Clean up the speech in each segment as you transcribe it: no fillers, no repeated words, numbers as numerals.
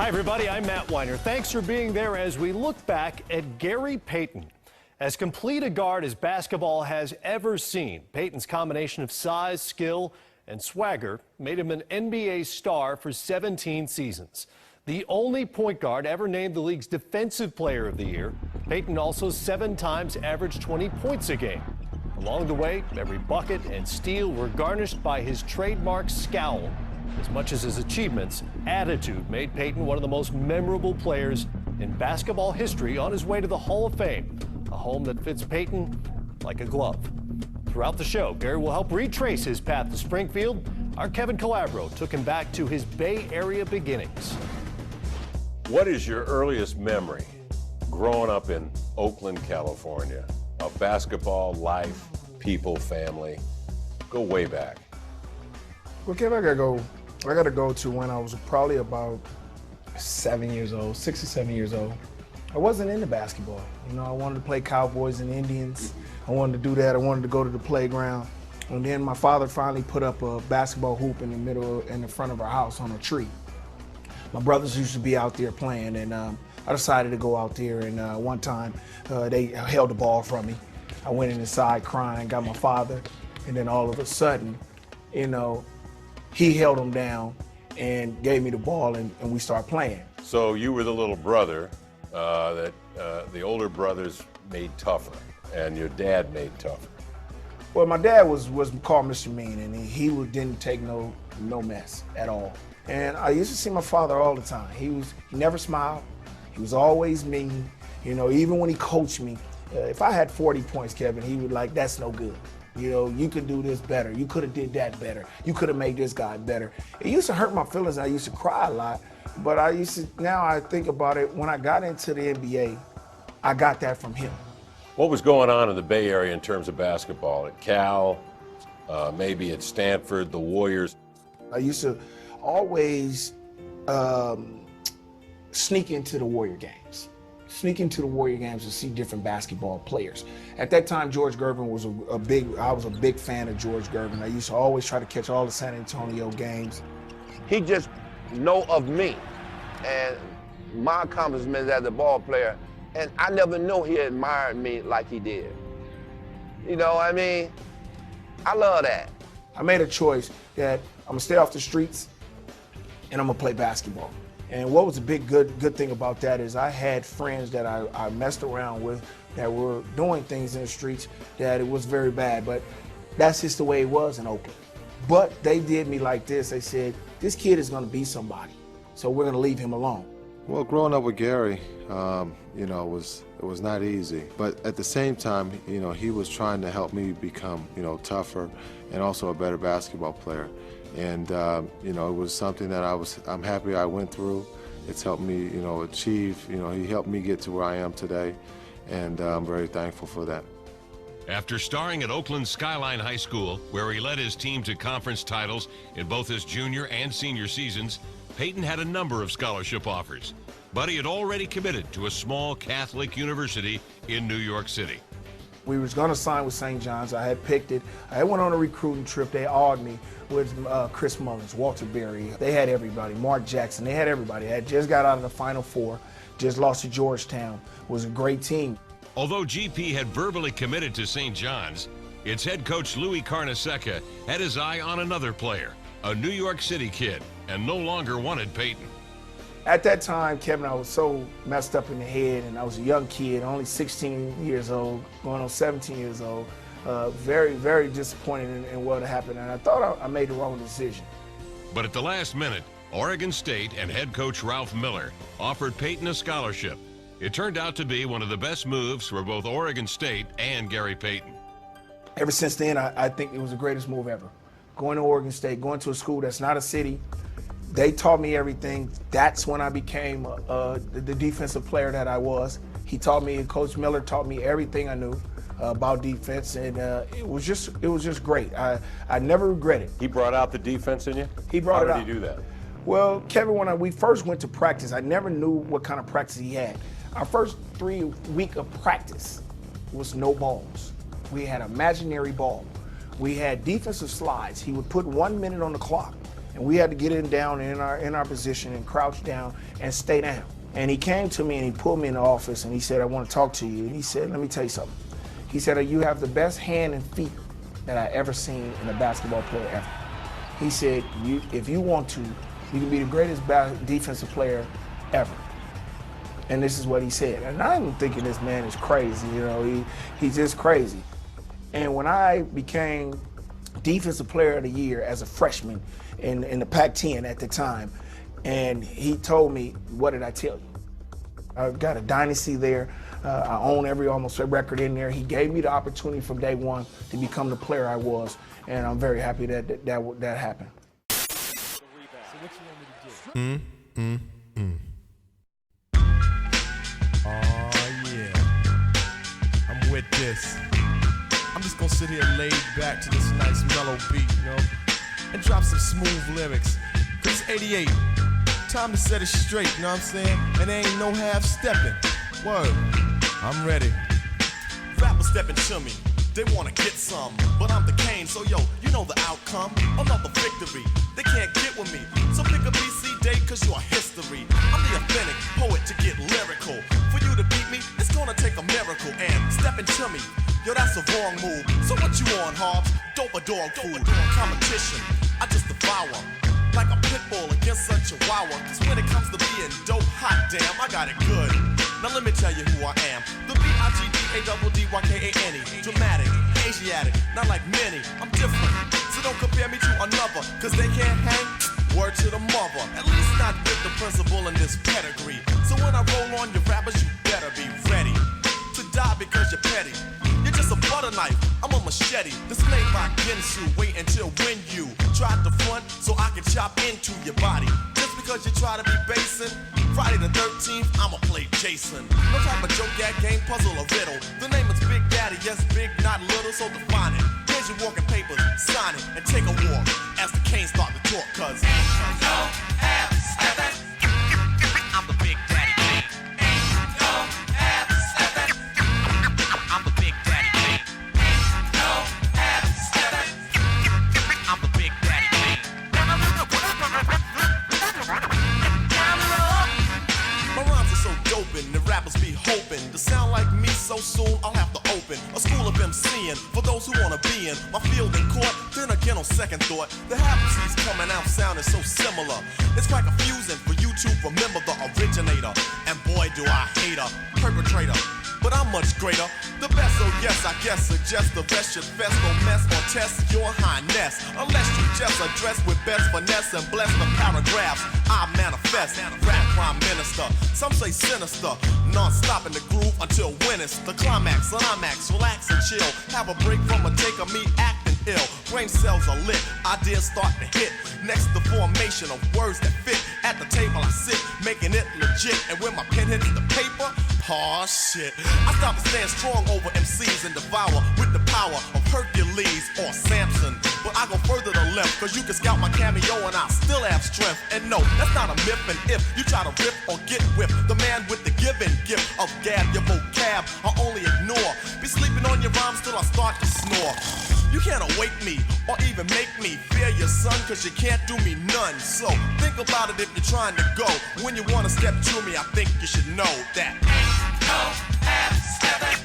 Hi, everybody. I'm Matt Weiner. Thanks for being there as we look back at Gary Payton. As complete a guard as basketball has ever seen, Payton's combination of size, skill, and swagger made him an NBA star for 17 seasons. The only point guard ever named the league's Defensive Player of the Year, Payton also 7 times averaged 20 points a game. Along the way, every bucket and steal were garnished by his trademark scowl. As much as his achievements, attitude made Payton one of the most memorable players in basketball history on his way to the Hall of Fame, a home that fits Payton like a glove. Throughout the show, Gary will help retrace his path to Springfield. Our Kevin Calabro took him back to his Bay Area beginnings. What is your earliest memory growing up in Oakland, California, of basketball, life, people, family? Go way back. Well, Kevin, I gotta go to when I was probably about 7 years old, 6 or 7 years old. I wasn't into basketball. You know, I wanted to play Cowboys and Indians. I wanted to do that. I wanted to go to the playground. And then my father finally put up a basketball hoop in the front of our house on a tree. My brothers used to be out there playing, and I decided to go out there. And one time, they held the ball from me. I went inside crying, got my father, and then all of a sudden, you know, he held him down and gave me the ball, and we started playing. So you were the little brother that the older brothers made tougher, and your dad made tougher. Well, my dad was called Mr. Mean, and he didn't take no mess at all. And I used to see my father all the time. He never smiled. He was always mean. You know, even when he coached me, if I had 40 points, Kevin, he would like, that's no good. You know, you could do this better. You could have did that better. You could have made this guy better. It used to hurt my feelings. I used to cry a lot. But now I think about it, when I got into the NBA, I got that from him. What was going on in the Bay Area in terms of basketball? At Cal, maybe at Stanford, the Warriors? I used to always sneak into the Warrior games. Sneak into the Warrior games to see different basketball players. At that time, George Gervin was I was a big fan of George Gervin. I used to always try to catch all the San Antonio games. He just know of me and my accomplishments as a ball player, and I never knew he admired me like he did. You know what I mean? I love that. I made a choice that I'm gonna stay off the streets and I'm gonna play basketball. And what was a big good thing about that is I had friends that I messed around with that were doing things in the streets that it was very bad, but that's just the way it was in Oakland. But they did me like this. They said, this kid is gonna be somebody, so we're gonna leave him alone. Well, growing up with Gary, you know, it was not easy. But at the same time, you know, he was trying to help me become, you know, tougher and also a better basketball player. And, you know, it was something that I'm happy I went through. It's helped me, you know, achieve, you know, he helped me get to where I am today. And I'm very thankful for that. After starring at Oakland Skyline High School, where he led his team to conference titles in both his junior and senior seasons, Payton had a number of scholarship offers, but he had already committed to a small Catholic university in New York City. We was gonna sign with St. John's. I had picked it. I went on a recruiting trip. They awed me with Chris Mullins, Walter Berry. They had everybody, Mark Jackson. They had everybody. I had just got out of the Final Four, just lost to Georgetown. It was a great team. Although GP had verbally committed to St. John's, its head coach Louis Carnesecca had his eye on another player, a New York City kid, and no longer wanted Payton. At that time, Kevin, I was so messed up in the head, and I was a young kid, only 16 years old, going on 17 years old. Very, very disappointed in what had happened, and I thought I made the wrong decision. But at the last minute, Oregon State and head coach Ralph Miller offered Payton a scholarship. It turned out to be one of the best moves for both Oregon State and Gary Payton. Ever since then, I think it was the greatest move ever. Going to Oregon State, going to a school that's not a city. They taught me everything. That's when I became the defensive player that I was. He taught me, Coach Miller taught me everything I knew about defense, and it was just great. I never regret it. He brought out the defense in you? He brought it out. How did he do that? Well, Kevin, when we first went to practice, I never knew what kind of practice he had. Our first 3 week of practice was no balls. We had imaginary ball. We had defensive slides. He would put 1 minute on the clock. and we had to get in down in our position and crouch down and stay down. And he came to me and he pulled me in the office and he said, I want to talk to you. And he said, let me tell you something. He said, you have the best hand and feet that I ever seen in a basketball player ever. He said, if you want to, you can be the greatest defensive player ever. And this is what he said. And I'm thinking this man is crazy, you know, he's just crazy. And when I became Defensive Player of the Year as a freshman in the Pac-10 at the time, and he told me, what did I tell you? I've got a dynasty there. I own almost every record in there. He gave me the opportunity from day one to become the player I was, and I'm very happy that happened. Oh yeah, I'm with this. I'm just gonna sit here laid back to this nice mellow beat, you know, and drop some smooth lyrics. Cause it's 88, time to set it straight, you know what I'm saying? And there ain't no half stepping. Word, I'm ready. Rappers stepping to me, they wanna get some, but I'm the Kane, so yo, you know the outcome. Another victory, they can't get with me. So pick a BC date, cause you're history. I'm the authentic poet to get lyrical. For you to beat me, it's gonna take a miracle. And stepping to me, yo, that's a wrong move. So what you on, Hobbs? Dope or dog food? Competition, I just devour. Like a pit bull against a chihuahua. Cause when it comes to being dope, hot damn, I got it good. Now let me tell you who I am. The B-I-G-D-A-D-D-Y-K-A-N-E. Dramatic, Asiatic, not like many. I'm different, so don't compare me to another. Cause they can't hang, word to the mother. At least not with the principal in this pedigree. So when I roll on your rappers, you better be ready to die because you're petty. You're just a butter knife, I'm a machete. Displayed by Ginsu, wait until when you try to front so I can chop into your body. Just because you try to be basing, Friday the 13th, I'ma play Jason. No type of joke, gag, game, puzzle, or riddle. The name is Big Daddy, yes, big, not little, so define it. Here's your walking papers, sign it, and take a walk as the Canes start to talk, cause ain't no half stepping. I'm the Big Daddy King. Ain't no half stepping. I'm the Big Daddy King. Ain't no half stepping. I'm the Big Daddy King. My rhymes are so doping, the rappers be hoping to sound like me so soon I'll have to open a school of MCing for those who wanna be in my field in court. Then again on second thought, the half-C's coming out sounding so similar. It's quite confusing for you to remember the originator. And boy do I hate a perpetrator, but I'm much greater. The best, so yes, I guess suggest the best should fest, no mess or test your highness. Unless you just address with best finesse and bless the paragraphs I manifest. Rap prime minister, some say sinister, non-stop in the groove until when it's the climax. Relax and chill, have a break from a take of me acting ill. Brain cells are lit, ideas start to hit. Next the formation of words that fit. At the table I sit, making it legit. And when my pen hits the paper, oh shit, I stop and stand strong over MCs and devour with the power of Hercules or Samson. But I go further to left, cause you can scout my cameo and I still have strength. And no, that's not a myth. And if you try to rip or get whipped, the man with the given gift of gab, your vocab I only ignore. Be sleeping on your rhymes till I start to snore. You can't awake me or even make me fear your son, cause you can't do me none. So think about it if you're trying to go. When you wanna step to me, I think you should know that ain't no half stepping.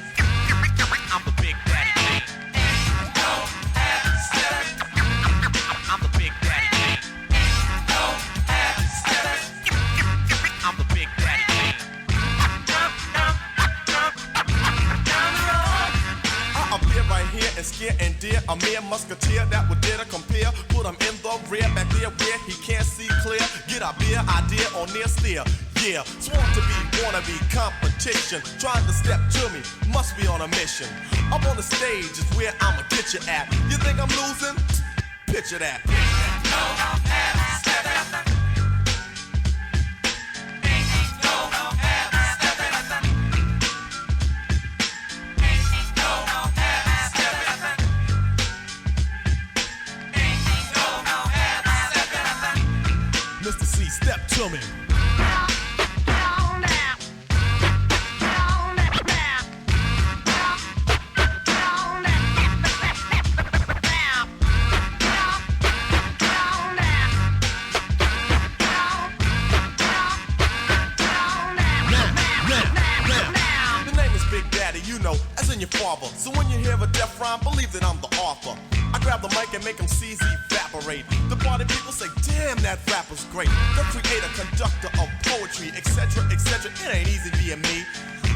I'm the Big Daddy King. Ain't no half stepping. I'm the Big Daddy King. Ain't no half stepping. I'm the Big Daddy King. I appear right here and scare and dear a mere musketeer that would dare to compare. Put him in the rear, back there where he can't see clear. Get a beer idea or near steer. Yeah, sworn to be, wanna be competition. Trying to step to me, must be on a mission. Up on the stage is where I'ma get you at. You think I'm losing? Picture that. No half stepping. Ain't no half stepping. Ain't no half stepping. Ain't no half stepping. Mr. C, step to me. than your father. So when you hear a death rhyme, believe that I'm the author. I grab the mic and make them CZ evaporate. The party people say, damn, that rapper's great. The creator, conductor of poetry, etc., etc. It ain't easy being me.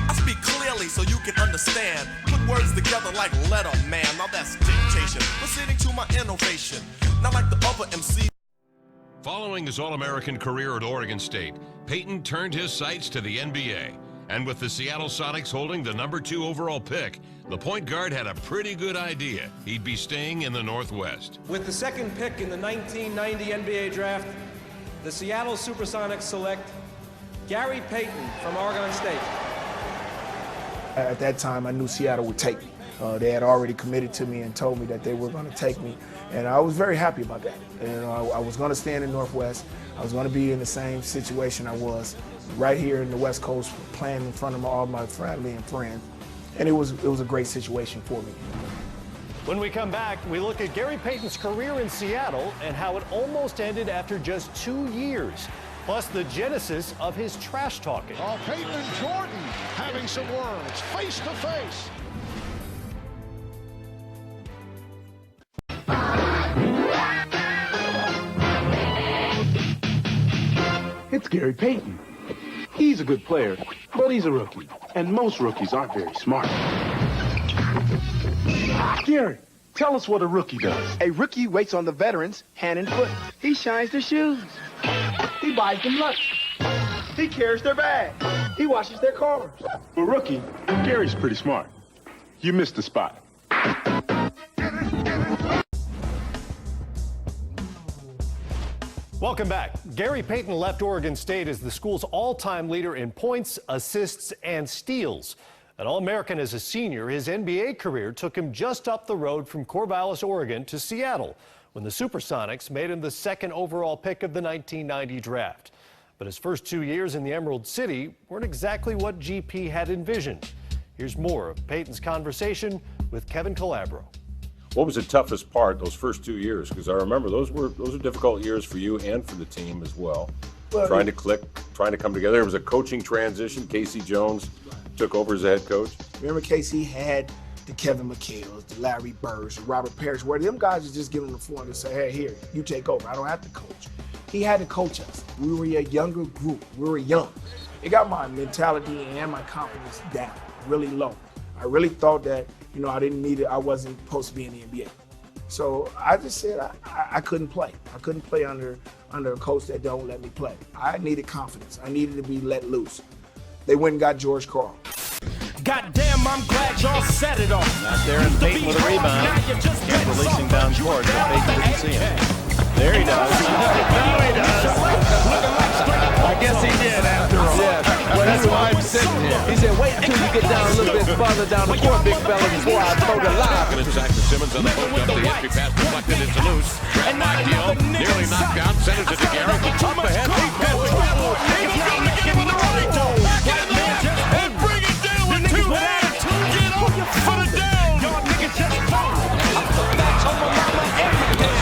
I speak clearly so you can understand. Put words together like letter, man. Now that's dictation. Proceeding to my innovation. Not like the other MC. Following his All-American career at Oregon State, Payton turned his sights to the NBA. And with the Seattle Sonics holding the #2 overall pick, the point guard had a pretty good idea he'd be staying in the Northwest. With the second pick in the 1990 NBA draft, the Seattle Supersonics select Gary Payton from Oregon State. At that time, I knew Seattle would take me. They had already committed to me and told me that they were going to take me, and I was very happy about that. I was going to stay in the Northwest. I was going to be in the same situation I was right here in the West Coast, playing in front of all my family and friends, and it was a great situation for me. When we come back, we look at Gary Payton's career in Seattle and how it almost ended after just 2 years, plus the genesis of his trash talking. Oh, Payton and Jordan having some words, face to face. It's Gary Payton. He's a good player, but he's a rookie, and most rookies aren't very smart. Gary, tell us what a rookie does. A rookie waits on the veterans, hand and foot. He shines their shoes. He buys them lunch. He carries their bag. He washes their cars. For a rookie, Gary's pretty smart. You missed the spot. Welcome back. Gary Payton left Oregon State as the school's all-time leader in points, assists, and steals. An All-American as a senior, his NBA career took him just up the road from Corvallis, Oregon to Seattle, when the Supersonics made him the second overall pick of the 1990 draft. But his first 2 years in the Emerald City weren't exactly what GP had envisioned. Here's more of Payton's conversation with Kevin Calabro. What was the toughest part those first 2 years? Because I remember those were difficult years for you and for the team as well. Trying to click, trying to come together. It was a coaching transition. Casey Jones took over as the head coach. Remember, Casey had the Kevin McHale's, the Larry Birds, the Robert Parrish, where them guys would just give him the phone and say, hey, here, you take over. I don't have to coach. He had to coach us. We were a younger group. We were young. It got my mentality and my confidence down, really low. I really thought that, I didn't need it. I wasn't supposed to be in the NBA. So I just said I couldn't play. I couldn't play under a coach that don't let me play. I needed confidence. I needed to be let loose. They went and got George Karl. Goddamn, I'm glad y'all set it off. Out there and Payton with a rebound. Releasing down court, but Payton didn't see him. There he does. Now he does. I guess he did after all. Yeah, well, that's why I'm sitting here. He said, wait until you get down a little bit farther down the court, big fella, before I throw the line. Going to sack to Simmons on the post up. The entry pass deflected into loose. Grab by Deal. Nearly knocked out. Centers it to Gary. Up ahead. Deep pass. Eagles going to give him the right. Back in the match. And bring it down with two hands. Get up. Put it down. Y'all niggas just fall. I'm the best on my mama every day.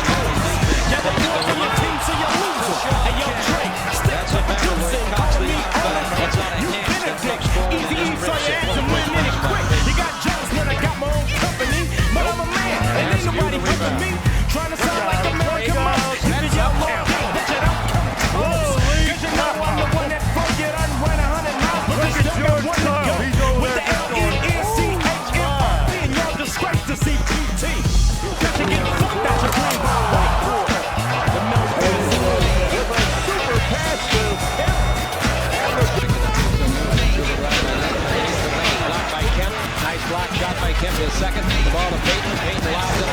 You're the boy for your team, so you're losing. And yo, Drake, step to producing. Call me all that. You Benedict. Easy E, so your ass and win it quick. You got Jones, man, I got my own company. But I'm a man, and ain't nobody helping me. Trying to sound like American Mom. If it's your law, bitch, it don't come close. Cause you know I'm the one that broke it. I ran 100 miles, but there's still one to go. With the L-E-N-C-H-M-O-P, and y'all disgrace to CPT. Cause you get fucked out your green ball. Nice block shot by Kemp. His second. The ball to Payton. Payton allows it.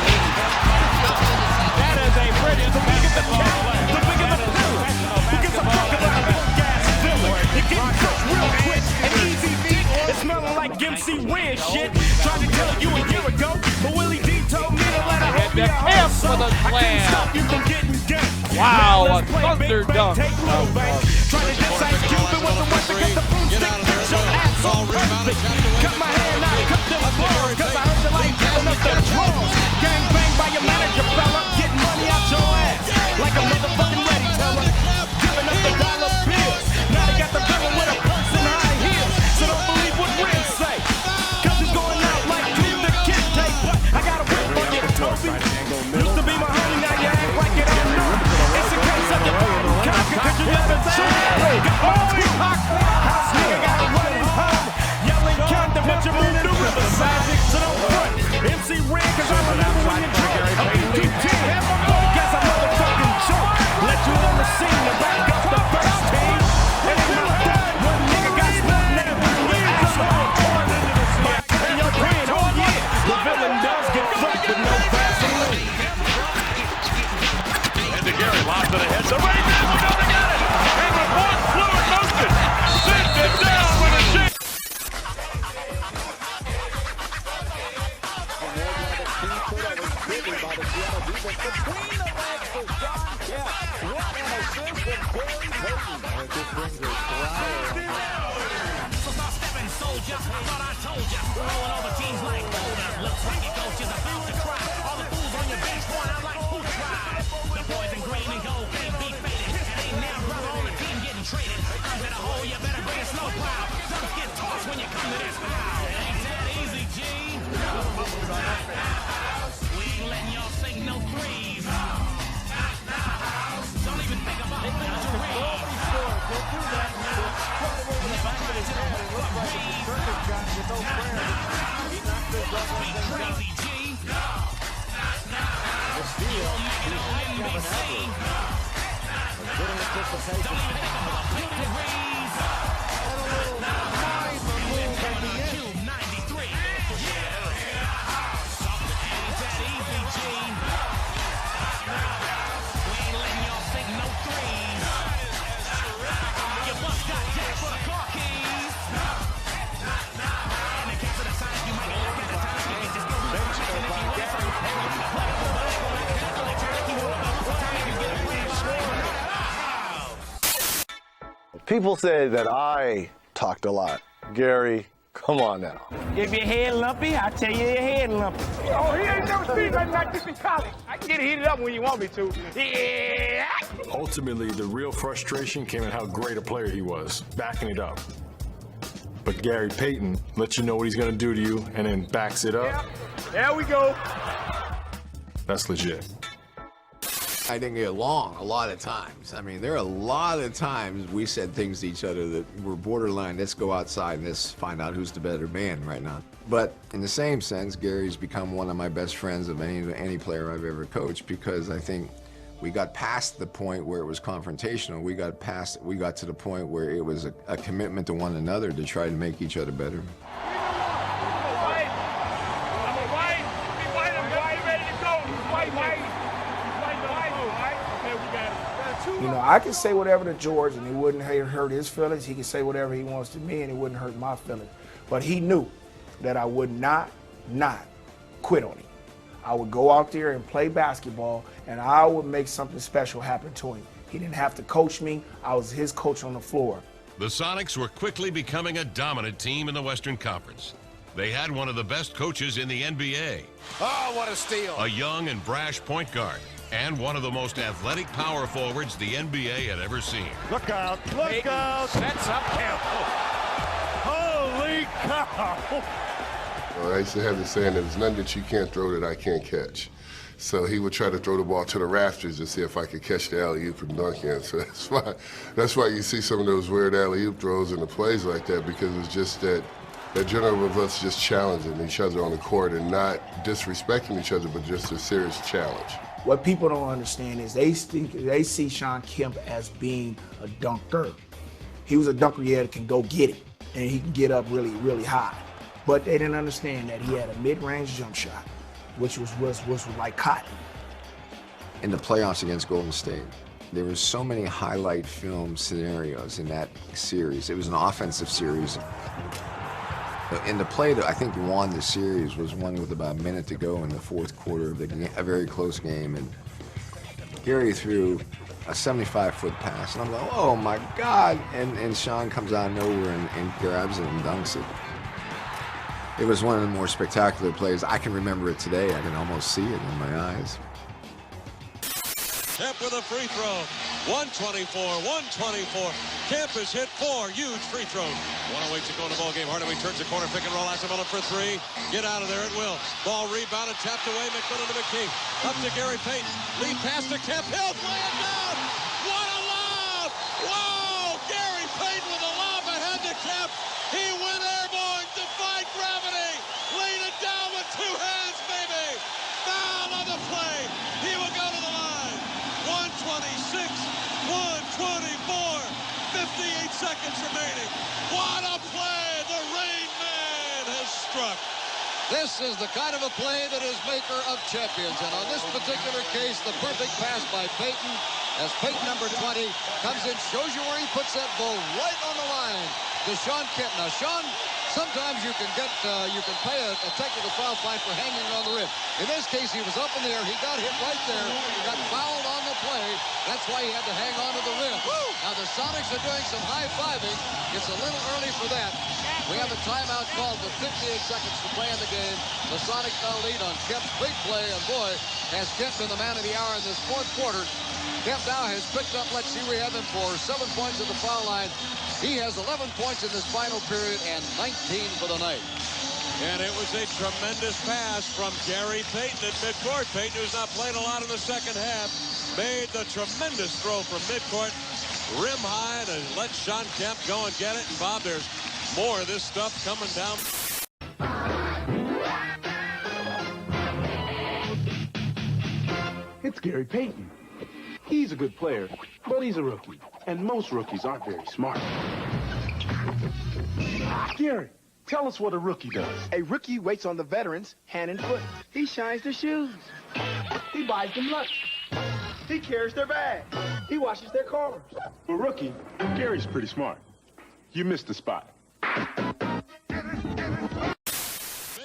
That is a pretty. The bigger the count, the bigger the power. Who gives a fuck about a big gas filler? You get cooked real quick and easy feet. It's smelling like MC Ren shit. Tried to tell you a year ago, but Willie D told me to let her help me out. So I can't stop you from getting gay. Wow, a thunder dunk. Trying to diss Ice Cube, it wasn't worth it. Get the boomstick, get your ass on perfect. Cut my hand out, cut them floors, cause I heard you like giving up the drawers. Gang bang by your manager, fella, getting money out your ass. Like a motherfucking ready teller. Giving up the dollar bills. Now they got the villain with a purse and high heels. So don't believe what Ren say. Cause he's going out like brings a growl. So start stepping, soldier. I thought I told ya. Rolling over teams like boulders. Looks like your coach is about to cry. All the fools on your bench point out like who tried. The boys in green and gold can't be faded. And ain't now brother on the team getting traded. Under the hole, you better bring a snow plow. Dunks get tossed when you come to this foul. It ain't that easy, G. We ain't letting y'all sink no threes. Don't even think about it. He'll do that. In the back of his head, it looks like a circuit shot with no prayer. He's not good running things down. The steal, he's Kevin Everett. A good anticipation. And a little mind move at the end. 93. Ain't that easy, G. We ain't letting y'all sink no threes. Your bus got jacked for the car keys. And the case of the Sonic, you might look at the time. You can just go People say that I talked a lot. Gary, come on now. If your head lumpy, I tell you your head lumpy. Oh, he ain't never seen nothing like this in college. I can get it heated up when you want me to. Yeah. Ultimately, the real frustration came in how great a player he was, backing it up. But Gary Payton lets you know what he's going to do to you and then backs it up. Yeah. There we go. That's legit. I didn't get along a lot of times. I mean, there are a lot of times we said things to each other that were borderline, let's go outside and let's find out who's the better man right now. But in the same sense, Gary's become one of my best friends of any player I've ever coached, because I think we got past the point where it was confrontational. We got to the point where it was a commitment to one another to try to make each other better. You know, I can say whatever to George and it wouldn't hurt his feelings. He can say whatever he wants to me and it wouldn't hurt my feelings. But he knew that I would not quit on him. I would go out there and play basketball and I would make something special happen to him. He didn't have to coach me. I was his coach on the floor. The Sonics were quickly becoming a dominant team in the Western Conference. They had one of the best coaches in the NBA. Oh, what a steal. A young and brash point guard. And one of the most athletic power forwards the NBA had ever seen. Look out, look out. Sets up Campbell. Holy cow. Well, I used to have this saying that there's nothing that you can't throw that I can't catch. So he would try to throw the ball to the rafters to see if I could catch the alley-oop and dunk in. So that's why you see some of those weird alley-oop throws and the plays like that, because it's just that general of us just challenging each other on the court and not disrespecting each other, but just a serious challenge. What people don't understand is they see Shawn Kemp as being a dunker. He was a dunker, yeah, that can go get it, and he can get up really, really high. But they didn't understand that he had a mid-range jump shot, which was like cotton. In the playoffs against Golden State, there were so many highlight film scenarios in that series. It was an offensive series. In the play that I think won the series was one with about a minute to go in the fourth quarter of the game, a very close game, and Gary threw a 75-foot pass, and I'm like, oh my God, and Shawn comes out of nowhere and grabs it and dunks it. It was one of the more spectacular plays. I can remember it today. I can almost see it in my eyes. Kemp with a free throw. 124. Kemp has hit 4 huge free throws. 108 to go in the ball game. Hardaway turns the corner, pick and roll, Asimova for 3. Get out of there, it will. Ball rebounded, tapped away, McMillan to McKee. Up to Gary Payton. Lead pass to Kemp. He'll play it down. What a lob! Whoa! Gary Payton with a lob ahead to Kemp. He went airborne, defied gravity. Laid it down with 2 hands, baby. Foul on the play. He will go to the line. 126, 124, 58 seconds remaining. What a play! The Rain Man has struck. This is the kind of a play that is maker of champions. And on this particular case, the perfect pass by Payton, as Payton, number 20, comes in, shows you where he puts that ball right on the line to Shawn Kemp. Now, Shawn, sometimes you can pay a technical foul fine for hanging on the rim. In this case, he was up in the air. He got hit right there. Got fouled on the play. That's why he had to hang on to the rim. Now the Sonics are doing some high-fiving. It's a little early for that. We have a timeout called with 58 seconds to play in the game. The Sonics now lead on Kemp's big play, and boy, has Kemp been the man of the hour in this fourth quarter. Kemp now has picked up, let's see, we have him for 7 points at the foul line. He has 11 points in this final period and 19 for the night. And it was a tremendous pass from Gary Payton at midcourt. Payton, who's not played a lot in the second half, made the tremendous throw from midcourt, rim high, to let Sean Kemp go and get it. And Bob, there's more of this stuff coming down. It's Gary Payton. He's a good player, but he's a rookie. And most rookies aren't very smart. Gary, tell us what a rookie does. A rookie waits on the veterans, hand and foot. He shines their shoes. He buys them lunch. He carries their bag. He washes their cars. For a rookie, Gary's pretty smart. You missed the spot. Big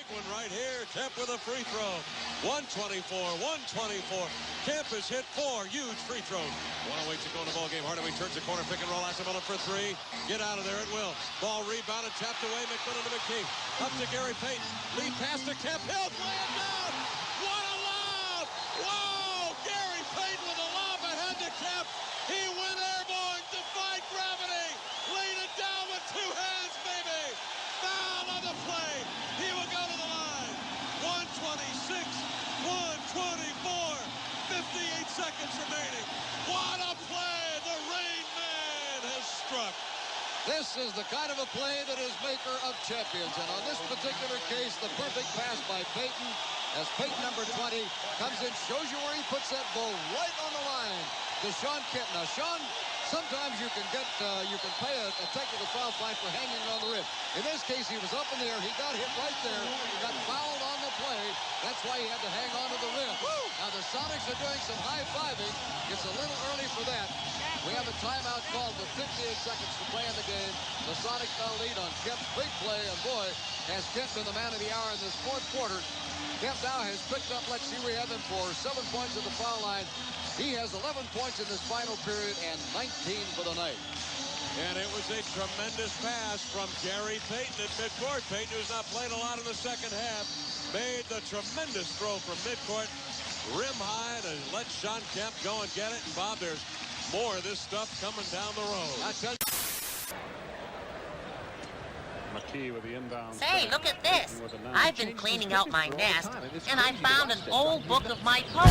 one right here. Kemp with a free throw. 124. Kemp has hit 4 huge free throws. 108 to go in the ball game. Hardaway turns the corner, pick and roll. Miller for 3. Get out of there at will. Ball rebounded, tapped away. McMillan to McKee. Up to Gary Payton. Lead pass to Kemp. He'll lay it down. What a lob! Whoa! Gary Payton with a lob ahead to Kemp. He went airborne, defied gravity. Laid it down with 2 hands, baby. Foul on the play. He will go to the line. 126, 124, 58 seconds remaining. What a play! The Rain Man has struck. This is the kind of a play that is maker of champions. And on this particular case, the perfect pass by Payton, as Payton number 20 comes in, shows you where he puts that ball right on the line to Sean Kemp. Now, Sean, sometimes you can get, you can pay a technical foul fine for hanging on the rim. In this case, he was up in the air. He got hit right there. He got fouled on the play. That's why he had to hang on to the rim. Now, the Sonics are doing some high-fiving. It's a little early for that. We have a timeout called with 58 seconds to play in the game. The Sonics now lead on Kemp's big play, and boy, has Kemp been the man of the hour in this fourth quarter. Kemp now has picked up, let's see, we have him for 7 points at the foul line. He has 11 points in this final period and 19 for the night. And it was a tremendous pass from Gary Payton at midcourt. Payton, who's not played a lot in the second half, made the tremendous throw from midcourt, rim high, to let Sean Kemp go and get it. And Bob, there's more of this stuff coming down the road. I tell you. With the inbound. Say, look at this. I've been cleaning out my nest, and I found an old book of my poetry.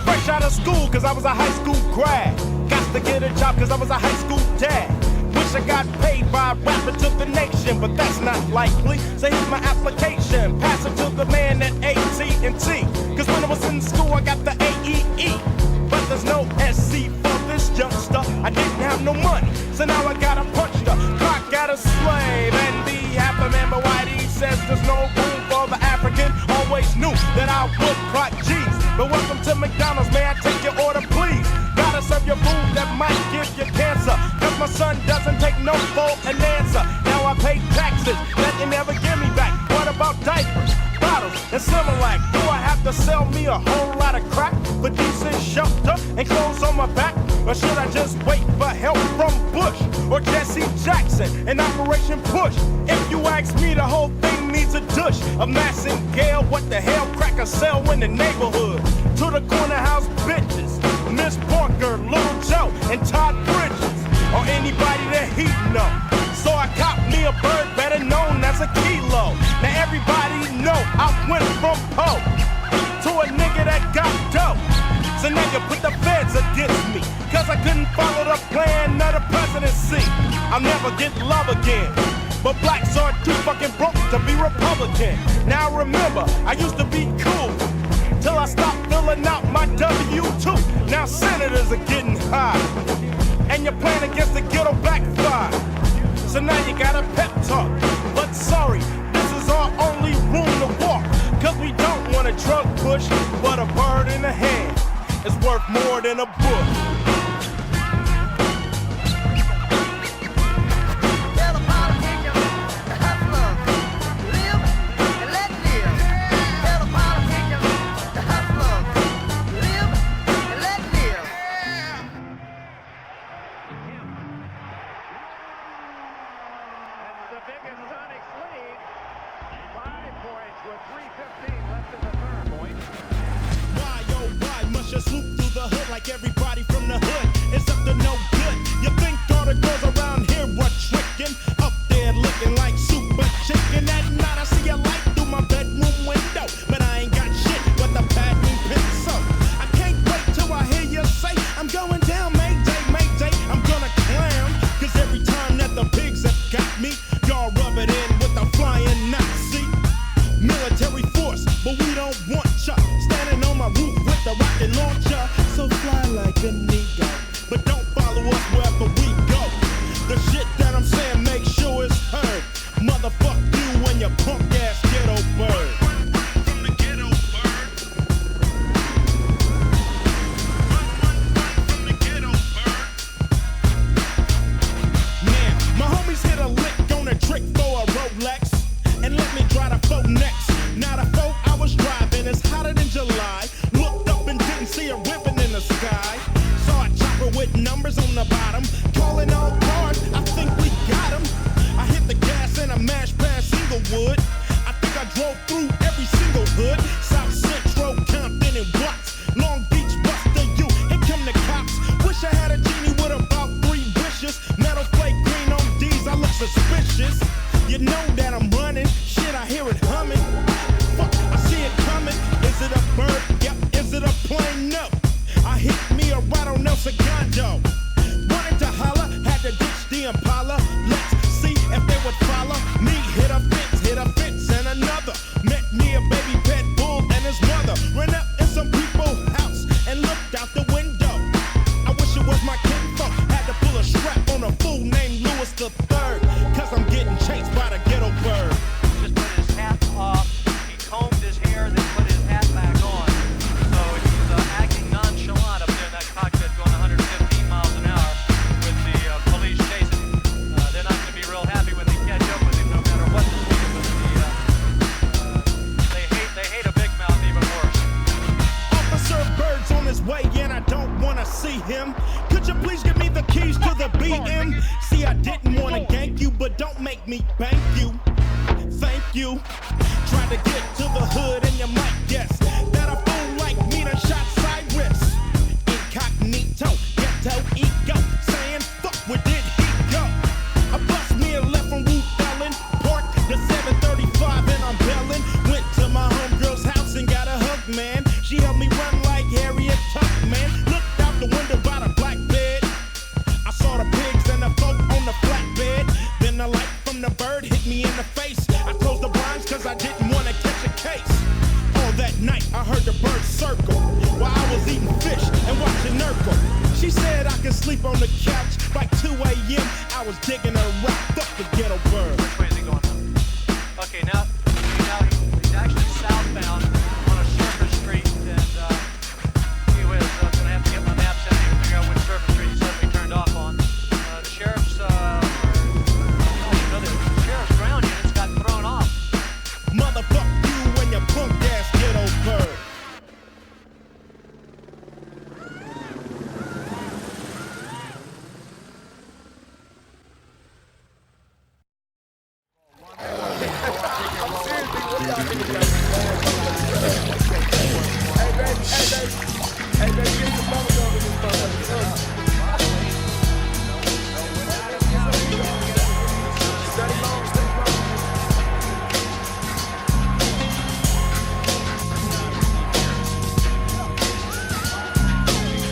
Fresh out of school, cause I was a high school grad. Got to get a job, cause I was a high school dad. Wish I got paid by a rapper to the nation, but that's not likely. So here's my application. Pass it to the man at AT&T. Cause when I was in school, I got the AEE. But there's no SC for this youngster. I didn't have no money, so now I gotta punch the clock at a slave and be happy. Man, but Whitey says there's no room for the African. Always knew that I would clock G's. But welcome to McDonald's, may I take your order, please? Gotta serve your food that might give you cancer. Cause my son doesn't take no for an answer. Now I pay taxes that they never give me back. What about diapers, bottles, and Similac? Do I have to sell me a whole lot of crack for decent shelter and clothes on my back? Or should I just wait for help from Bush or Jesse Jackson and Operation Push? If you ask me, the whole thing needs a douche of Massingale. What the hell crackers sell in the neighborhood? To the corner house bitches, Miss Parker, Little Joe, and Todd Bridges, or anybody that he know. So I cop me a bird better known as a kilo. Now everybody know I went from Poe to a nigga that got dope. So now you put the feds against me, cause I couldn't follow the plan of the presidency. I'll never get love again, but blacks are too fucking broke to be Republican. Now remember, I used to be cool till I stopped filling out my W-2. Now senators are getting high, and your plan against the ghetto backfired. So now you got a pep talk, but sorry, this is our only room to walk. Cause we don't want a drug push, but a bird in the hand is worth more than a book. you swoop through the hood like everybody from the hood. It's up to no good. You think all the girls around here were tricking? Up there looking like super chicken. At night I see a light through my bedroom window, but I ain't got shit but the patent pencil. I can't wait till I hear you say, I'm going down, Mayday, Mayday. I'm gonna clown, cause every time that the pigs have got me, y'all rub it in with the flying Nazi. Military force, but we don't want ya. Standing on my roof with the rocket launcher. So fly like a nigga, but don't follow us wherever we go. The shit that I'm saying, make sure it's heard. Motherfuck you and your punk ass ghetto bird. My homies hit a lick on a trick for a Rolex and let me drive the phone next. Now the phone I was driving is hotter than July. Looked up and didn't see a ribbon in the sky. Saw a chopper with numbers on the bottom. Calling all cars, I think we got him. I hit the gas and I mashed past Inglewood. I think I drove through every single hood. South Central, Compton and Watts. Long Beach, Buster, you. Here come the cops. Wish I had a genie with about 3 wishes. Metal flake green on D's, I look suspicious. You know that I'm running. Shit, I hear it humming. Fuck, I see it coming. Is it a bird? Yep. Is it a plane? No. I hit me a ride on El Segundo. Wanted to holler, had to ditch the Impala. Let's see if they would follow me. Hit a fence and another. Met me a baby pet bull and his mother. Ran up in some people's house and looked out the window. I wish it was my kinfolk. Had to pull a strap on a fool named Louis the Third. Cause I'm getting chased by the ghetto bird. Just put his hat off. He combed his hair, then put his hat back on. So he's acting nonchalant up there in that cockpit going 115 miles an hour with the police chasing him. They're not going to be real happy when they catch up with him no matter what the speed of they hate a big mouth even worse. Officer Bird's on his way and I don't want to see him. Could you please give me the keys to the BM? See, I didn't want to gank you, but don't make me bank you. Thank you. Tried to get to the hood and you might guess that a fool like me done shot Cyrus. Incognito, ghetto ego, saying fuck where did he go? I bust me a left from Ruth Ellen, parked the 735 and I'm belling. Went to my homegirl's house and got a hug, man. She helped me run like Harriet Tubman. Looked out the window by the black bed. I saw the pigs and the folk on the flatbed. Then the light from the bird hit me in the face. I closed the blinds cause I didn't want to catch a case. All that night I heard the bird circle while I was eating fish and watching Urkel. She said I could sleep on the couch by 2 a.m. I was digging her right. Fuck the ghetto bird. Which way is he going? Okay, now he's actually southbound on a surface street, and he was going to have to get my maps out here to figure out which surface street he suddenly turned off on. The sheriff's ground units got thrown off. Motherfuck you and your punk ass ghetto bird.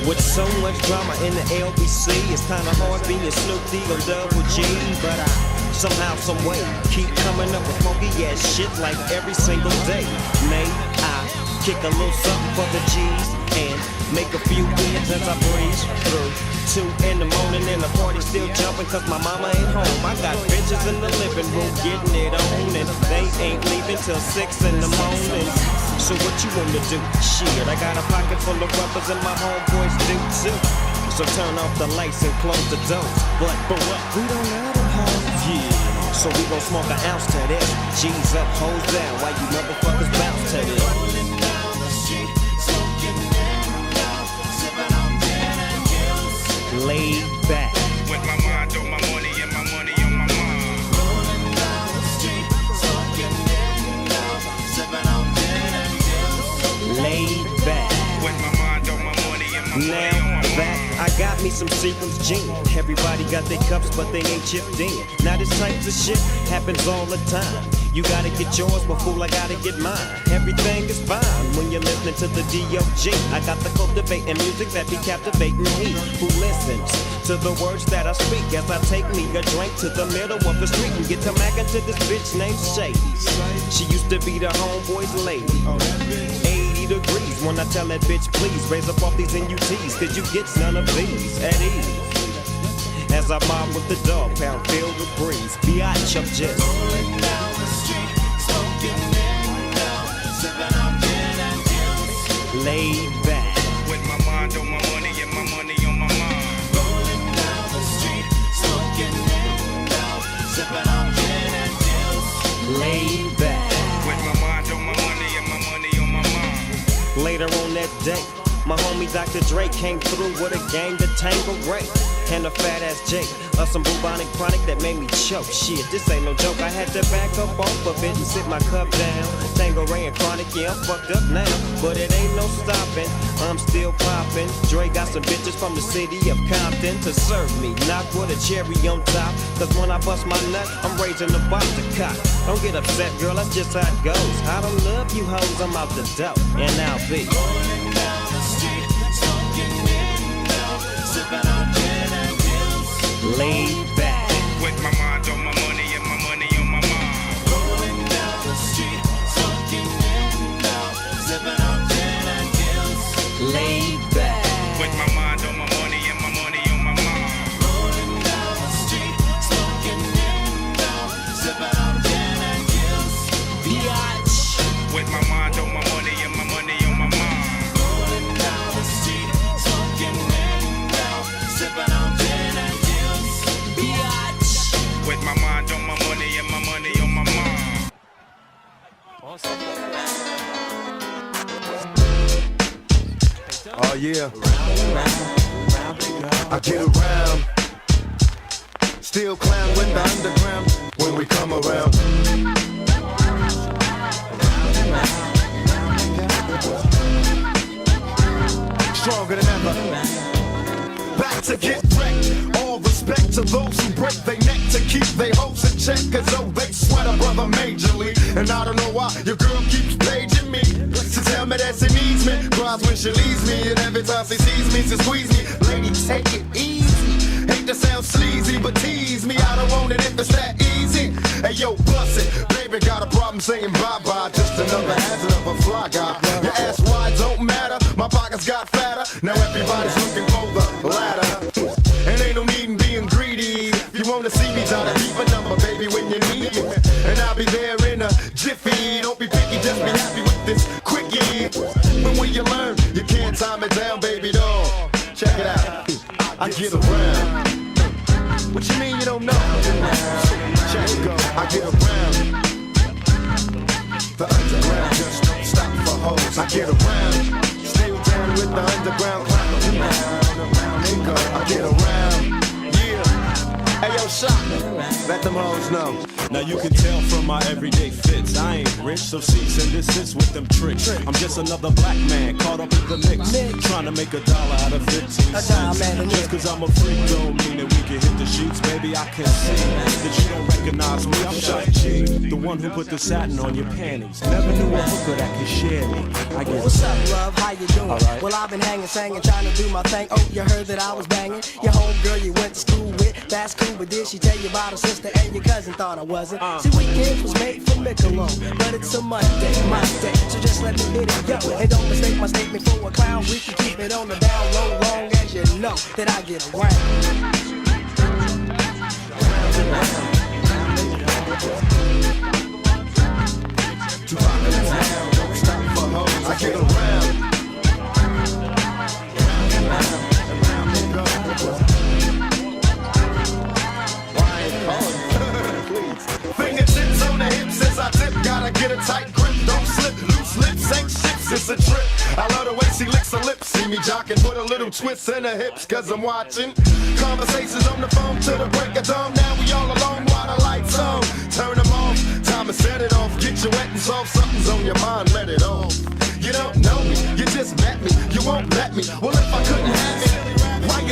With so much drama in the LBC, it's kinda hard being Snoop D or Double G, but I somehow, someway keep coming up with funky ass shit like every single day. May I kick a little something for the G's and make a few wins as I breeze through 2 in the morning and the party still jumping cause my mama ain't home. I got bitches in the living room getting it on and they ain't leaving till 6 in the morning. So what you wanna do? Shit, I got a pocket full of rubbers and my homeboys do too. So turn off the lights and close the doors. But what? We don't let them home. Yeah. So we gon' smoke an ounce to this. G's up, hoes down. Why you motherfuckers bounce to this? Rolling down the street, smoking down, sipping on gin and juice. Laid back. With my mind on my money and my money on my mind. Rolling down the street, smoking down, sipping on gin and juice. Laid back. With my mind on my Now that I got me some Seagram's gin. Everybody got their cups, but they ain't chipped in. Now this type of shit happens all the time. You gotta get yours, but fool, I gotta get mine. Everything is fine when you're listening to the D.O.G. I got the cultivating music that be captivating he who listens to the words that I speak as I take me a drink to the middle of the street and get to mackin' to this bitch named Shady. She used to be the homeboy's lady. 80 degrees when I tell that bitch, please raise up off these NUTs, cause you get none of these at ease. As I mob with the dog pound filled with breeze, biatch, I'm just rolling down the street, smoking window, sipping on gin and juice, laid back with my mind on my money and my money on my mind. Rolling down the street, smoking window, sipping on gin and juice, laid back with my mind on my money and my money on my mind. Later on that day, my homie Dr. Dre came through with a gang to Tango Ray and a fat ass Jake of some bubonic chronic that made me choke. Shit, this ain't no joke. I had to back up off of it and sit my cup down. Tango Ray and chronic, yeah, I'm fucked up now, but it ain't no stopping. I'm still popping. Dre got some bitches from the city of Compton to serve me, not with a cherry on top. Cause when I bust my nut, I'm raising the bar to cock. Don't get upset, girl, that's just how it goes. I don't love you hoes, I'm out the dope, and I'll be rolling down the street, smoking window, sipping on gin and juice, laid back with my mind on my money and my money on my mind. Rolling down the street, smoking window, sipping on gin and juice, laid back with my mind on my money and my money on my mind. Rolling down the street, smoking window, sipping on gin and juice, biatch with my mind on my money and my money on my mind. Rolling down the street, smoking window, sipping on gin and juice, biatch with my mind on my money and my money on my mind. Oh yeah, I get around, still clown with the underground when we come around. Stronger than ever, back to get wrecked. All respect to those who break their neck to keep their hopes in check, cause though they sweat a brother majorly. And I don't know why your girl keeps paging me to tell me that she needs me, cries when she leaves me, and every time she sees me, she squeeze me. Lady, take it easy, hate to sound sleazy, but tease me, I don't want it if it's that easy. Hey yo, bust it, baby, got a problem saying bye-bye, just another hazard of a fly guy. Your ass wide don't matter, my pockets got fatter, now everybody's looking for the ladder. And ain't no need in being greedy, if you wanna see me, try to keep a number, baby, when you need me. And I'll be there in a jiffy, don't be picky, just be happy with this quickie. But when you learn, you can't time it down, baby doll. Check it out, I get around. What you mean you don't know? Check it go, I get around. The underground just don't stop for hoes. I get around, still down with the underground clown. I get around, yeah. Hey yo, shot, let them hoes know. Now you can tell from my everyday fits, I ain't rich, so cease and desist with them tricks. I'm just another black man caught up in the mix, trying to make $1 out of 15 cents. Just cause I'm a freak don't mean that we can hit the sheets. Baby, I can see that you don't recognize me. I'm Shy G, the one who put the satin on your panties. Never knew a hooker that could share me. I guess. What's up, love? How you doing? Right. Well, I've been hanging, singing, trying to do my thing. Oh, you heard that I was banging your homegirl you went to school with. That's cool, but did she tell you about her sister and your cousin? Thought I wasn't. See, weekend was made for Michelob, but it's a Monday, my day, so just let me hit it, yo. And don't mistake my statement for a clown. We can keep it on the down low, long as you know that I get around. Don't stop for hoes. I get around. Fingertips on the hips as I tip, gotta get a tight grip, don't slip, loose lips ain't ships, it's a trip. I love the way she licks her lips, see me jocking, put a little twist in her hips, cause I'm watching. Conversations on the phone to the break of dawn, now we all alone while the lights on. Turn them off, time to set it off, get you wet and soft, something's on your mind, let it off. You don't know me, you just met me, you won't let me. Well, if I couldn't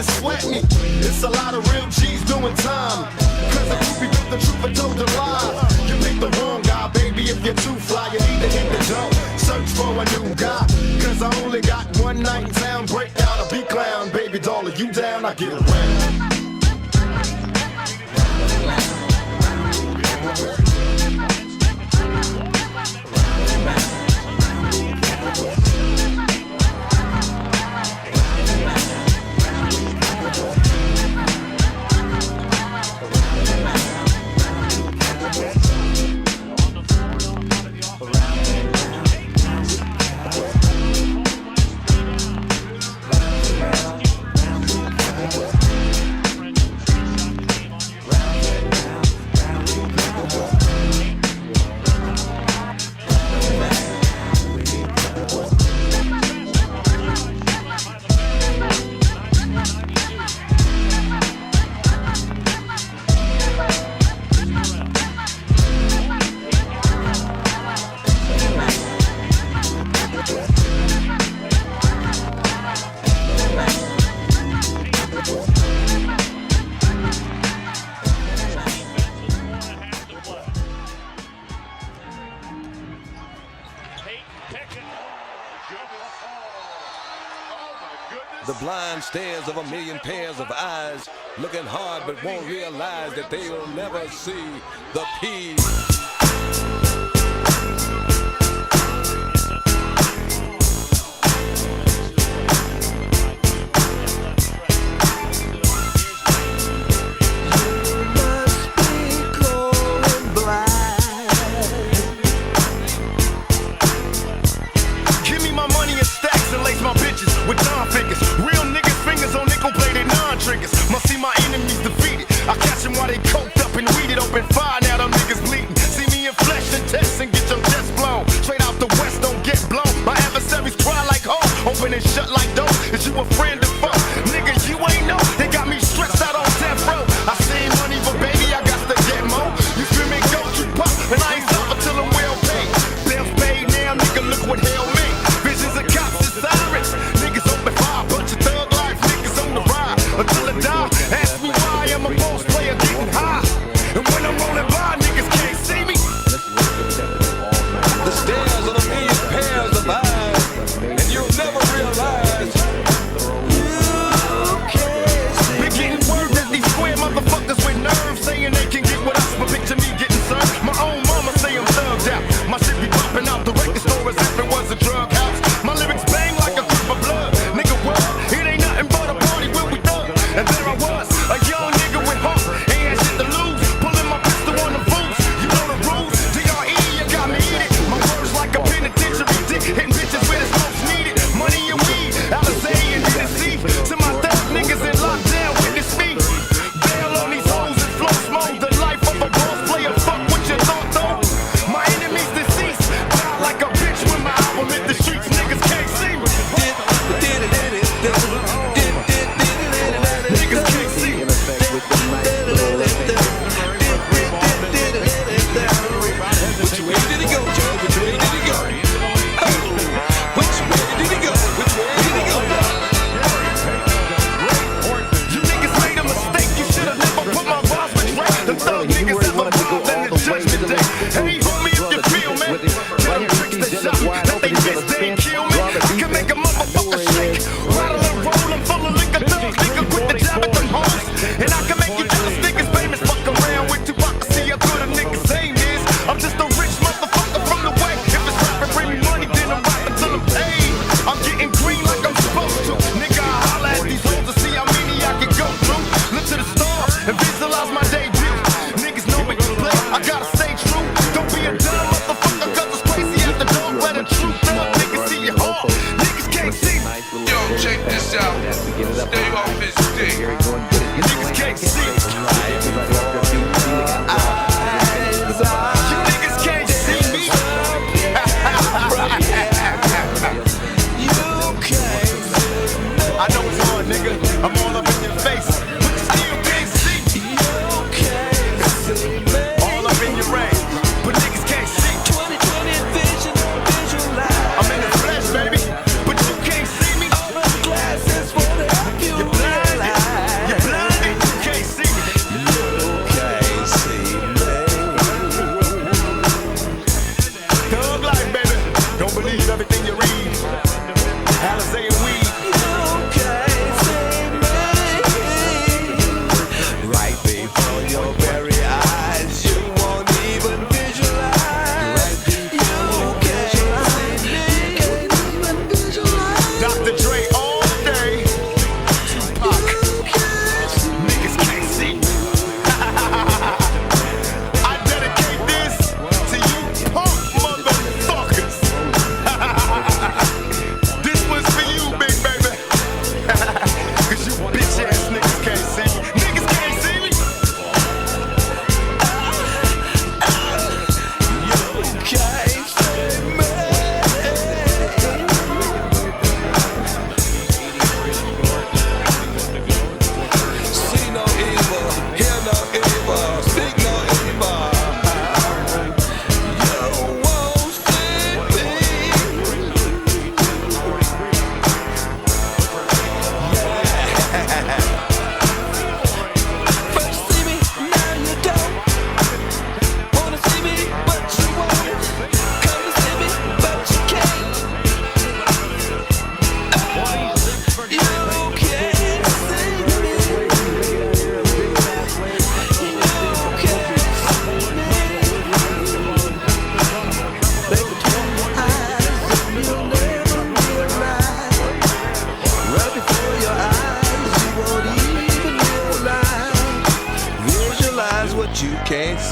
niggas sweat me. It's a lot of real G's doing time. Cause the groupie built the truth and told the lie. You picked the wrong guy, baby, if you're too fly, you need to hit the dough. Search for a new guy. Cause I only got one night in town. Break out a B-clown, baby doll, are you down? I get around. The blind stares of a million pairs of eyes, looking hard but won't realize that they'll never see the peace. With John figures, real niggas fingers on nickel-plated non-triggers. Must see my enemies defeated. I catch them while they coked up and weeded. Open fire, now them niggas bleeding. See me in flesh and test and get your chest blown. Straight out the west, don't get blown. My adversaries cry like ho, open and shut like dope. Is you a friend or foe? Nigga, you ain't know. They got me stressed out on death row. I seen money, but baby, I got to get more. You feel me? Go to pop, and I ain't stop until I'm well paid. Bills paid now, nigga, look what hell made. Visions of cops and sirens. Bunch of thug life niggas on the ride until I die. Ask me why I'm a boss player getting high. And when I'm rolling by, niggas can't see me. The stares of a million pairs of eyes, and you'll never realize you can't see. We're getting word that these square motherfuckers with nerves saying they can get with us, but picture me getting served. My own mama say I'm thugged out. My shit be popping out the record store as if it was a drug house. My lyrics bang like a grip of blood. It ain't nothing but a party when we thug. And there I was, a young nigga with heart, ain't had shit to lose. Pulling my pistol on the boots, you know the rules. DRE, you got me in it. My words like a penitentiary dick, hitting bitches where it's most needed. Money and weed, Alizé and Tennessee. To my thug niggas in lockdown, witness me. Bail on these hoes and flow smoke. The life of a boss player, fuck what you thought though. My enemies deceased, die like a bitch when my album hit the streets. Niggas can't see me. Niggas can't see me. Which way did he go, Joe? Which way did he go? Oh, which way did he go? Which way did he go? You niggas made a mistake. You should have never put my bars with Drake. The thug niggas ever robbed in the judgment day. Hey, homie, if you feel me, tell them tricks that shot that they missed, they ain't kill me. I can make a motherfucker shake. Rattle and roll, I'm full of liquor, thugs, nigga, quit the job at them hoes. And I can make you jealous niggas famous. Fuck around with Tupac to see how good a nigga's aim is. I'm just a rich motherfucker from the way. If it's rapping, bring me money, then I'm rapping till I'm paid. I'm getting green like I'm supposed to. Nigga, I holla at these hoes to see how many I can go through. Look to the stars and visualize my debut. Niggas know me to play, I gotta stay true. Don't be a dumb motherfucker, cause it's crazy at the door. Let a true thug niggas see you hard. Niggas can't see me. Yo, check this out. Stay off his dick. Niggas can't see me. You niggas can't see me. I know it's hard, nigga. I'm all up in your face, but you still can't see me. All up in your range, but niggas can't see me. I'm in the flesh, baby, but you can't see me. You're blind.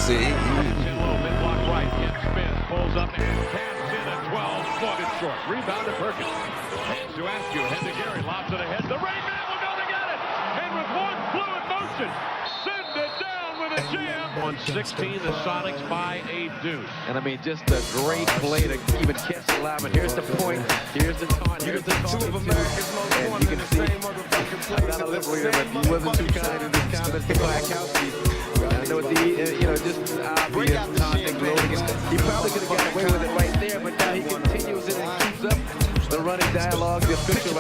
see. A little mid-block right, gets spins, pulls up and taps in a 12-foot. It's short. Rebound to Perkins. Hands to Askew, head to Gary, lobs it ahead. The Rain Man will go to get it. And with one fluid motion, send it down with a jam. 116, the Sonics by a deuce. And I mean, just a great play to even catch the lob. And here's the point. Here's the taunt. Here's the taunt. Two of America's most and you can see, I'm not a lip reader, but he wasn't too kind in his comments to Kwiatkowski. I know it's just obvious taunting, loading. He probably could have gotten away with it right there, but now he continues it and keeps up the running dialogue, the official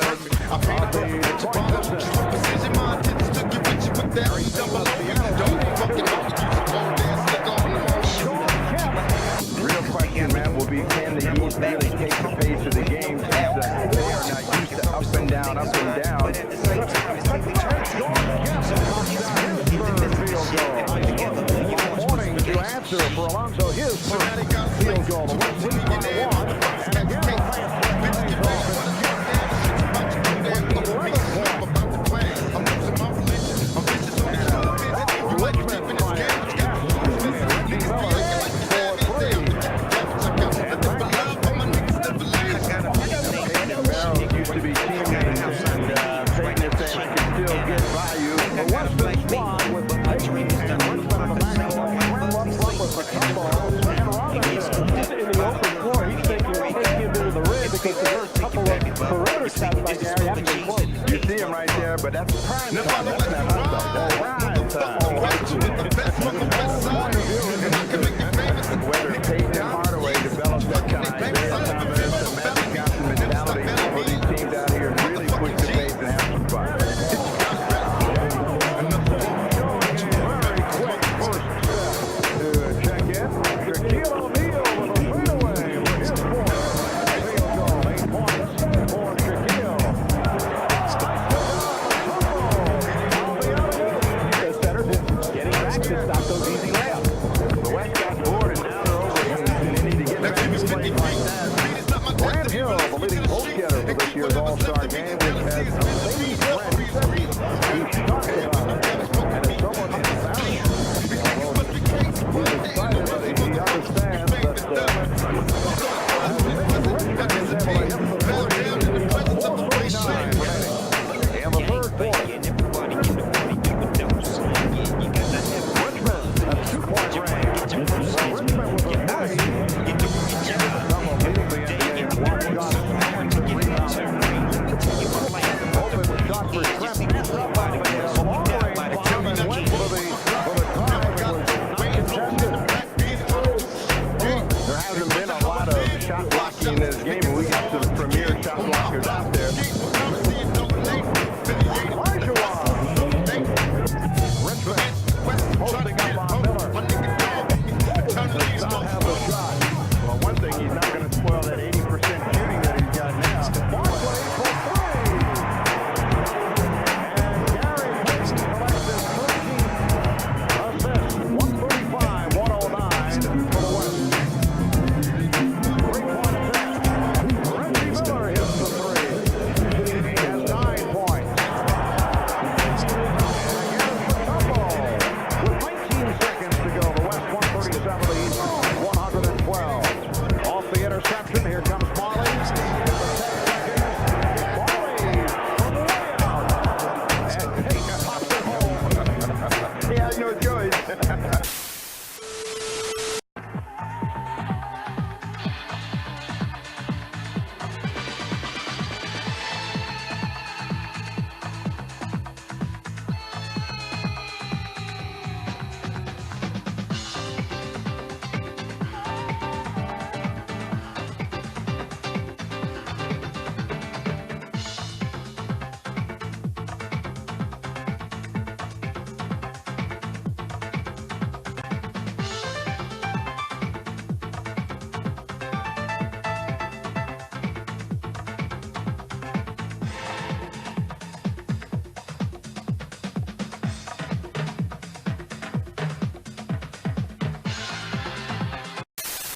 Real question, Matt, will be can the East really take the pace of the game? They are not used to up and down, up and down. Mourning to answer for Alonzo, his first field goal. The West lead by 1. And again, used to be teammates, and Payton is saying he can still get value. The Western squad with the Payton and Richmond on the back with the combo. And Robinson in the open floor, he's thinking he'll take him into the rim because there's a couple of perimeter shots by Gary haven't been close. You see him right there, but that's prime time. That's not whether Payton and Hardaway develop that kind of idea, confidence, and Magic Johnson mentality for these teams out here really push the pace and have some fun. Very quick first step to check in. Shaquille O'Neal with a fadeaway for his fourth field goal. 8 points for Shaquille. The center just getting back to stop those easy layups. The West got bored and now they're over. They need to get back to plays like that. Grant Hill, the leading goal getter for this year's All-Star game, which has amazing friends. He talks about it. And it's somewhat unbalanced. Although he's excited, but he understands that Richmond is able to hit the 4:49 remaining. And the third quarter. Richmond at 2-point range. Richmond with a 30. Double leading the NBA. One shot. Open shot for Trent. Long range bomb and went for the drive. It was not contested. There hasn't been a lot of shot blocking in this game, and we got some premier shot blockers out there. Richmond posting up on Miller. Does not have a shot. Well, one thing, he's not going to spoil that 80% shooting that he's got now. Barkley for 3. And Gary Payton collects his 13th assist. 135-109 for the West. 3-point attempt. Reggie Miller hits the 3. He has 9 points. And again, it's the combo. With 19 seconds to go, the West 137, the East 112. Off the interception, here comes Marley. 10 seconds. Marley from the way out. And Payton pops it home. He has no choice.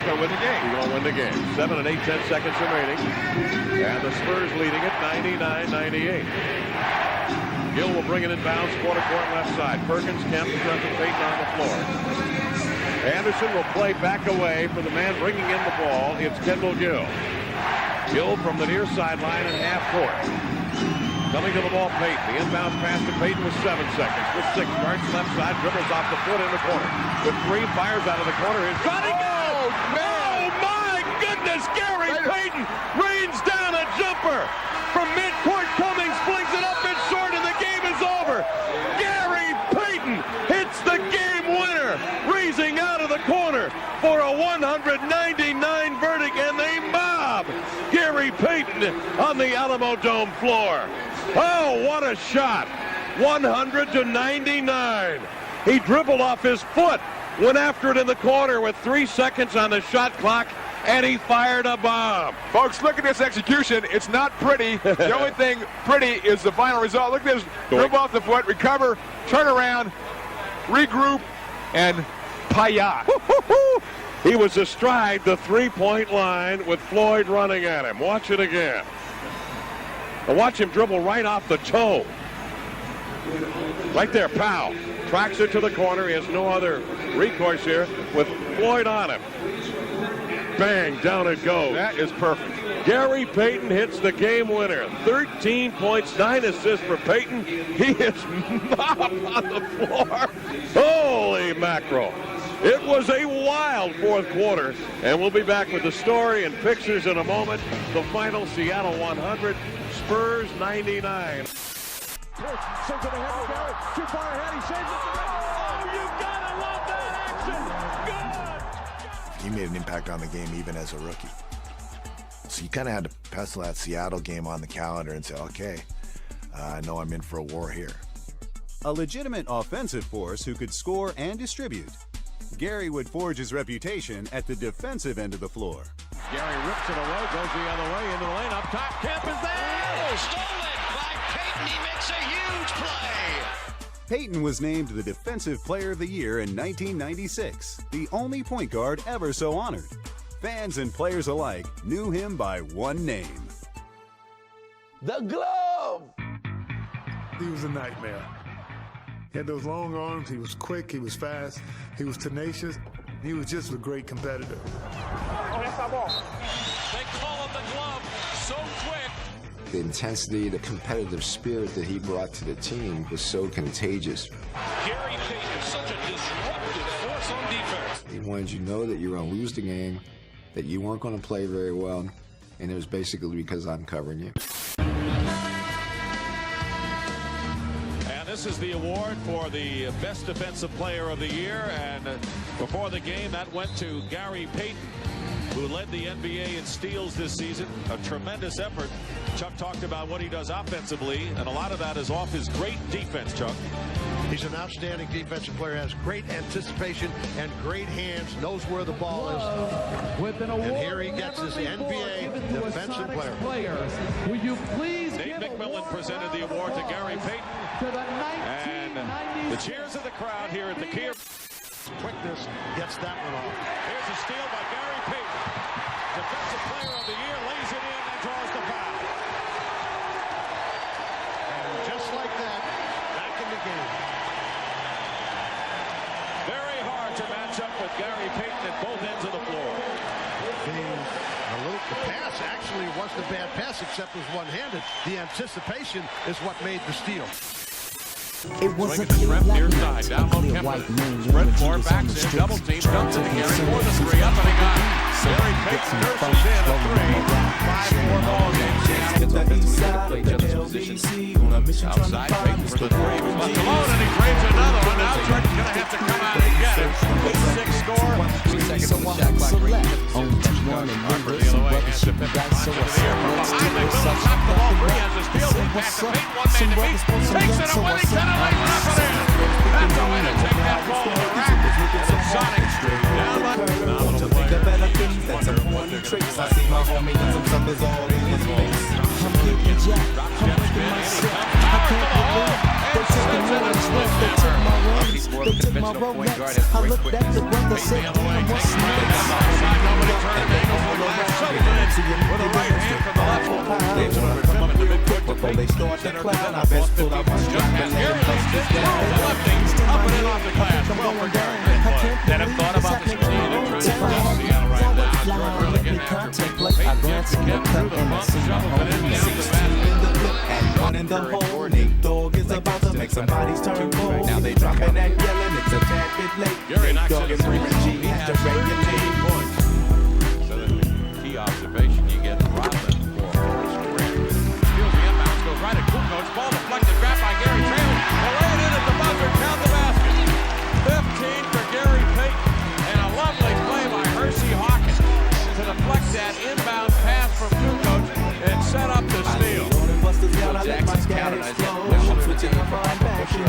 Gonna win the game. You're gonna win the game. 7 and 8, 10 seconds remaining. And the Spurs leading it 99-98. Gill will bring it inbounds, quarter court left side. Perkins, Kemp, Trent, and Payton on the floor. Anderson will play back away for the man bringing in the ball. It's Kendall Gill. Gill from the near sideline in half court. Coming to the ball, Payton. The inbound pass to Payton with 7 seconds. With 6 yards left side, dribbles off the foot in the corner. With 3, fires out of the corner. His shot again! Oh my goodness! Gary Payton rains down a jumper from midcourt. Cummings flings it up and short, and the game is over. Gary Payton hits the game winner, raising out of the corner for a 199 verdict, and they mob Gary Payton on the Alamo Dome floor. Oh, what a shot! 100-99. He dribbled off his foot, went after it in the corner with 3 seconds on the shot clock, and he fired a bomb. Folks, look at this execution. It's not pretty. The only thing pretty is the final result. Look at this. Dribble off the foot, recover, turn around, regroup, and paya. He was astride the three-point line with Floyd running at him. Watch it again. And watch him dribble right off the toe. Right there, Powell. Tracks it to the corner. He has no other recourse here with Floyd on him. Bang, down it goes. That is perfect. Gary Payton hits the game winner. 13 points, 9 assists for Payton. He is mobbed on the floor. Holy mackerel. It was a wild fourth quarter, and we'll be back with the story and pictures in a moment. The final, Seattle 100, Spurs 99. Sends it ahead to Gary. Too far ahead. He saves it. Oh, you gotta love that action. Good. He made an impact on the game even as a rookie. So you kind of had to pencil that Seattle game on the calendar and say, okay, I know I'm in for a war here. A legitimate offensive force who could score and distribute. Gary would forge his reputation at the defensive end of the floor. Gary rips it away, goes the other way into the lane. Up top, Kemp is there! Stolen by Payton. He makes a huge play. Payton was named the Defensive Player of the Year in 1996, the only point guard ever so honored. Fans and players alike knew him by one name. The glove! He was a nightmare. He had those long arms, he was quick, he was fast, he was tenacious, he was just a great competitor. They call him the glove, so quick. The intensity, the competitive spirit that he brought to the team was so contagious. Gary Payton is such a disruptive force on defense. He wanted you to know that you were going to lose the game, that you weren't going to play very well, and it was basically because I'm covering you. This is the award for the best defensive player of the year, and before the game that went to Gary Payton, who led the NBA in steals this season. A tremendous effort. Chuck talked about what he does offensively, and a lot of that is off his great defense, Chuck. He's an outstanding defensive player, has great anticipation and great hands, knows where the ball is. And here he gets his NBA defensive player. Will you please Dave McMillan presented the award to Gary Payton. And the cheers of the crowd here at the Kia. Quickness gets that one off. Here's a steal by Gary Payton. Defensive player of the year, lays it in and draws the foul. And just like that, back in the game. Very hard to match up with Gary Payton at both ends of the floor. The pass actually wasn't a bad pass, except it was one-handed. The anticipation is what made the steal. It was a clear near side, down low Kemper. Spread floor, backs in, double team, dumps it to Gary for the three, up and he got it. Gary Payton nurses in a three. 5-4 ball game. Seattle play each other's position. Outside, Payton for the three. He was left alone and he drains another one. Now Jordan's going to have to come out and get it. 8-6 score. 2 seconds on the shot clock. Harper the other way, has to fit the box into the air. From behind, McMillan chopped the ball free, has his field. He passed to Payton, one man to beat. Takes it away, lays it up and in. That's a way to take that ball to the rack. And it's Sonic down by phenomenal player. That's a wonder tricks. I see my homie and some suckers all in his face. I'm getting jacked. I'm making myself. I can't believe they took the runs. They took my runs. They took my Rolex. I looked at the brother, said, damn, what's Nobody turned it angle for the last so good. With a right hand from the left. Dave's going to come up to midcourt to Payton. Center to the best pull up. Gary Payton throws the left. Up and in off the glass. Well for Gary. Then have thought about to get through the bump, shovel it in down the basket. And one in the hole. Nate Dogg is about to make somebody's turn cold. Now they dropping and yelling, it's a tad bit late. Gary knocks Dogg it and three. Raymond G He have has to regulate. 13 points. So the key observation you get Rodman for first square. Steals the inbounds, goes right at Kukoc. Ball deflected, grabbed by Gary Taylor. They'll lay it in at the buzzer, count the basket. 15 for Gary Payton, and a lovely play by Hersey Hawkins to deflect that inbound pass from Kukoc and set up the steal. Jackson's counted. Switching the front back, you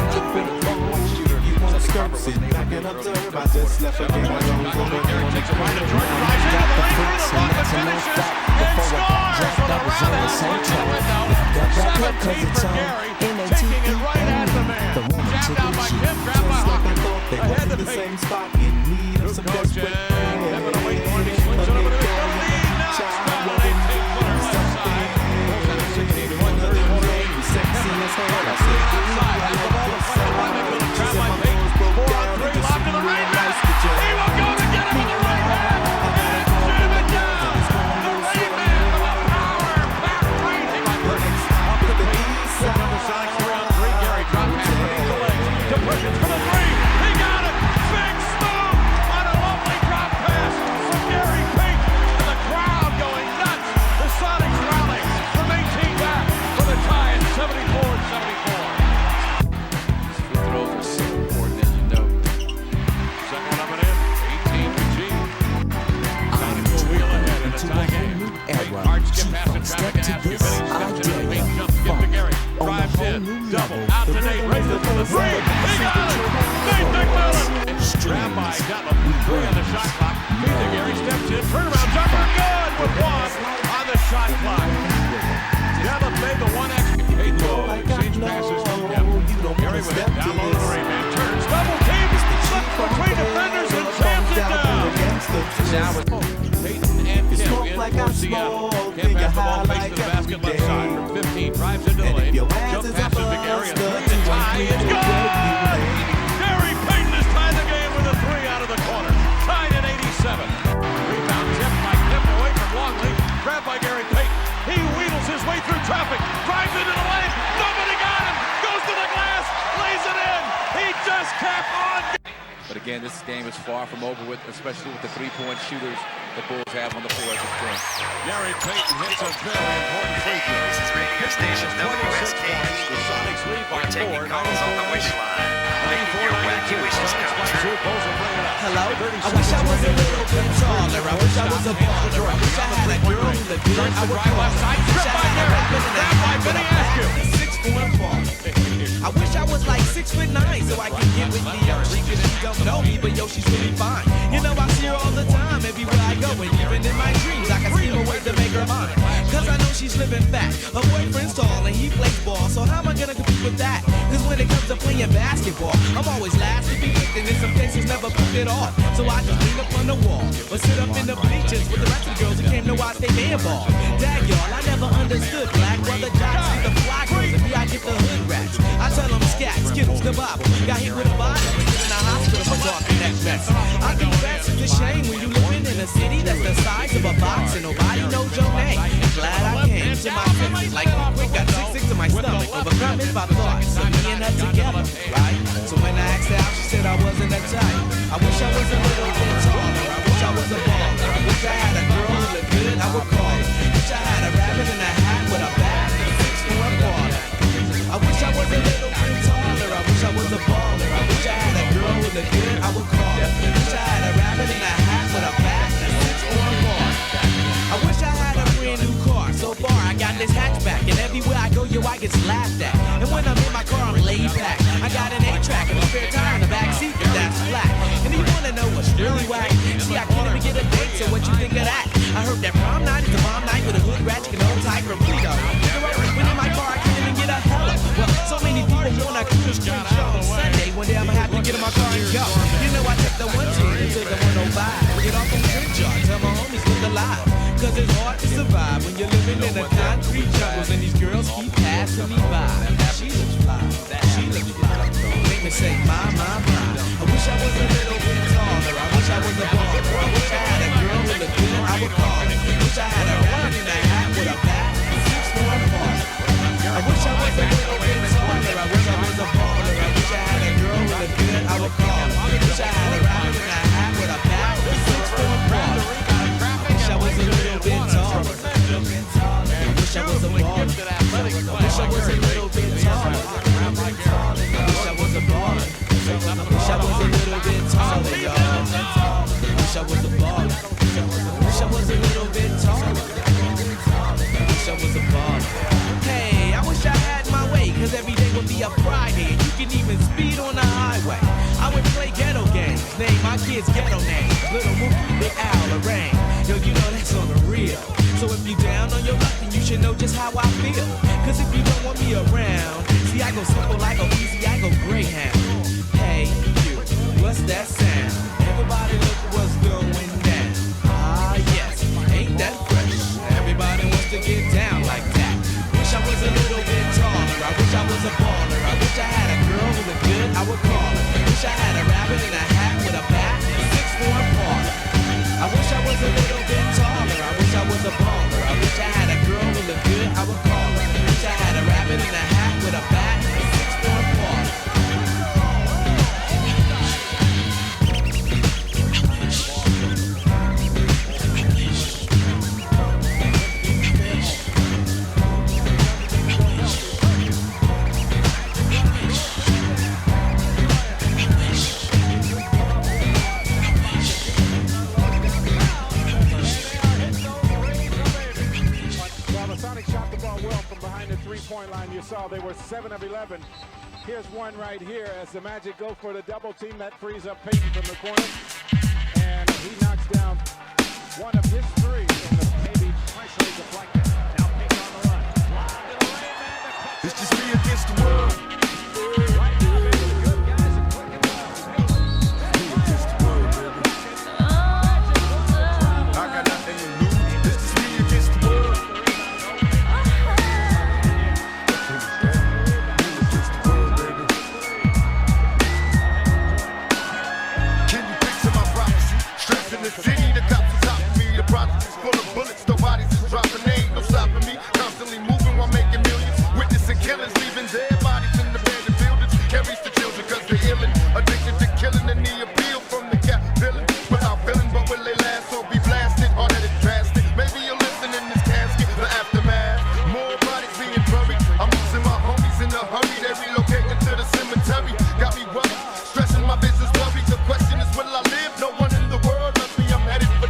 want skirts and back and observe. I just left a game. Gary takes a right to Jordan, drives into the lane, through the block, and finishes, and scores with a round-out puts the window. 17 for Gary, taking it right at the man. Jabbed out by Kim, grabbed by Hawkins. Ahead to Payton. Kukoc and Kevin away for him. He swings it over to his lead. Now it's down an 18-footer left side. Bulls at a 16-point, 34-8. Outside, that's the ball deflected by Mitchell. Trapped by Payton. 4-on-3, lobbed to the right back. He will go to get it with the right hand. And jam it down. The right man with a power back crazy by Perkins. Up to Payton. Here come the Sonics 3-on-3. Gary drop pass beneath the legs to Perkins for the three. He got it. Big smooth on a lovely drop pass from Gary Payton. And the crowd going nuts. The Sonics rally from 18 back for the tie at 74-74. Free throws are so important, as you know. Second one up and in. 18 for G. Sonics will wheel ahead in a tie game. Payton hard skip pass in traffic and Askew. Benning steps into the paint, jumps, gives to Gary. Drives in, double, out to Nate, raises for the three. He got it! Nate McMillan! Grabbed by Gutlam. 3 on the shot clock. Feed to Gary, steps in, turnaround jumper, good with 1 on the shot clock. Gutlam made the 1x. Payton will exchange passes to Gutlam. Gary with it, down low to the rebound, turns, double team, slips between defenders and jams it down. Now with Payton and Kim in for Seattle. Kim has the ball, face to the basket, left side from 15, drives into the lane, jump passes to Gary, and 3 to tie, it's good! Gary Payton has tied the game with a 3 out of the corner, tied at 87. Rebound tipped by Kim away from Longley, grabbed by Gary Payton. He wheedles his way through traffic, drives into the lane, nobody got him, goes to the glass, lays it in, he just kept on. But again, this game is far from over with, especially with the three-point shooters the Bulls have on the floor at this point. Gary Payton hits a very important free throw. This is radio station WSKE. The Sonics lead by 4. We're taking calls on the wish line. Making your wacky wishes come true. Hello? I wish I was a little bit taller. I wish I was a baller. I wish I had a girl who looked good. I would call her. I wish I had a rapping and I had Benny Askew. 6'4" ball. I wish I was like 6'9" so I could get with Leo. She don't know me, but yo, she's really fine. You know I see her all the time, everywhere I go, and even in my dreams, I can scheme a way to make her mine. Cause I know she's living fat. Her boyfriend's tall and he plays ball, so how am I gonna compete with that? Cause when it comes to playing basketball, I'm always last to be picked, and in some cases never picked it off. So I just lean up on the wall, or sit up in the bleachers with the rest of the girls who came to watch they man ball. Dag y'all, I never understood black brother jocks see the fly girls, and me I get the hood rats. I tell them scat, skittles, the Bible. Got hit with a bottle and get in the hospital for talking that mess. I think that's a shame when you living in a city that's the size of a box and nobody knows your name. Glad I came to my senses like quick, got 6'6" in my stomach, overcoming my thoughts. So me and her together, right? So when I asked her out, she said I wasn't that type. I wish I was a little bit taller. I wish I was a baller. I wish I had a girl who looked good, I would call her. Wish I had a rabbit in a hat with a bag and a 6'4" baller. I wish I was a little bit taller. I wish I was a baller. I wish I had a girl who looked good, I would call her. Wish I had a rabbit in a hat with a bag and a 6'4" baller. I wish I had a brand new car. So far I got this hatchback, and everywhere I go, yo, I get laughed at. And when I'm in my car, I'm laid back. I got an 8-track and a spare tire in the back seat, but that's flat. And you wanna know what's really whack? See, I can't even get a date, so what you think of that? I heard that prom night is a bomb night with a hood ratchet and old tight from Pluto. When in my car, I can't even get a hello. Well, so many people wanna cruise the street show on Sunday. One day I'ma have to get in my car and go. You know I took the 110 into the 105. Get off on drink jar, tell my homies look alive. Cause it's hard to survive when you're living in the concrete jungles and these girls keep passing me by. She looks fly, she looks fly. Make me say, my. I wish I was a little bit taller. I wish I was a baller. I wish I had a girl with look good, I would call it. Wish I had a rabbit in a hat with a bat, 6'1" baller. I wish I was a little bit taller. I wish I was a baller. I wish I had a girl who looked good, I would call it. Wish I had a rabbit in a hat with a bat, 6'1" baller. Wish I was a little bit taller. I wish I was a baller. I wish I was a little bit taller. I wish I was a baller. I wish I was a little bit taller, y'all. I wish I was a baller. I wish I was a little bit taller. I wish I was a baller. Hey, I wish I had my way, cause every day would be a Friday, and you can even speed on the highway. I would play ghetto games, name my kids ghetto names. Little Mookie, Big Al, Lorraine. Yo, you know that's on the real. So if you down on your luck, then you should know just how I feel. Cause if you don't want me around, see I go simple, I go easy, I go Greyhound. Hey, you, what's that sound? Everybody look what's going down. Ah, yes, ain't that fresh? Everybody wants to get down like that. Wish I was a little bit taller. I wish I was a baller. I wish I had a girl who looked good, I would call her. Wish I had a rabbit in a hat with a bat, 6'4" baller. I wish I was a little bit taller. I wish I was a baller. I wish I had a girl who looked good, I would call her. Wish I had a rabbit in a hat with a bat, 6'4" baller. Line, you saw they were 7 of 11. Here's one right here as the Magic go for the double team. That frees up Payton from the corner, and he knocks down one of his three in the maybe partially deflected. Now Payton on the run. It's just me against the world. Right now, baby, the good guys are quick and I got nothing to lose. It's just me against the world. The city, the cops are topping me. The project is full of bullets, no bodies is dropping. They ain't no stopping me. Constantly moving while making millions. Witnessing killings, leaving dead bodies in the abandoned buildings. Carries the children cause they're illin'. Addicted to killing and the appeal from the cap villain. Without feeling, but will they last or be blasted? Hard-headed drastic. Maybe you'll listen in this casket. The aftermath. More bodies being buried. I'm losing my homies in a hurry. They relocating to the cemetery. Got me worried. Stressing my business worried. The question is, will I live? No one in the world.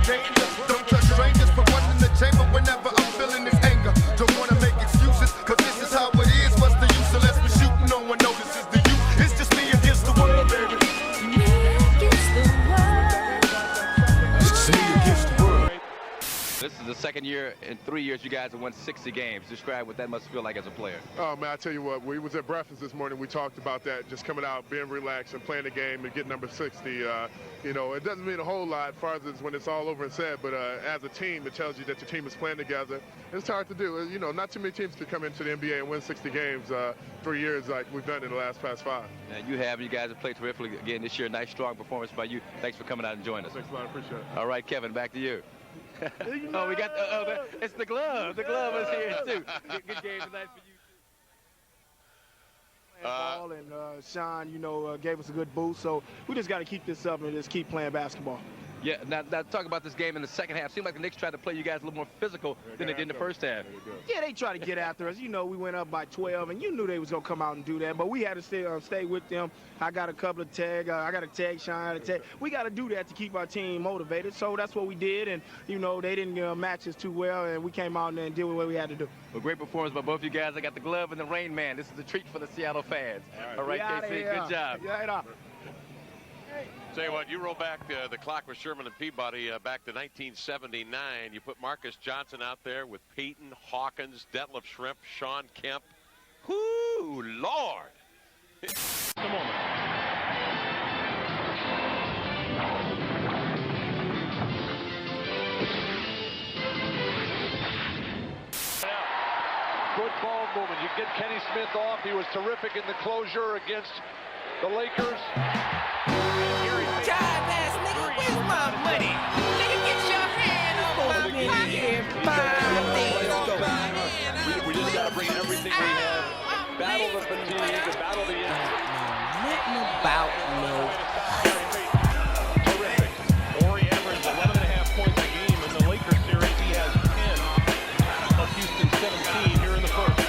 Danger. Don't trust strangers, put one in the chamber whenever I'm feeling this anger. Don't wanna make excuses, cause this is how it is. What's the use unless we shoot? No one notices the you. It's just me against the world, baby. Me against the world. It's just me against the world. This is the second year in 3 years you guys have won 60 games. Describe what that must feel like as a player. Oh, man, I tell you what, we was at breakfast this morning. We talked about that, just coming out, being relaxed and playing the game and getting number 60. You know, it doesn't mean a whole lot as far as when it's all over and said, but as a team, it tells you that your team is playing together. It's hard to do. You know, not too many teams can come into the NBA and win 60 games 3 years like we've done in the past 5. And you guys have played terrifically again this year. Nice, strong performance by you. Thanks for coming out and joining us. Thanks a lot. I appreciate it. All right, Kevin, back to you. Oh, we got it's the glove. The glove is here, too. Good game tonight for you. ball, and Sean, you know, gave us a good boost. So we just got to keep this up and just keep playing basketball. Yeah, now talk about this game in the second half. Seemed like the Knicks tried to play you guys a little more physical than they did in the first half. Yeah, they tried to get after us. You know, we went up by 12, and you knew they was going to come out and do that. But we had to stay with them. I got a couple of tags. I got a tag, Sean. We got to do that to keep our team motivated. So that's what we did. And, you know, they didn't match us too well, and we came out and did what we had to do. Well, great performance by both of you guys. I got the glove and the Rain Man. This is a treat for the Seattle fans. All right, KC, good job. Yeah, Tell you what, you roll back the clock with Sherman and Peabody back to 1979. You put Marcus Johnson out there with Payton, Hawkins, Detlef Schrempf, Sean Kemp. Whoo, Lord! The moment. Good ball movement. You get Kenny Smith off. He was terrific in the closure against the Lakers. Jive ass nigga, where's my money? Nigga, get your hands got to bring everything we have, battle the fatigue, battle the injury. Terrific. Horry averaged 11.5 points a game in the Lakers series. He has 10 of Houston's 17 here in the first.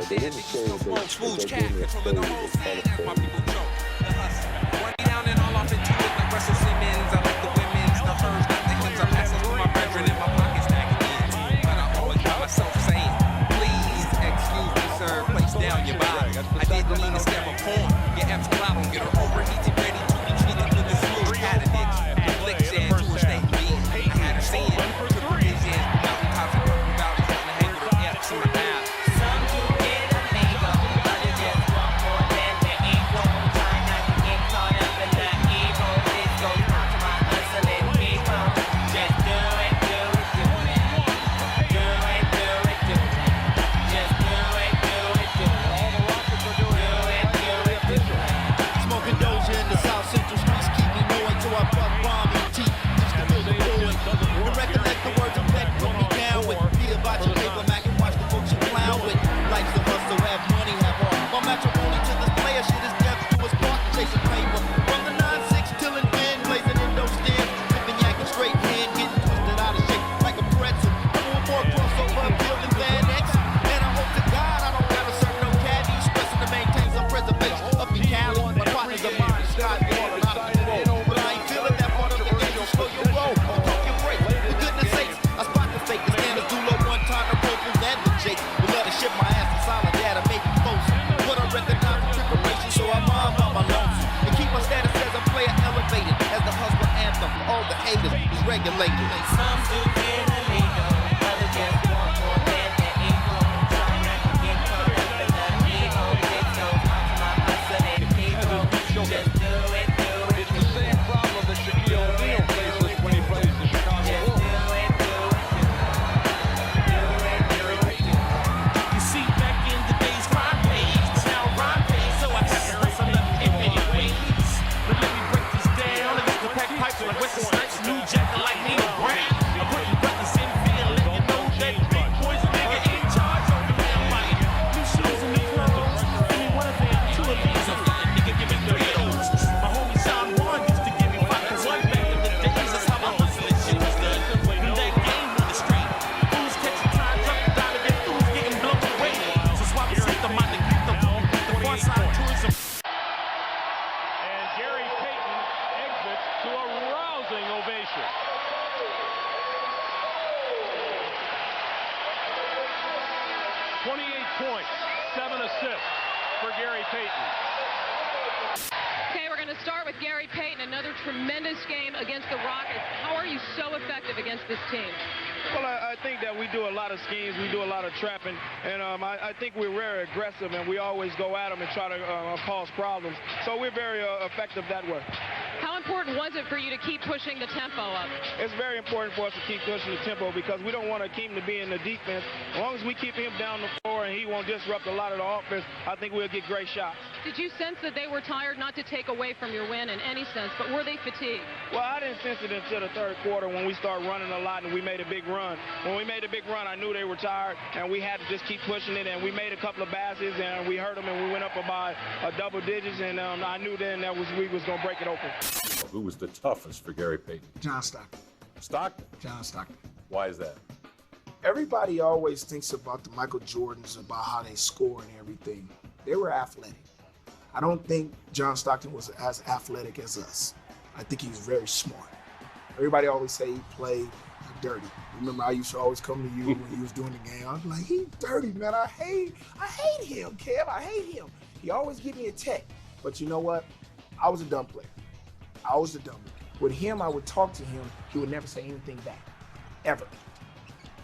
They didn't say that they gave me a stage. My people joke, the hustle. Run down and all off into it like Russell Simmons. I like the women's, the hers, not the hims. I pass it to my brethren in my pockets stacking in. But I always got myself saying, please excuse me, sir, place down your body. I didn't mean to step upon your F's cloud on. Get her overheated, ready to be treated with the smooth catadix. Affliction to a state being. I had her saying, took provisions, mountaintops and purple valleys, trying to hang with her F's in my ass. Regulated. Some do get illegal, others just want more than their ego. Trying not to get caught up in the ego. It's so hard to my hustling people. Just do it, do it. It's the same problem that Shaquille O'Neal faces when he plays the Chicago Bulls. You see, back in the days, crime pays. Now rhyme pays, so I have to hustle up in many ways. But let me break this down. I got the pack pipes like Wesley Snipes, New Jack like Neil Brown. I'm putting brothers in fear, let you know that big boys nigga in charge over there. Like new shoes and new clothes. Give me one of them, two of these. I'm fine, nigga, give me three of those. My homie Sean Warren used to give me 5 to 1 back in the days. That's how my hustling shit was done. In that game on the street, fools catching time, jumping down and then fools getting blown away. So swap the system out to get the far side tourism. And Gary Payton exits to a rousing ovation. 28 points, 7 assists for Gary Payton. Okay, we're going to start with Gary Payton, another tremendous game against the Rockets. How are you so effective against this team? Well, I think that we do a lot of schemes, we do a lot of trapping, and I think we're very aggressive, and we always go at them and try to cause problems. So we're very effective that way. How important was it for you to keep pushing the tempo up? It's very important for us to keep pushing the tempo because we don't want to keep him to be in the defense. As long as we keep him down the floor and he won't disrupt a lot of the offense, I think we'll get great shots. Did you sense that they were tired, not to take away from your win in any sense, but were they fatigued? Well, I didn't sense it until the third quarter when we started running a lot and we made a big run. When we made a big run, I knew they were tired, and we had to just keep pushing it, and we made a couple of baskets, and we hurt them, and we went up about a double digits, and I knew then that we was going to break it open. Who was the toughest for Gary Payton? John Stockton. Stockton? John Stockton. Why is that? Everybody always thinks about the Michael Jordans, about how they score and everything. They were athletic. I don't think John Stockton was as athletic as us. I think he's very smart. Everybody always say he played dirty. Remember, I used to always come to you when you was doing the game. I was like, he's dirty, man. I hate him, Kev. I hate him. He always give me a tech. But you know what? I was a dumb player. I was a dumb player. With him, I would talk to him. He would never say anything back, ever.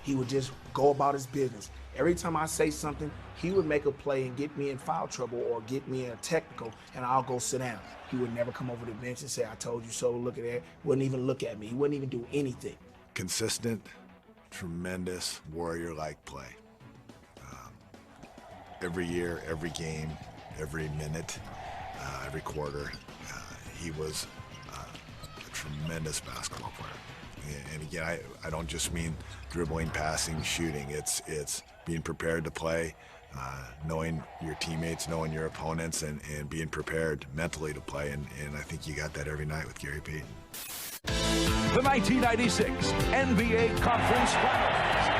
He would just go about his business. Every time I say something, he would make a play and get me in foul trouble or get me in a technical, and I'll go sit down. He would never come over the bench and say, I told you so, look at that. Wouldn't even look at me. He wouldn't even do anything. Consistent, tremendous, warrior-like play. Every year, every game, every minute, every quarter, he was a tremendous basketball player. And again, I don't just mean dribbling, passing, shooting. It's being prepared to play, knowing your teammates, knowing your opponents, and being prepared mentally to play. And I think you got that every night with Gary Payton. The 1996 NBA Conference Finals.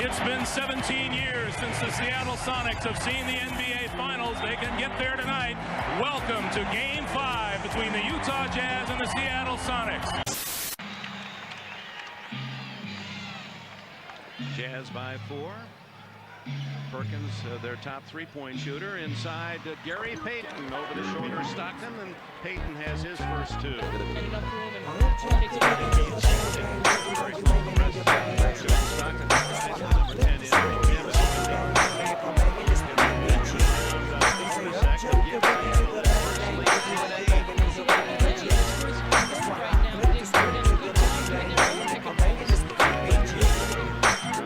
It's been 17 years since the Seattle Sonics have seen the NBA Finals. They can get there tonight. Welcome to Game 5 between the Utah Jazz and the Seattle Sonics. Jazz by 4. Perkins, their top three-point shooter, inside Gary Payton over the shoulder of Stockton, and Payton has his first two. Stockton tries number 10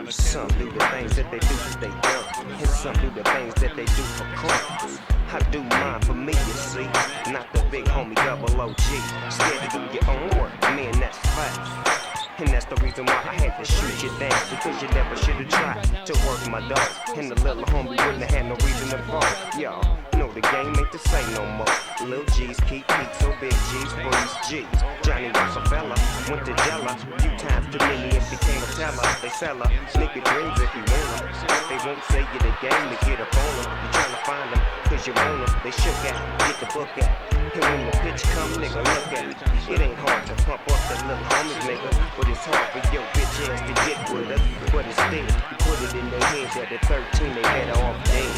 Some do the things that they do because they dumb, and some do the things that they do for crumbs. I do mine for me, you see, not the big homie double OG. Scared to do your own work, man, that's fact. And that's the reason why I had to shoot you down, because you never should have tried to work my dog. And the little homie wouldn't have had no reason to fall. Y'all know the game ain't the same no more. Little G's keep peaks, so big G's freeze G's. Johnny Rockefeller went to Jella, few times too many and became a teller. They sell her, nigga dreams if you want them. They won't say you the game to get up on them. You tryna find them, cause you want them. They shook out, get the book out. And when the pitch come, nigga, look at it. It ain't hard to pump up the little homies, nigga. But it's hard for your bitch ass to get with us. But instead, you put it in their heads that at 13 they better off dead.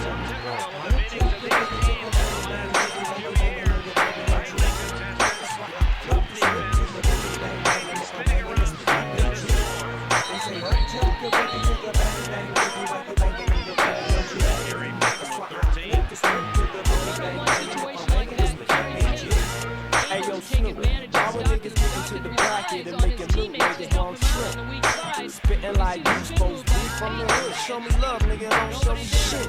Hey yo, Snoop, our niggas get into the pocket and making look niggas don't trip. Spitting like you supposed to be from the hood. Show me love, nigga, don't show me shit.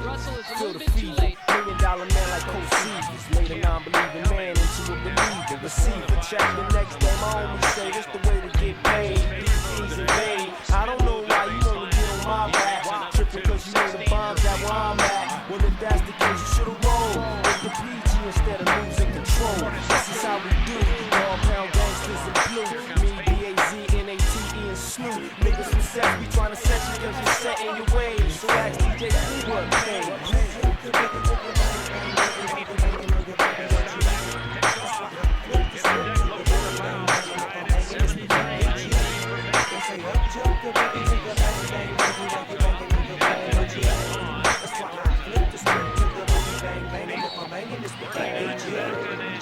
Feel the fever, $1 million man like Coach Seavers. Made a non-believing man into a believer. Receiver, check the next day, my homies say this the way to get paid. DPs and paid. I don't know why you wanna get on my back. Tripping cause you know the bombs at where I'm at. Well, if that's the case, you should've rolled with the PG instead of losing control. This is how we do. All pound gangsters in blue. Me, B-A-Z-N-A-T-E and Snoop. Niggas from sex, we tryna set you cause you're set in your ways. So ask DJ what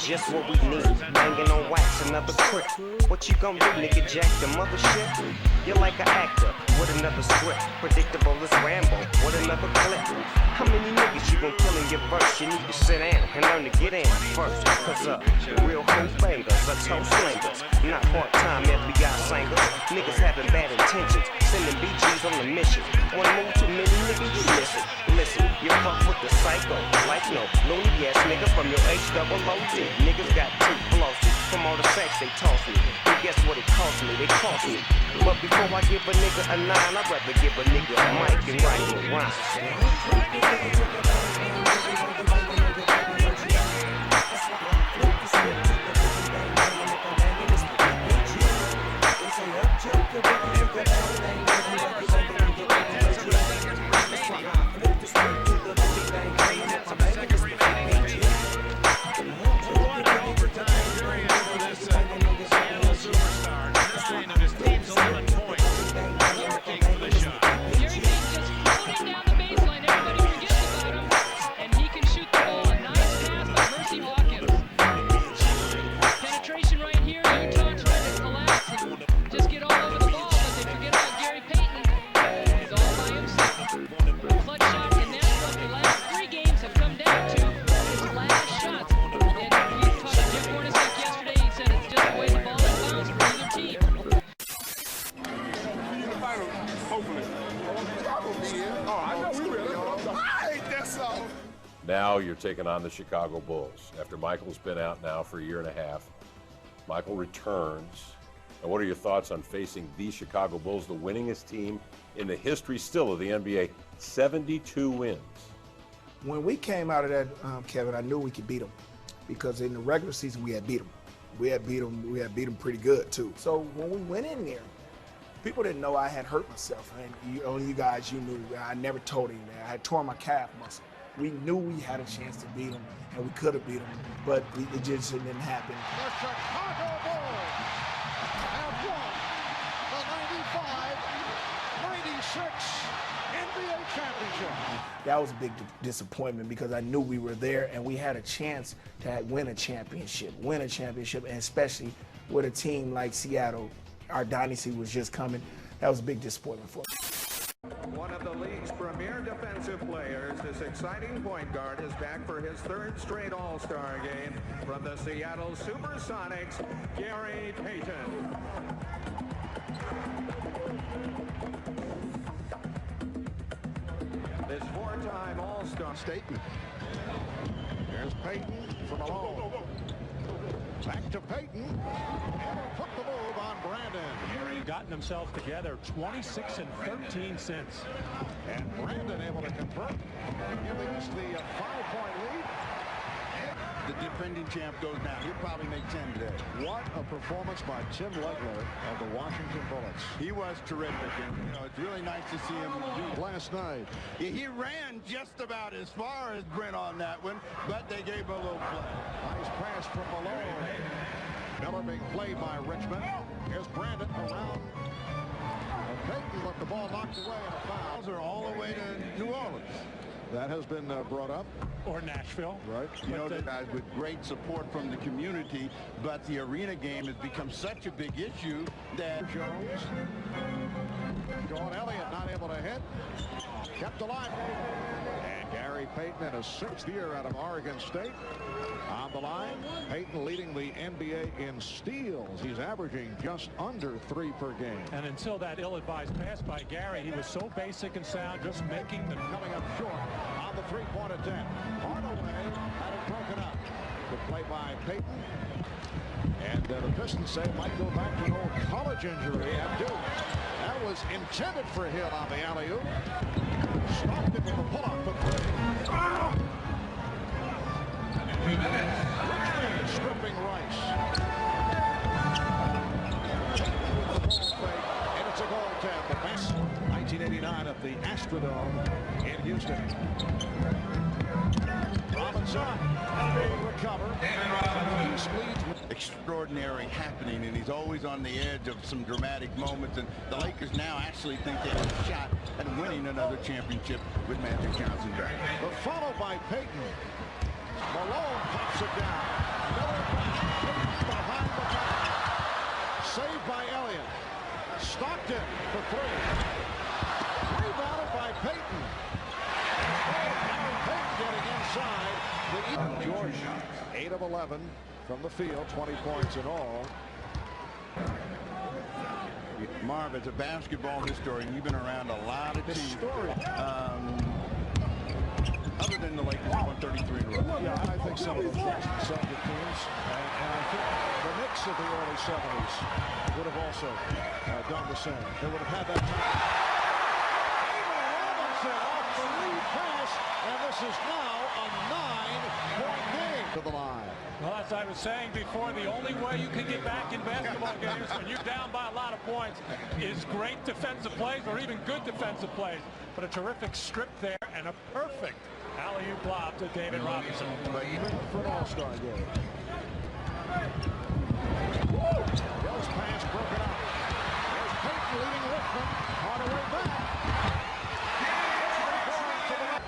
Just what we need, banging on wax, another crip. What you gon' do, nigga, jack the mothership? You're like an actor with another script, predictable as Rambo with another clip. How many niggas you gon' kill in your verse? You need to sit down and learn to get in first. Cause real hoop bangers are toe slingers, not part-time FBI singers. Niggas having bad intentions, sending BGs on the mission. One move too many, nigga, you miss it. Listen, you fuck with the psycho, like no loony ass nigga from your H-double-O-D. Niggas got two flosses from all the sex they toss me. And guess what it cost me? They cost me. But before I give a nigga a 9, I'd rather give a nigga a mic and write a rhyme. now you're taking on the Chicago Bulls. After Michael's been out now for a year and a half, Michael returns. And what are your thoughts on facing the Chicago Bulls, the winningest team in the history still of the NBA, 72 wins? When we came out of that, Kevin, I knew we could beat them because in the regular season we had beat them. We had beat them pretty good too. So when we went in there, people didn't know I had hurt myself. And you guys, you knew. I never told him that. I had torn my calf muscle. We knew we had a chance to beat them, and we could have beat them, but it just didn't happen. The Chicago Bulls have won the 95-96 NBA championship. That was a big disappointment because I knew we were there and we had a chance to win a championship, and especially with a team like Seattle. Our dynasty was just coming. That was a big disappointment for us. One of the league's premier defensive players, this exciting point guard, is back for his third straight All-Star game from the Seattle Supersonics, Gary Payton. This four-time All-Star statement. There's Payton from Malone. Back to Payton. And he'll put the move on Brandon. Gary gotten himself together, 26 and 13 since. And Brandon able to convert, giving us the 5-point lead. The defending champ goes down. He'll probably make 10 today. What a performance by Tim Legler of the Washington Bullets. He was terrific, and it's really nice to see him do last night. Yeah, he ran just about as far as Brent on that one, but they gave him a little play. Nice pass from Malone. Miller being played by Richmond. Here's Brandon around. Payton let the ball knocked away and a foul. Are all the way to New Orleans. That has been brought up. Or Nashville. Right. You know, with great support from the community, but the arena game has become such a big issue that Jones. John Elliott not able to hit. Kept alive. And Gary Payton in his 6th year out of Oregon State. On the line, Payton leading the NBA in steals. He's averaging just under 3 per game. And until that ill-advised pass by Gary, he was so basic and sound, just making the... Coming up short on the 3-point attempt. Hardaway had it broken up. Good play by Payton. And the Pistons say it might go back to an old college injury at Duke. That was intended for Hill on the alley-oop. Stopped it with a pull-up for 3. Richmond stripping Rice. And it's a goal tap. The best 1989 at the Astrodome in Houston. Robinson recover. Extraordinary happening, and he's always on the edge of some dramatic moments, and the Lakers now actually think they have a shot at winning another championship with Magic Johnson back. But followed by Payton. Malone pops it down. Miller behind the back. Saved by Elliott. Stockton for 3. Rebounded by Payton. Payton getting inside. George, 8 of 11 from the field, 20 points in all. Marv, as a basketball historian, you've been around a lot of teams. Other than the Lakers, won 33 in a row. Yeah, I think some of those Boston Celtic teams, and I think the Knicks of the early 70s would have also done the same. They would have had that time. Robinson off the lead pass, and this is now a 9-point game to the line. Well, as I was saying before, the only way you can get back in basketball games when you're down by a lot of points is great defensive plays or even good defensive plays. But a terrific strip there and a perfect alley-oop lob to David Robinson. For an all-star game. Bill's pass broken up. There's Payton leading Richmond. Hardaway back.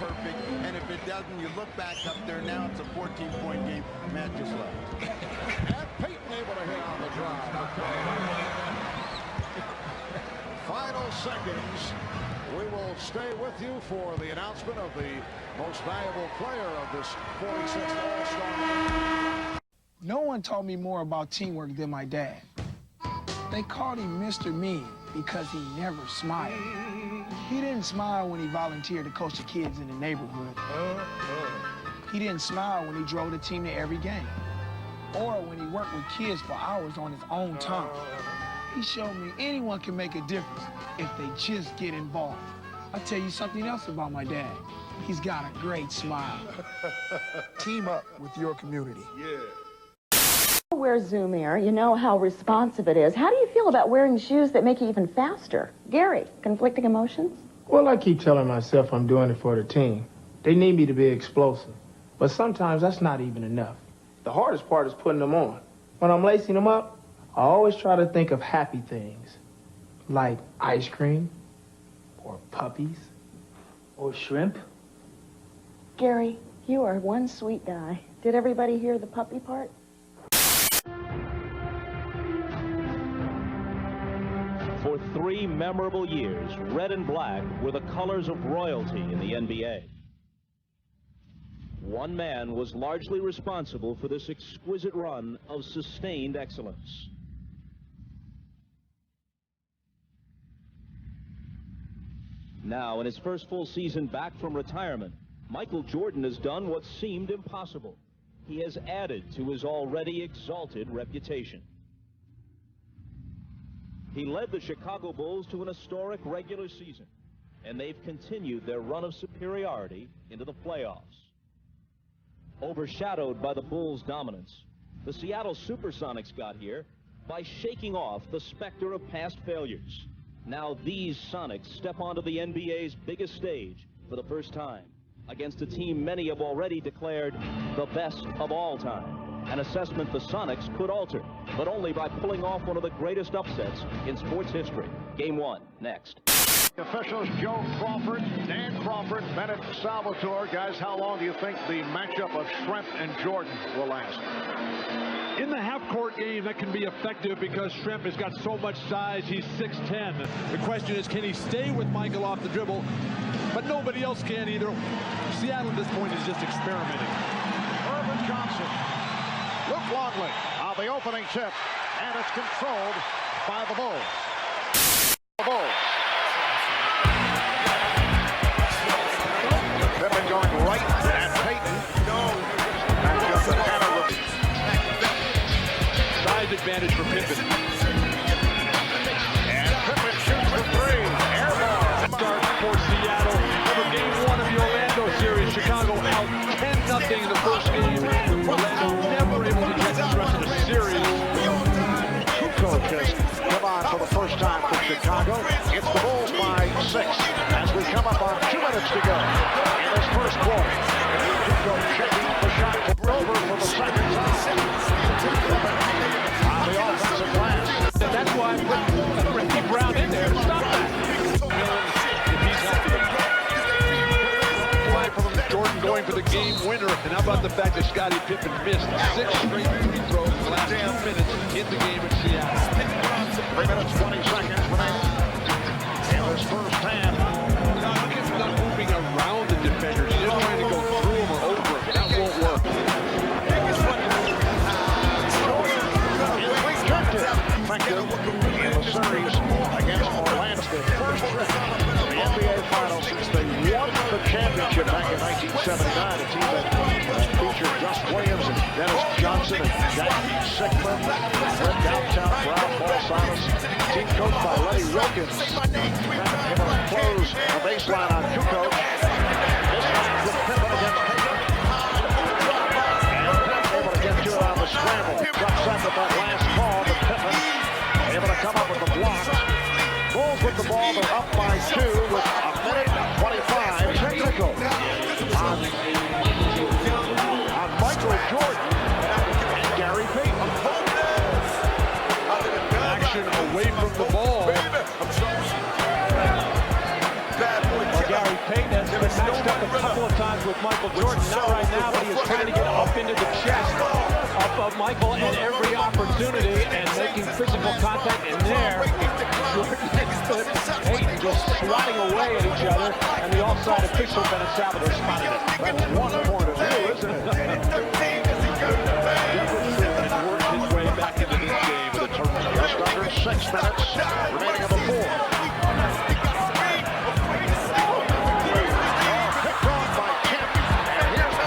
Perfect, and if it doesn't, you look back up there. Now it's a 14-point game. Matt just left. And Payton able to hit on the drive. Final seconds. We will stay with you for the announcement of the most valuable player of this 46th All-Star. No one taught me more about teamwork than my dad. They called him Mr. Mean because he never smiled. He didn't smile when he volunteered to coach the kids in the neighborhood. He didn't smile when he drove the team to every game, or when he worked with kids for hours on his own time. He showed me anyone can make a difference if they just get involved. I'll tell you something else about my dad. He's got a great smile. Team up with your community. Wear Zoom Air. You know how responsive it is. How do you feel about wearing shoes that make you even faster? Gary, conflicting emotions? Well, I keep telling myself I'm doing it for the team. They need me to be explosive. But sometimes that's not even enough. The hardest part is putting them on. When I'm lacing them up, I always try to think of happy things, like ice cream, or puppies, or shrimp. Gary, you are one sweet guy. Did everybody hear the puppy part? For 3 memorable years, red and black were the colors of royalty in the NBA. One man was largely responsible for this exquisite run of sustained excellence. Now, in his first full season back from retirement, Michael Jordan has done what seemed impossible. He has added to his already exalted reputation. He led the Chicago Bulls to an historic regular season, and they've continued their run of superiority into the playoffs. Overshadowed by the Bulls' dominance, the Seattle Supersonics got here by shaking off the specter of past failures. Now these Sonics step onto the NBA's biggest stage for the first time against a team many have already declared the best of all time. An assessment the Sonics could alter, but only by pulling off one of the greatest upsets in sports history. Game 1, next. Officials Joe Crawford, Dan Crawford, Bennett Salvatore. Guys, how long do you think the matchup of Shrimp and Jordan will last? In the half-court game, that can be effective because Shrimp has got so much size. He's 6'10". The question is, can he stay with Michael off the dribble? But nobody else can either. Seattle at this point is just experimenting. Irvin Johnson, Luke Longley on the opening tip, and it's controlled by the Bulls. The Bulls. Pippen going right at Payton. Back up the header. Size advantage for Pippen. And Pippen shoots for 3. Airball. Start for Seattle. Over game 1 of the Orlando series. Chicago out 10-0 in the first game. Orlando never able to get the rest of the series. Kukoc has come on for the first time for Chicago. It's the Bulls by 6 as we come up on 2 minutes to go in this first quarter. Kukoc checking the shot over for the second time. On the offensive glass. That's why I put Ricky Brown in there to stop that. Play from Jordan going for the game winner. And how about the fact that Scottie Pippen missed 6 straight free throws in the last 2 minutes in the game in Seattle. 3 minutes, 20 seconds remaining in this first half. He's not moving around the defenders. He's just trying to go through them or over them. That won't work. Effective in the series against Orlando. The first trip to the NBA Finals since they won the championship back in 1979. A team that featured Gus Williams and Dennis Johnson and Jack Sigmund, Fred Downtown, Brown, Paul Silas. Team coached by Lenny Wilkins. Able to close the baseline on Kukoc. This time with Pippen against Payton. And Pippen able to get to it on the scramble. Upset with that last call, but Pippen able to come up with the block. Bulls with the ball, they're up by 2 with a minute 25 technical on Michael Jordan and Gary Payton. Action away from the ball. Well, Gary Payton has been matched up a couple of times with Michael Jordan. Not right now, but he is trying to get up into the chest of Michael in every opportunity and making physical contact in there. Jordan and Payton just swatting away at each other, and the offside official, Bennett Salvatore, spotted it. That's one point of view, isn't it? And worked his way back into this game with a tournament. Just under 6 minutes remaining of the 4. Picked off by Kemp, and here's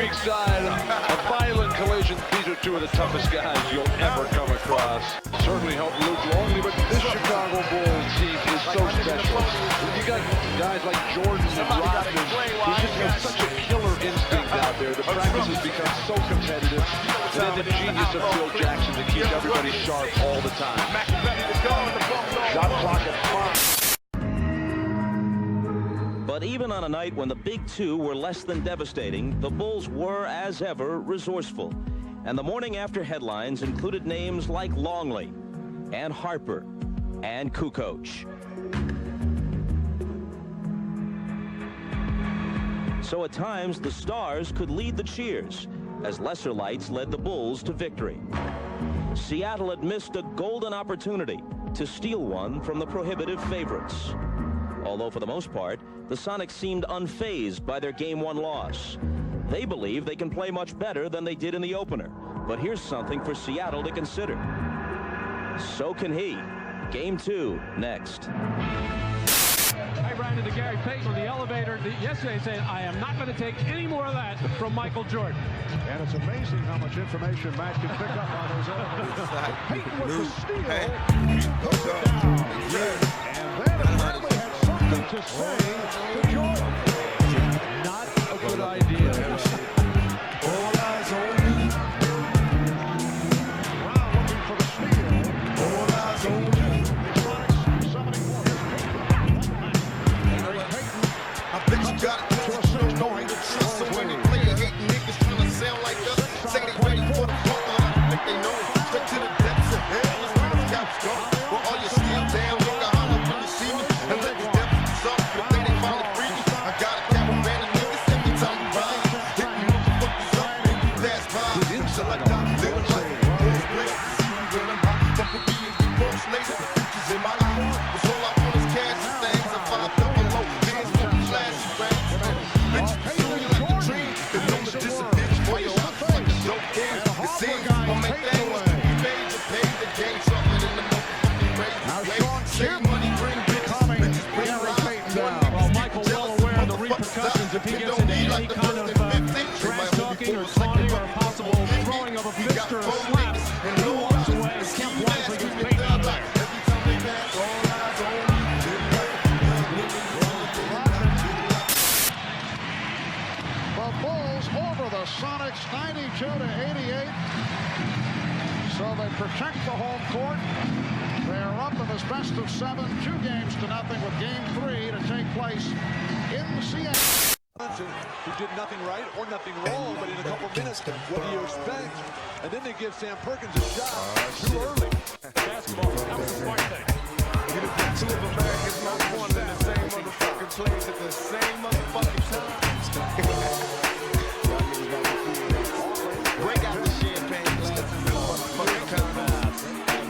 weak side, a violent collision. These are two of the toughest guys you'll ever come across. Certainly helped Luke Longley, but this Chicago Bulls team is so special. You got guys like Jordan and Rodman who just have such a killer instinct out there. The practices become so competitive. And then the genius of Phil Jackson to keep everybody sharp all the time. Shot clock at 5. But even on a night when the big two were less than devastating, the Bulls were, as ever, resourceful. And the morning after headlines included names like Longley and Harper and Kukoc. So at times, the stars could lead the cheers as lesser lights led the Bulls to victory. Seattle had missed a golden opportunity to steal one from the prohibitive favorites. Although for the most part, the Sonics seemed unfazed by their Game 1 loss. They believe they can play much better than they did in the opener. But here's something for Seattle to consider. So can he. Game 2 next. I ran into Gary Payton on the elevator yesterday saying, I am not going to take any more of that from Michael Jordan. And it's amazing how much information Matt can pick up on those elevators. Payton with the steal. Goes down. And then apparently had something to say to Jordan. Not a good idea. All eyes on me. Brown looking for the steal. All eyes on me. I bet you got it. Knowing the truth. So when they play hating niggas trying to sound like us, say they ready for the fuck on. I think they know it. Straight to the depths of hell. That's where the scouts go. Where all your steel down. Look, I holler when you see me. And let these devils up. But they finally free me. I got a caravan of niggas every time we ride. Hit me motherfuckers up. Make me pass by. Until I die. Live like Bulls play. See me when I'm hot. Fuck with me and be boss later. The future's in my life. Cause all I want is cash and things. I'm 5 double low. Bands with the flashy racks. Bitches pursue me like a dream. The numbers disappear for your life like a dope game. It seems I'll make things be made to pay the game. Something in the motherfucking race. Save money, bring bitches. Bitches bring rides. Well, Michael well aware of the repercussions if he gets into any kind of trash talking or taunting or a possible throwing of a fist or a slap. Who walks away and kept wisely gets Payton out there. The Bulls over the Sonics 92-88. So they protect the home court. They are up in this best of 7, 2 games to nothing with game 3 to take place in Seattle. Who did nothing right or nothing wrong, but in a couple minutes, what do you expect? And then they give Sam Perkins a shot too early. Basketball, that was a smart thing. Two of America's most wanted in the same motherfucking place at the same motherfucking time. Break out the champagne glass and the motherfucking condoms.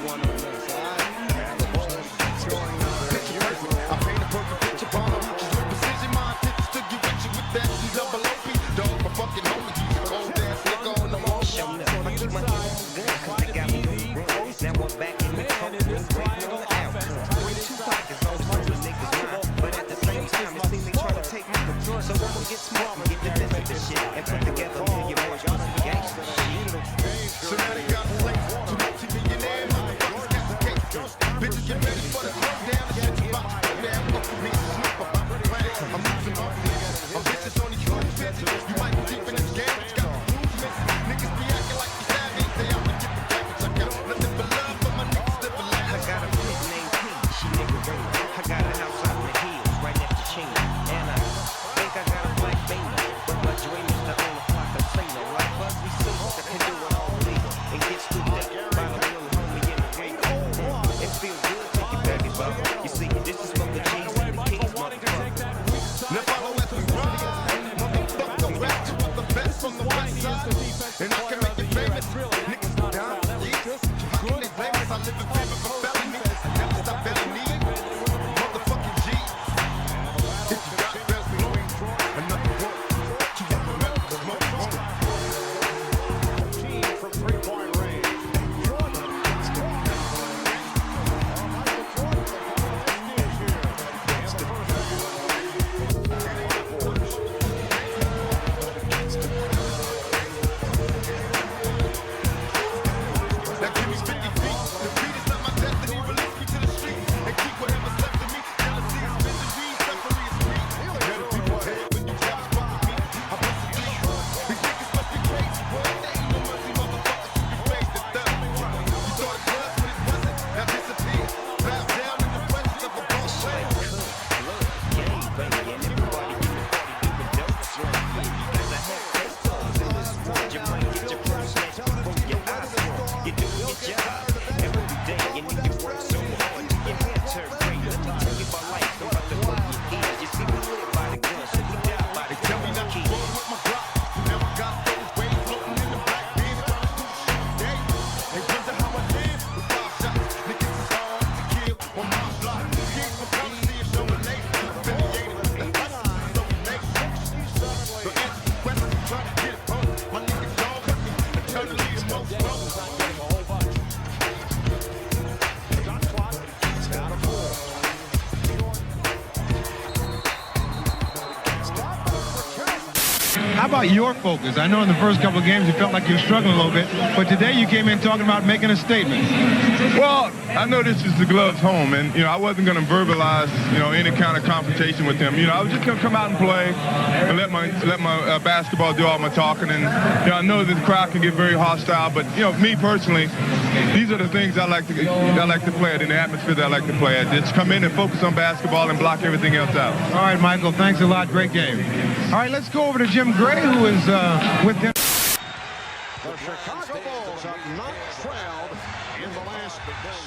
One on the side, and the ball going on. Picture perfect. I paint a perfect picture for them. Just with precision, my pictures to get with you with that double OP. Dog, my fucking homie, he's a cold ass nigga on the motion. I keep my hands good. I got me the now we're back in the Man in this triangle. about your focus? I know in the first couple of games you felt like you were struggling a little bit, but today you came in talking about making a statement. Well, I know this is the Gloves home, and, you know, I wasn't going to verbalize, you know, any kind of confrontation with them. You know, I was just going to come out and play and let my basketball do all my talking. And, you know, I know that the crowd can get very hostile, but, you know, me personally, these are the things I like to play at, in the atmosphere that I like to play at. Just come in and focus on basketball and block everything else out. All right, Michael, thanks a lot. Great game. All right, let's go over to Jim Gray, who is with him. The Chicago Bulls have not trailed in the last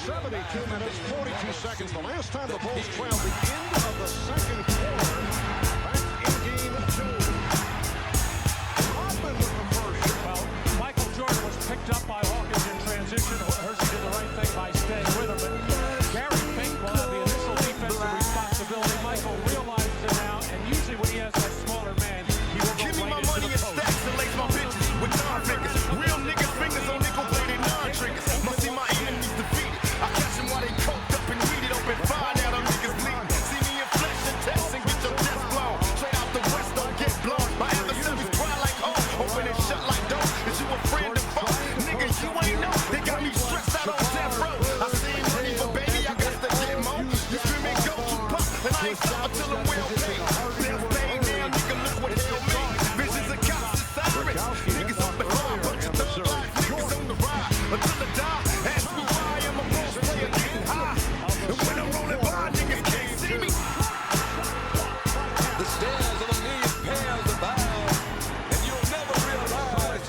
72 minutes, 42 seconds. The last time the Bulls trailed, the end of the second quarter, back in game 2. Rodman with the first. Well, Michael Jordan was picked up by Hawkins in transition. Hersey did the right thing by staying with him. But Gary Payton will have the initial defensive responsibility. Michael realizes it now, and usually when he has that smaller man, he will go right into the post. And lace my bitches with non-fingers. Real niggas' fingers on nickel-plated non-triggers. Must see my enemies defeated. I catch them while they coked up and weeded open. Find out them niggas bleeding. See me in flesh and test and get your chest blown. Straight out the west, don't get blown. My adversaries cry like home, open and shut like doors. Is you a friend of foe? Nigga, you ain't know. They got me stressed out on death row. I seen money, but baby, I got to get more. You screaming go to pop, and I ain't stopping till I'm well paid. Bills paid now, nigga, look what hell mean. Visions of cops and sirens. Niggas on the fire, bunch of thug life, niggas on the ride. Until I die, ask me why I'm a boss player getting high. And when I'm rolling by, niggas can't see me. The stairs of a million pairs of eyes, and you'll never realize.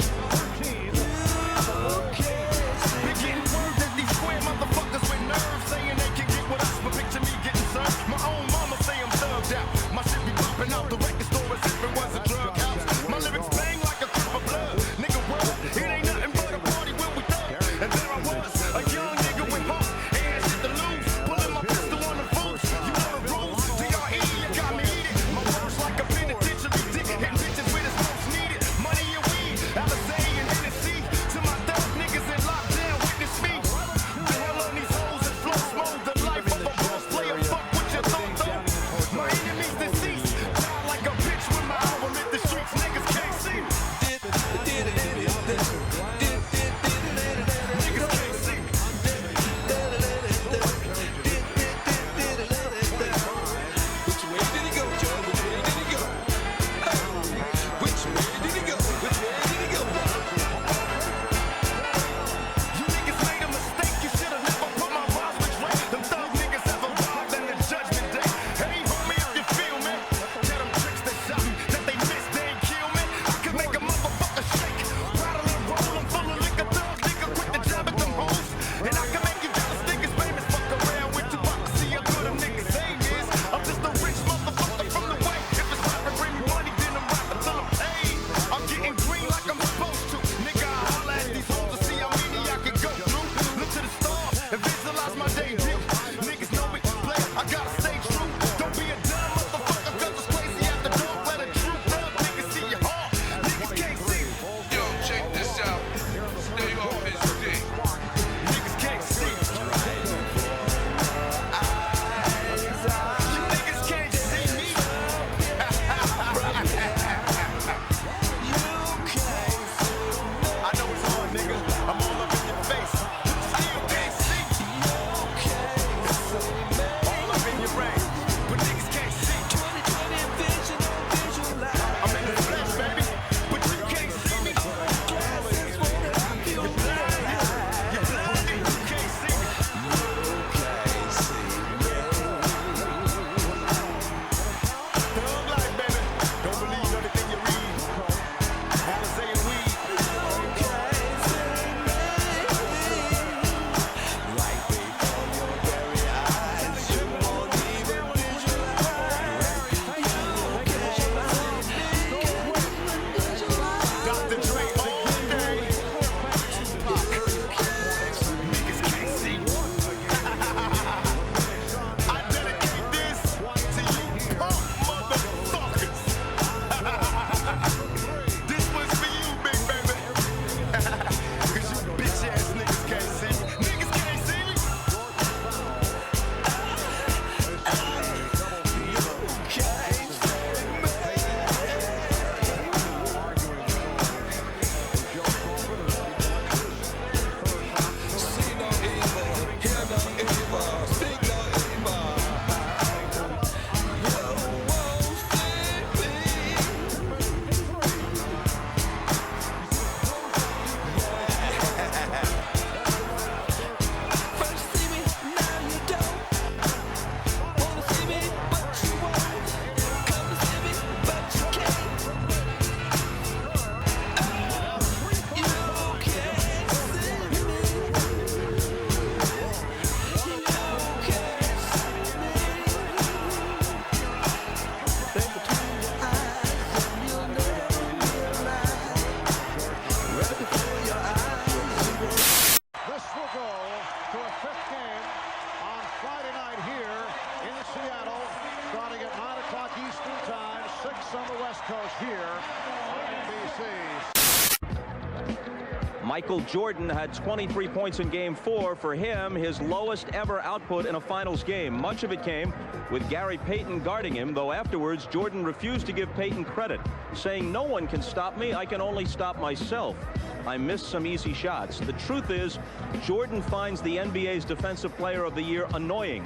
They getting word that these square motherfuckers with nerves saying they can get with us, but picture me getting served. My own mama say I'm thugged out. My shit be popping out the record store as if it was a drug house. My lyrics bang like a cup of blood. Nigga, what? It ain't nothing but a party when we thug. And there I was, a young nigga with heart and shit to lose. Pulling my pistol on the fools. You know the rules. DRE, you got me heated. My words like a penitentiary dick. Hitting bitches with it's most needed. Money and weed, Alizé and Hennessy. To my thug niggas in lockdown, witness me. The hell on these hoes and flow smoke. The life of a boss player, fuck with your thought though. My enemies deceased. Die like a bitch when my album hit the streets. Niggas can't see me. Niggas can't see me. go to a fifth game on Friday night here in Seattle, starting at 9 o'clock Eastern Time, 6 on the West Coast here on NBC. Michael Jordan had 23 points in Game 4. For him, his lowest ever output in a finals game. Much of it came with Gary Payton guarding him, though afterwards Jordan refused to give Payton credit, saying, "No one can stop me, I can only stop myself. I missed some easy shots." The truth is, Jordan finds the NBA's Defensive Player of the Year annoying.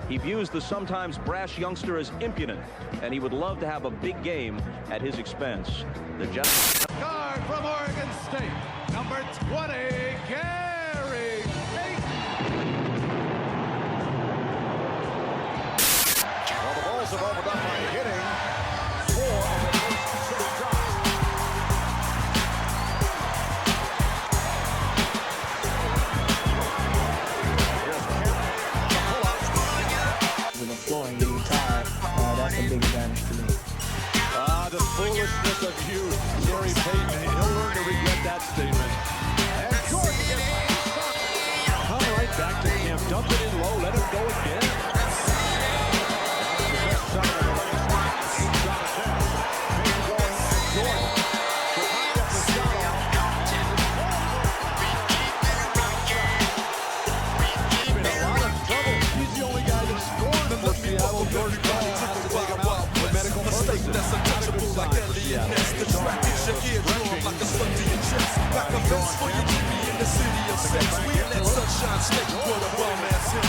He views the sometimes brash youngster as impudent, and he would love to have a big game at his expense. The Guard from Oregon State, number 20, Gary Payton. Well, the Bulls have opened up by hitting 4 of the first 6 shots. With the floor and getting tired, that's a big advantage to me. The foolishness of youth, Gary Payton. He'll learn to regret that statement. And Jordan gets come right back to him. Dump it in low. Let him go again. That's the best shot of the last 8 shot attempt. Payton going at Jordan. Could not get the shot off. He's been in a lot of trouble. He's the only guy that scored for Seattle. Jordan has to take him out for medical purposes. Like alienness, the track is your eardrum like a slug to your chest, like a vest for your jimmy in the city of sex. We let sunshine snake with a bum ass hit.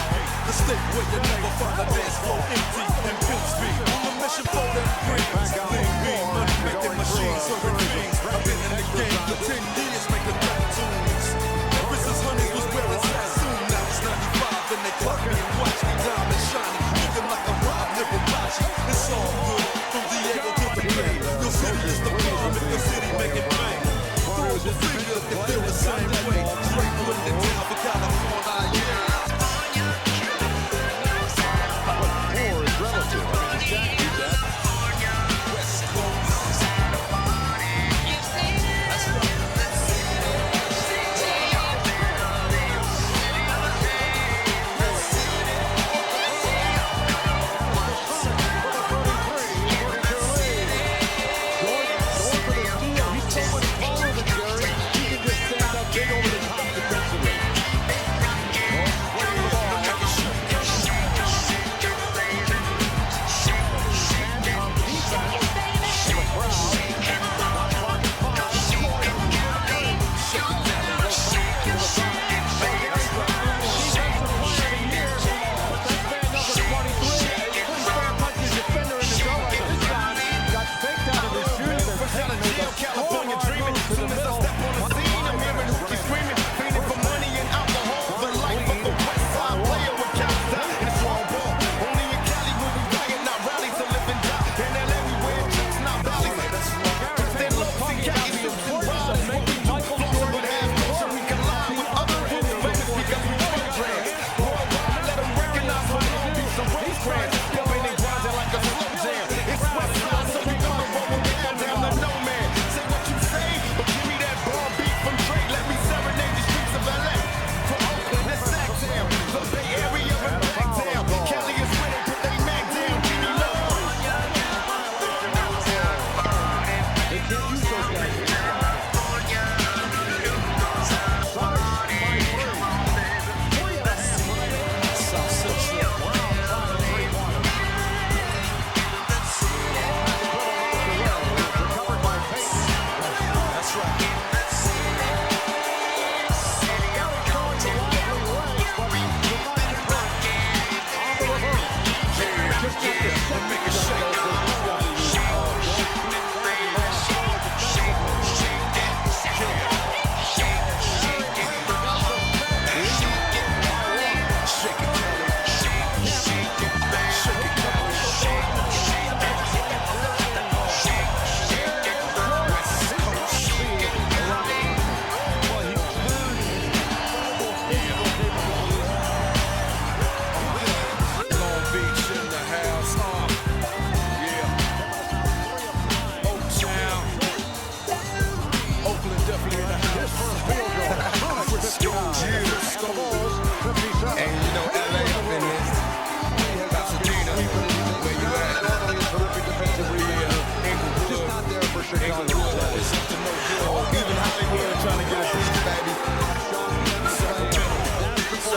The state where you never find a dance floor empty and pimp speed. On a mission for them greens, lean bean, money making machines, serving beans. I've been in the game for 10 years making rap tunes. Ever since Honey was wearing Sassoon, now it's 95 and they clock me and watch me diamond shining, looking like a Rob Liberace. It's all good from Diego to the Bay. Your city is the bomb if your city make it bang. Throws a finger if you feel the same way. Straight putting it down for California, yeah. Four is relative. I mean, Shaq did that. West Coast.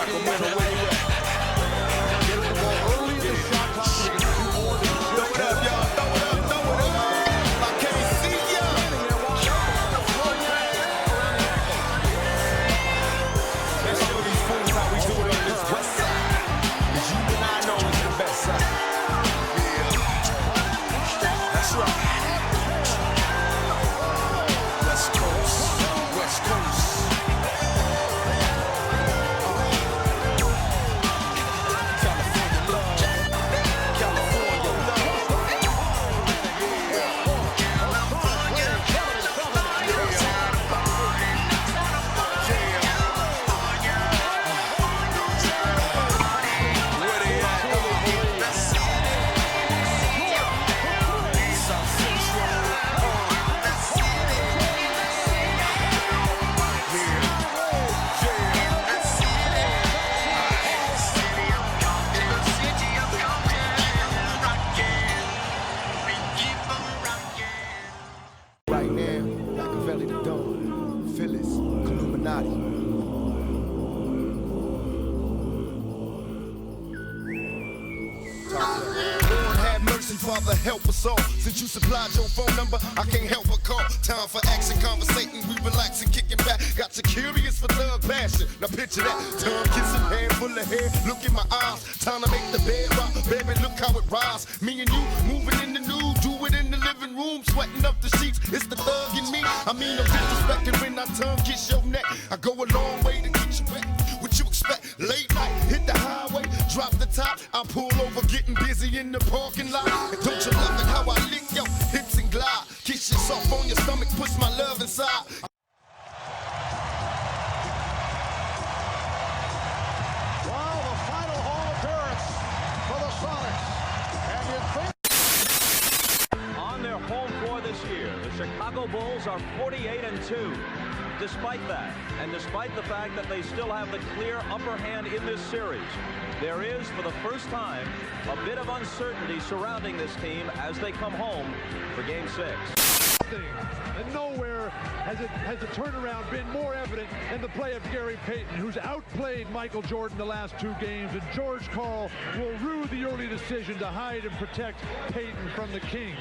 Sacramento, where you at? Get the ball early in the shot clock so they can do more than just Throw it up, y'all. Throw it up, throw it up. I can't see ya. Let's show these fools how we do it on this west side. 'Cause you and I know it's the best side. Yeah. That's right. West Coast, West Coast. Right now, Machiavelli the Dawn, Phyllis, Illuminati. Lord have mercy, Father, help us all. Since you supplied your phone number, I can't help but call. Time for action, conversating, we relaxing, kicking back. Got you curious for thug passion. Now picture that, tongue kissing, hand full of hair. Look in my eyes, time to make the bed rock. Baby, look how it rise. Me and you moving in the nude, do it in the living room, sweating up the sheets. It's the thug in me. I mean, I'm disrespecting when I tongue kiss your neck. I go a long way to get you wet. What you expect? Late night, hit the highway, drop the top. I pull over, getting busy in the parking lot. And don't you love it how I lick your hips and glide? Kiss you soft on your stomach, push my love inside. Wow, the final hall appearance for the Sonics. And you think On their home floor this year, the Chicago Bulls are 48-2. Despite that, and despite the fact that they still have the clear upper hand in this series, there is, for the first time, a bit of uncertainty surrounding this team as they come home for Game 6. And nowhere has the turnaround been more evident than the play of Gary Payton, who's outplayed Michael Jordan the last 2 games, and George Karl will rue the early decision to hide and protect Payton from the king.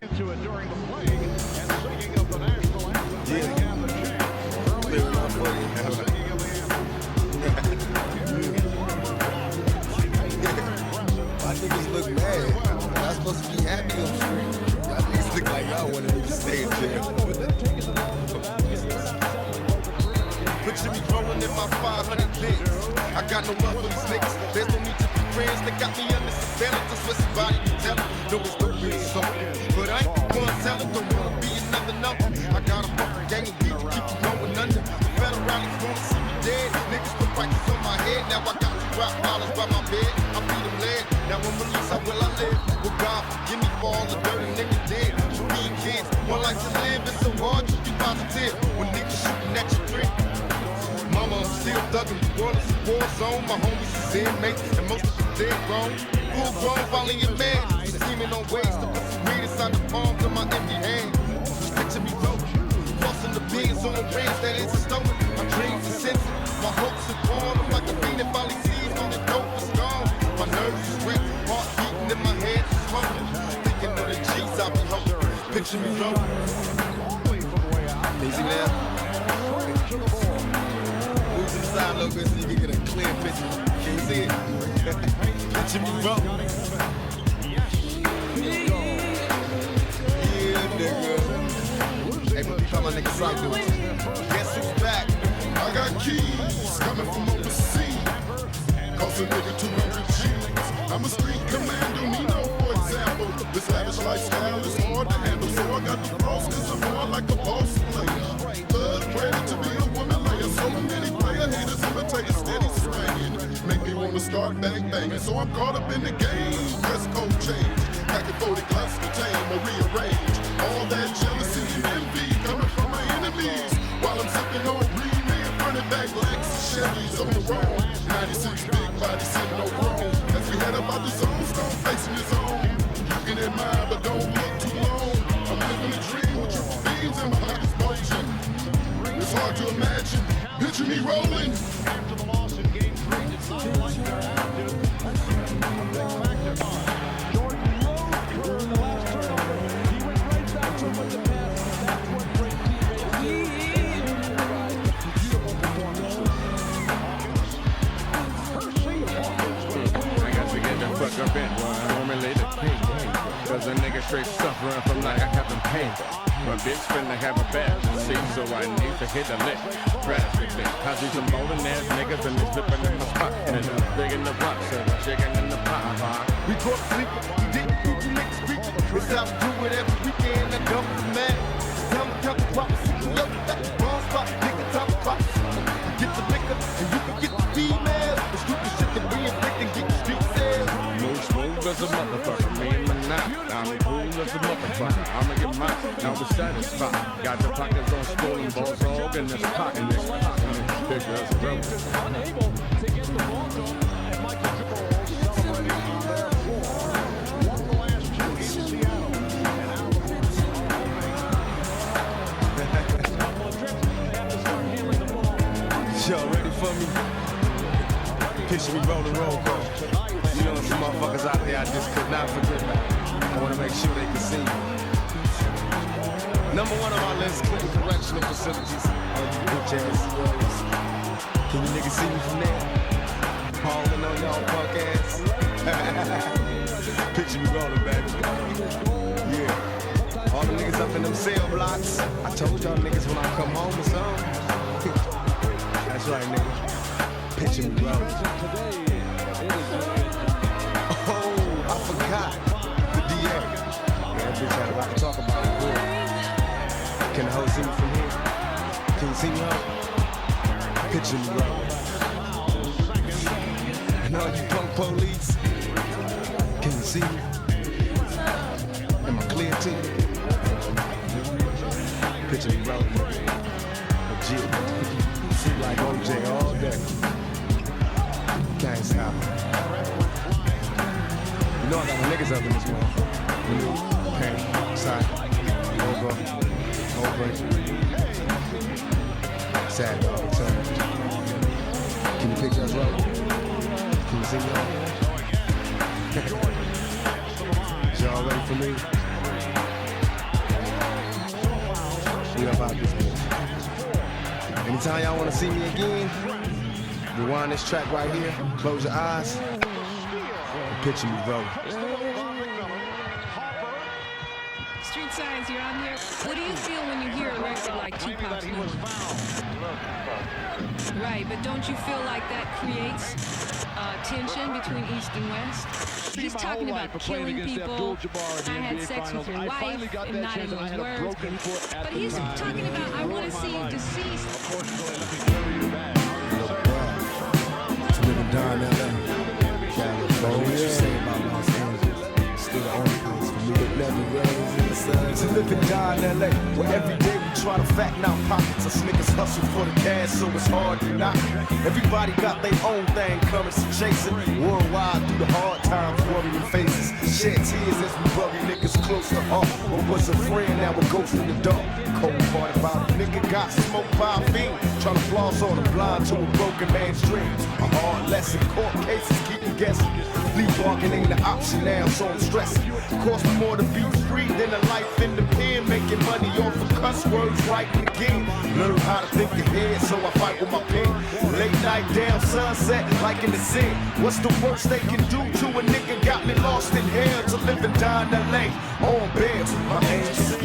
into it during the play and singing of the national anthem. They have the chance. Singing of the anthem. My niggas look mad. Y'all supposed to be happy on screen. Y'all niggas look like y'all wanted me to stay in jail. Picture me rolling in my 500 bits. I got no love for these niggas. There's no need to be friends. They got me under surveillance. That's what somebody can tell them. No, it's no real song. But I ain't gonna tell them. Don't wanna be another number. I got a fucking gang of beats to keep you going under. The federalists wanna see me dead. Niggas put prices on my head. Now I got $2 by my bed. I feed them lead. Now I'm released. How will I live? Well, God forgive me for all the dirty niggas did. You being kids, one life to live. It's so hard to be positive when niggas shooting at your drink. Mama, I'm still thugging. The world is a war zone. My homies is inmates, and most of them dead grown. Full grown, finally in man. Scheming on ways to put some weed inside the palms of my empty hand. Just picture me broke, flossing the beans on range that isn't stolen. My dreams are sensitive, my hopes are gone. I'm like a fiend that finally sees when the dope is gone. My nerves is wrecked, heart beating in my head is smoking. Thinking of the G's I'll be hoping. Picture me broke. Easy now. Move to the side a little bit so you can get a clear picture. Can you see it? Picture me broke. Yeah, nigga. Hey, but be my nigga Sock dude. Guess who's back? I got keys coming from overseas. Cost a nigga 200 G's. I'm a street commando, Nino, for example. This lavish lifestyle is hard to handle, so I got the frost, cause I'm more like a boss player. Thug ready to be a woman layer. So many player haters imitate a steady swinging. Make me wanna start bang banging, so I'm caught up in the game. Dress code change, packing 40 glass contain or rearrange. All that jealousy and envy coming from my enemies. While I'm sipping on green man, running back Lex and Chevys on the road. 96 big body sitting on road. As we head up out the zone, stone facing his own. You can admire, but don't look too long. I'm living a dream with triple beams and my pockets bulging. It's hard to imagine. Picture me rolling. After the loss in game a bit, boy. I normally the king. Cause a nigga straight suffering from like I haven't paid. My bitch finna have a bad see, so I need to hit a lick. Drastically. I see some golden ass niggas and they slipping in my spot. And I'm big in the box, and chicken in the pot. We caught sleeping, we didn't do you niggas preaching. It's how we do it every weekend, and dump the man. Tell me couple props, you love that wrong spot, nigga, top props. Get the liquor, and you can get the females. The stupid shit that we inflict and get the street sales. Move smooth as a motherfucker, me and my knot. I'm cool as a motherfucker, I'ma get mine. Now we're satisfied. Got the pockets on stolen balls, all in this pocket, nigga. Big as a rope. Unable to get the ball going, and Michael Jordan celebrating on their floor. Won the last two in Seattle. And now the Y'all ready for me? Picture me rolling roll call. You know some motherfuckers out there I just could not forget about. I want to make sure they can see me. Number one on my list, Clinton Correctional Facilities. Bitch ass CEOs. Can you niggas see me from there? Hauling on y'all punk ass. Picture me rolling, baby. Yeah. All the niggas up in them cell blocks. I told y'all niggas when I come home or something. That's right, nigga. Picture me rolling. Oh, I forgot. The DA. Yeah, that bitch had a lot to talk about. Cool. Can the hoe see me from here? Can you see me up? Picture me rolling. And all you punk police, can you see me? Am I clear to you? Picture me rolling. Legit. See like OJ all day. Can't stop. You know I got my niggas up in this one. Pain, side, over. Sad dog, turn. Can you picture us rolling? Can you see me on? Y'all ready for me? We up out this bitch. Anytime y'all want to see me again, rewind this track right here, close your eyes, and picture me rolling. Street Science, you're on here. What do you feel when you hear a record like Tupac's number? Right, but don't you feel like that creates tension between East and West? He's talking about killing people. I had sex with your wife, and not in those words. But he's talking about, I want to see you deceased. Living down LA. California. What you say about Los Angeles? Still the only place for me that never rains in the sun. To living down LA, where every day we try to fatten out pockets. Us niggas hustle for the cash, so it's hard to knock. Everybody got their own thing coming, so chase it. Worldwide through the hard times, worrying faces. Shed tears as we bury niggas close to heart. What was a friend, now a ghost in the dark. Cold part about a nigga got smoked by a fiend. Trying to floss on a blind to a broken man's dreams. A hard lesson, court cases keep you guessing. Plea bargain ain't an option now, so I'm stressing. Cost me more to be free than a life in the pen. Making money off of cuss words, writing again. Learn how to think ahead, so I fight with my pen. Late night down sunset, like in the sin. What's the worst they can do to a nigga? Got me lost in hell to live and die in LA. On beds with my hands.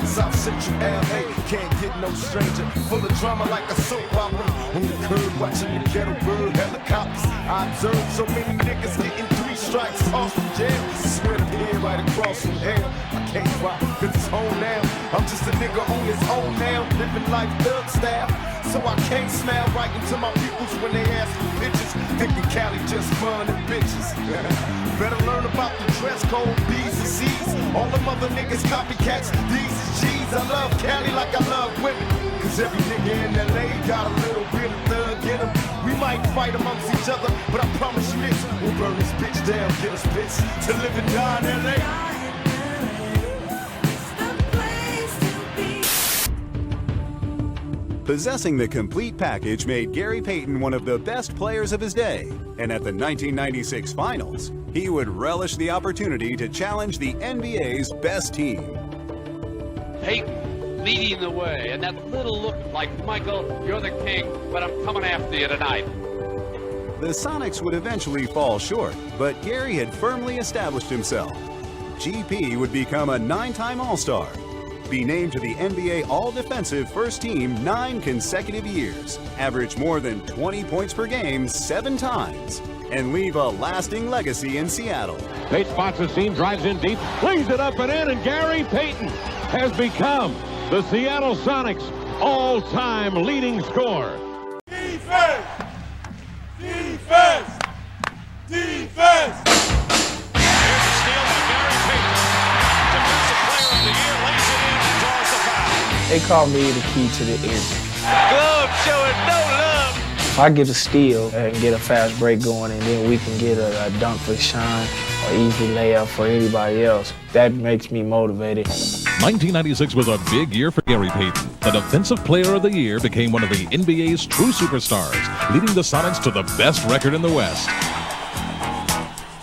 South Central LA, can't get no stranger. Full of drama like a soap opera. On the curb watching the ghetto bird helicopters. I observed so many niggas getting 3 strikes off from jail. Swear to be right across from hell. I can't rock, cause it's home now. I'm just a nigga on his own now. Living life thug style. So I can't smile right into my peoples when they ask for pictures. Thinking Cali just fun and bitches. Better learn about the dress code, B's and C's. All them other niggas copycats, these is G's. I love Cali like I love women. Cause every nigga in LA got a little bit of thug in him. We might fight amongst each other, but I promise you this. We'll burn this bitch down, get us bitch to live and die in LA. Possessing the complete package made Gary Payton one of the best players of his day, and at the 1996 Finals, he would relish the opportunity to challenge the NBA's best team. Payton leading the way, and that little look like, Michael, you're the king, but I'm coming after you tonight. The Sonics would eventually fall short, but Gary had firmly established himself. GP would become a 9-time All-Star, be named to the NBA All-Defensive First Team 9 consecutive years, average more than 20 points per game 7 times, and leave a lasting legacy in Seattle. Payton spots the seam, drives in deep, flings it up and in, and Gary Payton has become the Seattle Sonics all-time leading scorer. Defense! Defense! Defense! Here's a steal by Gary Payton. Defensive Player of the Year, lays it in and draws the foul. They call me the key to the engine. Glove showing no love. If I get a steal and get a fast break going, and then we can get a dunk for Sean or easy layup for anybody else, that makes me motivated. 1996 was a big year for Gary Payton. The Defensive Player of the Year became one of the NBA's true superstars, leading the Sonics to the best record in the West.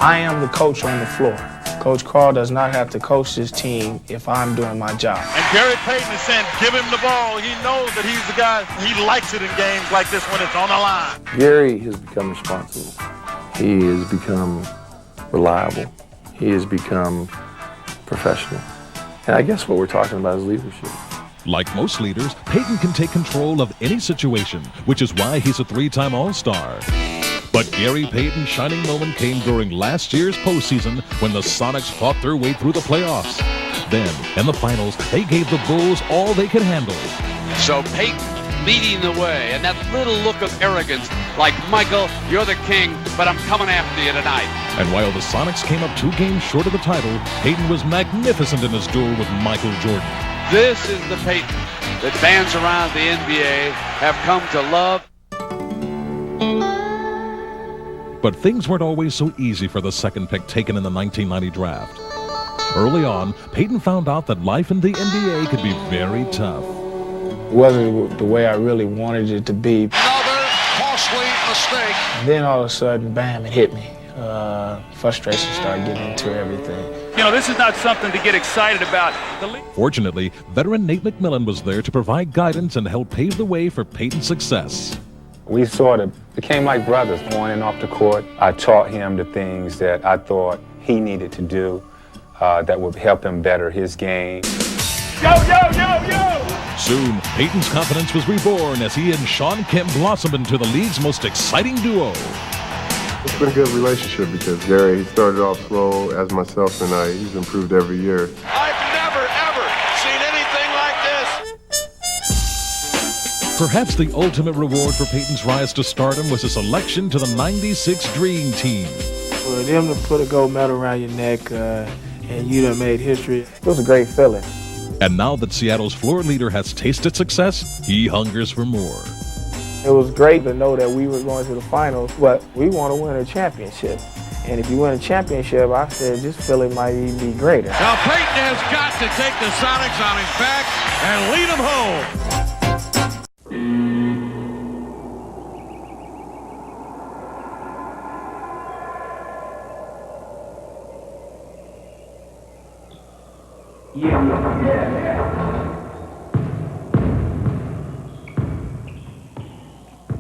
I am the coach on the floor. Coach Carl does not have to coach his team if I'm doing my job. And Gary Payton is saying, give him the ball. He knows that he's the guy. He likes it in games like this when it's on the line. Gary has become responsible. He has become reliable. He has become professional. And I guess what we're talking about is leadership. Like most leaders, Payton can take control of any situation, which is why he's a 3-time All-Star. But Gary Payton's shining moment came during last year's postseason when the Sonics fought their way through the playoffs. Then, in the finals, they gave the Bulls all they could handle. So Payton leading the way, and that little look of arrogance, like, Michael, you're the king, but I'm coming after you tonight. And while the Sonics came up 2 games short of the title, Payton was magnificent in his duel with Michael Jordan. This is the Payton that fans around the NBA have come to love. But things weren't always so easy for the second pick taken in the 1990 draft. Early on, Payton found out that life in the NBA could be very tough. It wasn't the way I really wanted it to be. Another costly mistake. Then all of a sudden, bam, it hit me. Frustration started getting into everything. You know, this is not something to get excited about. Fortunately, veteran Nate McMillan was there to provide guidance and help pave the way for Payton's success. We sort of became like brothers on and off the court. I taught him the things that I thought he needed to do that would help him better his game. Yo, yo, yo, yo! Soon, Payton's confidence was reborn as he and Sean Kemp blossomed into the league's most exciting duo. It's been a good relationship because Gary, he started off slow as myself, and he's improved every year. I've never, ever seen anything like this. Perhaps the ultimate reward for Payton's rise to stardom was his selection to the '96 Dream Team. For them to put a gold medal around your neck and you done made history, it was a great feeling. And now that Seattle's floor leader has tasted success, he hungers for more. It was great to know that we were going to the finals, but we want to win a championship. And if you win a championship, I said this feeling might even be greater. Now Payton has got to take the Sonics on his back and lead them home.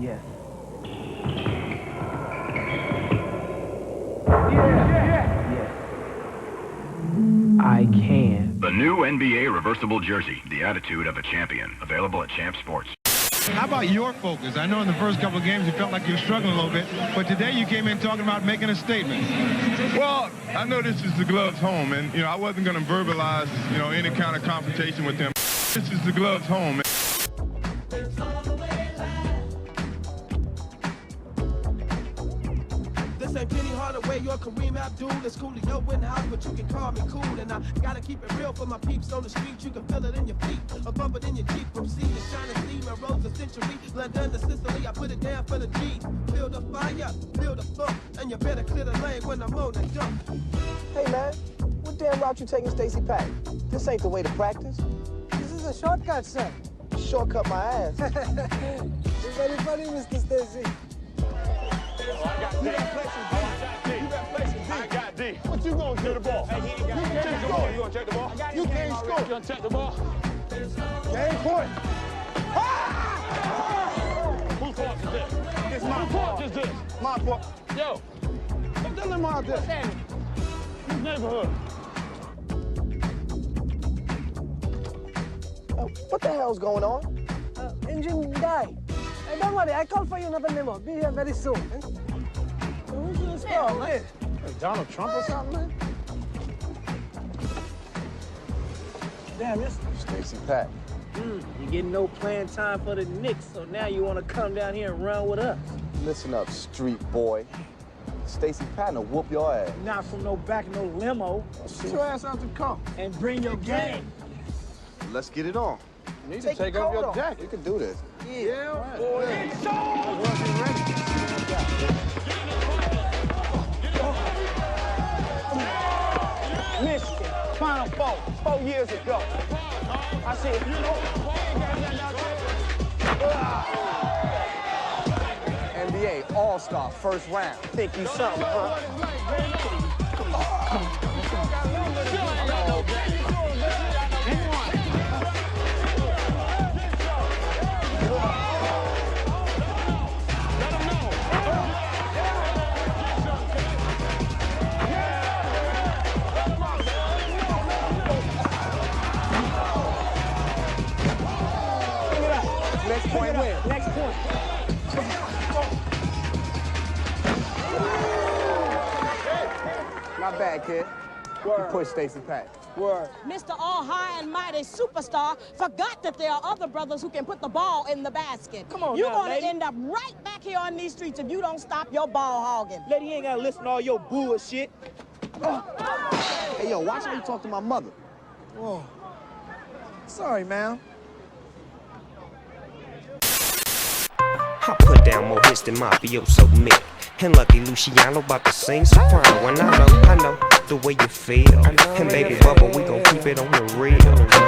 Yes. I can. The new NBA reversible jersey, the attitude of a champion, available at Champ Sports. How about your focus? I know in the first couple of games you felt like you were struggling a little bit, but today you came in talking about making a statement. Well, I know this is the gloves home, and, I wasn't going to verbalize, any kind of confrontation with them. This is the gloves home. This ain't Penny Hardaway, you're Kareem Abdul. It's Coolio in the house, but you can call me cool. And I gotta keep it real for my peeps on the street. You can feel it in your feet, or bump it in your Jeep. From sea to shining steam and rose a century. London to Sicily, I put it down for the G's. Build a fire, build a funk, and you better clear the lane when I'm on the jump. Hey man, what damn route you taking, Stacy Pack? This ain't the way to practice. This is a shortcut, sir. shortcut my ass. It's very funny, Mr. Stacy. You got play some D. I got D. What you gonna do the ball? Hey, you can't score. You gonna check the ball? You can't score. You gonna check the ball? Game point. Whose fault is this? It's my fault. Is this? My fault. Yo. What the hell out there? Whose neighborhood? What the hell's going on? Engine died. Hey, don't worry, I call for you another memo. Be here very soon. Who's this guy, man? Donald Trump or something, man? Damn, this Stacy Pat. You getting no playing time for the Knicks, so now you want to come down here and run with us. Listen up, street boy. Stacy Patton will whoop your ass. Not from no back, no limo. Sit your ass out the car. And bring your game. Let's get it on. You need to take off your jacket. You can do this. Yeah, boy. Michigan, Final Four, 4 years ago. I see it. NBA All-Star first round. Think you something, huh? Next point win. Next point. Not bad, kid. Word. You push Stacy Pat. Word. Mr. All High and Mighty Superstar forgot that there are other brothers who can put the ball in the basket. Come on, You're now, gonna lady. end up right back here on these streets if you don't stop your ball hogging. Lady, you ain't gotta listen to all your bullshit. Hey, yo, watch how you talk to my mother. Whoa. Sorry, man. I put down more hits than mafioso Mick. And Lucky Luciano about to sing soprano. And I know the way you feel. And baby Bubba, we gon' keep it on the real.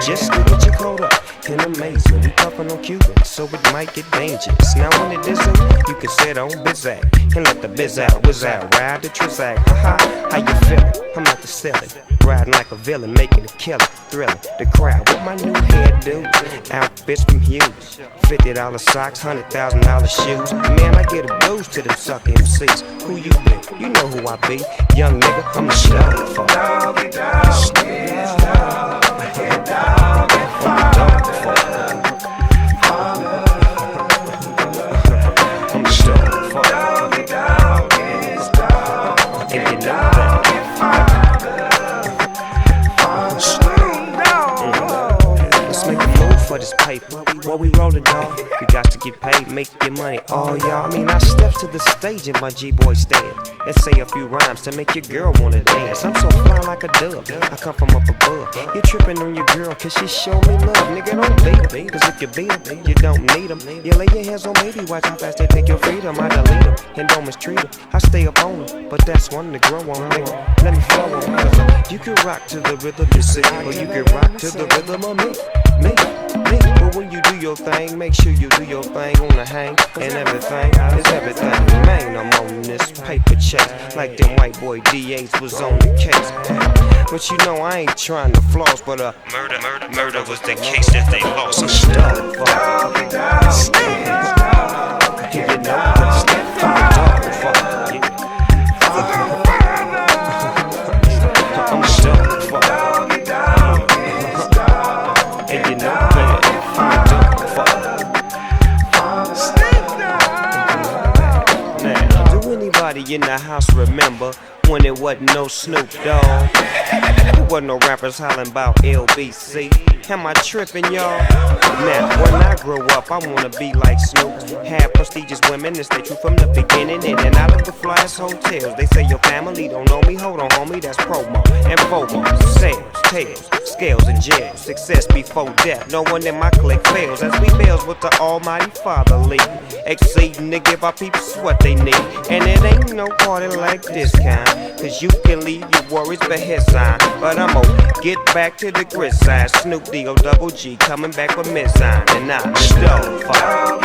Just to get you caught up in amazement. We puffin' on Cuban, so it might get dangerous. Now when it isn't, you can sit on Bizac and let the biz out, whiz out, ride the Trizac. Haha, how you feelin'? I'm at the ceiling, riding like a villain, making a killer, thrilling the crowd with my new hairdo. Outfits from Hughes, $50 socks, $100,000 shoes. Man, I get a blues to them sucker MCs. Who you be? You know who I be. Young nigga, I'm the show. Doggy dog, get dog, get dog, get I'm the show. doggy dog, get dog, And you know that. Let's make a move for this paper. While we rollin', dog, we got to get paid, make your money. Oh, y'all, I mean, I step to the stage in my G-boy stand and say a few rhymes to make your girl wanna dance. I'm so fly like a dove, I come from up above. You trippin' on your girl cause she show me love. Nigga, don't beat her, cause if you beat her, you don't need them. You lay your hands on me, watch how fast they take your freedom. I delete them and don't mistreat her. I stay up on her, but that's one to grow on, nigga. Let me flow on, cause you can rock to the rhythm you see, or you can rock to the rhythm of me. But when you do your thing, make sure you do your thing on the hang. And everything is everything. Man, I'm on this paper chase like them white boy DAs was on the case. But you know I ain't trying to floss, but murder was the case that they lost. I'm stuck. You know that. I'm stuck. And you know that. Now, do anybody in the house remember when it wasn't no Snoop Dogg? There wasn't no rappers hollering about LBC. Am I tripping, y'all? Now, when I grow up, I wanna be like Snoop. Have prestigious women and stay true from the beginning. In and out of the flyest hotels. They say your family don't know me. Hold on, homie, that's promo. And FOMO, sales, tails, scales, and jails. Success before death. No one in my clique fails. As we bells with the Almighty Father lead. Exceeding to give our people what they need. And it ain't no party like this kind. cause you can leave your worries behind. But I'm gonna get back to the grid side. Snoop D-O double G coming back with mid-sign. And I'm still fire.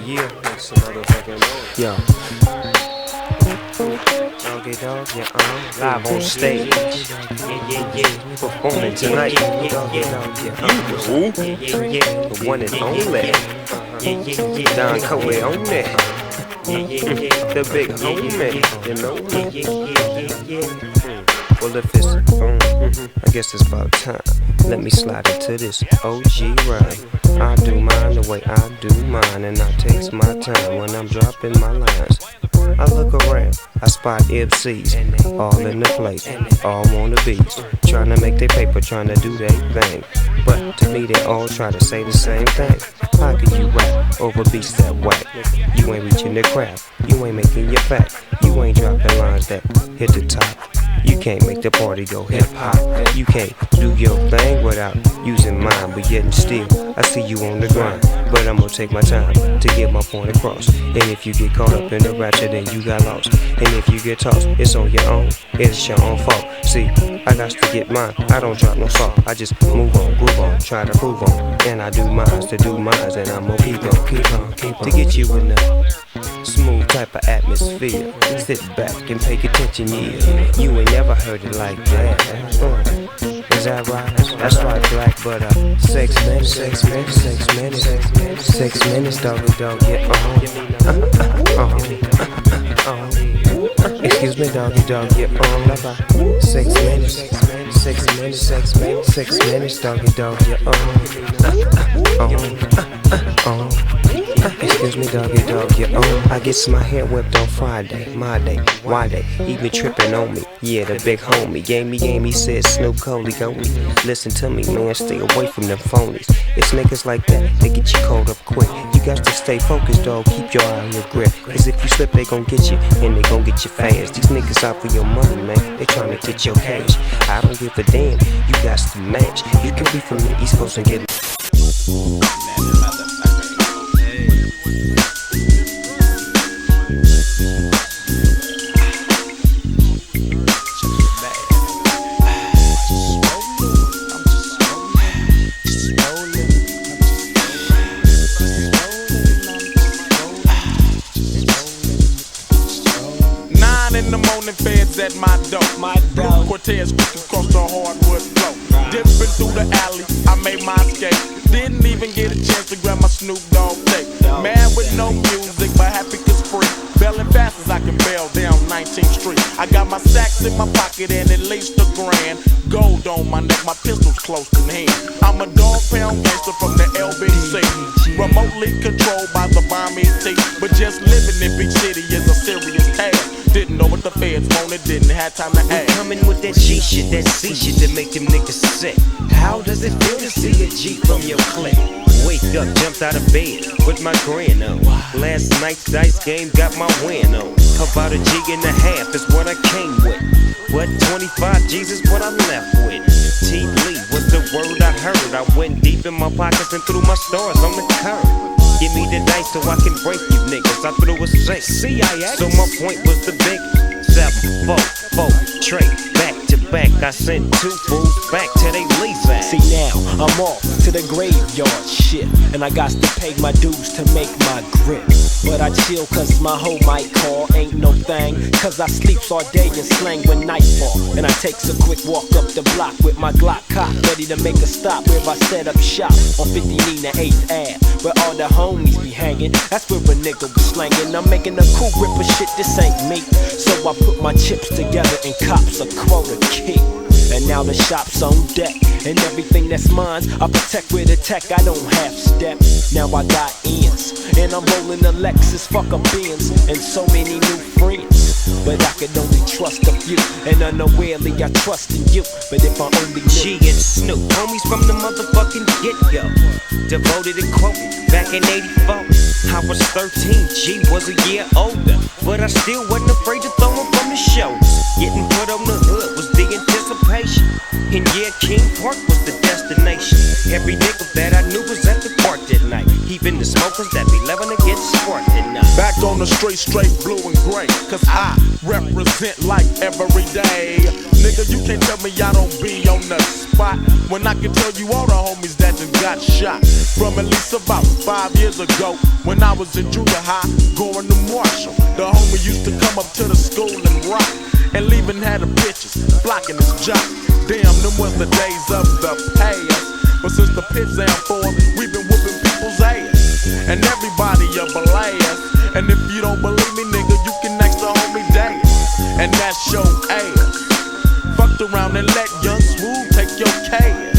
Yeah. That's another fucking noise. Yo. Doggy dog, yeah, live on stage. Yeah. Performing tonight. The one and only. Don Cody on it. The big homie, you know. Well, if it's I guess it's about time. Let me slide into this OG rhyme. I do mine the way I do mine, and I takes my time when I'm dropping my lines. I look around, I spot MCs, all in the place, all on the beats, trying to make their paper, trying to do their thing. But to me, they all try to say the same thing. How can you rap over beats that whack? You ain't reaching the craft, you ain't making your fact, you ain't dropping lines that hit the top. You can't make the party go hip-hop. You can't do your thing without using mine. But yet and still, I see you on the grind. But I'm gonna take my time to get my point across. And if you get caught up in the rapture, then you got lost. And if you get tossed, it's on your own. It's your own fault. See, I got to get mine. I don't drop no salt. I just move on, groove on, try to prove on. And I do mines to do mines. And I'm gonna keep on to get you in the smooth type of atmosphere. Sit back and pay attention, yeah. You ain't never heard it like that. Is that right? That's right, black, but 6 minutes, 6 minutes, 6 minutes, 6 minutes, doggy dog, yeah, excuse me, doggy dog, yeah, 6 minutes, 6 minutes, 6 minutes, 6 minutes, doggy dog, yeah, excuse me, doggy dog, yeah, I gets my hair whipped on Friday, my day, why they even tripping on me? Yeah, the big homie gave me, said Snoop Coley, go me. Listen to me, man, stay away from them phonies. It's niggas like that, they get you caught up quick. You got to stay focused, dog, keep your eye on your grip. Cause if you slip, they gon' get you, and they gon' get you fast. These niggas out for your money, man, they tryna get your cash. I don't give a damn, you got to match. You can be from the East Coast and get at my door. Cortez quick across the hardwood floor. Dipping through the alley, I made my escape. Didn't even get a chance to grab my Snoop Dogg tape. Mad with no music, but happy cause free. Bailing fast as I can bail down 19th Street. I got my sacks in my pocket and at least $1 grand. Gold on my neck, my pistol's close in hand. I'm a dog pound gangster from the LBC. Remotely controlled by the Bomb ET. But just living in big city is a serious task. Didn't know what the feds wanted, didn't have time to ask. We coming with that G shit, that C shit that make them niggas sick. How does it feel to see a G from your clique? Wake up, jumped out of bed with my grin on. Last night's dice game got my win on. About $1.5 G is what I came with. What 25 G's is what I left with. T. Lee was the word I heard. I went deep in my pockets and threw my stars on the curb. Give me the dice so I can break you niggas. I threw a 6. So my point was the big 7, 4, 4, trade back to back. I sent 2 fools back to they lease at. See now, I'm off to the graveyard shit, and I got to pay my dues to make my grip. But I chill cause my hoe might call, ain't no thing, cause I sleeps all day and slang when nightfall. And I takes a quick walk up the block with my Glock cock, ready to make a stop where I set up shop on 50 Nina 8th Ave, where all the homies be hanging. That's where a nigga was slanging. I'm making a cool grip of shit, this ain't me. So I put my chips together and cops a quota kick. And now the shop's on deck, and everything that's mine I protect with a tech, I don't half step. Now I got ends, and I'm rolling a Lexus, fuck a Benz, and so many new friends. But I could only trust a few, and unawarely I trust in you. But if I only knew G and Snoop, homies from the motherfucking get-go. Devoted and quoted back in '84. I was 13, G was a year older, but I still wasn't afraid to throw him from the shoulders. Getting put on the hood was the anticipation, and yeah, King Park was the destination. Every nigga that I knew was at the park that night, even the smokers that be loving to get sparked at night. Back on the straight blue and gray, cause I represent like every day. Nigga, you can't tell me I don't be on the spot when I can tell you all the homies that just got shot. From at least about 5 years ago, when I was in junior high, going to Marshall. The homie used to come up to the school and rock, and leaving had the bitches blocking his job. Damn, them was the days of the past. But since the Pit Zam formed, we've been whooping people's ass, and everybody a blast. And if you don't believe me, nigga, you can ask the homie Dad, and that's your ass. Fucked around and let Young Smooth take your cash.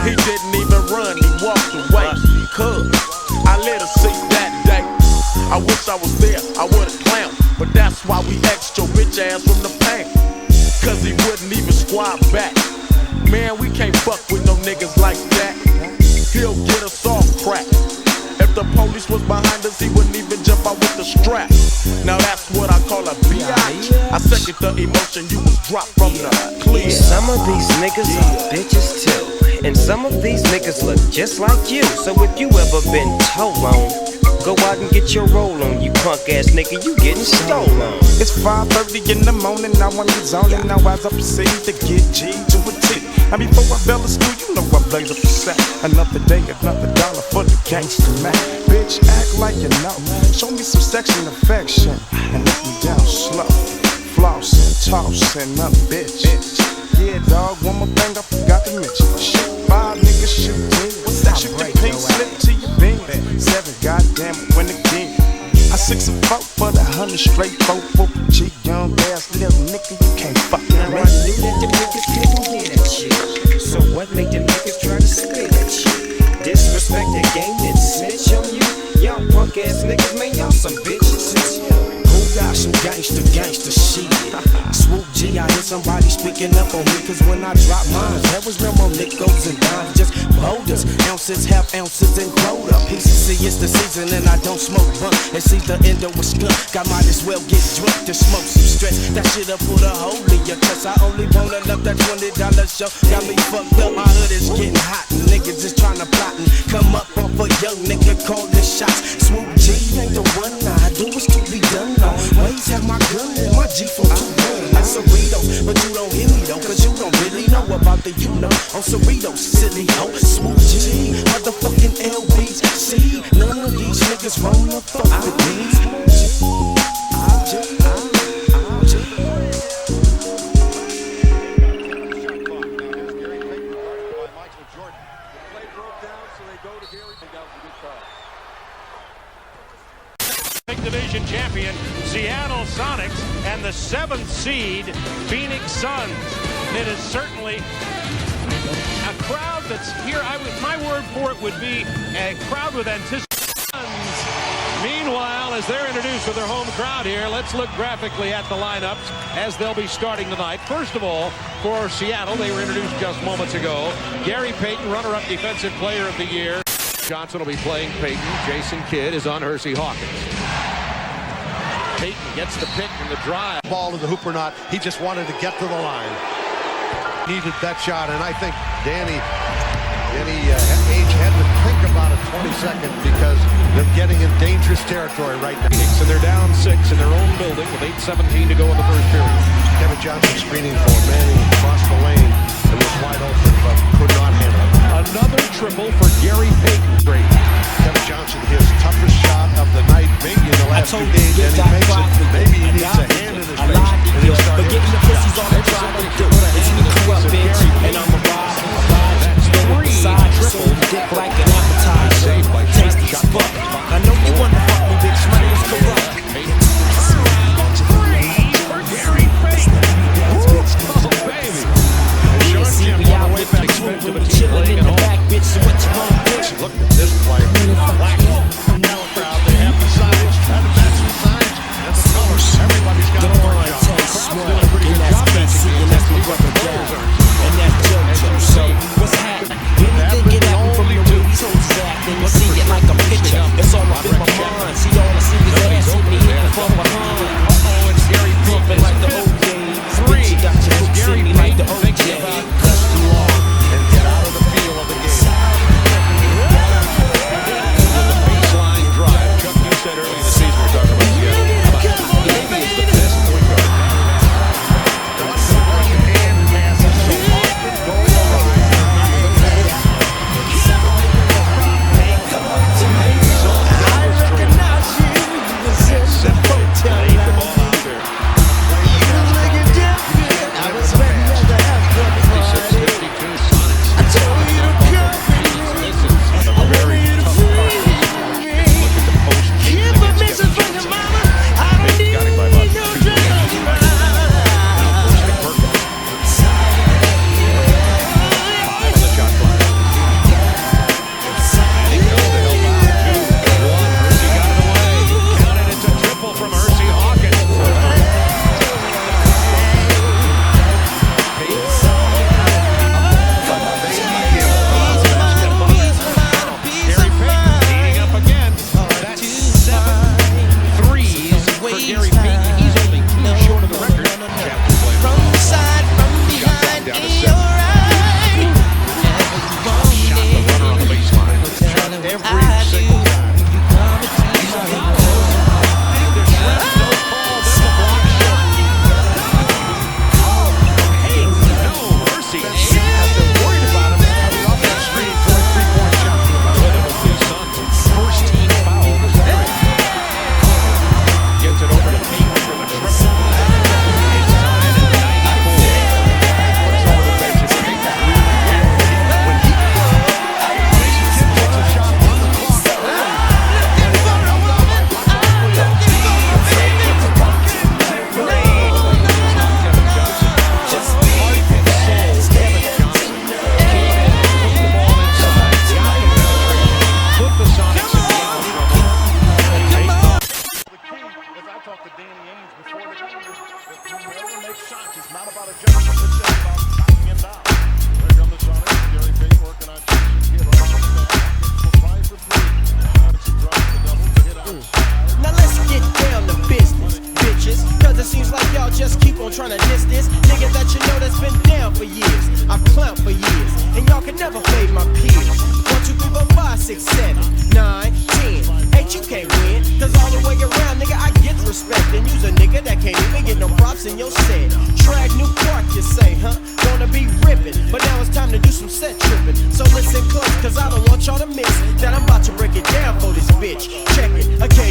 He didn't even run, he walked away. Cause I let her see that day. I wish I was there, I would've clowned, but that's why we asked your bitch ass from the paint. Cause he wouldn't even squat back. Man, we can't fuck with no niggas like that. He'll get us all cracked. If the police was behind us, he wouldn't even jump out with the strap. Now that's what I call a biatch. I second the emotion you was dropped from the clear. Some of these niggas are bitches too, and some of these niggas look just like you. So if you ever been told on, go out and get your roll on, you punk ass nigga, you getting stolen. It's 5:30 in the morning, now I'm zoning. Now as I proceed to get G to a T. Now before I bell the school, you know I blaze up a sack. Another day, another dollar for the gangster man. Bitch, act like you know. Show me some sex and affection, and let me down slow. Flossing, tossing up, bitch. Yeah, dog, one more thing I forgot to mention. Shit, 5 niggas shoot me. What's that shit? The pink slip to your beam. 7, goddamn it, when again. I 6 and 4 for the 100 straight 4 G, young ass little nigga, you can't fuck with me. I knew that the niggas couldn't get at you, so what made them niggas try to spit at you? Disrespect the game and snitch on you? Y'all punk ass niggas, man, y'all some bitches. Who got some gangster shit? Swoop G, I hear somebody speaking up on me, cause when I drop mine, there was no more nickels and dimes, just boulders, ounces, half ounces, and quota pieces. See, it's the season and I don't smoke blunt. It's either end or a skunk. I might as well get drunk to smoke some stress. That shit'll put a hole in your chest. I only wanna love that $20 show. Got me fucked up, my hood is getting hot. Niggas is trying to plot and come up off a young nigga, call the shots. Swoop G ain't the one I do is to be done. Always have my gun and my G for 2 guns. Like Cerritos, but you don't hear me though, cause you don't really know about the you know. On Cerritos, silly hoe. Swoop G, motherfucking LBs. See, none of these niggas wanna fuck with me. Division champion Seattle Sonics and the 7th seed Phoenix Suns. It is certainly a crowd that's here. My word for it would be a crowd with anticipation. Meanwhile, as they're introduced with their home crowd here, let's look graphically at the lineups as they'll be starting tonight. First of all, for Seattle, they were introduced just moments ago. Gary Payton, runner-up defensive player of the year. Johnson will be playing Payton. Jason Kidd is on Hersey Hawkins. Payton gets the pick in the drive. Ball to the hoop or not, he just wanted to get to the line. Needed that shot, and I think Danny H had to think about it 20 seconds because they're getting in dangerous territory right now. So they're down 6 in their own building with 8:17 to go in the first period. Kevin Johnson screening for Manning across the lane and was wide open, but could not handle it. Another triple for Gary Payton. Great. Kevin Johnson, his toughest shot of the night, maybe in the last 2 days, and he makes it. Maybe he needs a hand in his face, and he'll start but getting the pussy's all I'm trying to do. It's me crew up, bitch, and I'm a ride. Side triple, dick like an appetizer. Tasty as fuck. I know you wanna fuck me, bitch. My name's corrupt. For Gary Payton. Baby. Yeah, see me out with the swoop. We chillin' in the back, bitch. So what you want, bitch? Look at this play. Black crowd. They have the signs. Try to match the signs and the colors. Everybody's got a work job. And that's BC, and that's my brother Dad. And that's JoJo. So what's happening? Anything can happen from the movies.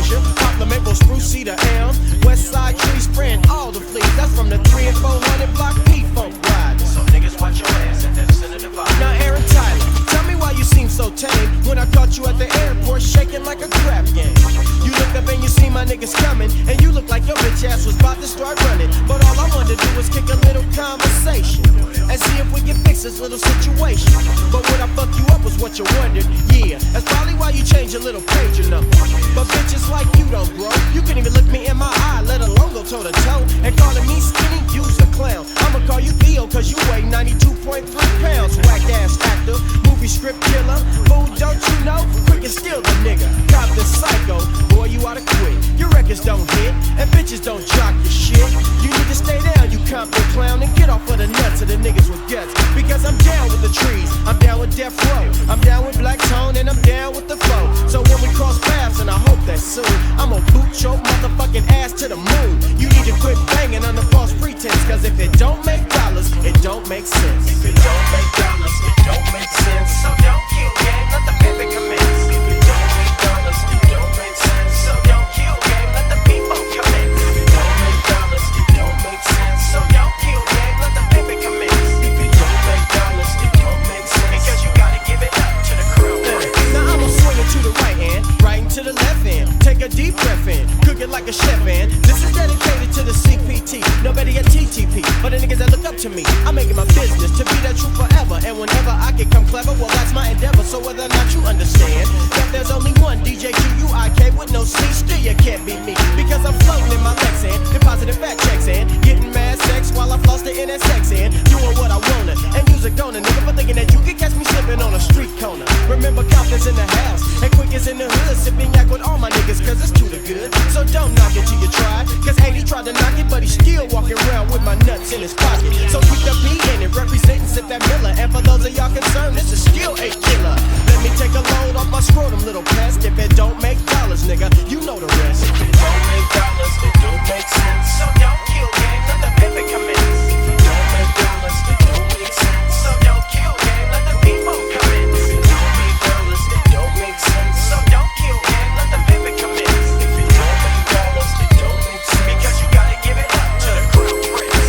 acacia, poplar, maple, spruce, cedar, elm, west side trees spraying all the fleas. That's from the 3 and 400 block P-Funk ride. So niggas watch your ass at that center divide. Now Aaron Tyler, tell me why you seem so tame when I caught you at the airport shaking like a crap game. You look up and you see my niggas coming, and you look like your bitch ass was about to start running. But all I wanted to do was kick a little conversation and see if we can fix this little situation. But would I fuck you up was what you wondered. Yeah, that's probably why you changed your little pager number. But bitches like you don't grow. You couldn't even look me in my eye, let alone go toe to toe. And calling me skinny, you's a clown. I'ma call you Theo, cause you weigh 92.3 pounds. Whack ass actor, movie script killer. Fool, don't you know? Quick and steal the nigga. Cop the psycho, boy, you oughta quit. Your records don't hit, and bitches don't jock your shit. You need to stay down, you Compton clown, and get off of the nuts of the niggas with guts. Because I'm down with the trees, I'm down with Death Row, I'm down with Black Tone, and I'm down with the flow. So when we cross paths, and I hope that soon, I'ma boot your motherfucking ass to the moon. You need to quit banging under false pretense, cause if it don't make dollars, it don't make sense. If it don't make dollars, it don't make sense. So don't kill gang, let the pivot commence. If it don't make dollars, it don't make sense. So don't kill gang, let the people commence. If it don't make dollars, it don't make sense. So don't kill gang, let the pivot commence. If it don't make dollars, it don't make sense. Because you gotta give it up to the crew. Now I'ma swing it to the right hand, right into the left hand. Take a deep breath in, cook it like a chef and this is dedicated to the CPT, nobody at TTP, but the niggas that look up to me. I make it my business to be that true forever, and whenever I get come clever, well that's my endeavor. So whether or not you understand that there's only one DJ QUIK with no C, still you can't beat me, because I'm floating in my Lexan, depositing fat checks and getting mad sex while I floss the NSX and doing what I wanna, and use a gonna nigga for thinking that you can catch me slipping on a street corner. Remember Compton's in the house, and Quick is in the hood, sipping yak with all my niggas, cause it's too the good. So don't knock it till you try, cause 80 tried to knock it, but he's still walking around with my nuts in his pocket. So keep the P in it, representing Sip That Miller, and for those of y'all concerned, this is still a killer. Let me take a load off my scrotum, little pest. If it don't make dollars, nigga, you know the rest. If it don't make dollars, it don't make sense. So don't kill gang, let the pivot commence. If it don't make dollars, it don't make sense. So don't kill gang, let the people commence. If it don't make dollars, it don't make sense. So don't kill gang, let the pivot commence. If it don't make dollars, it don't make sense. Because you gotta give it up to the crew.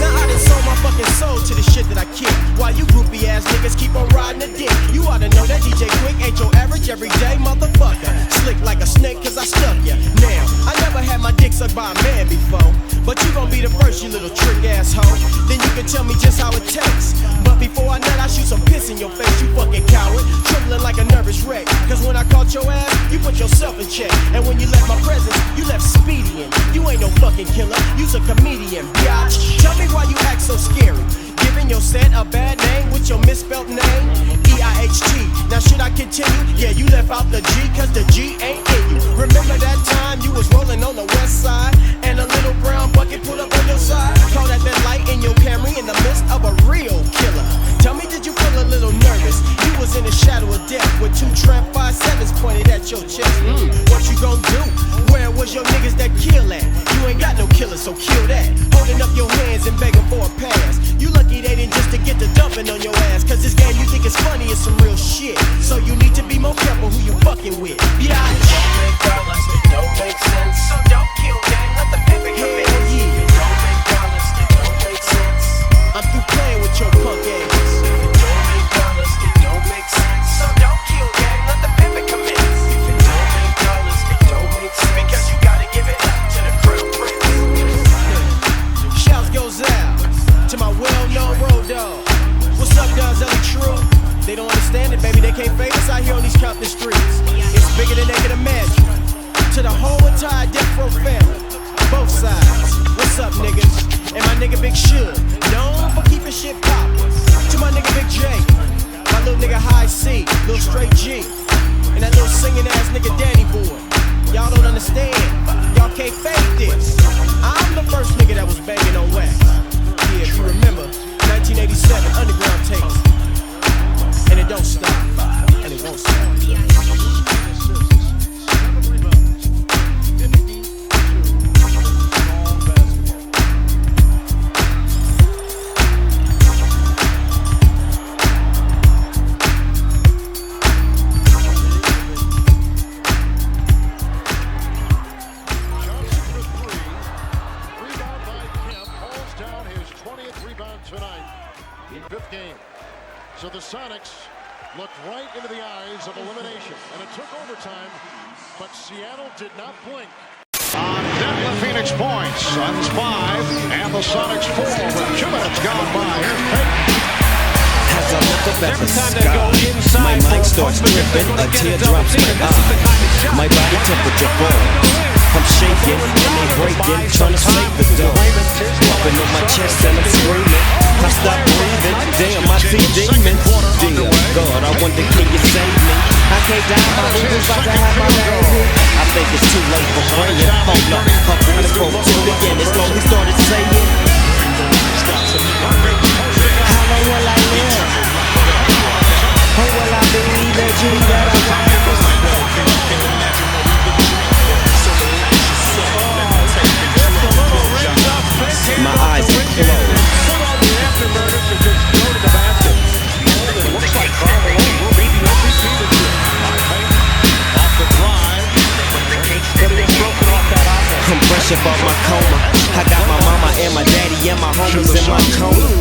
Now I done sold my fucking soul to the shit that I kick, while you groupie ass niggas keep on riding the dick. You oughta know that DJ Quick ain't your average everyday motherfucker. Slick like a snake cause I stuck ya. Now, I never had my dick sucked by a man before, but you gon' be the first, you little trick asshole. Then you can tell me just how it tastes. But before I nut, I shoot some piss in your face, you fucking coward. Trembling like a nervous wreck, cause when I caught your ass, you put yourself in check. And when you left my presence, you left speeding. You ain't no fucking killer, you's a comedian, biatch. Tell me why you act so scary, giving your set a bad name with your misspelled name, EIHT. Now should I continue? Yeah, you left out the G cause the G ain't in you. Remember that time you was rolling on the west side and a little brown bucket pulled up on your side? Caught at that light in your Camry in the midst of a real killer. Tell me, did you feel a little nervous? You was in the shadow of death with 2 tramp 5.7s pointed at your chest. What you gon' do? Where was your niggas that kill at? You ain't got no killer, so kill that. Holding up your hands and begging for a pass. You lucky they didn't just to get the dumping on your ass, cause this game you think is funny is some real shit. So you need to be more careful who you fucking with. Yeah, it don't make dollars, it don't make sense. So don't kill gang, let the pivot come in. Yeah, it don't make dollars, it don't make sense. I'm through playing with your punk ass. It don't make dollars, it don't make sense. So don't kill gang, let the pivot come in. If it don't make dollars, it don't make sense. Because you gotta give it up to the crown prince. Shouts goes out to my well-known road dog. What's up, Don's Ellie True? They don't understand it, baby. They can't fake us out here on these Compton streets. It's bigger than they can imagine. To the whole entire Death Row family, both sides. What's up, niggas? And my nigga Big Suge, known for keeping shit poppin'. To my nigga Big J, my little nigga High C, little straight G, and that little singing ass nigga Danny Boy. Y'all don't understand. Y'all can't fake this. I'm the first nigga that was banging on wax. Yeah, if you remember, 1987 underground tapes. And it don't stop, and it won't stop. Sonics looked right into the eyes of elimination, and it took overtime, but Seattle did not blink. On Denver, Phoenix points. Suns 5 and the Sonics 4 with 2 minutes gone by. Here's Payton. As I look up at the sky, my mind starts tripping, a tear drops my eye. My body temperature falls. I'm shaking and they breaking, trying to save the dog. Bumping on my chest and I'm screaming. I stop breathing, damn, I see demons. Dear God, I wonder can you save me? I can't die, my boo-boo's about to have my baby. I think it's too late for praying. Hold up, her voice broke to again, it's long he started saying. How long will I live? Or will I believe that you that I want? My eyes are closed. I'm fresh above my coma. I got my mama and my daddy and my homies in my coma.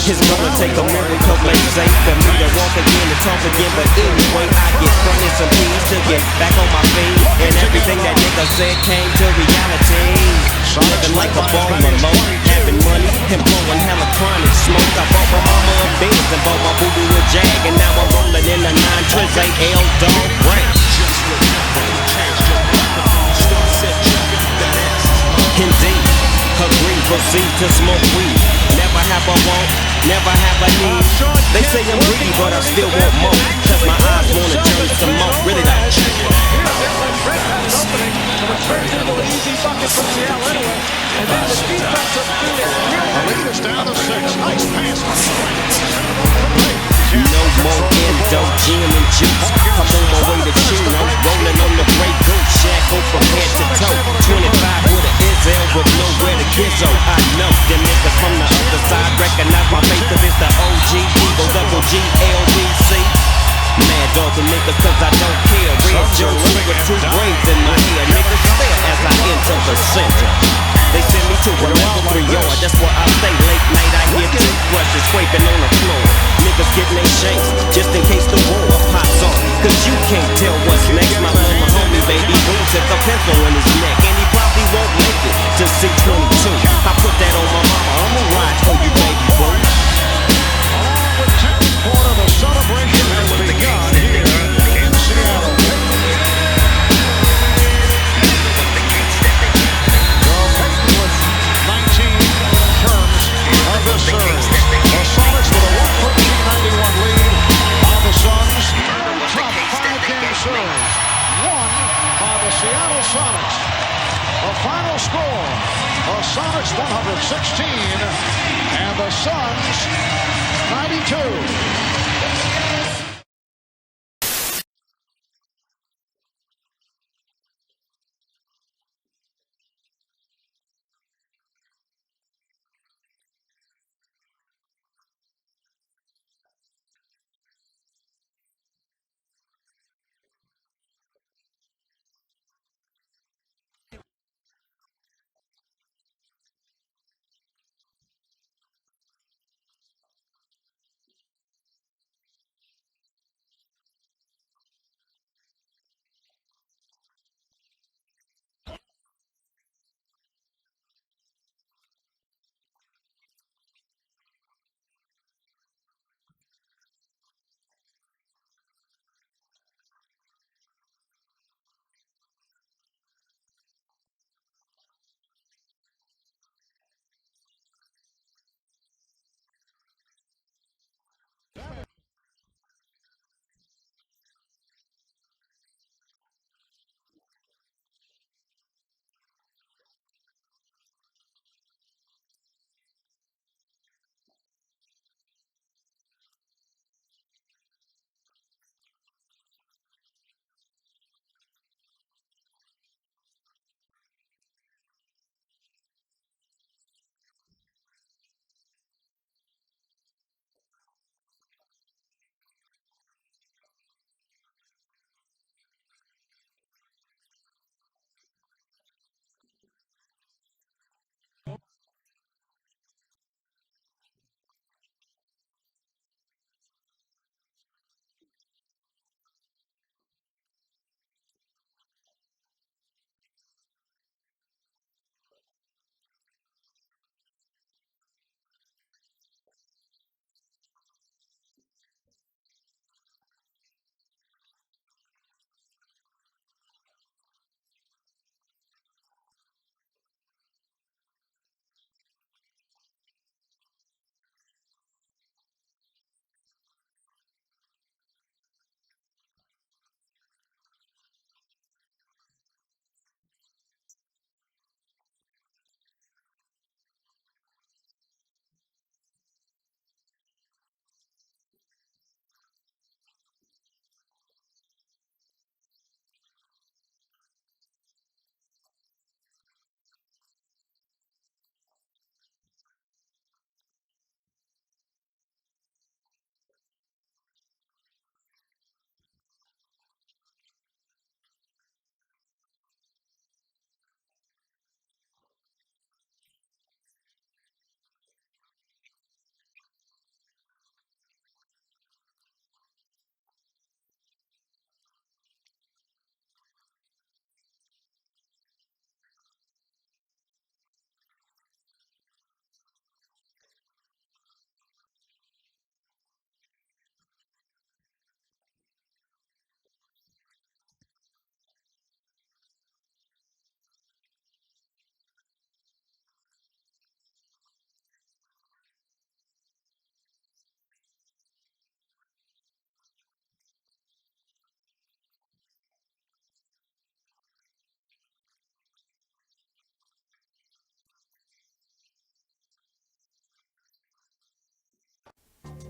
It's gonna take a miracle, let's say, for me to walk again and talk again. But anyway, I get fronted some keys to get back on my feet. And everything that nigga said came to reality. Living like a baller, low, having money and blowing hella chronic smoke. I bought my mama a Benz and bought my boo-boo a Jag. And now I'm rolling in a 9 Triz 8L dog ranch. Indeed, agree, proceed to smoke weed. Never have a want, never have a need. They say I'm greedy, but I still want more. Cause my eyes wanna turn to more. Really like no more endo, gin and juice. I'm on my way to Chino, rolling on the Grey Goose shack, go from head to toe. 25 with an Izzel with nowhere to gizzo. I know them niggas from the other side recognize my face if it's the OG, Eagle, double G, LBC. Mad dog to niggas cause I don't care. Red Jones with 2 braids in my hair. Niggas stare as I enter the center. They send me to a level 3 yard. That's where I stay late night. I hear toothbrushes scraping on the floor. Niggas getting their shanks just in case the war pops off. Cause you can't tell what's next. My little homie baby boom took a pencil in his neck. And he probably won't make it to C22. I put that on my mama. I'ma ride for you baby boom. Quarter, the celebration has begun here in Seattle. Well, Payton with 19 terms of this serve. The Sonics with a 114-91 lead on the Suns. Tough 5-game serve won by the Seattle Sonics. The final score, the Sonics 116 and the Suns 92.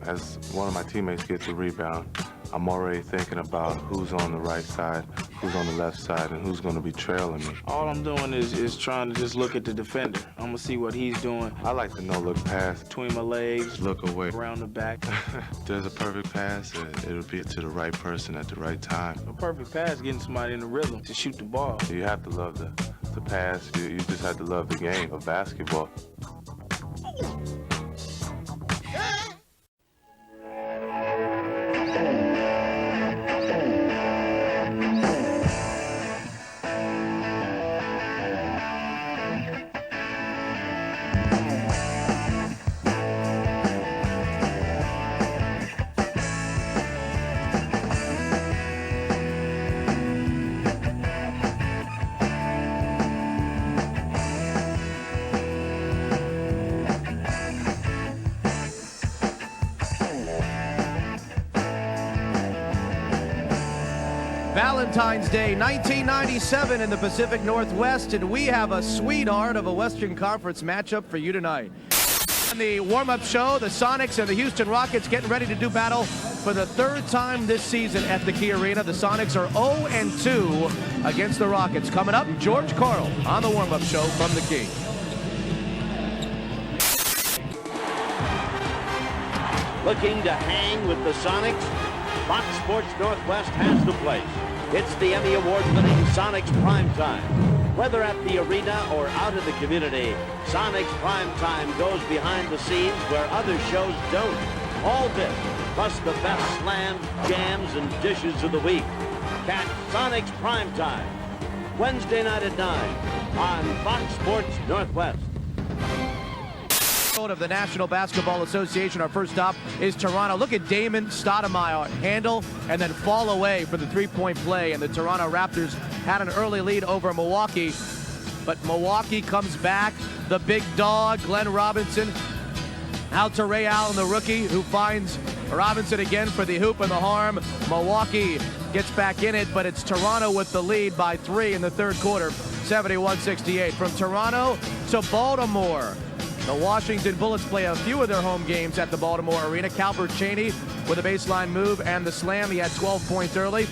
as one of my teammates gets a rebound, I'm already thinking about who's on the right side, who's on the left side, and who's going to be trailing me. All I'm doing is trying to just look at the defender. I'm going to see what he's doing. I like to no-look pass. Between my legs. Look away. Around the back. If there's a perfect pass, it'll be to the right person at the right time. A perfect pass is getting somebody in the rhythm to shoot the ball. You have to love the pass. You just have to love the game of basketball. Valentine's Day 1997 in the Pacific Northwest, and we have a sweetheart of a Western Conference matchup for you tonight. In the warm-up show, the Sonics and the Houston Rockets getting ready to do battle for the third time this season at the Key Arena. The Sonics are 0-2 against the Rockets. Coming up, George Karl on the warm-up show from the Key. Looking to hang with the Sonics? Fox Sports Northwest has the place. It's the Emmy Award-winning Sonics Primetime. Whether at the arena or out in the community, Sonics Primetime goes behind the scenes where other shows don't. All this, plus the best slams, jams, and dishes of the week. Catch Sonics Primetime, Wednesday night at 9 on Fox Sports Northwest. Of the National Basketball Association. Our first stop is Toronto. Look at Damon Stoudemire handle and then fall away for the three-point play, and the Toronto Raptors had an early lead over Milwaukee, but Milwaukee comes back. The big dog, Glenn Robinson, out to Ray Allen, the rookie, who finds Robinson again for the hoop and the harm. Milwaukee gets back in it, but it's Toronto with the lead by 3 in the third quarter, 71-68. From Toronto to Baltimore, the Washington Bullets play a few of their home games at the Baltimore Arena. Calbert Chaney with a baseline move and the slam. He had 12 points early.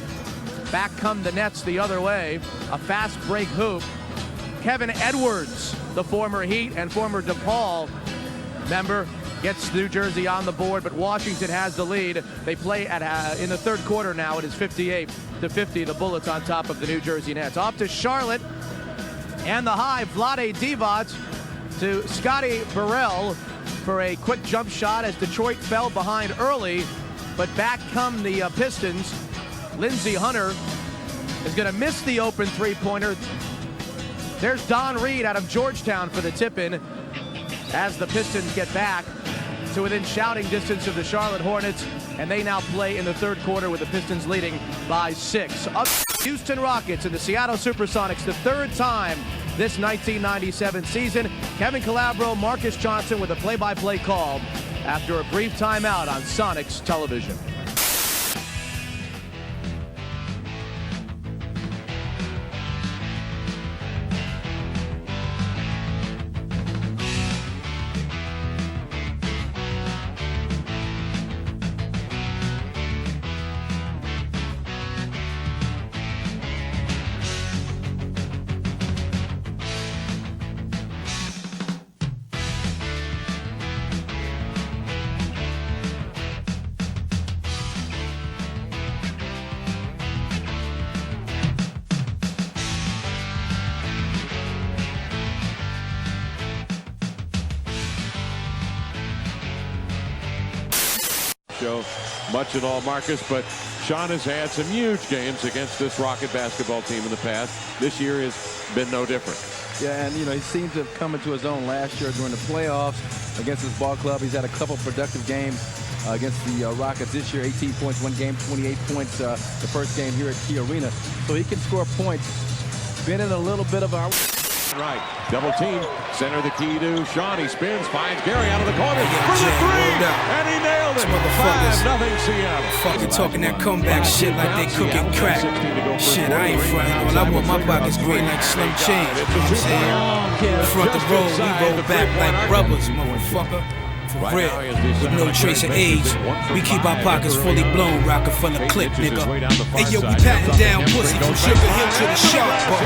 Back come the Nets the other way. A fast break hoop. Kevin Edwards, the former Heat and former DePaul member, gets New Jersey on the board, but Washington has the lead. They play at in the third quarter now. It is 58-50. The Bullets on top of the New Jersey Nets. Off to Charlotte and the high. Vlade Divac to Scotty Burrell for a quick jump shot as Detroit fell behind early, but back come the Pistons. Lindsey Hunter is going to miss the open three-pointer. There's Don Reed out of Georgetown for the tip-in as the Pistons get back to within shouting distance of the Charlotte Hornets, and they now play in the third quarter with the Pistons leading by 6. Up Houston Rockets and the Seattle Supersonics, the third time this 1997 season. Kevin Calabro, Marcus Johnson with a play-by-play call after a brief timeout on Sonics television. Much in all, Marcus, but Sean has had some huge games against this Rocket basketball team in the past. This year has been no different. Yeah, and he seems to have come into his own last year during the playoffs against his ball club. He's had a couple productive games against the Rockets this year. 18 points, one game, 28 points the first game here at Key Arena. So he can score points. Been in a little bit of a... Right, double team, center the key to Sean. He spins, finds Gary out of the corner for the three, and he nailed it. 5-0 Seattle. Fucking talking that comeback shit like they cooking crack. Shit, I ain't frontin'. All I want my pockets green like Slim Change. You know what I'm saying? Front the road, we roll back like brothers, motherfucker. For real, with no trace of age. We keep our pockets fully blown, Rockefeller clip, nigga. Hey yo, we patting down pussy from Sugar Hill to the Shark Bar.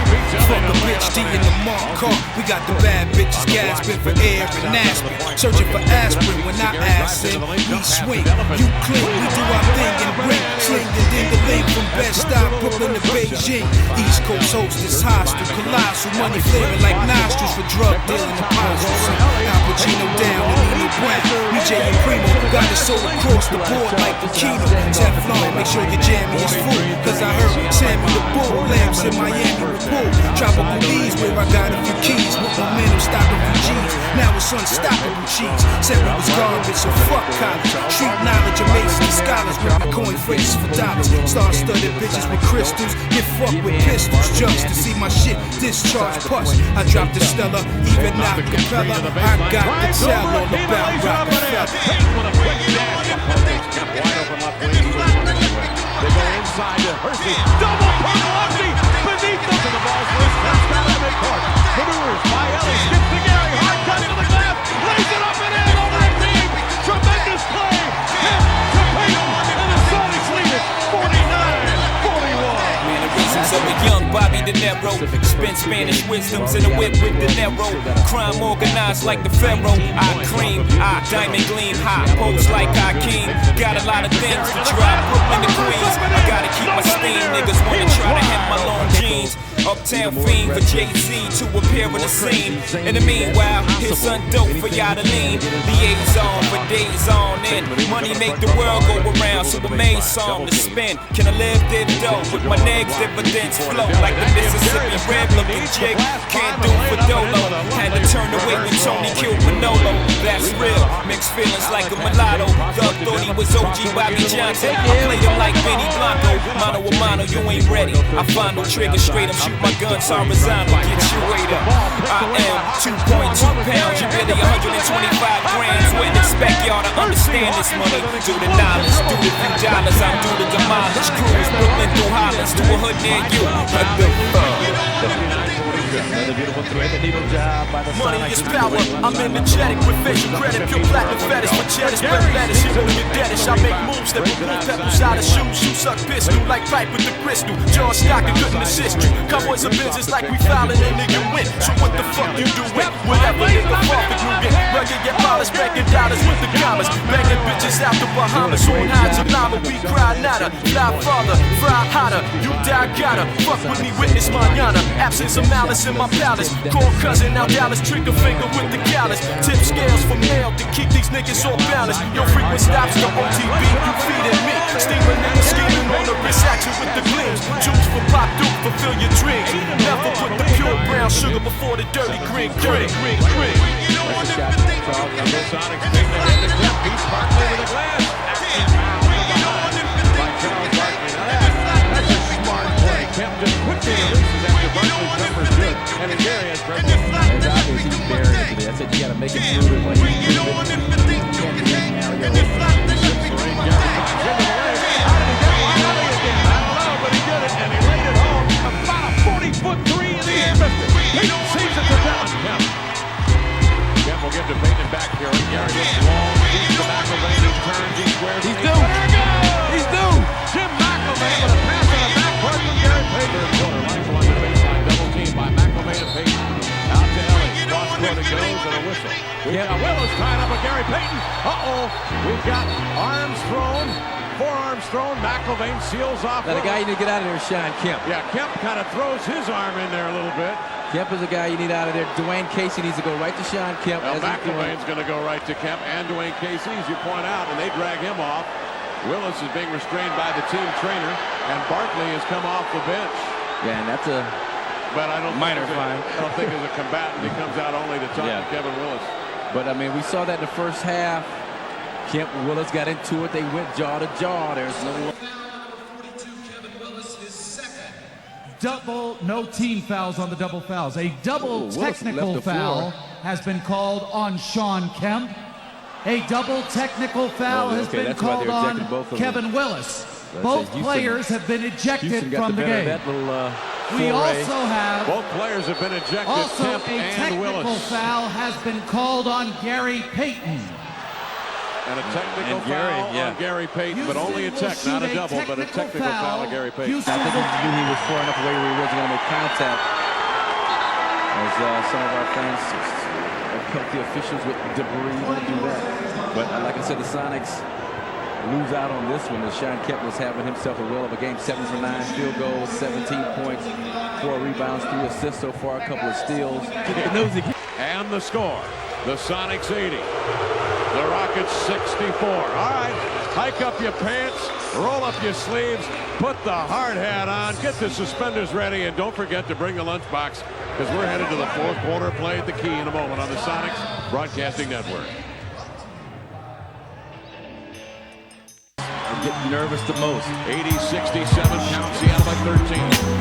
Fuck a bitch, D in the Mark car. We got the bad bitches gasping for air and aspirin. Searching for aspirin when I acid. We swing, you clean, we do our thing and bring. Sling the ding-a-ling from Bed-Stuy, Brooklyn to Beijing. East Coast hostess, hostile, colossal. Money flaring like nostrils for drug dealing apostles. Al Pacino down and Nino Brown. BJ and Primo got it sold across the board like the Kino. Teflon, make sure your jammy is full. Cause I heard Sammy the Bull, lamps in Miami with bull. Tropical Ease where I got a few keys. With momentum stopping from G's. Now it's unstoppable cheese. Said we was garbage, so fuck college. Street knowledge amazing scholars with my coin phrases for dollars. Star-studded bitches with crystals. Get fucked with pistols just to see my shit discharge pus. I dropped the Stella, even not Capella. I got the tell all about Rockefeller. They go inside to Hersey. Double Pavlovsky beneath them, and the ball's loose. That's got to make court. Maneuvers by Ellie. Skips to Gary. Hard touch to the glass. Lays it up and in over the team. Tremendous play. Kemp to Payton. And the Sonics lead it 49-41. Mannerisms of a young Bobby De Niro. Spin Spanish wisdoms in a whip with De Niro. Crime organized like the Pharaoh. I cream, I diamond gleam. Hot pose like Hakeem. Got a lot of things to try. Brooklyn to Queens. I gotta keep my steam. Niggas wanna try to have my long jeans. Uptown fiend for Jay-Z to appear in the scene. In the meanwhile, his son dope for y'all to lean. Liaison for days on end. Money make the world go around, so I made song to spin. Can I live this dope with my negs dividends flow like the Mississippi Red looking jig? Can't do for Dolo. Had to turn away when Tony killed Manolo. That's real. Mixed feelings like a mulatto. Thug thought he was OG Bobby Johnson. I played him like Benny Blanco. Mano a mano, you ain't ready. I find no trigger straight. I'm shoot my guns horizontal. Get your weight up. I am 2.2 pounds. You're really 125 grams. Wouldn't expect y'all to understand this money. Do the knowledge, do the few dollars. I'm do the demolish. Cruise Brooklyn through Hollands to a hood near you. What the fuck? Another beautiful thread the needle job by the Money is power, I'm energetic with facial credit. Pure platinum fetish with cheddars, bread lettuce. You wanna get deadish, I make moves that will pull pebbles out of shoes. You suck pistol like pipe with the crystal. John Stockton couldn't assist you. Cowboys are business like we fouling and nigga win. So what the fuck you doing? Whatever nigga fuck if you get rugged, get polished, banking dollars with the commas. Banging bitches out the Bahamas. On high to lava, we cry nada. Fly farther, fry hotter. You die gotta fuck with me, witness manana. Absence of malice in my palace. Call cousin, now Dallas, trigger finger with the callus. Tip scales for mail to keep these niggas all balanced. Your frequent stops to OTB, you feeding me. Steaming and scheming on the wrist action with the gleams. Juice for Pop Duke, fulfill your dreams. Never put the pure brown sugar before the dirty green. Dirty green. That's a shot from Charles. And the Sonics take the head to Kemp. He's partly to the glass. Action foul by Charles Barkley. Now that's a smart play. Kemp just quickly releases after Barkley's number's good. And then Gary has pressure. It's obvious he's buried it today. I said you gotta make him move it when he's moving. Can't do it now, yo. Gary finds into the leg. How did he get Wiley again? I don't know, but he did it, and he laid it home. About a 40-foot three, and he missed it. Payton sees it to Devin Kemp. Kemp will get to Payton back here. Gary gets long, deep to McElvain. He turns, he squares. He's due. He's due. Jim McElvain with a pass on the backcourt from Gary Payton. Third quarter, lights along the baseline, double team by McElvain and Payton. Out to Ellie. Cross court it goes, and a whistle. We've got Willis tied up with Gary Payton. We've got arms thrown. Forearms thrown. McElvain seals off. Now the guy you need to get out of there is Sean Kemp. Yeah, Kemp kind of throws his arm in there a little bit. Kemp is the guy you need out of there. Dwayne Casey needs to go right to Sean Kemp. Well, McElvain's going to go right to Kemp and Dwayne Casey, as you point out, and they drag him off. Willis is being restrained by the team trainer, and Barkley has come off the bench. Yeah, and that's a minor fine. I don't think as a combatant he comes out only to talk to Kevin Willis. But, I mean, we saw that in the first half. Kemp and Willis got into it. They went jaw to jaw. There's no... Double, no team fouls on the double fouls. A double technical foul has been called on Sean Kemp. A double technical foul has been called on Kevin Willis. Both players have been ejected from the game. We also have both players have been ejected. Also, Kemp a and technical Willis. foul has been called on Gary Payton. And a technical foul on Gary Payton, but only a tech, not a double, but a technical foul on Gary Payton. I think he knew he was far enough away where he wasn't going to make contact. As some of our fans pelt the officials with debris, don't do that. But like I said, the Sonics lose out on this one. As Sean Kemp was having himself a whale of a game, 7 for 9 field goals, 17 points, 4 rebounds, 3 assists so far, a couple of steals. And the score, the Sonics 80. The Rockets 64. All right, hike up your pants, roll up your sleeves, put the hard hat on, get the suspenders ready, and don't forget to bring the lunchbox because we're headed to the fourth quarter. Play at the key in a moment on the Sonics Broadcasting Network. I'm getting nervous the most. 80-67, count Seattle by 13.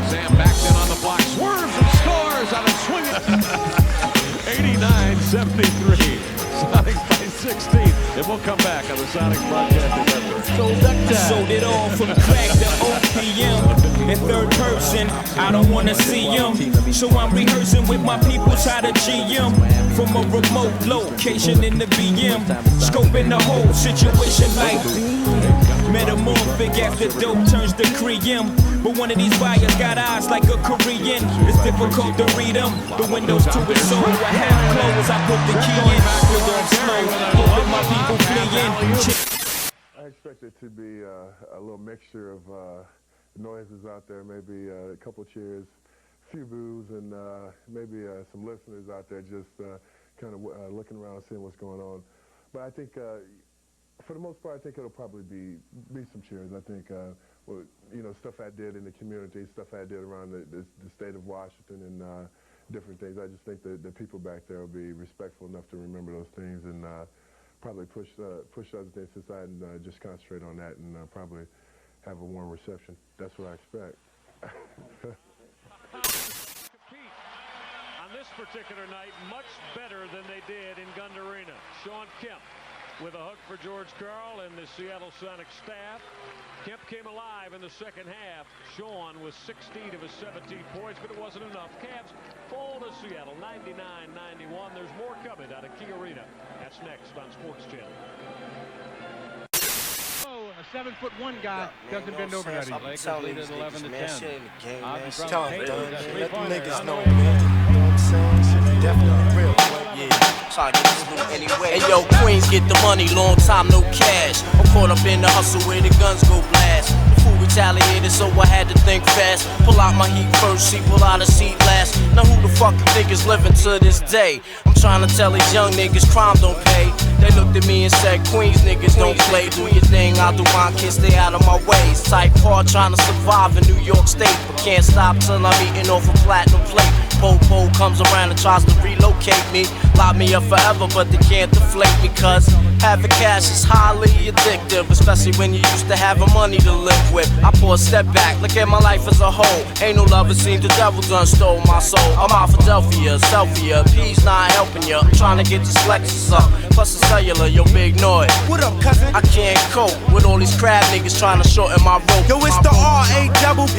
Sam backs in on the block, swerves and scores on a swing. 89-73. Sonics by 16. And we'll come back on the Sonics Broadcasting Network. Sold it all from crack to OPM. In third person, I don't want to see him. So I'm rehearsing with my peoples how to GM. From a remote location in the BM. Scoping the whole situation like metamorphic after dope turns to cream. But one of these buyers got eyes like a Korean. It's difficult to read them. The windows to his soul are half closed. I put the key in. Hold on slow. Hoping my people fleeing. I expect it to be a little mixture of noises out there, maybe a couple cheers, a few boos, and maybe some listeners out there just kind of looking around, seeing what's going on. But I think, for the most part, I think it'll probably be some cheers. I think, well, you know, stuff I did in the community, stuff I did around the state of Washington and different things. I just think that the people back there will be respectful enough to remember those things and probably push other things aside and just concentrate on that and probably have a warm reception. That's what I expect. On this particular night, much better than they did in Gund Arena. Sean Kemp with a hook for George Karl and the Seattle Sonics staff. Kemp came alive in the second half. Sean was 16 of his 17 points, but it wasn't enough. Cavs fall to Seattle 99-91. There's more coming out of Key Arena. That's next on Sports Channel. A 7'1" guy doesn't bend over that easy. Lakers lead at 11-10. Tell him, let the niggas know, man. You know what I'm saying? Shit's definitely real. Yeah. Try to get this loot anyway. Hey yo, Queens get the money, long time no cash. I'm caught up in the hustle where the guns go blast. The fool retaliated, so I had to think fast. Pull out my heat first, see, pull out a seat last. Now who the fuck you think is living to this day? I'm trying to tell these young niggas crime don't pay. They looked at me and said, Queens niggas don't play. Do your thing, I'll do mine, kids stay out of my ways. Type hard trying to survive in New York State, but can't stop till I'm eating off a platinum plate. Po-po comes around and tries to relocate me. Lock me up forever, but they can't deflate me. Cause having cash is highly addictive, especially when you used to having money to live with. I pull a step back, look at my life as a whole. Ain't no love, it seems the devil done stole my soul. I'm out Philadelphia, Selphia, P's not helping ya. I'm trying to get this Lexus up, plus the cellular, yo big noise. What up, cousin? I can't cope with all these crab niggas trying to shorten my rope. Yo, it's the R-A-P-P-E-R-N-O-Y-D.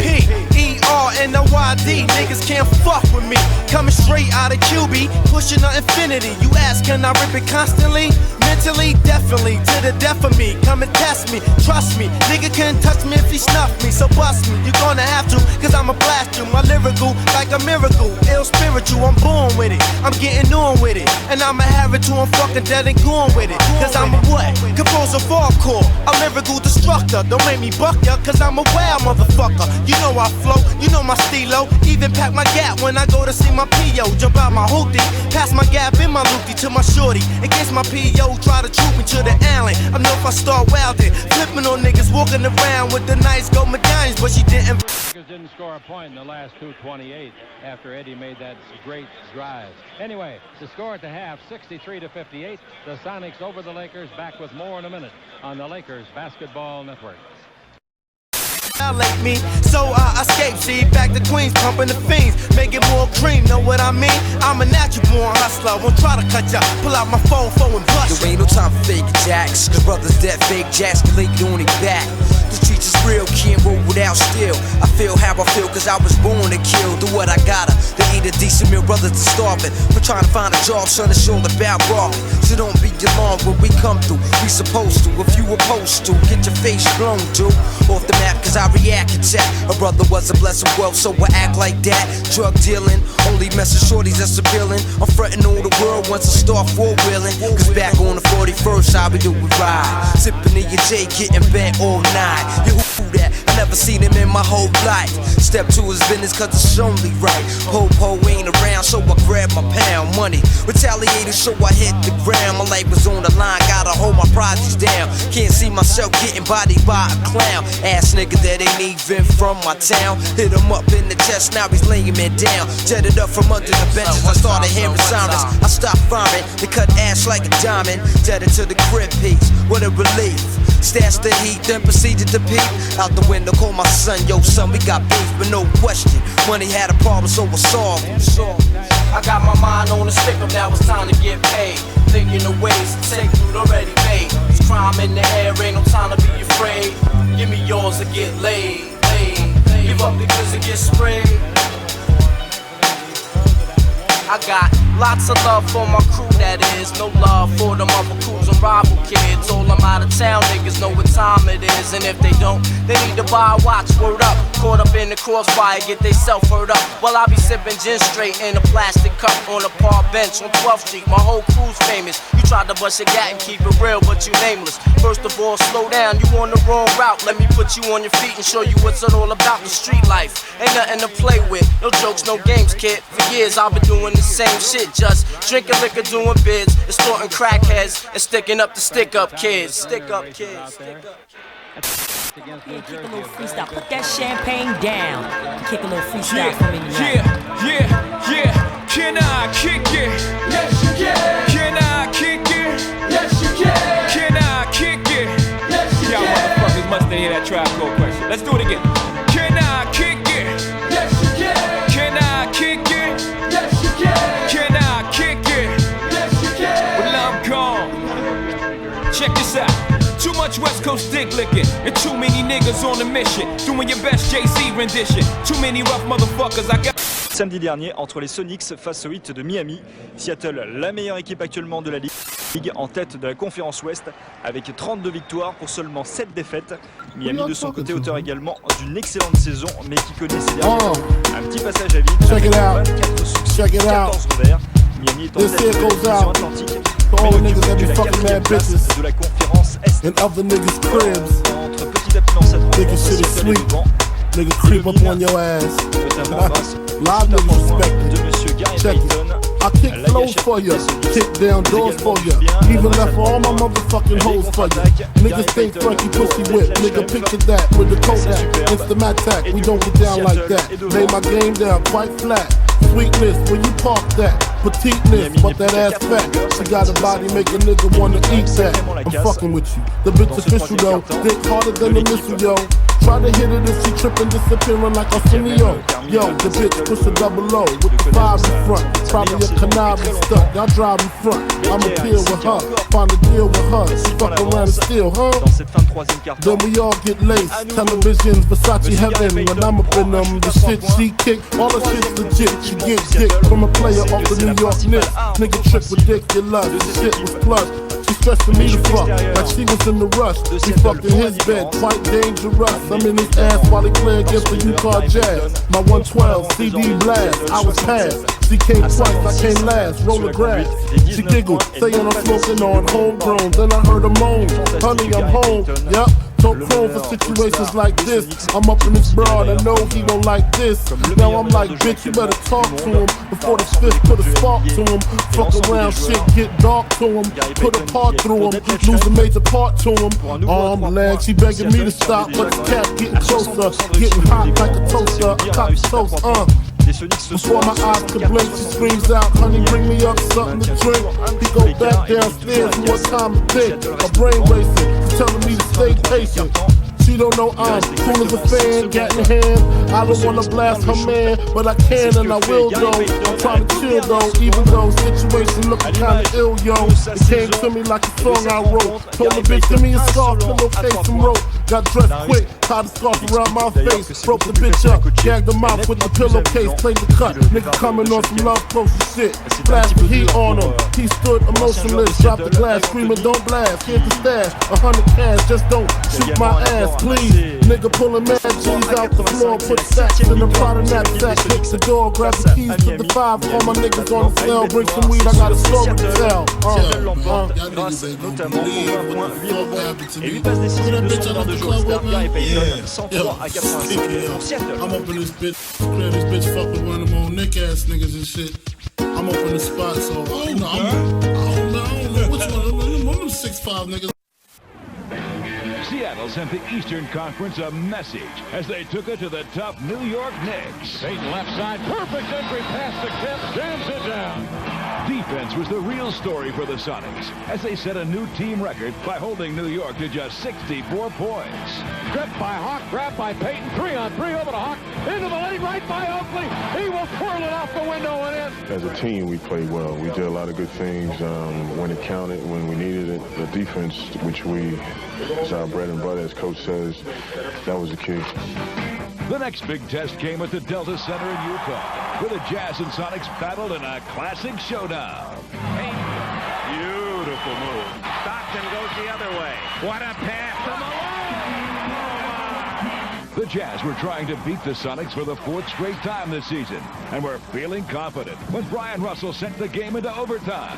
Niggas can't fuck with me. Coming straight out of QB, pushing the infinity. You ask, can I rip it constantly? Mentally, definitely, to the death of me. Come and test me, trust me. Nigga can't touch me if he snuff me, so bust me. You're gonna have to, cause I'ma blast you. My lyrical, like a miracle. Ill spiritual, I'm born with it. I'm getting on with it. And I'ma have it till I'm fucking dead and gone with it. Cause I'm a what? Composer for a core. A lyrical destructor. Don't make me buck ya, cause I'm a wild motherfucker. You know I flow, you know my stilo. Even pack my gap when I go to see my P.O. Jump out my hoopty, pass my gap in my loopty to my shorty. In case my P.O. try to troop me to the alley. I know if I start wildin', flipping on niggas walking around with the nice gold medallions, but she didn't. Lakers didn't score a point in the last 2:28 after Eddie made that great drive. Anyway, the score at the half, 63-58. The Sonics over the Lakers. Back with more in a minute on the Lakers Basketball Network. Me, so I escape, see, back to Queens, pumping the fiends, making more cream, know what I mean? I'm a natural born hustler, won't try to cut ya, pull out my phone and bust. There ain't no time for fake jacks, cause brothers that fake jacks can lay you on their back. The streets is real, can't roll without steel. I feel how I feel cause I was born to kill. Do what I gotta, to eat a decent meal, brothers to starving. We're trying to find a job, son, it's all about robbing. So don't be alarmed when we come through. We supposed to, if you opposed to, get your face blown, dude. Off the map cause I react attack. A brother was a blessed wealth, so I act like that. Drug dealing, only messing shorties that's appealing. I'm frontin' all the world once I start four-wheeling. Cause back on the 41st, I be doing ride. Sippin' in your J, getting bent all night. You who that? I never seen him in my whole life. Step to his business cause it's only right. Po-po ain't around, so I grab my pound money. Retaliated, so I hit the ground. My life was on the line, gotta hold my projects down. Can't see myself getting bodied by a clown. Ass nigga that ain't even from my town. Hit him up in the chest, now he's laying me down. Jetted up from under the benches, I started hearing sirens. I stopped farming, they cut ash like a diamond. Jetted to the crib piece, what a relief. Stashed the heat, then proceeded to peep. Out the window, call my son, yo son, we got beef, but no question. Money had a problem, so I solved it. I got my mind on the stick up, now it's time to get paid. Thinking of ways to take food already made. There's crime in the air, ain't no time to be afraid. Give me yours to get laid. Give up because it gets sprayed. I got lots of love for my crew, that is. No love for them other crews and rival kids. All them out of town niggas know what time it is. And if they don't, they need to buy a watch, word up. Caught up in the crossfire, get they self hurt up. While I be sipping gin straight in a plastic cup on a park bench on 12th Street. My whole crew's famous. You tried to bust your gat and keep it real, but you nameless. First of all, slow down, you on the wrong route. Let me put you on your feet and show you what's it all about. The street life ain't nothing to play with. No jokes, no games, kid. For years I've been doing the same shit, just drinking liquor, doing bids, extorting crackheads, and sticking up the stick-up kids. Stick-up kids. Kick a little freestyle. Put that champagne down. Kick a little freestyle for me tonight. Yeah. Can I kick it? Yes, you can. Can I kick it? Yes, you can. Can I kick it? Yes, you Y'all can. motherfuckers must hear that Tribe Called Question. Let's do it again. Can I kick it? Yes, you can. Can I kick it? Yes, you can. Can I kick it? Yes, you can. Well, I'm gone. Check this out. Too much West Coast dick licking, and too many niggas on a mission, doing your best Jay-Z rendition. Too many rough motherfuckers, I got. Samedi dernier, entre les Sonics face au Heat de Miami, Seattle, la meilleure équipe actuellement de la Ligue, en tête de la conférence Ouest, avec 32 victoires pour seulement 7 défaites. Miami de son côté, auteur également d'une excellente saison, mais qui connaît ces derniers temps un petit passage à vide. Check it out. 24 succès, Check it 14 revers. Miami est en tête de la division Atlantique, mais occupe depuis la 4e place de la conférence Est. And other niggas' cribs. Entre petit à petit dans cette Niggas shit is sweet. Niggas creep up on your ass. Lot of niggas respect it. Check it. I kick flows for you, kick down doors for you, even left all my motherfucking hoes for you. Niggas think Frankie pussy whip, nigga picture that with the Kodak. It's the Mattack, we don't get down like that. Lay my game down quite flat. Sweetness, when you park that. Petiteness, but that ass fat. She got a body, make a nigga wanna eat that. I'm fucking with you. The bitch official though, dick harder than a missile, yo. Try to hit it if she trippin', disappearing like Arsenio. Yo, the bitch push a double O with the 5 in front. Probably a canary stuck, y'all drive in front. I'ma deal with her, find a deal with her. She fuck around and steal, huh? Then we all get laced. Televisions, Versace heaven. When I'm up in them, the shit she kick, all the shit's legit. She get dick from a player off the New York Knicks. Nigga trick ridiculous, the shit was plush. She stressing me to fuck, like she was in the rush. We fucked in his bed, quite dangerous. I'm in his ass while he play against the Utah Jazz. My 112 CD blast, I was passed. She came twice, I came last, roll the grass. She giggled, saying I'm smoking on homegrown. Then I heard her moan, honey, I'm home. Yup. Don't chrome for situations like this. I'm up in this broad, I know he don't like this. Now I'm like, bitch, you better talk to him before the fist put a spark to him. Fuck around, shit get dark to him. Put a part through him, lose a major part to him. Arm, leg, she begging me to stop, but the cat getting closer, getting hot like a toaster. Cop toast, Before my eyes could blink, she screams out, honey, bring me up something to drink. He go back downstairs, what time to think? My brain racing, she's telling me to stay patient. She don't know I'm cool as a fan, gat in hand. I don't wanna blast her man, but I can and I will though. I'm trying to chill chill though, even though situation looking kinda ill, yo. It came to me like a song I wrote. Told the bitch, give me a scarf, pillowcase, some rope. Got dressed quick, tied the scarf around my face. Broke the bitch up, gagged the mouth with the pillowcase. Played the cut, nigga coming on some love potion shit. Flash the heat on him, he stood emotionless. Dropped the glass, screaming, don't blast. Here's the stash, 100 cash, just don't shoot my ass, please. Nigga pulling mad G's out the floor, put stacks in the Prada knapsack. Hit the door, grab the keys to the 5. All my niggas on the cell, bring some weed, I got a story to tell. Seattle l'emporte grâce notamment au 20 points, 8 rebonds et 8 passes décisives de son temps de jeu. C'était Gary Payton, 103 à 85 pour Seattle. I'm up in this bitch, clear this bitch, fuck with one of them old Nick ass niggas and shit. I'm up in the spot, so I don't know which one of them 6'5" niggas. Seattle sent the Eastern Conference a message as they took it to the tough New York Knicks. Payton left side, perfect entry past the Kemp, jams it down. Defense was the real story for the Sonics as they set a new team record by holding New York to just 64 points. Stripped by Hawk, grabbed by Payton, 3-on-3 over to Hawk, into the lane, right by Oakley. He will twirl it off the window and in. As a team, we played well. We did a lot of good things when it counted, when we needed it. The defense, which is our bread and butter, as Coach says, that was the key. The next big test came at the Delta Center in Utah, where the Jazz and Sonics battled in a classic showdown. Beautiful move. Stockton goes the other way. What a pass to Malone! The Jazz were trying to beat the Sonics for the 4th straight time this season, and were feeling confident when Brian Russell sent the game into overtime.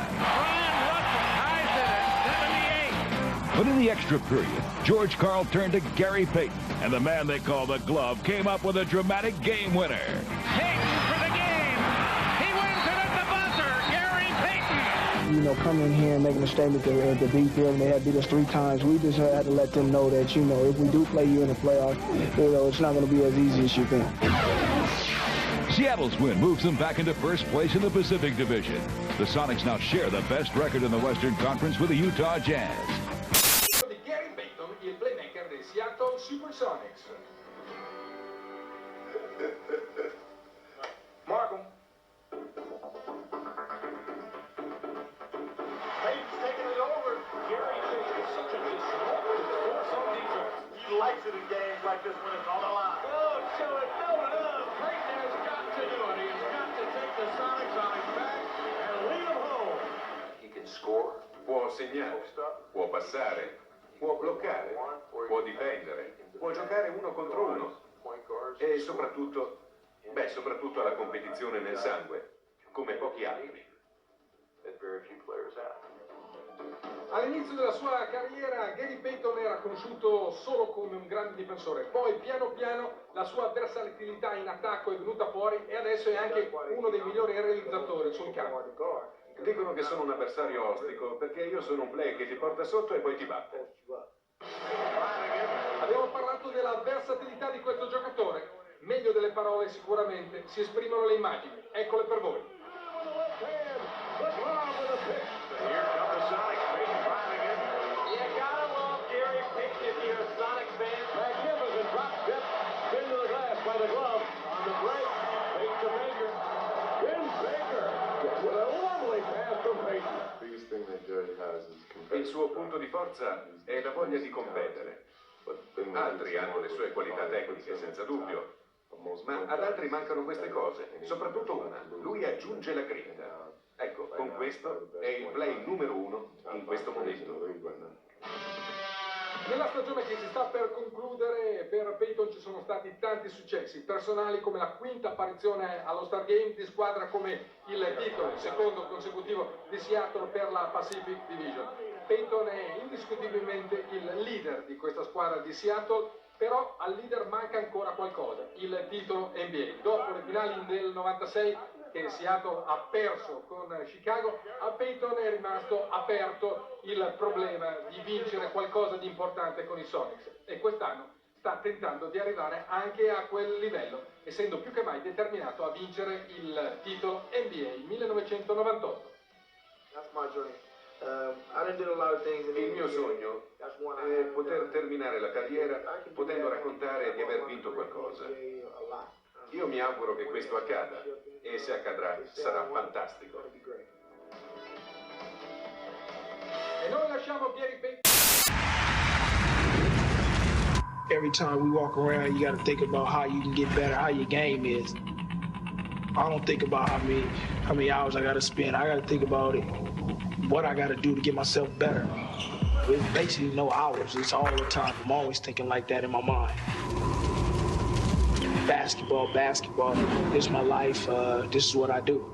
But in the extra period, George Karl turned to Gary Payton, and the man they call the Glove came up with a dramatic game winner. Payton for the game. He wins it at the buzzer. Gary Payton. You know, coming in here and making a statement to beat them, they had beat us 3 times. We just had to let them know that, you know, if we do play you in the playoffs, you know, it's not going to be as easy as you think. Seattle's win moves them back into first place in the Pacific Division. The Sonics now share the best record in the Western Conference with the Utah Jazz. Gary Payton, il playmaker dei Seattle Supersonics. Markham. Payton's taking it over. Gary Payton is such a disruptive force on defense. He likes it in games like this when it's on the line. Oh, so it Payton has got to do it. He's got to take the Sonics on his back and lead them home. He can score. Può segnare, può passare, può bloccare, può difendere, può giocare 1 contro 1 e soprattutto ha la competizione nel sangue, come pochi altri. All'inizio della sua carriera Gary Payton era conosciuto solo come un grande difensore, poi piano piano la sua versatilità in attacco è venuta fuori e adesso è anche uno dei migliori realizzatori sul campo. Dicono che sono un avversario ostico perché io sono un play che ti porta sotto e poi ti batte. Abbiamo parlato della versatilità di questo giocatore, meglio delle parole sicuramente, si esprimono le immagini, eccole per voi. Il suo punto di forza è la voglia di competere. Altri hanno le sue qualità tecniche, senza dubbio, ma ad altri mancano queste cose, soprattutto una. Lui aggiunge la grinta. Ecco, con questo è il play numero 1 in questo momento. Nella stagione che si sta per concludere, per Payton ci sono stati tanti successi personali, come la 5ª apparizione allo Star Game, di squadra come il titolo, il 2º consecutivo di Seattle per la Pacific Division. Payton è indiscutibilmente il leader di questa squadra di Seattle, però al leader manca ancora qualcosa, il titolo NBA. Dopo le finali del 96 che Seattle ha perso con Chicago, a Payton è rimasto aperto il problema di vincere qualcosa di importante con i Sonics e quest'anno sta tentando di arrivare anche a quel livello, essendo più che mai determinato a vincere il titolo NBA 1998. Il mio sogno è poter terminare la carriera potendo raccontare di aver vinto qualcosa. Io mi auguro che questo accada e e se accadrà sarà fantastico. E noi lasciamo Gary Payton. Every time we walk around, you got to think about how you can get better, how your game is. I don't think about how many hours I got to spend. I got to think about it, what I got to do to get myself better. It's basically no hours. It's all the time. I'm always thinking like that in my mind. Basketball. This is my life. This is what I do.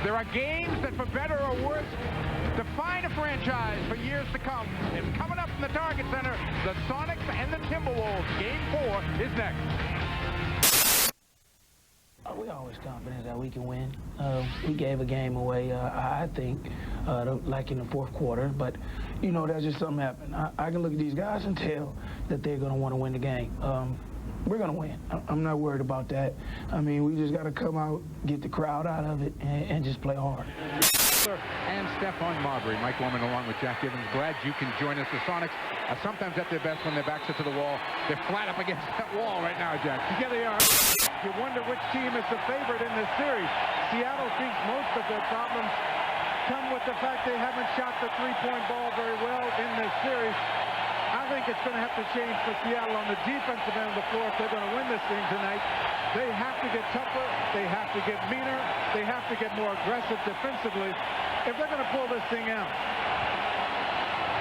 There are games that, for better or worse, define a franchise for years to come. And coming up from the Target Center, the Sonics and the Timberwolves. Game 4 is next. We're always confident that we can win. We gave a game away, I think, like in the fourth quarter. But, you know, that's just something happened. I can look at these guys and tell that they're going to want to win the game. We're going to win. I'm not worried about that. I mean, we just got to come out, get the crowd out of it, and just play hard. And Stephon Marbury. Mike Gorman along with Jack Gibbons. Glad you can join us. The Sonics are sometimes at their best when their backs are to the wall. They're flat up against that wall right now, Jack. Together they are. You wonder which team is the favorite in this series. Seattle thinks most of their problems come with the fact they haven't shot the three-point ball very well in this series. I think it's going to have to change for Seattle on the defensive end of the floor if they're going to win this thing tonight. They have to get tougher. They have to get meaner. They have to get more aggressive defensively if they're going to pull this thing out.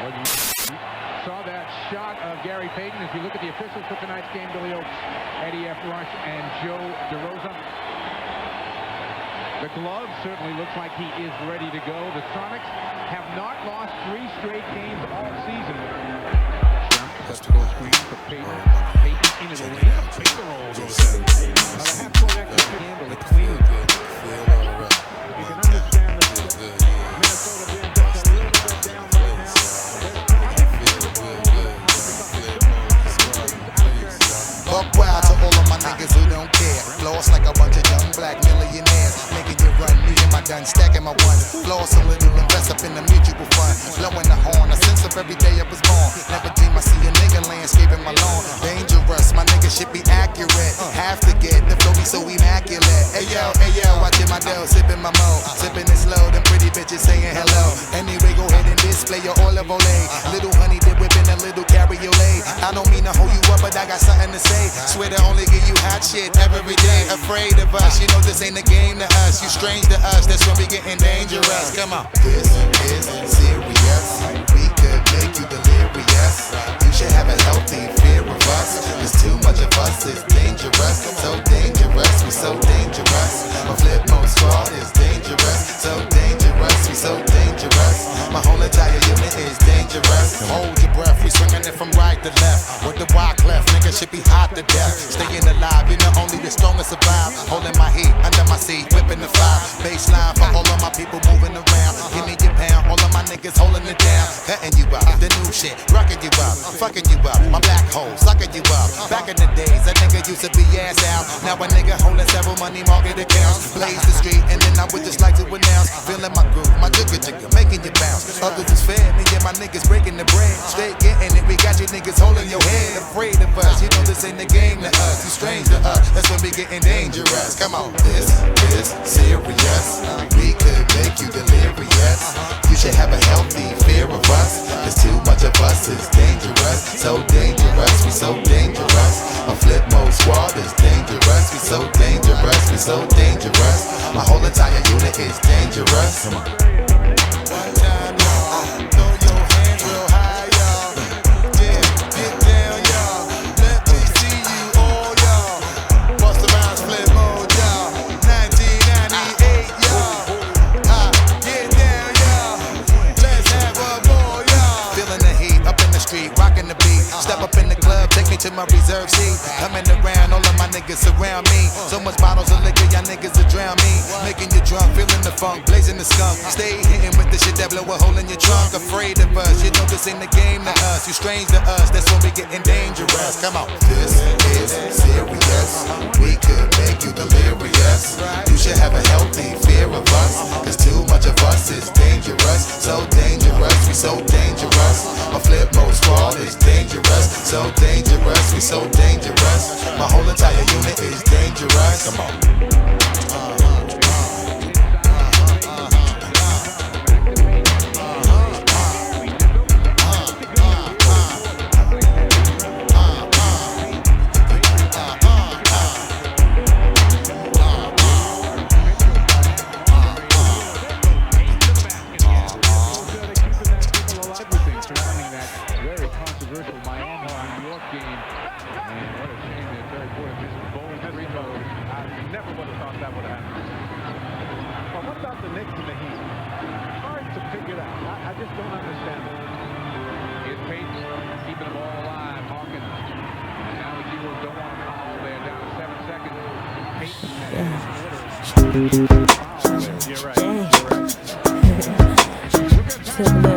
Well, you saw that shot of Gary Payton. If you look at the officials for tonight's game, Billy Oakes, Eddie F. Rush, and Joe DeRosa. The glove certainly looks like he is ready to go. The Sonics have not lost 3 straight games all season. That's the goal screen for Payton. Payton into the lane. Finger roll goes in. The half-court extra handle it clean. You can understand the Minnesota being just a little bit down right now. Buck wild to all of my niggas who don't care. Floss like a bunch of young black millionaires. Making you run, me and my done stacking my ones. Floss a little, invest up in the mutual fund. Blowing the horn, a sense of every day I was born. Never dream I see a nigga landscaping my lawn. Dangerous, my nigga should be accurate. Have to get the flow be so immaculate. Hey yo, watching my dough, sipping my mo. Sipping it slow, them pretty bitches saying hello. Anyway, go ahead and display your olive oil. Little honey dip whipping a little cabriolet. I don't mean to hold you up, but I got something to say. Swear to only give you hot shit every day. Afraid of us, you know this ain't a game to us. You strange to us, that's when we getting dangerous. Come on. This is serious. We could make you delirious. You should have a healthy fear of us. Cause too much of us is dangerous. So dangerous, we so dangerous. My flip mode squad is dangerous. So dangerous, we so dangerous. My whole entire unit is dangerous. Hold your breath, we swinging it from right to left. With the wide cleft, nigga should be hot to death. Staying alive, you know only the strongest survive. Holding my heat under my seat, whipping the fire. Baseline for all of my people moving around. Give me your pound, all of my niggas holding it down. Cutting you up, the new shit, rocking you up, fucking you up. My black hole, sucking you up. Back in the days, a nigga used to be ass out. Now a nigga holding several money market accounts. Blaze the street, and then I would just like to announce. Feeling my groove, my jigger, making you bounce. Others is fed, me and my niggas breaking the bread. Straight getting it, we got you niggas holding your head. Afraid of us, you know this ain't the game to us. You strange to us, that's when we getting dangerous. Come on, this is serious. We could make you delirious. You should have a healthy fear of us. Cause too much of us is dangerous. So dangerous, we so dangerous. My flip mode squad is dangerous. We so dangerous, we so dangerous. My whole entire unit is dangerous. Come on. One time, y'all, throw your hands real high, y'all. Yeah, get down, y'all. Let me see you all, y'all. Bust around, flip mode, y'all. 1998, y'all. Get down, y'all. Let's have a ball, y'all. Feeling the heat up in the street, rocking the beat. Step up in the club, take me to my reserve seat. Coming around, all of my niggas surround me. So much bottles of liquor, y'all niggas will drown me. Making you drunk, feeling the funk, blazing the skunk. Stay hitting with the shit that blow a hole in your trunk. Afraid of us, you know this ain't the game to us. You strange to us, that's when we getting dangerous. Come on. This is serious. We could make you delirious. You should have a healthy fear of us. Cause too much of us is dangerous. So dangerous, we so dangerous. My flip mode squad is is dangerous, so dangerous, we so dangerous. My whole entire unit is dangerous. Come on.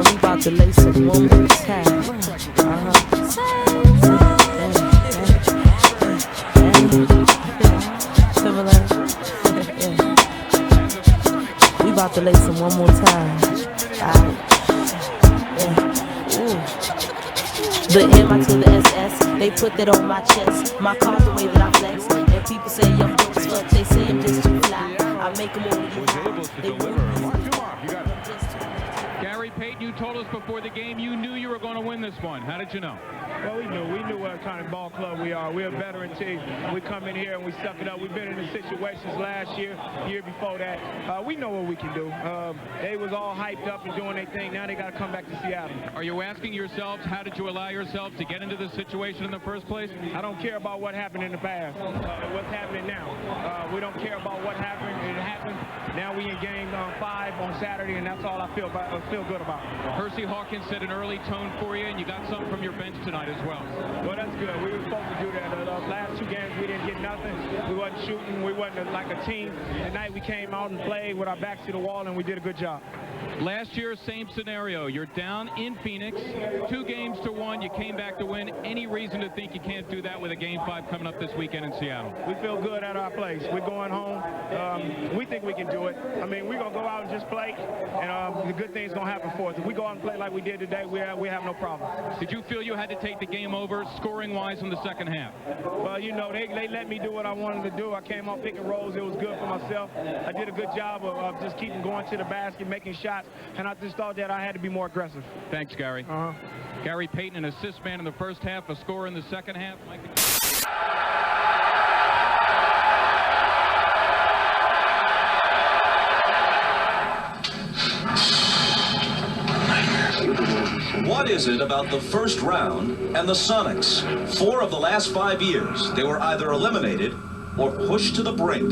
We about to lace it one more time. We about to lace it one more time. The M to the SS, they put that on my chest. My car's the way that I flex. And people say I'm dope as fuck, they say I'm just too fly. I make them all get high. They Gary Payton, you told us before the game you knew you were going to win this one. How did you know? Well, we knew what kind of ball club we are. We're a veteran team. We come in here and we suck it up. We've been in the situations last year, year before that. We know what we can do. They was all hyped up and doing their thing. Now they got to come back to Seattle. Are you asking yourselves, how did you allow yourselves to get into this situation in the first place? I don't care about what happened in the past. What's happening now? We don't care about what happened. It happened. Now we in game 5 on Saturday, and that's all I feel good about. Percy Hawkins set an early tone for you, and you got something from your bench tonight as well. Well, that's good. We were supposed to do that. The last 2 games, we didn't get nothing. We wasn't shooting. We wasn't like a team. Tonight, we came out and played with our backs to the wall, and we did a good job. Last year, same scenario. You're down in Phoenix, 2-1. You came back to win. Any reason to think you can't do that with a Game 5 coming up this weekend in Seattle? We feel good at our place. We're going home. We think we can do it. I mean, we're going to go out and just play, and the good thing's going to happen for us. If we go out and play like we did today, we have no problem. Did you feel you had to take the game over scoring-wise in the second half? Well, you know, they let me do what I wanted to do. I came off picking rolls. It was good for myself. I did a good job of just keeping going to the basket, making shots, and I just thought that I had to be more aggressive. Thanks, Gary. Gary Payton, an assist man in the first half, a scorer in the second half. What is it about the first round and the Sonics? 4 of the last 5 years, they were either eliminated or pushed to the brink.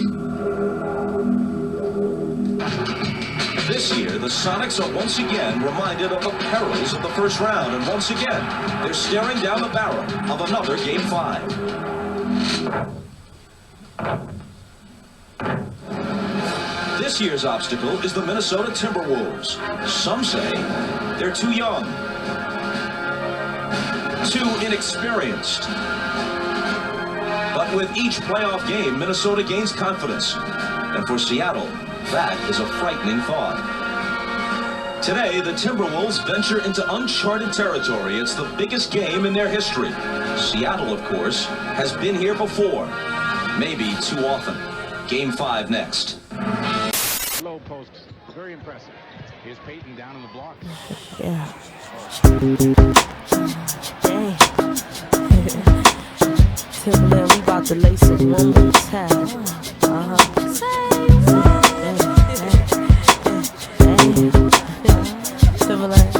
This year, the Sonics are once again reminded of the perils of the first round, and once again, they're staring down the barrel of another Game 5. This year's obstacle is the Minnesota Timberwolves. Some say they're too young, too inexperienced. But with each playoff game, Minnesota gains confidence. And for Seattle, that is a frightening thought. Today, the Timberwolves venture into uncharted territory. It's the biggest game in their history. Seattle, of course, has been here before. Maybe too often. Game 5 next. Low post, very impressive. Here's Payton down in the block. Yeah. Timberland, we about to lace it one more time. Timberland,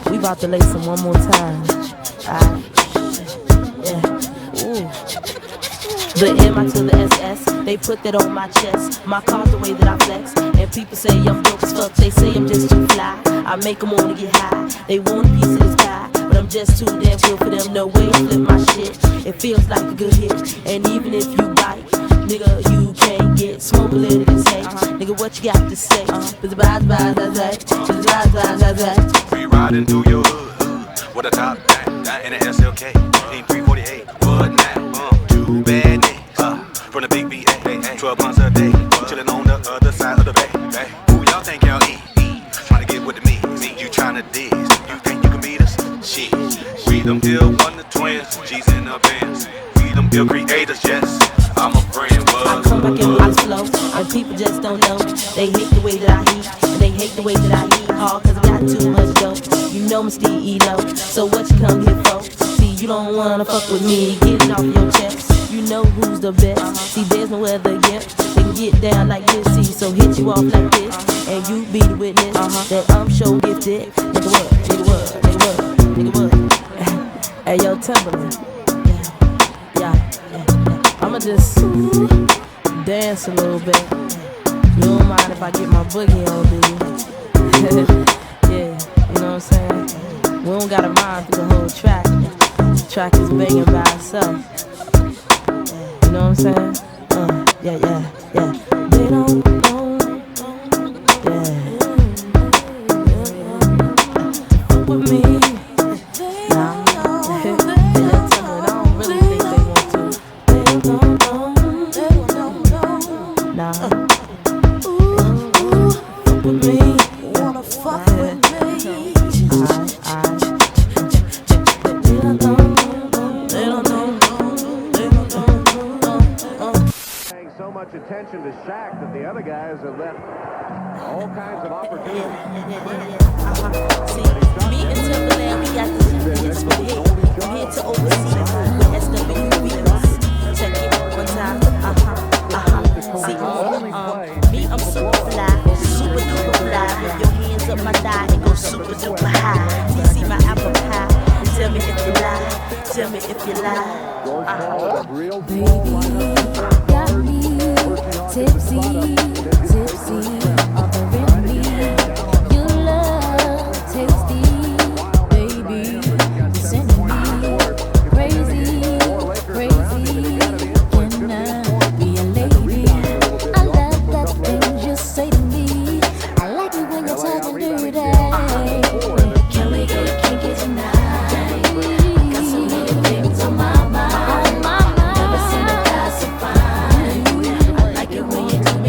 we about to lace it one more time. The M to the SS, they put that on my chest. My car's the way that I flex. And people say I'm dope as fuck, they say I'm just too fly. I make them wanna get high, they want a piece of the sky. But I'm just too damn good for them, no way to flip my shit. It feels like a good hit, and even if you bite, nigga, you can't get smoke a little bit say. Nigga, what you got to say? We riding through your hood, with a top down in the SLK, in 348, what now? Too bad niggas, from the big BA, 12 months a day, chillin' on the other side of the bay. Who y'all think y'all eat? Trying to get with the me, you trying to diss, you think We them ill wonder twins, G's in the bands. We them ill creators, yes. I'm a friend, I come back in with this flow, and people just don't know. They hate the way that I heat, and they hate the way that I eat hard, cause I got too much dough. You know me, Steve E-Lo, so what you come here for? See, you don't wanna fuck with me, get it off your chest. You know who's the best. See, there's no other yet. They can get down like this, see, so hit you off like this, and you be the witness that I'm so gifted. Nigga what, nigga what, nigga what, nigga what. Hey, yo, Timberland. Yeah. I'ma just dance a little bit. You don't mind if I get my boogie on, do you? Yeah, you know what I'm saying? We don't gotta rhyme through the whole track. The track is banging by itself. You know what I'm saying? Yeah. They don't know. Yeah. With me. Attention to Shaq that the other guys have left all kinds of opportunities. See, me and Timberland, we got this right here. We're here to oversee with SWBs. Check it one time. See, me, I'm super fly, super duper fly. With your hands up my thigh and go super duper high. See my apple pie. Tell me if you lie. Tell me if you lie. Baby, got me tipsy, offering me your love, tasty, baby, you're sending me crazy, can I be a lady? I love the things you say to me, I like it when you're talking dirty. Can we get kinky tonight? Got so many things on my mind. Never seen a guy so fine. I like it when you do me.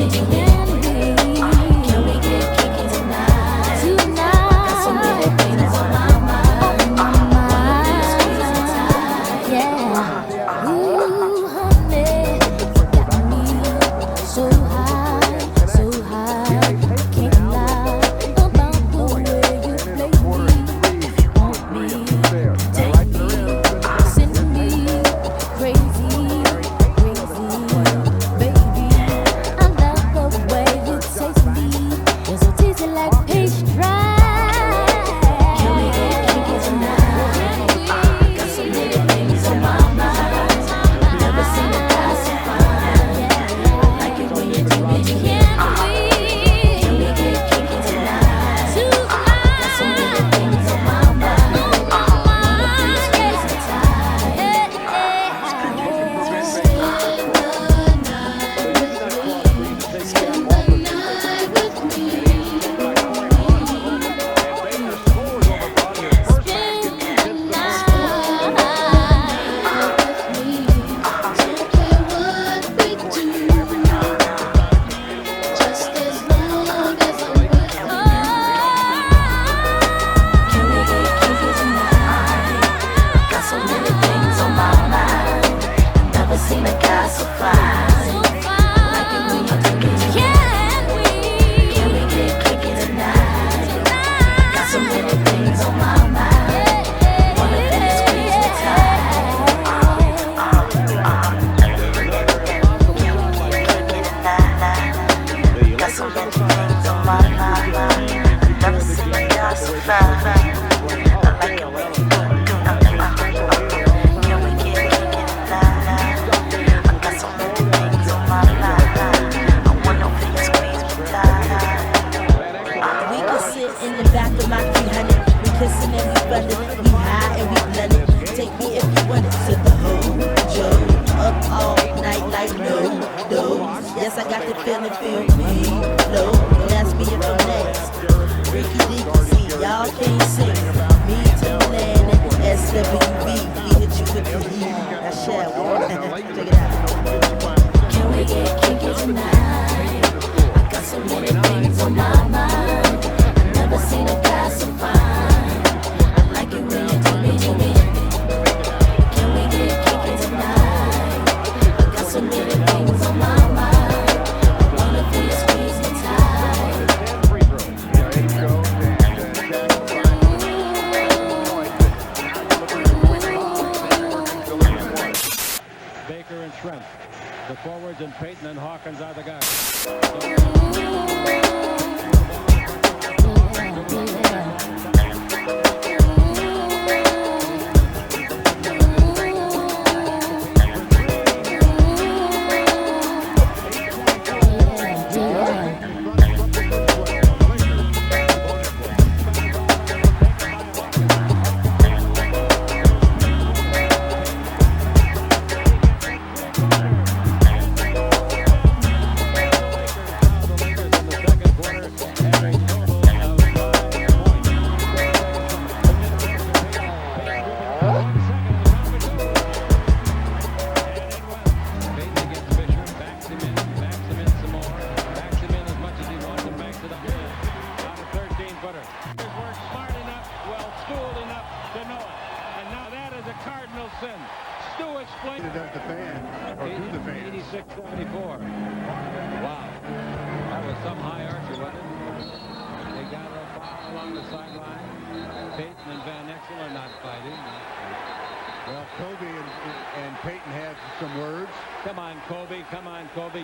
The forwards and Payton and Hawkins are the guys.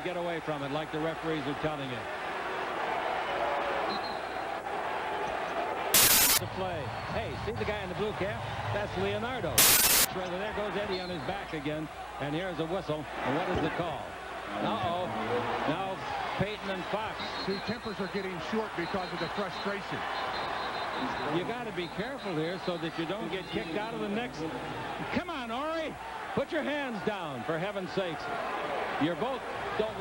Get away from it like the referees are telling you. To play. Hey, see the guy in the blue cap? That's Leonardo. There goes Eddie on his back again. And here's a whistle. And what is the call? Uh-oh. Now Payton and Fox. See, tempers are getting short because of the frustration. You got to be careful here so that you don't get kicked out of the next. Come on, Ori. Put your hands down, for heaven's sakes. You're both don't.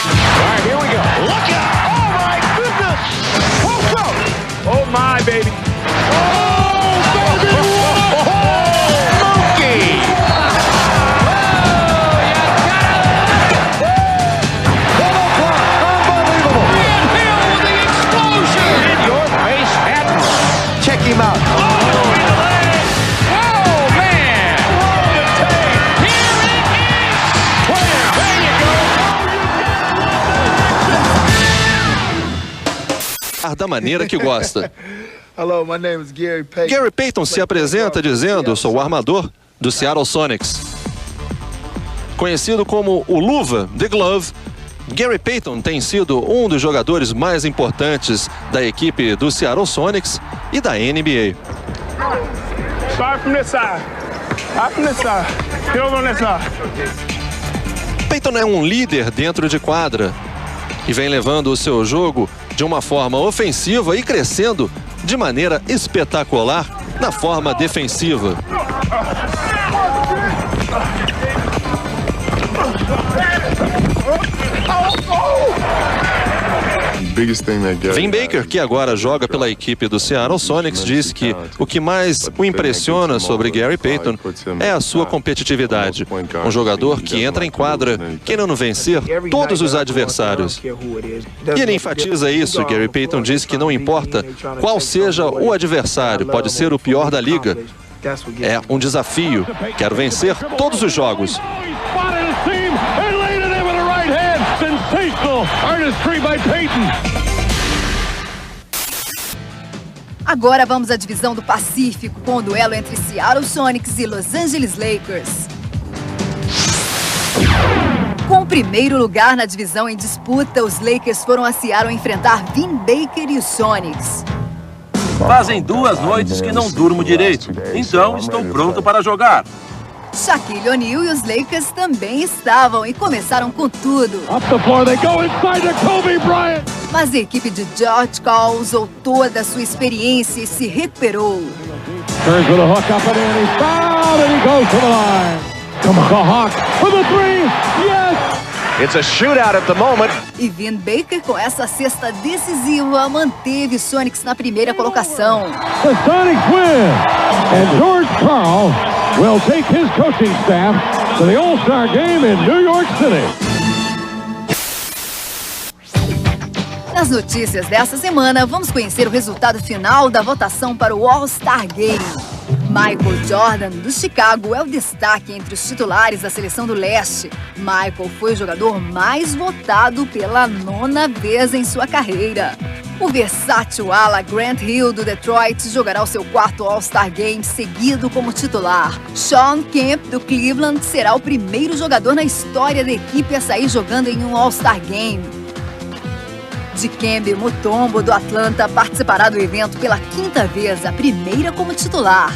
All right, here we go. Look out! Oh my goodness! Woke up! Oh my baby! Oh baby! Monkey! Unbelievable! Ian Hill with the explosion! In your face, Hatton. Check him out. Da maneira que gosta. Hello, my name is Gary Payton. Gary Payton se apresenta dizendo: sou o armador do Seattle Sonics. Conhecido como o Luva, The Glove, Gary Payton tem sido um dos jogadores mais importantes da equipe do Seattle Sonics e da NBA. Start from this side. Start from this side. Field on this side. Payton é um líder dentro de quadra e vem levando o seu jogo de uma forma ofensiva e crescendo de maneira espetacular na forma defensiva. Vin Baker, que agora joga pela equipe do Seattle Sonics, disse que o que mais o impressiona sobre Gary Payton é a sua competitividade. Um jogador que entra em quadra querendo vencer todos os adversários. E ele enfatiza isso. Gary Payton disse que não importa qual seja o adversário, pode ser o pior da liga. É um desafio. Quero vencer todos os jogos. Sensational artistry by Payton. Agora vamos à divisão do Pacífico com o duelo entre Seattle Sonics e Los Angeles Lakers. Com o primeiro lugar na divisão em disputa, os Lakers foram a Seattle enfrentar Vin Baker e os Sonics. Fazem 2 noites que não durmo direito, então estou pronto para jogar. Shaquille O'Neal e os Lakers também estavam e começaram com tudo. Up the floor they go inside to Kobe Bryant. Mas a equipe de George Karl usou toda a sua experiência e se recuperou. Turns with a hook up and in, he's fouled and he goes to the line. Come on, the Hawk for the 3. Yes. It's a shootout at the moment. E Vin Baker, com essa cesta decisiva, manteve os Sonics na primeira colocação. The Sonics win, and George Karl will take his coaching staff to the All-Star Game in New York City. Nas notícias dessa semana, vamos conhecer o resultado final da votação para o All-Star Game. Michael Jordan, do Chicago, é o destaque entre os titulares da seleção do leste. Michael foi o jogador mais votado pela 9ª vez em sua carreira. O versátil ala Grant Hill, do Detroit, jogará o seu 4º All-Star Game seguido como titular. Shawn Kemp, do Cleveland, será o primeiro jogador na história da equipe a sair jogando em um All-Star Game. Dikembe Mutombo, do Atlanta, participará do evento pela 5ª vez, a primeira como titular.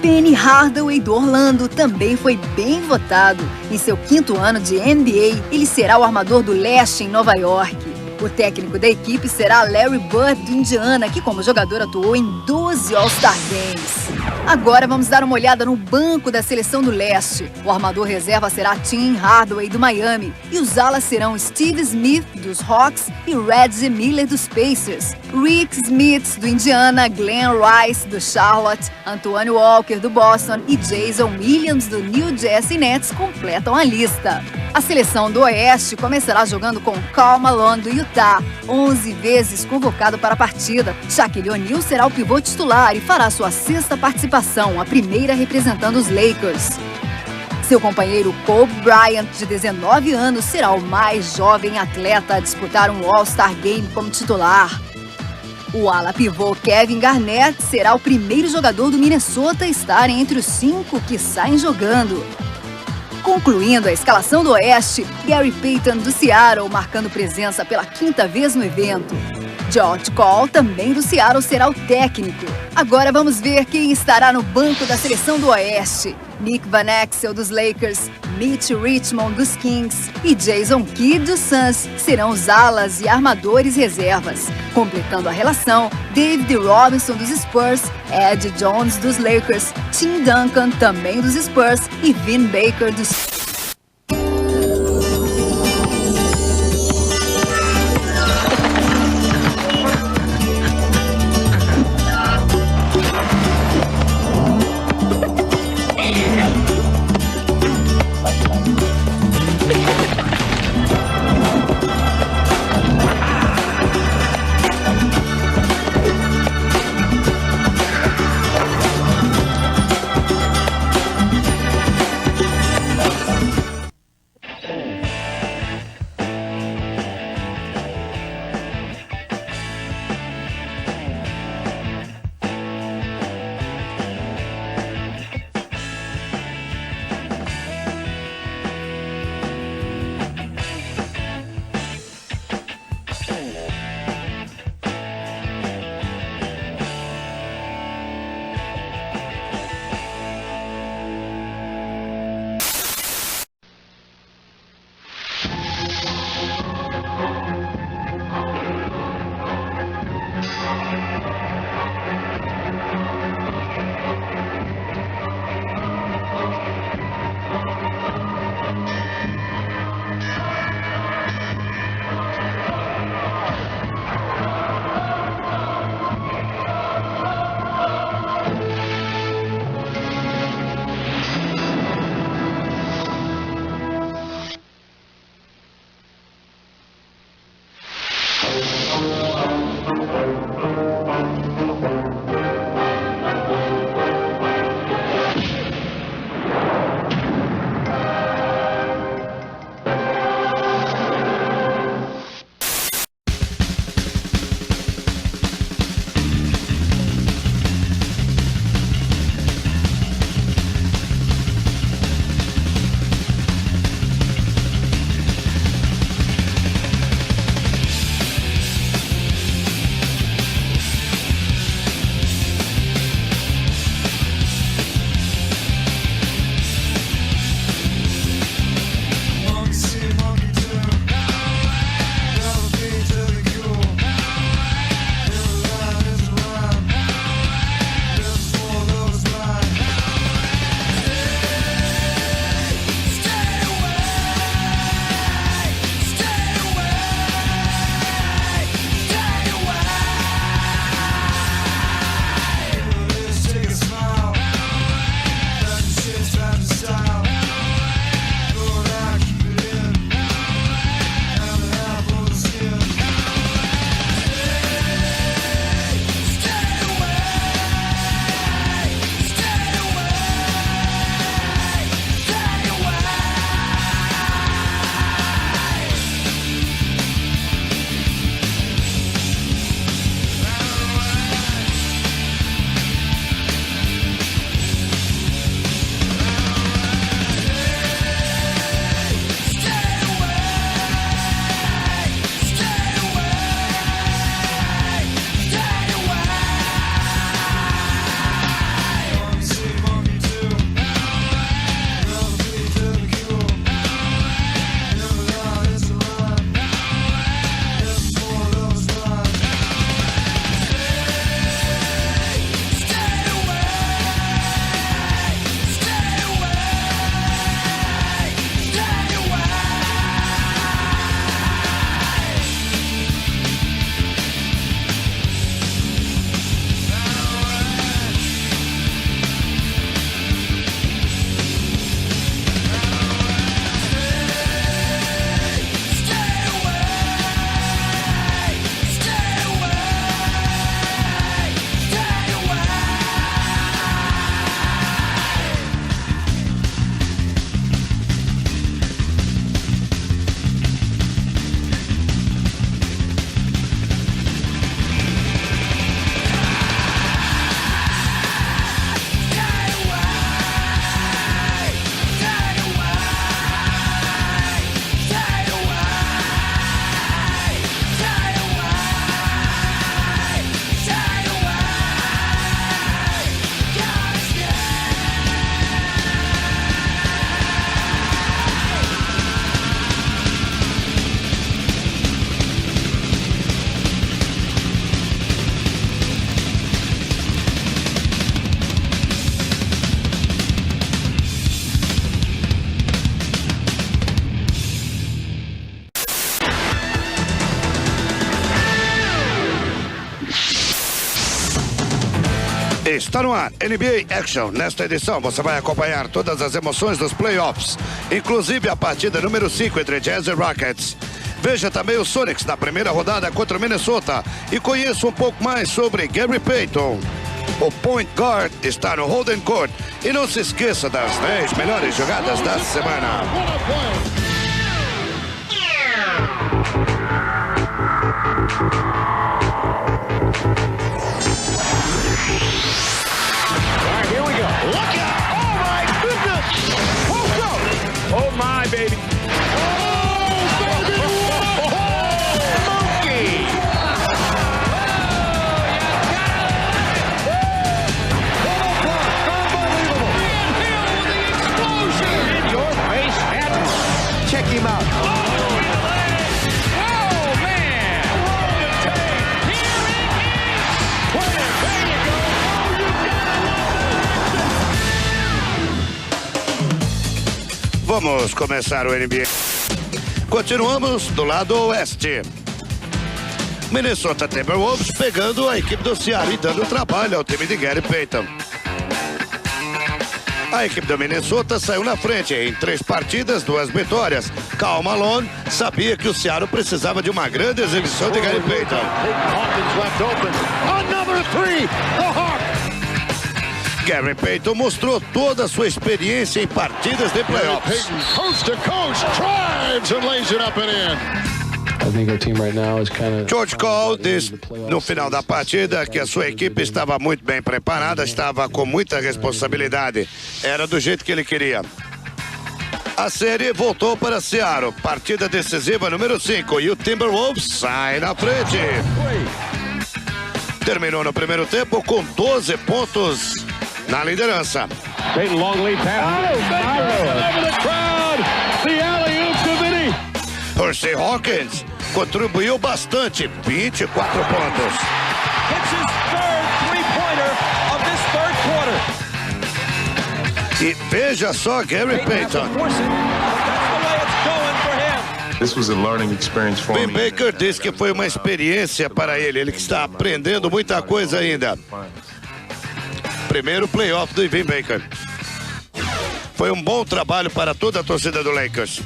Penny Hardaway, do Orlando, também foi bem votado. Em seu 5º ano de NBA, ele será o armador do leste em Nova York. O técnico da equipe será Larry Bird, do Indiana, que como jogador atuou em 12 All-Star Games. Agora vamos dar uma olhada no banco da seleção do leste. O armador reserva será Tim Hardaway, do Miami, e os alas serão Steve Smith, dos Hawks, e Reggie Miller, dos Pacers. Rick Smith, do Indiana, Glenn Rice, do Charlotte, Antoine Walker, do Boston e Jason Williams, do New Jersey Nets completam a lista. A seleção do Oeste começará jogando com Karl Malone, do Utah, 11 vezes convocado para a partida. Shaquille O'Neal será o pivô titular e fará sua 6ª participação, a primeira representando os Lakers. Seu companheiro Kobe Bryant, de 19 anos, será o mais jovem atleta a disputar um All-Star Game como titular. O ala pivô Kevin Garnett será o primeiro jogador do Minnesota a estar entre os 5 que saem jogando. Concluindo a escalação do Oeste, Gary Payton, do Seattle, marcando presença pela 5ª vez no evento. George Cole, também do Seattle, será o técnico. Agora vamos ver quem estará no banco da seleção do Oeste. Nick Van Exel, dos Lakers, Mitch Richmond, dos Kings e Jason Kidd, dos Suns, serão os alas e armadores reservas. Completando a relação, David Robinson, dos Spurs, Ed Jones, dos Lakers, Tim Duncan, também dos Spurs, e Vin Baker, dos Está no ar, NBA Action. Nesta edição você vai acompanhar todas as emoções dos playoffs, inclusive a partida número 5 entre Jazz e Rockets. Veja também o Sonics na primeira rodada contra o Minnesota e conheça um pouco mais sobre Gary Payton. O point guard está no Holden Court e não se esqueça das 10 melhores jogadas da semana. Here we go. Look out! Oh my goodness! Post up! Oh my baby! Oh baby! Monkey! Explosion! In your face, check him out. Vamos começar o NBA. Continuamos do lado oeste. Minnesota Timberwolves pegando a equipe do Seattle e dando trabalho ao time de Gary Payton. A equipe do Minnesota saiu na frente em 3 partidas, 2 vitórias. Karl Malone sabia que o Seattle precisava de uma grande exibição de Gary Payton. Gary Payton mostrou toda a sua experiência em partidas de playoffs. Coast to coast, drives and lays it up and in. George Cole disse no final da partida que a sua equipe estava muito bem preparada, estava com muita responsabilidade. Era do jeito que ele queria. A série voltou para Seattle. Partida decisiva número 5 e o Timberwolves sai na frente. Terminou no primeiro tempo com 12 pontos na liderança. Payton long lead pass. Over the crowd. The alley-oop to Vinny. Hersey Hawkins contribuiu bastante, 24 pontos. Hits his third three-pointer of this third quarter. E veja só Gary Payton. Ben Baker disse que foi uma experiência para ele. Ele que está aprendendo muita coisa ainda. Primeiro playoff do Vin Baker. Foi um bom trabalho para toda a torcida do Lakers.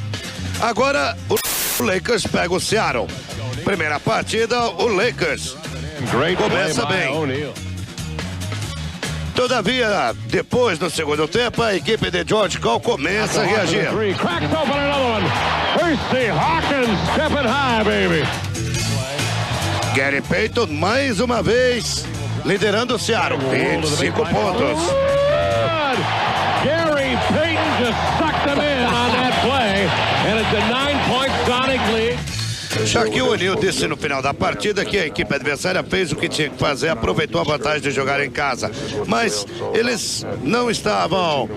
Agora o Lakers pega o Seattle. Primeira partida, o Lakers começa bem. Todavia, depois do segundo tempo, a equipe de George Cole começa a reagir. Gary Payton mais uma vez liderando o Seattle, 25 pontos. Gary Payton just sucked them in on that play, and it's a 9-point Sonic lead. Shaquille O'Neal disse no final da partida que a equipe adversária fez o que tinha que fazer, aproveitou a vantagem de jogar em casa. Mas eles não estavam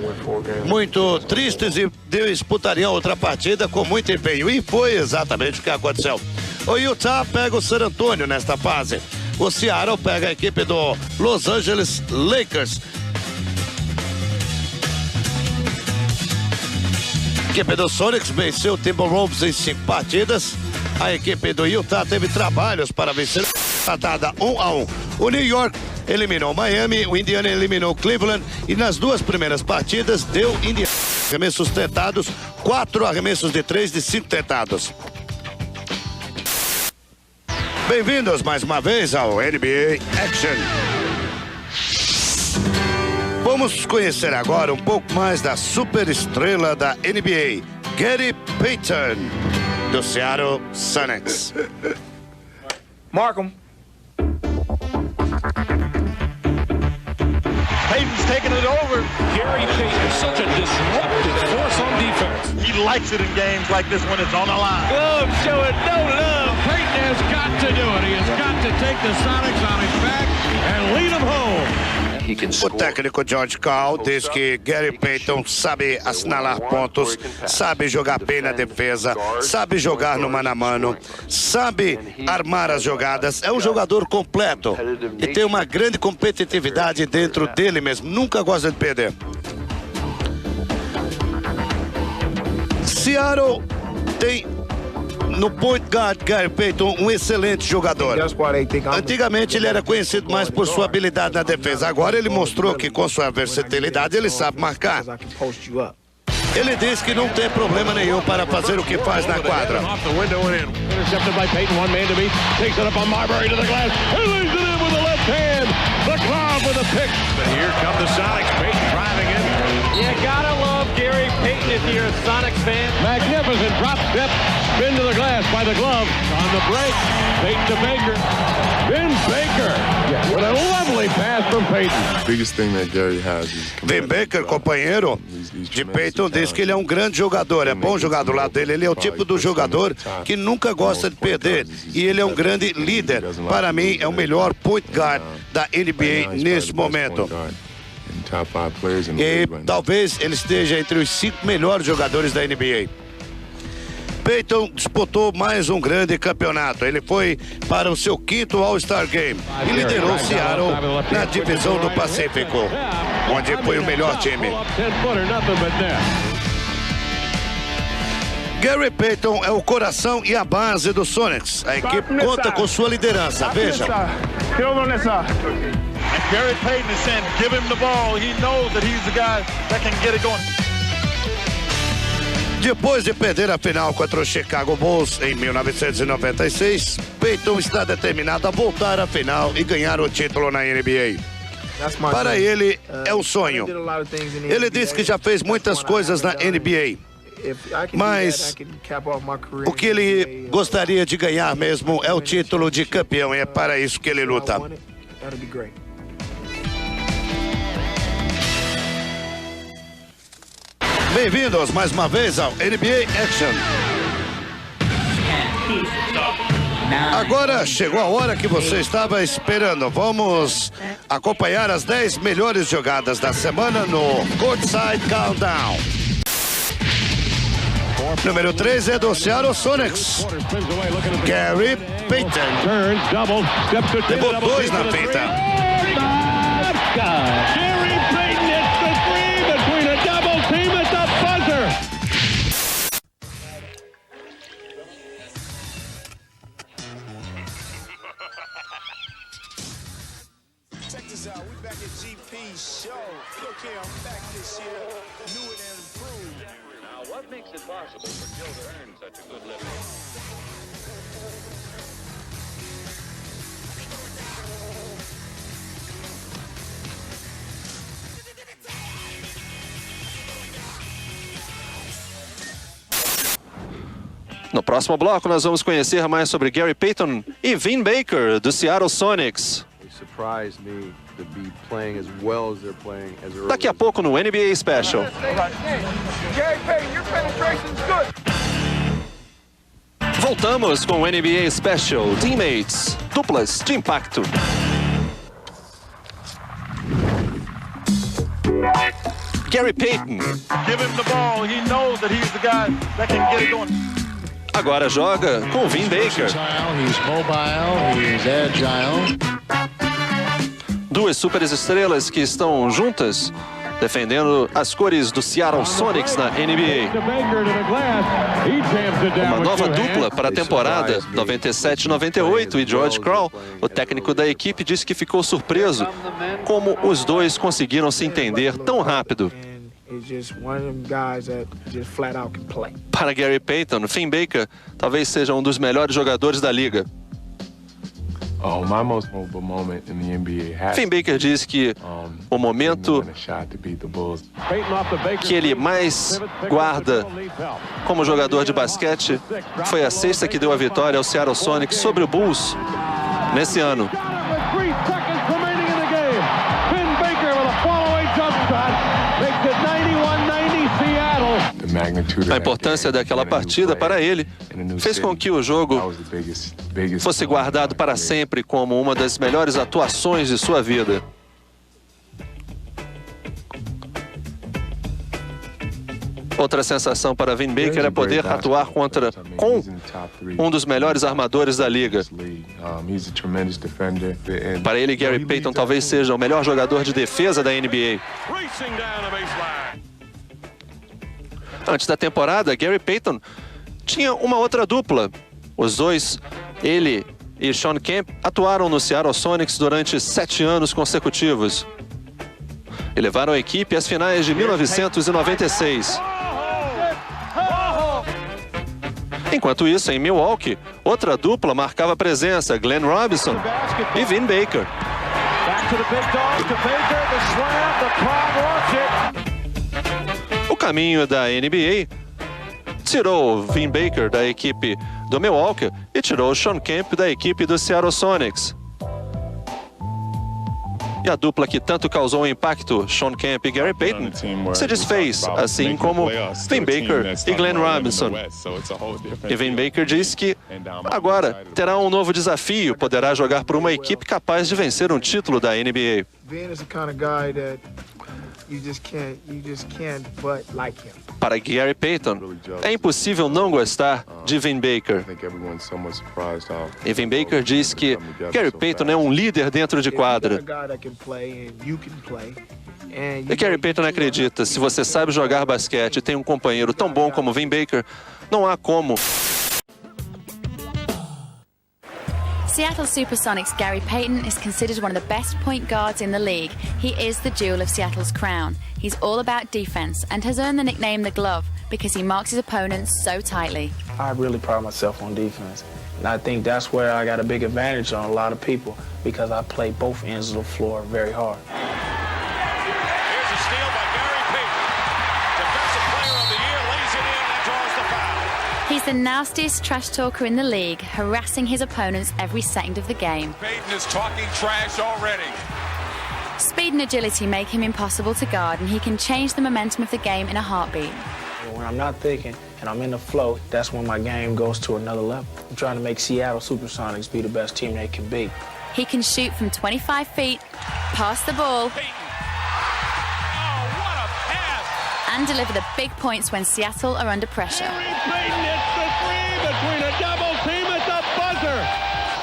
muito tristes e disputariam outra partida com muito empenho. E foi exatamente o que aconteceu. O Utah pega o San Antonio nesta fase. O Seattle pega a equipe do Los Angeles Lakers. A equipe do Sonics venceu o Timberwolves em 5 partidas. A equipe do Utah teve trabalhos para vencer a tratada 1-1. O New York eliminou Miami, o Indiana eliminou Cleveland e nas 2 primeiras partidas deu Indiana arremessos tentados, 4 arremessos de 3 de 5 tentados. Bem-vindos mais uma vez ao NBA Action. Vamos conhecer agora um pouco mais da superestrela da NBA, Gary Payton, do Seattle Sonics. Markham. Payton's taking it over. Gary Payton, such a disruptive force on defense. He likes it in games like this when it's on the line. Glove showing no love. Payton has got to do it. He has got to take the Sonics on his back and lead them home. O técnico George Cole diz que Gary Payton sabe assinalar pontos, sabe jogar bem na defesa, sabe jogar no mano a mano, sabe armar as jogadas, é um jogador completo e tem uma grande competitividade dentro dele mesmo, nunca gosta de perder. Seattle tem no point guard, Gary Payton, um excelente jogador. Antigamente ele era conhecido mais por sua habilidade na defesa. Agora ele mostrou que com sua versatilidade ele sabe marcar. Ele diz que não tem problema nenhum para fazer o que faz na quadra. Intercepted by Payton, one man to beat. Takes it up on Marbury to the glass. He leaves it in with the left hand. The glove with a pick. But here come the Sonics. Payton driving in. You gotta love Gary Payton if you're a Sonics fan. Magnificent drop step. Spin to the glass by the glove. On the break. Payton to Baker. Vin Baker with a lovely pass from Payton. Biggest thing that Gary has is Vin Baker, companheiro de Payton, diz que ele é um grande jogador, é bom jogar do lado dele. Ele é o tipo do jogador que nunca gosta de perder e ele é um grande líder. Para mim, é o melhor point guard da NBA neste momento. E talvez ele esteja entre os 5 melhores jogadores da NBA. Payton disputou mais um grande campeonato. Ele foi para o seu 5º All-Star Game e liderou Seattle na divisão do Pacífico, onde foi o melhor time. Gary Payton é o coração e a base do Sonics. A equipe conta com sua liderança. Veja. Gary Payton is saying, give him the ball. He knows that he's the guy that can get it going. Depois de perder a final contra o Chicago Bulls em 1996, Payton está determinado a voltar à final e ganhar o título na NBA. Para ele, é um sonho. Ele diz que já fez muitas coisas na NBA, mas o que ele gostaria de ganhar mesmo é o título de campeão, e é para isso que ele luta. Bem-vindos mais uma vez ao NBA Action. Agora chegou a hora que você estava esperando. Vamos acompanhar as 10 melhores jogadas da semana no Courtside Countdown. Número 3 é do Seattle Sonics, Gary Payton. Levou 2 na pinta. Gary Payton hits the three between a double team at the buzzer. Check this out, we back at GP's show. Look here, I'm back this year, new and improved. Now, what makes it possible for Joe to earn such a good living? No próximo bloco, nós vamos conhecer mais sobre Gary Payton e Vin Baker, do Seattle Sonics. Daqui a pouco no NBA Special. Voltamos com o NBA Special Teammates, duplas de impacto. Gary Payton. Give him the ball. He knows that he's the guy that can get it going. Agora joga com Vin Baker. Duas superestrelas que estão juntas, defendendo as cores do Seattle Sonics na NBA. Uma nova dupla para a temporada 97-98 e George Crowl, o técnico da equipe, disse que ficou surpreso como os dois conseguiram se entender tão rápido. Para Gary Payton, Vin Baker talvez seja um dos melhores jogadores da liga. Vin Baker diz que o momento que ele mais guarda como jogador de basquete foi a cesta que deu a vitória ao Seattle Sonics sobre o Bulls nesse ano. A importância daquela partida para ele fez com que o jogo fosse guardado para sempre como uma das melhores atuações de sua vida. Outra sensação para Vin Baker é poder atuar com um dos melhores armadores da liga. Para ele, Gary Payton talvez seja o melhor jogador de defesa da NBA. Antes da temporada, Gary Payton tinha uma outra dupla Os dois, ele e Sean Kemp, atuaram no Seattle Sonics durante 7 anos consecutivos e levaram a equipe às finais de 1996. Enquanto isso, em Milwaukee, outra dupla marcava presença, Glenn Robinson e Vin Baker. O caminho da NBA tirou Vin Baker da equipe do Milwaukee e tirou Sean Kemp da equipe do Seattle Sonics. E a dupla que tanto causou impacto, Sean Kemp e Gary Payton, se desfez, assim como Vin Baker e Glenn Robinson. E Vin Baker diz que agora terá um novo desafio, poderá jogar por uma equipe capaz de vencer um título da NBA. Para Gary Payton, é impossível não gostar de Vin Baker. E Vin Baker diz que Gary Payton é um líder dentro de quadra. E Gary Payton acredita, se você sabe jogar basquete e tem um companheiro tão bom como Vin Baker, não há como. Seattle Supersonics' Gary Payton is considered one of the best point guards in the league. He is the jewel of Seattle's crown. He's all about defense and has earned the nickname the Glove because he marks his opponents so tightly. I really pride myself on defense. And I think that's where I got a big advantage on a lot of people because I play both ends of the floor very hard. Here's a steal by Gary Payton. Defensive Player of the Year lays it in and draws the foul. He's the nastiest trash talker in the league, harassing his opponents every second of the game. Payton is talking trash already. Speed and agility make him impossible to guard, and he can change the momentum of the game in a heartbeat. When I'm not thinking and I'm in the flow, that's when my game goes to another level. I'm trying to make Seattle Supersonics be the best team they can be. He can shoot from 25 feet, pass the ball, and deliver the big points when Seattle are under pressure. Gary Payton hits the three between a double team at the buzzer.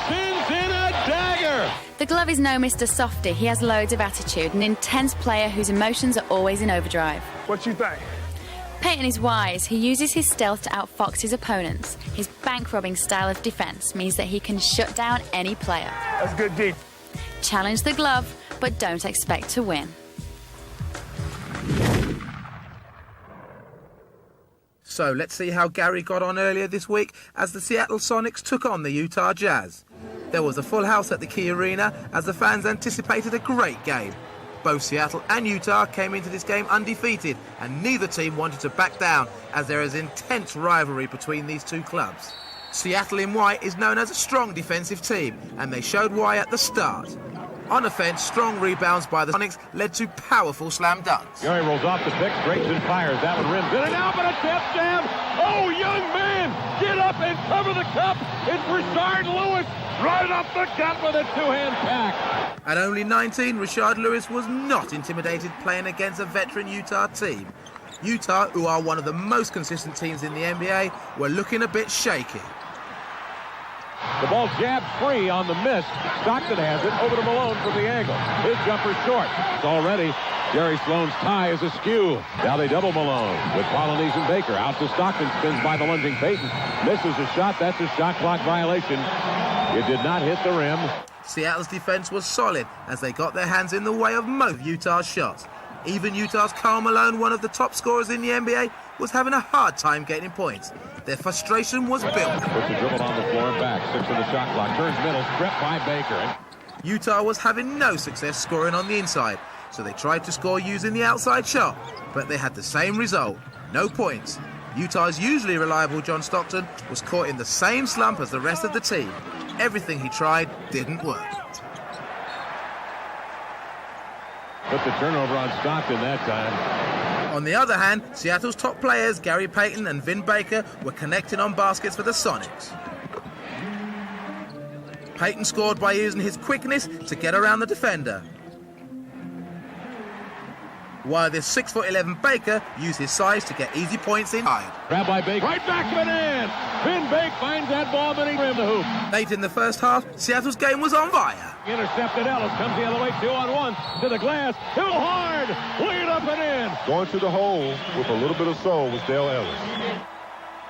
Spins in a dagger. The Glove is no Mr. Softy. He has loads of attitude, an intense player whose emotions are always in overdrive. What you think? Payton is wise. He uses his stealth to outfox his opponents. His bank-robbing style of defense means that he can shut down any player. That's good deep. Challenge the Glove, but don't expect to win. So let's see how Gary got on earlier this week as the Seattle Sonics took on the Utah Jazz. There was a full house at the Key Arena as the fans anticipated a great game. Both Seattle and Utah came into this game undefeated, and neither team wanted to back down as there is intense rivalry between these two clubs. Seattle in white is known as a strong defensive team, and they showed why at the start. On offense, strong rebounds by the Sonics led to powerful slam dunks. Gary rolls off the pick, breaks and fires. That one rims in and out, but a tip jam. Oh, young man, get up and cover the cup. It's Rashard Lewis right up the gut with a two-hand pack. At only 19, Rashard Lewis was not intimidated playing against a veteran Utah team. Utah, who are one of the most consistent teams in the NBA, were looking a bit shaky. The ball jabbed free on the miss. Stockton has it over to Malone from the angle. His jumper short. It's already Gary Sloan's tie is askew. Now they double Malone with Polynesian Baker. Out to Stockton, spins by the lunging Payton. Misses a shot. That's a shot clock violation. It did not hit the rim. Seattle's defense was solid as they got their hands in the way of most Utah's shots. Even Utah's Karl Malone, one of the top scorers in the NBA, was having a hard time getting points. Their frustration was built. Puts a dribble on the floor and back. 6 in the shot clock. Turns middle. Stripped by Baker. Utah was having no success scoring on the inside, so they tried to score using the outside shot, but they had the same result. No points. Utah's usually reliable John Stockton was caught in the same slump as the rest of the team. Everything he tried didn't work. Put the turnover on Stockton that time. On the other hand, Seattle's top players, Gary Payton and Vin Baker, were connecting on baskets for the Sonics. Payton scored by using his quickness to get around the defender, while this 6'11" Baker used his size to get easy points inside. Grab by Baker. Right back of it in. Vin Baker finds that ball, but he rimmed the hoop. Late in the first half, Seattle's game was on fire. Intercepted Ellis. Comes the other way, 2-on-1 to the glass. Too hard. Lead up and in. Going to the hole with a little bit of soul was Dale Ellis.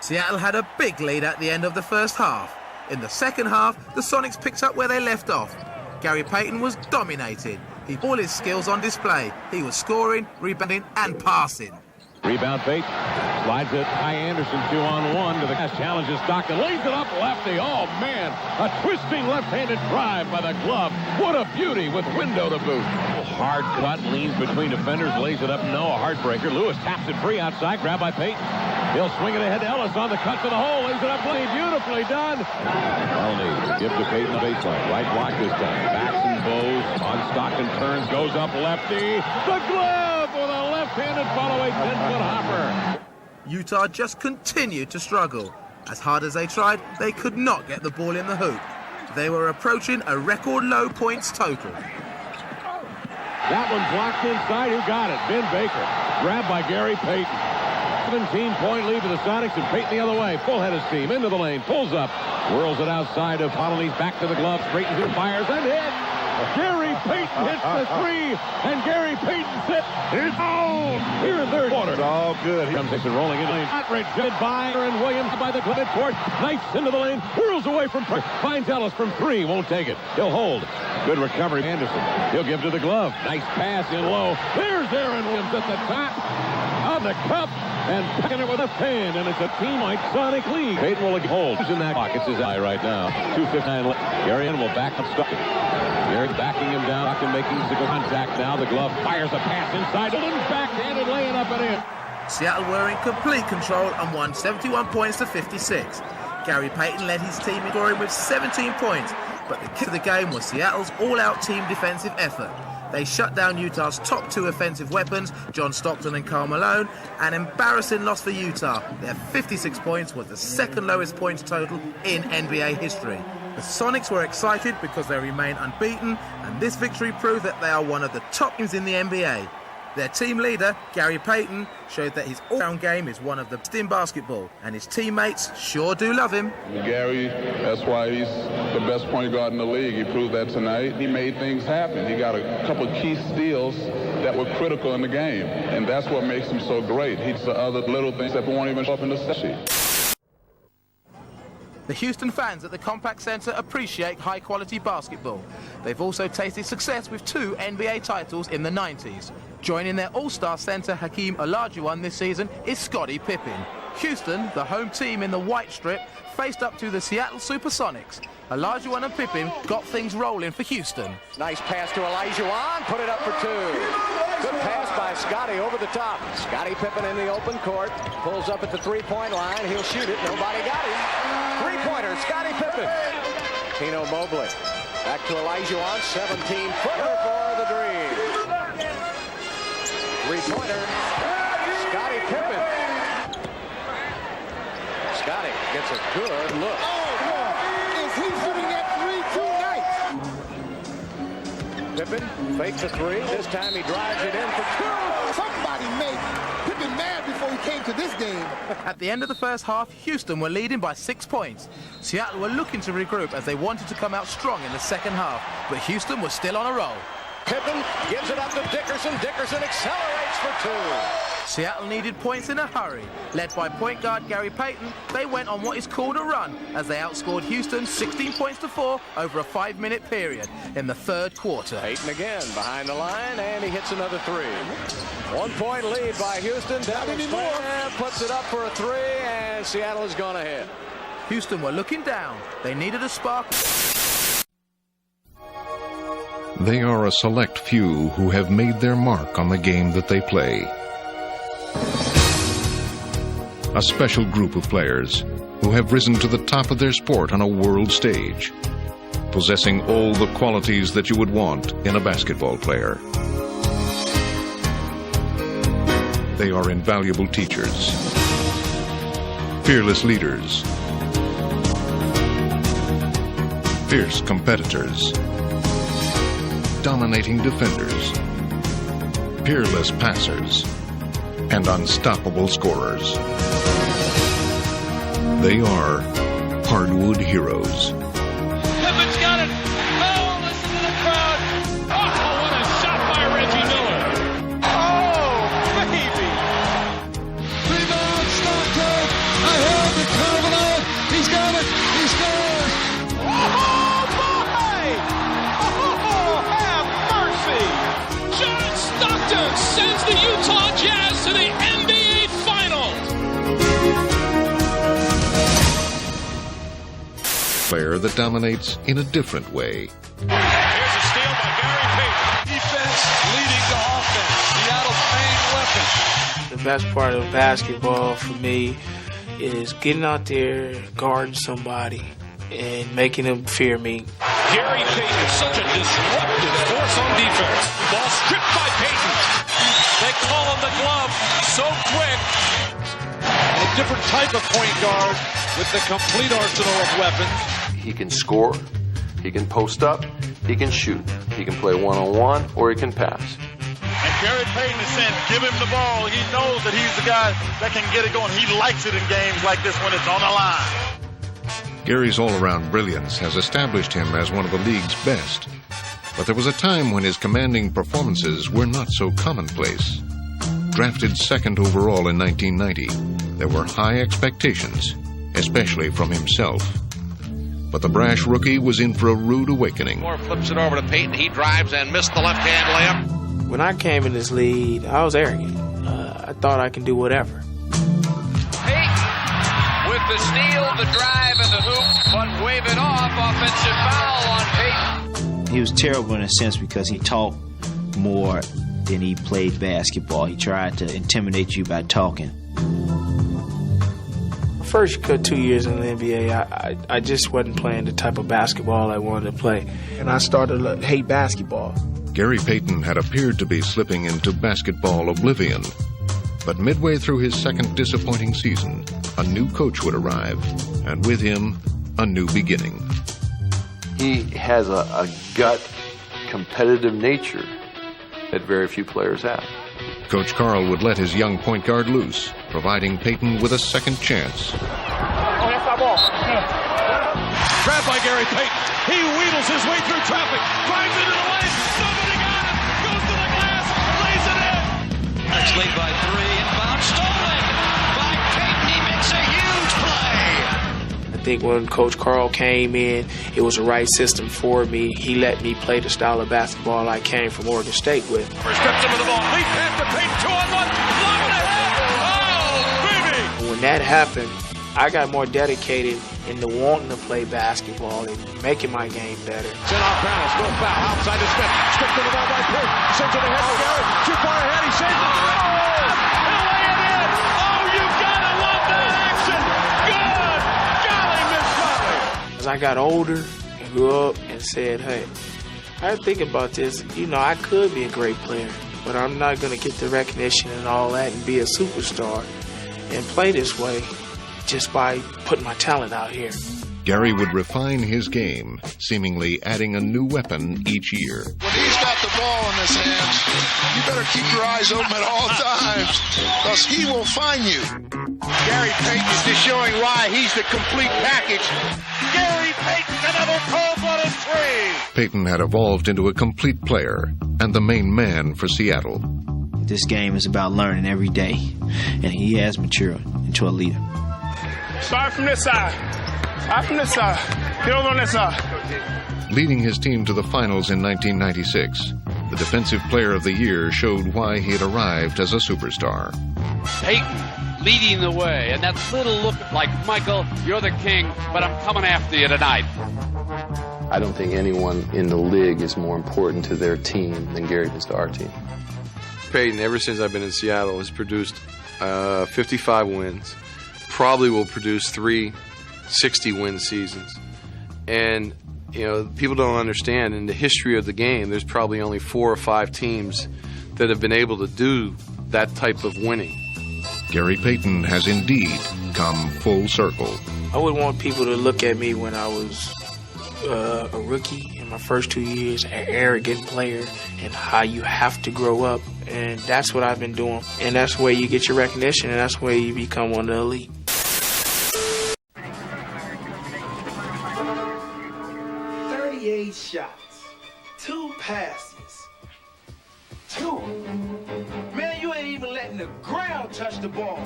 Seattle had a big lead at the end of the first half. In the second half, the Sonics picked up where they left off. Gary Payton was dominated. He had all his skills on display. He was scoring, rebounding and passing. Rebound Payton slides it. Ty Anderson 2-on-1 to the challenges Stockton. Lays it up lefty. Oh, man. A twisting left-handed drive by the glove. What a beauty with window to boot. Hard cut, leans between defenders, lays it up. No, a heartbreaker. Lewis taps it free outside. Grabbed by Payton. He'll swing it ahead to Ellis on the cut to the hole. Lays it up clean. Beautifully done. Mahoney gives to Payton the baseline. Right block this time. Backs and bows. On Stockton turns. Goes up lefty. The glove with a left-handed follow-away 10-foot hopper. Utah just continued to struggle. As hard as they tried, they could not get the ball in the hoop. They were approaching a record low points total. That one blocked inside. Who got it? Ben Baker. Grabbed by Gary Payton. 17-point lead for the Sonics, and Payton the other way. Full head of steam. Into the lane. Pulls up. Whirls it outside of Holliday. Back to the glove. Straightens it. Fires and hits. Gary Payton hits the three, and Gary Payton sits. Here's all here in third quarter. All good. He comes rolling in lane. Outrage by Aaron Williams by the clip court. Nice into the lane. Whirls away from finds Ellis from three. Won't take it. He'll hold. Good recovery. Anderson. He'll give to the glove. Nice pass in low. There's Aaron Williams at the top of the cup and picking it with a hand, and it's a team-wide Sonic lead. Payton will hold. Who's in that pocket's his eye right now. 2:59 left. Gary will back up Stockton. Gary backing him down. Stockton making physical contact now. The glove fires a pass inside. Backhanded laying up and in. Seattle were in complete control and won 71 points to 56. Gary Payton led his team in scoring with 17 points, but the key to the game was Seattle's all-out team defensive effort. They shut down Utah's top two offensive weapons, John Stockton and Karl Malone, an embarrassing loss for Utah. Their 56 points was the second lowest points total in NBA history. The Sonics were excited because they remain unbeaten, and this victory proved that they are one of the top teams in the NBA. Their team leader, Gary Payton, showed that his all-round game is one of the best in basketball, and his teammates sure do love him. Gary, that's why he's the best point guard in the league. He proved that tonight. He made things happen. He got a couple key steals that were critical in the game, and that's what makes him so great. He's the other little things that won't even show up in the stat sheet. The Houston fans at the Compaq Center appreciate high-quality basketball. They've also tasted success with 2 NBA titles in the 90s. Joining their all-star center Hakeem Olajuwon this season is Scottie Pippen. Houston, the home team in the white strip, faced up to the Seattle Supersonics. Olajuwon and Pippen got things rolling for Houston. Nice pass to Olajuwon, put it up for 2. Good pass by Scottie over the top. Scottie Pippen in the open court, pulls up at the three-point line. He'll shoot it. Nobody got him. Three-pointer, Scottie Pippen. Tino Mobley. Back to Olajuwon, 17-footer for the Dream. Three-pointer, Scottie Pippen. Scottie gets a good look. Is he shooting that three tonight? Pippen fakes a three. This time he drives it in for 2. Somebody made Pippen mad before he came to this game. At the end of the first half, Houston were leading by 6 points. Seattle were looking to regroup as they wanted to come out strong in the second half, but Houston was still on a roll. Pippen gives it up to Dickerson. Dickerson accelerates for 2. Seattle needed points in a hurry. Led by point guard Gary Payton, they went on what is called a run as they outscored Houston 16 points to 4 over a 5-minute period in the third quarter. Payton again behind the line, and he hits another 3. 1-point lead by Houston. Devin puts it up for a 3, and Seattle is gone ahead. Houston were looking down. They needed a spark. They are a select few who have made their mark on the game that they play. A special group of players who have risen to the top of their sport on a world stage, possessing all the qualities that you would want in a basketball player. They are invaluable teachers, fearless leaders, fierce competitors, dominating defenders, peerless passers, and unstoppable scorers. They are hardwood heroes. Pippen's got it. Oh, listen to the crowd. Oh, what a shot by Reggie Miller. Oh, baby. Rebound, Stockton. Ahead player that dominates in a different way. Here's a steal by Gary Payton. Defense leading to offense. Seattle's main weapon. The best part of basketball for me is getting out there, guarding somebody, and making them fear me. Gary Payton is such a disruptive force on defense. Ball stripped by Payton. They call him the glove. So quick. A different type of point guard with the complete arsenal of weapons. He can score, he can post up, he can shoot, he can play one-on-one, or he can pass. And Gary Payton is saying, give him the ball. He knows that he's the guy that can get it going. He likes it in games like this when it's on the line. Gary's all-around brilliance has established him as one of the league's best. But there was a time when his commanding performances were not so commonplace. Drafted second overall in 1990, there were high expectations, especially from himself. But the brash rookie was in for a rude awakening. Moore flips it over to Payton. He drives and missed the left-hand layup. When I came in this league, I was arrogant. I thought I could do whatever. Payton with the steal, the drive, and the hoop, but wave it off. Offensive foul on Payton. He was terrible in a sense because he talked more than he played basketball. He tried to intimidate you by talking. First 2 years in the NBA, I just wasn't playing the type of basketball I wanted to play. And I started to hate basketball. Gary Payton had appeared to be slipping into basketball oblivion. But midway through his second disappointing season, a new coach would arrive, and with him, a new beginning. He has a gut competitive nature that very few players have. Coach Carl would let his young point guard loose, providing Payton with a second chance. Oh, that's my ball. Grabbed by Gary Payton. He wheedles his way through traffic, drives into the lane. Nobody got him. Goes to the glass, lays it in. Next lead by 3. Inbound stolen by Payton. He makes a huge play. I think when Coach Carl came in, it was the right system for me. He let me play the style of basketball I came from Oregon State with. First steps him with the ball. Lead pass to Payton. 2-on-1. Lob in the head. Oh, baby. When that happened, I got more dedicated into wanting to play basketball and making my game better. Sent off balance. No foul. Outside to Smith. Smith to the ball by Payton. Sends it ahead to Gary. Too far ahead. He saves it. Oh! He'll lay it in. Oh, you gotta love that action. Good. Golly, Miss Butler. As I got older and grew up and said, hey, I think about this. You know, I could be a great player, but I'm not going to get the recognition and all that and be a superstar and play this way just by putting my talent out here. Gary would refine his game, seemingly adding a new weapon each year. When he's got the ball in his hands, you better keep your eyes open at all times, because he will find you. Gary Payton is just showing why he's the complete package. Gary Payton, another cold-blooded 3. Payton had evolved into a complete player and the main man for Seattle. This game is about learning every day, and he has matured into a leader. Start from this side. Start from this side. Get over on this side. Leading his team to the finals in 1996, the Defensive Player of the Year showed why he had arrived as a superstar. Payton leading the way, and that little look like, Michael, you're the king, but I'm coming after you tonight. I don't think anyone in the league is more important to their team than Gary is to our team. Payton, ever since I've been in Seattle, has produced 55 wins. Probably will produce 3 60-win seasons. And, you know, people don't understand, in the history of the game, there's probably only 4 or 5 teams that have been able to do that type of winning. Gary Payton has indeed come full circle. I would want people to look at me when I was a rookie in my first 2 years, an arrogant player, and how you have to grow up. And that's what I've been doing. And that's where you get your recognition, and that's where you become one of the elite. 38 shots, 2 passes, 2. Man, you ain't even letting the ground touch the ball.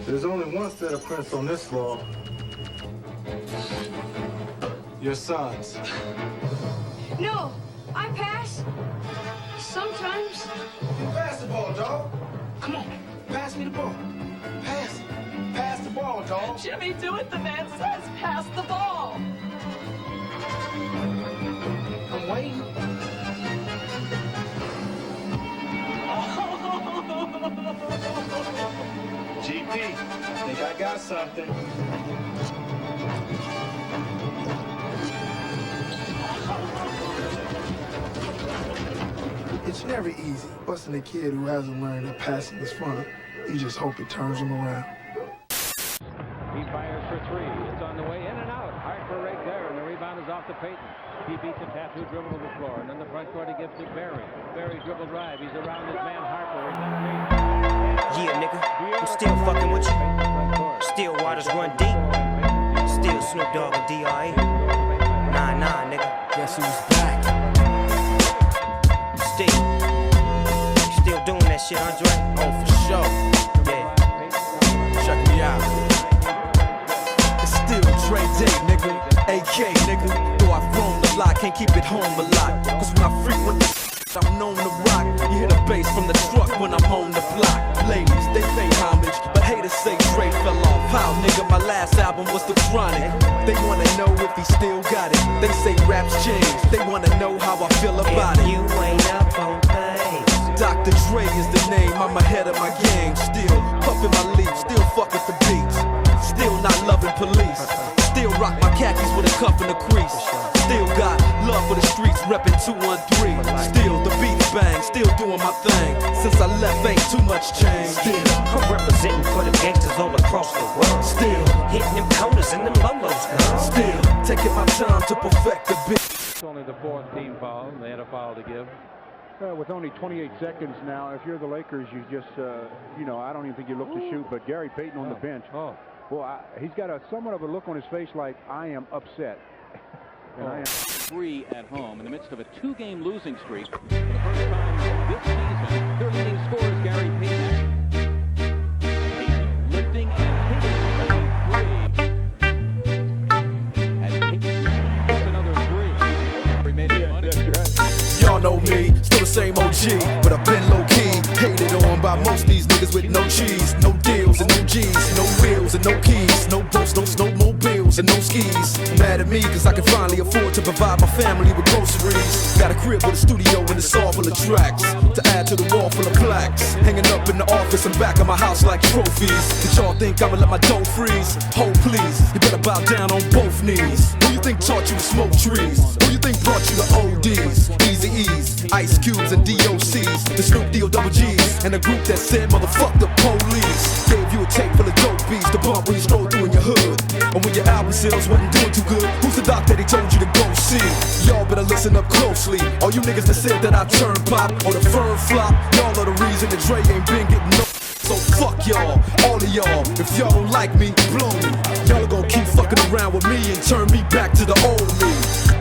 There's only one set of prints on this floor. Your sons. No, I pass. Sometimes. Pass the ball, dog. Come on, pass me the ball. Pass it. Pass the ball, dog. Jimmy, do what the man says. Pass the ball. I'm waiting. GP, I think I got something. It's never easy busting a kid who hasn't learned that passing is fun. You just hope it turns him around. He fires for three. It's on the way in and out. Harper right there, and the rebound is off to Payton. He beats a tattoo dribble to the floor, and then the front court he gives to Barry. Barry dribble drive. He's around his man Harper. Yeah, nigga, I'm still fucking with you. Still waters run deep. Still Snoop Dogg and D.R.E. Nah, nigga. Guess who's back? Still doing that shit, Andre? Oh, for sure. Yeah. Check me out. It's still Dre Day, nigga. AK, nigga. Though I've grown a lot, can't keep it home a lot. Cause when I frequent the I'm known to rock. You hear the bass from the truck when I'm on the block. Ladies, they pay homage, but haters say Dre fell off. How, nigga, my last album was The Chronic. They wanna know if he still got it. They say raps change. They wanna know how I feel about it. You ain't up on things. Dr. Dre is the name, I'm ahead of my game. Still puffin' my leaf, still fuck with the beats. Still not loving police. Still rock my khakis with a cuff and a crease. Still got love for the streets, reppin' 213. Still the beats bang, still doing my thing. Since I left, ain't too much change. Still, I'm representing for the gangsters all across the world. Still hitting them corners and them lolos, girl. Still taking my time to perfect the beat. It's only the fourth team foul, and they had a foul to give. With only 28 seconds now, if you're the Lakers, you just, I don't even think you look to shoot, but Gary Payton on the bench. He's got somewhat of a look on his face like, I am upset. Three at home in the midst of a two-game losing streak. For the first time this season, their leading scorer is Gary Payton. Payton lifting and hitting a three. And Payton hits another three. He made it money. Y'all know me, still the same OG, but I've been low-key, hated on by most these niggas with no cheese, no deals and no G's, no wheels and no keys, no boats, no snowmobiles and no skis. Mad at me cause I can finally afford to provide my family with groceries. Got a crib with a studio and it's all full of tracks, to add to the wall full of plaques, hanging up in the office and back of my house like trophies. Did y'all think I'ma let my dough freeze? Hold please, you better bow down on both knees. Who you think taught you to smoke trees? Who you think brought you to ODs? Easy E's, Ice Cubes and DOCs, the Snoop D-O-double-G's, and a group that said motherfuck the police. Gave you a tape full of dope beats to bump when you stroll through in your hood. And when your album sales wasn't doing too good, who's the doc that they told you to go see? Y'all better listen up closely. All you niggas that said that I turn pop or the firm flop, y'all are the reason that Dre ain't been getting no. So fuck y'all, all of y'all. If y'all don't like me, blow me. Y'all are gonna keep fucking around with me and turn me back to the old me.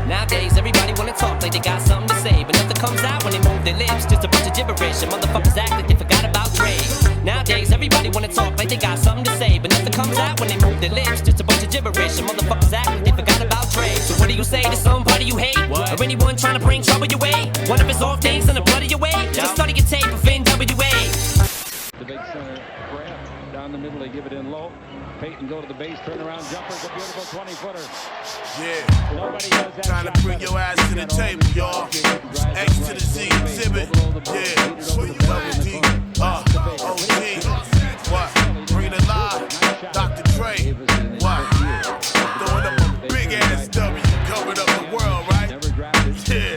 Nowadays, everybody wanna talk like they got something to say, but nothing comes out when they move their lips. Just a bunch of gibberish, and motherfuckers act like they forgot about Dre. Nowadays, everybody wanna talk like they got something to say, but nothing comes out when they move their lips. Just a bunch of gibberish, and motherfuckers act like they forgot about Dre. So what do you say to somebody you hate, or anyone trying to bring trouble your way? One of his off things in the blood of your way. Just study your tape of NWA. The big center grab down the middle, they give it in low. Payton go to the base, turn around jumper, the beautiful 20-footer. Yeah. Nobody does that. Trying to bring your ass to the table, y'all. X to the Z exhibit. Yeah. OG. What? Bring it live. Dr. Dre. What? Throwing up a big ass W. Covered up the world, right? Yeah.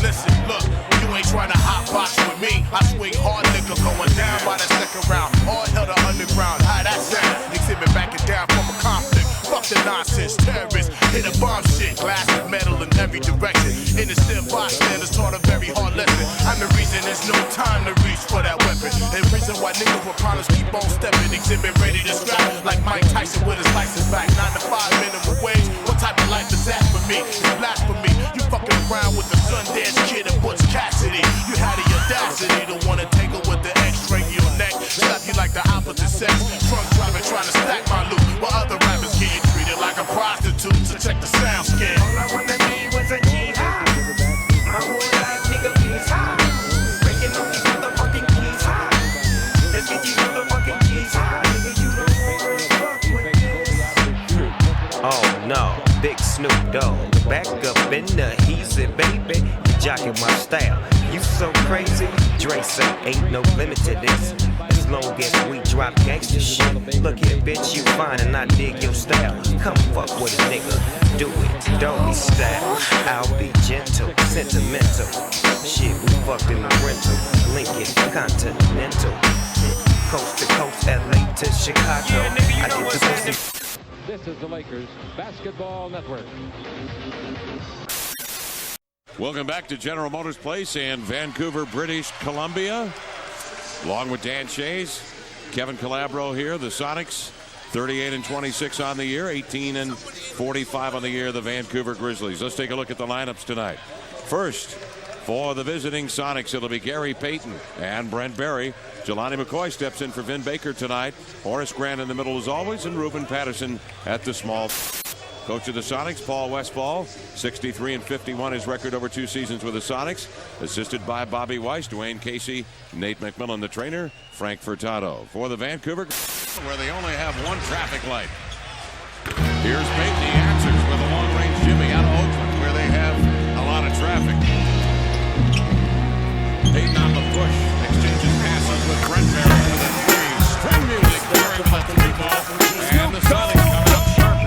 Listen, look. You ain't trying to hot box with me. I swing hard liquor going down by the second round. All hell to underground. How that sound? Exhibit backing down from a conflict. Fuck the nonsense. Terrorists hit a bomb shit. Glass and metal in every direction. Innocent bystanders taught a very hard lesson. I'm the reason there's no time to reach for that weapon. And reason why niggas with problems keep on stepping. Exhibit ready to scrap like Mike Tyson with his license back. 9 to 5 minimum wage. What type of life is that for me? It's blasphemy. You fucking around with the Sundance Kid and Butch Cassidy. You had the audacity to wanna tangle with the X-ray in your neck. Slap you like the opposite sex. Drunk driving trying to stack my loot. While other rappers get you treated like a prostitute. So check the sound scan. All I wanna be was a G-high. My whole life, nigga, please high. Breaking all these motherfucking keys high. Let's get these motherfucking keys high. Nigga, you don't wanna fuck with up in the easy, baby. You jocking my style. You so crazy. Dre say ain't no limit to this. As long as we drop gangsta shit. Look here, bitch, you fine and I dig your style. Come fuck with a nigga. Do it, don't be style. I'll be gentle, sentimental. Shit, we fucked in the rental. Lincoln, Continental. Coast to coast, LA to Chicago. I did the pussy. This is the Lakers Basketball Network. Welcome back to General Motors Place in Vancouver, British Columbia. Along with Dan Shays, Kevin Calabro here. The Sonics, 38-26 on the year, 18-45 on the year. The Vancouver Grizzlies. Let's take a look at the lineups tonight. First, for the visiting Sonics, it'll be Gary Payton and Brent Berry. Jelani McCoy steps in for Vin Baker tonight. Horace Grant in the middle as always, and Ruben Patterson at the small. Coach of the Sonics, Paul Westphal, 63-51, his record over 2 seasons with the Sonics. Assisted by Bobby Weiss, Dwayne Casey, Nate McMillan, the trainer, Frank Furtado. For the Vancouver, where they only have one traffic light. Here's Payton, he answers with a long-range jimmy out of Oakland, where they have a lot of traffic. Payton on the push, exchanges passes with Brent Berry for the three. String music, Berry with the three ball, and the Sonics come up sharp.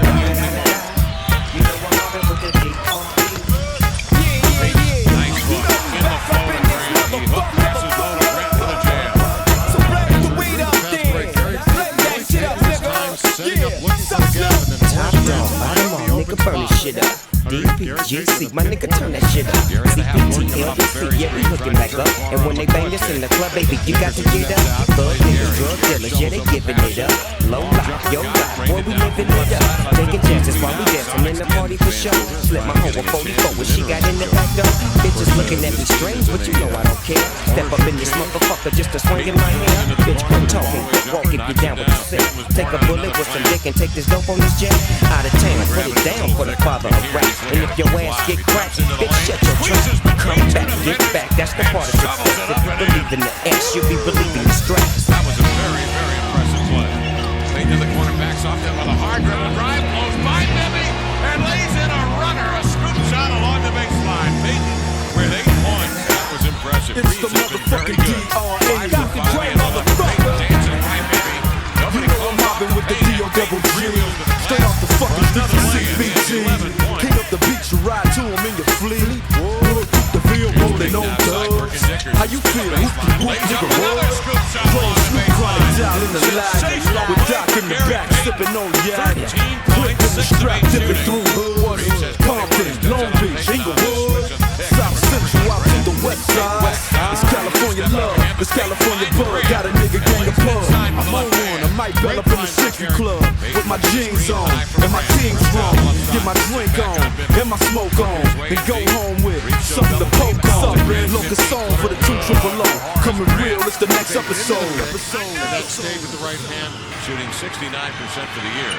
Burn this shit up. DPGC, my nigga, turn that shit up. CPT, LBC, yeah, we hooking back up. And when they bang this in the club, baby, you got to get up. Thug niggas, drug dealers, yeah, they giving it up. Low life, yo life, boy, we living it up. Taking chances while we dancing in the party for show. Slip my hoe with 44 when she got in the back door. Bitches looking at me strange, but you know I don't care. Step up in this motherfucker just to swing in my hair. Bitch, quit talking, quit walk if you down with the sick. Take a bullet with some dick and take this dope on this jet. Out of town, put it down for the father of rap. And if your ass get cracked, bitch, shut your trap. Come back, get back, that's the part of success. If you believe in the ass, you'll be relieving the stress. That was a very, very impressive play. Payton to the corner, backs off there with a hard dribble drive, blows by Bibby, and lays in a runner, a scoop shot along the baseline. Payton with 8 points. That was impressive. It's the motherfucking D.R.A. Dr. Dre, motherfucker. Dancing by Bibby. Nobody I'm mobbing with the D.O.G. Straight off the fucking CBG. King up the beach, you ride to him in your fleet. The field rolling on dubs. How you feel? Whoop, nigga, roll. Playing Snoop Chronic down in the line. With Doc in the back, sipping on yak. Quick in the strap, dipping through hoods. Compton, Long Beach, Inglewood. South Central, out to the west side. It's California love, it's California bug. Got a nigga gang of pub. I'm on one, I might bell up in the Century Club. With my jeans on, and my team's wrong. Get my drink on, and my smoke on. And go home with something to poke on. Locust song for the 200. Coming real, it's the next episode. That stayed with the right hand, shooting 69% for the year.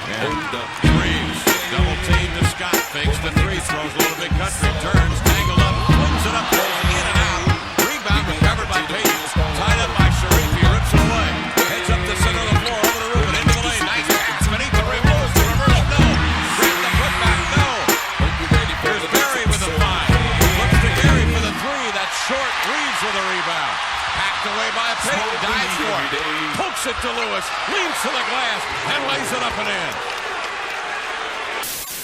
And the threes, double team to Scott, fakes the three, throws a little bit country, turns, tangled up, puts it up, goes in and out. Rebound recovered by Payton, tied up by Sharif, he rips it away. Heads up the center of the floor, over the roof and into the lane. Nice pass, beneath the rim, goes to reverse, no. Grab the putback, no. Here's Berry with the 5. Looks to Gary for the 3, that's short, Reeves with a rebound. Packed away by Payton, dives for it, pokes it to Lewis, leans to the glass, and lays it up and in.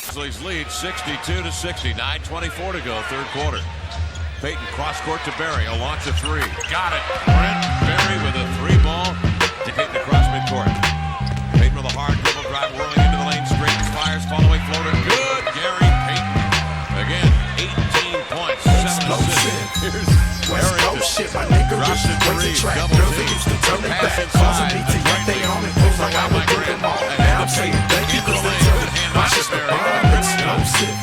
Grizzlies lead 62-60, 9:24 to go, third quarter. Payton cross court to Berry, a launch of 3. Got it. Brent Berry with a 3 ball to Payton across midcourt. Payton with a hard dribble drive, whirling into the lane, straight fires, following floater. Good. Gary Payton. Again, 18 points, 7 assists. Here's West Coast shit, my nigga. Drops it to Reeves, double team. Pass inside. Right on it. Looks like I'm a Grant. And I'm saying thank you for the lane. Hand off to Berry. Explosive.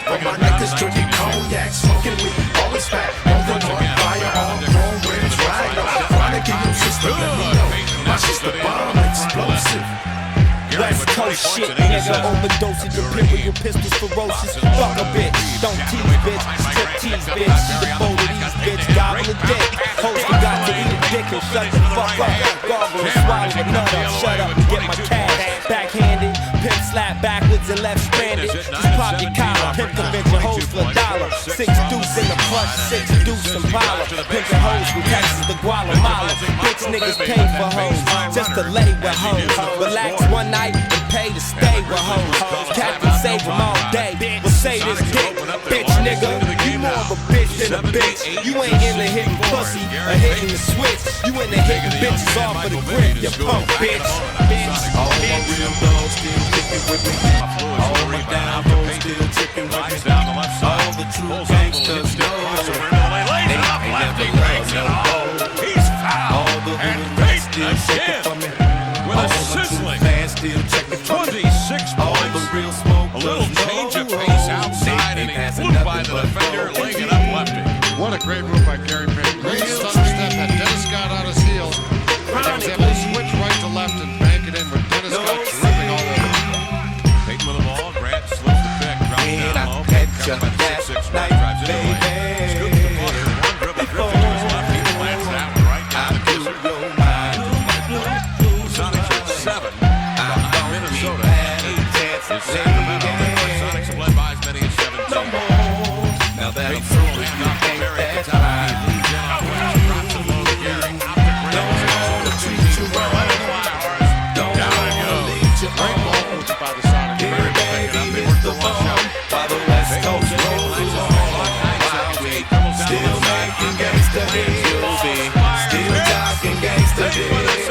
All my niggas drinking cognac, smoking weed, always fat. On the north, fire on chrome rims, riding off the chronic in your system. Let me know, my shit's the bomb, explosive. West Coast shit, nigga, overdosage, imperial pistols ferocious. Fuck a bitch, don't tease bitch, strip tease bitch. See the bowl of these bitch, gobble a dick. Host got to eat a dick and shut the fuck up. Gargle and swallow a nut up, shut up and get my cash. Backhanded, pimp slap backwards and left stranded. Just pop your collar, pimp convention hoes for $1. 6 deuce in the plush, 6 deuce and Impala. Pimpin' hoes from Texas to Guatemala. Bitch niggas pay for hoes, just to lay with hoes. Relax one night and pay to stay with hoes. Captain save them all day, well say this dick, bitch nigga. You more of a bitch than a bitch. You ain't into hitting pussy or hitting the switch. You into hitting bitches off of the grip, you punk bitch. All my real dogs still kicking with me. All my down hoes still chicken with me. All the true gangsters know they ain't never loved no gold. All the hood rats still shaking for me. With a sizzling 26 all the real smoke. A little change of pace outside, and he flew by the defender, laying it up lefty. What a great move by Gary Payton. Great stutter step, had Dennis Scott on his heels. He was able to switch right to left and bank it in with Dennis Scott dripping all over. Payton with the ball, Grant slips the pick, drops down low. Covered by the 6'6", right, drives into the lane. Scoops the ball, one dribble, drifting to his left, he plants it out right down the kisser. Sonics at 7, behind Minnesota. 8 is Sacramento. Sonics have led by as many as 17. Now Payton through a hand off to Barry at the top. He leads in on West, drops it low to Gary. Out to Grant. Don't treat you well. Down it goes. Great ball by the Sonics. Barry will pick it up. They work the one shot. By the West Coast rolls along. Still making gangsta hits. Still talking gangsta hits.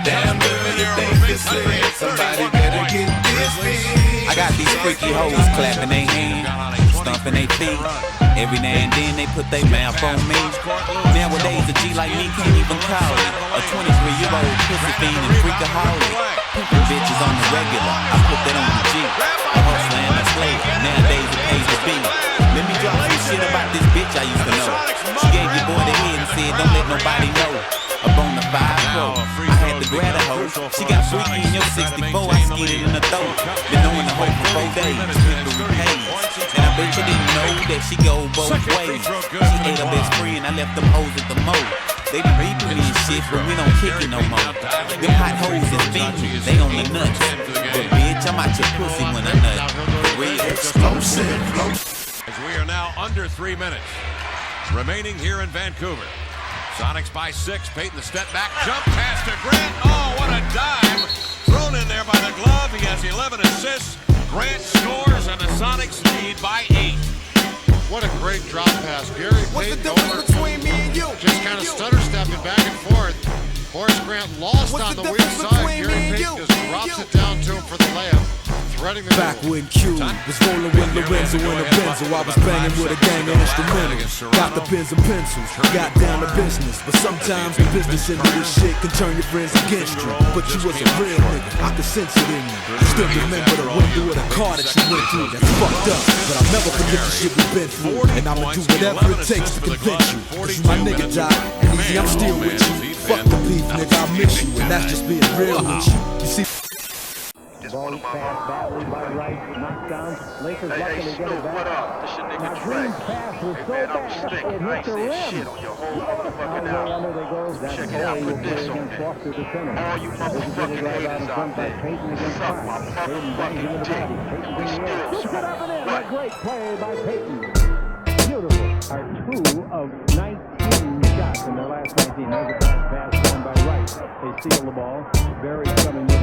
Damn girl, you think this is. Somebody better get this big. I got these freaky hoes clapping their hands, stomping their feet. Every now and then they put their mouth on me. Nowadays a G like me can't even call it a 23-year-old pussy fiend and freakaholic. Pimpin' bitches on the regular, I put that on the G. A hustler and a slave, nowadays it pays to be. Let me drop some shit about this bitch I used to know. She gave your boy the head and said don't let nobody know. A bonafide pro, I had to grab a hoe. She got freaky in your 64, I skidded in the throat. Been knowing the hoe for 4 days, Hillary Hayes. And I bet you didn't know that she go both ways. She ate her best friend, I left them hoes at the mo. They be beeping me and shit, but we don't kick it no more. Them hot hoes is beating, they on the nuts. But bitch, I'm out your pussy when I nut. For real, explosive. As we are now under 3 minutes remaining here in Vancouver. Sonics by 6. Payton the step back, jump pass to Grant. Oh, what a dime. Thrown in there by the glove. He has 11 assists. Grant scores, and the Sonics lead by 8. What a great drop pass. Gary What's the Payton difference between me and you? just kind of stutter stepping back and forth. Horace Grant lost on the weak side. Gary Payton just drops it down to him for the layup. Back when Q was rolling with Lorenzo in a Benzo, I was banging with a gang of instrumentals. Got the pens and pencils, got down to business. But sometimes the business into this shit can turn your friends against you. But you was a real nigga, I could sense it in you. Still remember the window of the car that you went through. That's fucked up, but I'll never forget the shit we've been through. And I'ma do whatever it takes to convince you. Cause my nigga died, and easy, I'm still with you. Fuck the beef, nigga, I miss you. And that's just being real with you. You see? Ball pass badly by right, knocked down. Lakers lucky to get it back. Now Green's pass was so bad, it hit the rim. Now there goes. That's the play will play against Foster the center. This is getting right out in front by Payton against Fox. Payton bangs into the body. Payton brings the air. Shoots it up and in. A great play by Payton. Beautiful. Are 2 of 19 shots in their last 19. There's a pass down by Wright. They steal the ball. Barry coming with it.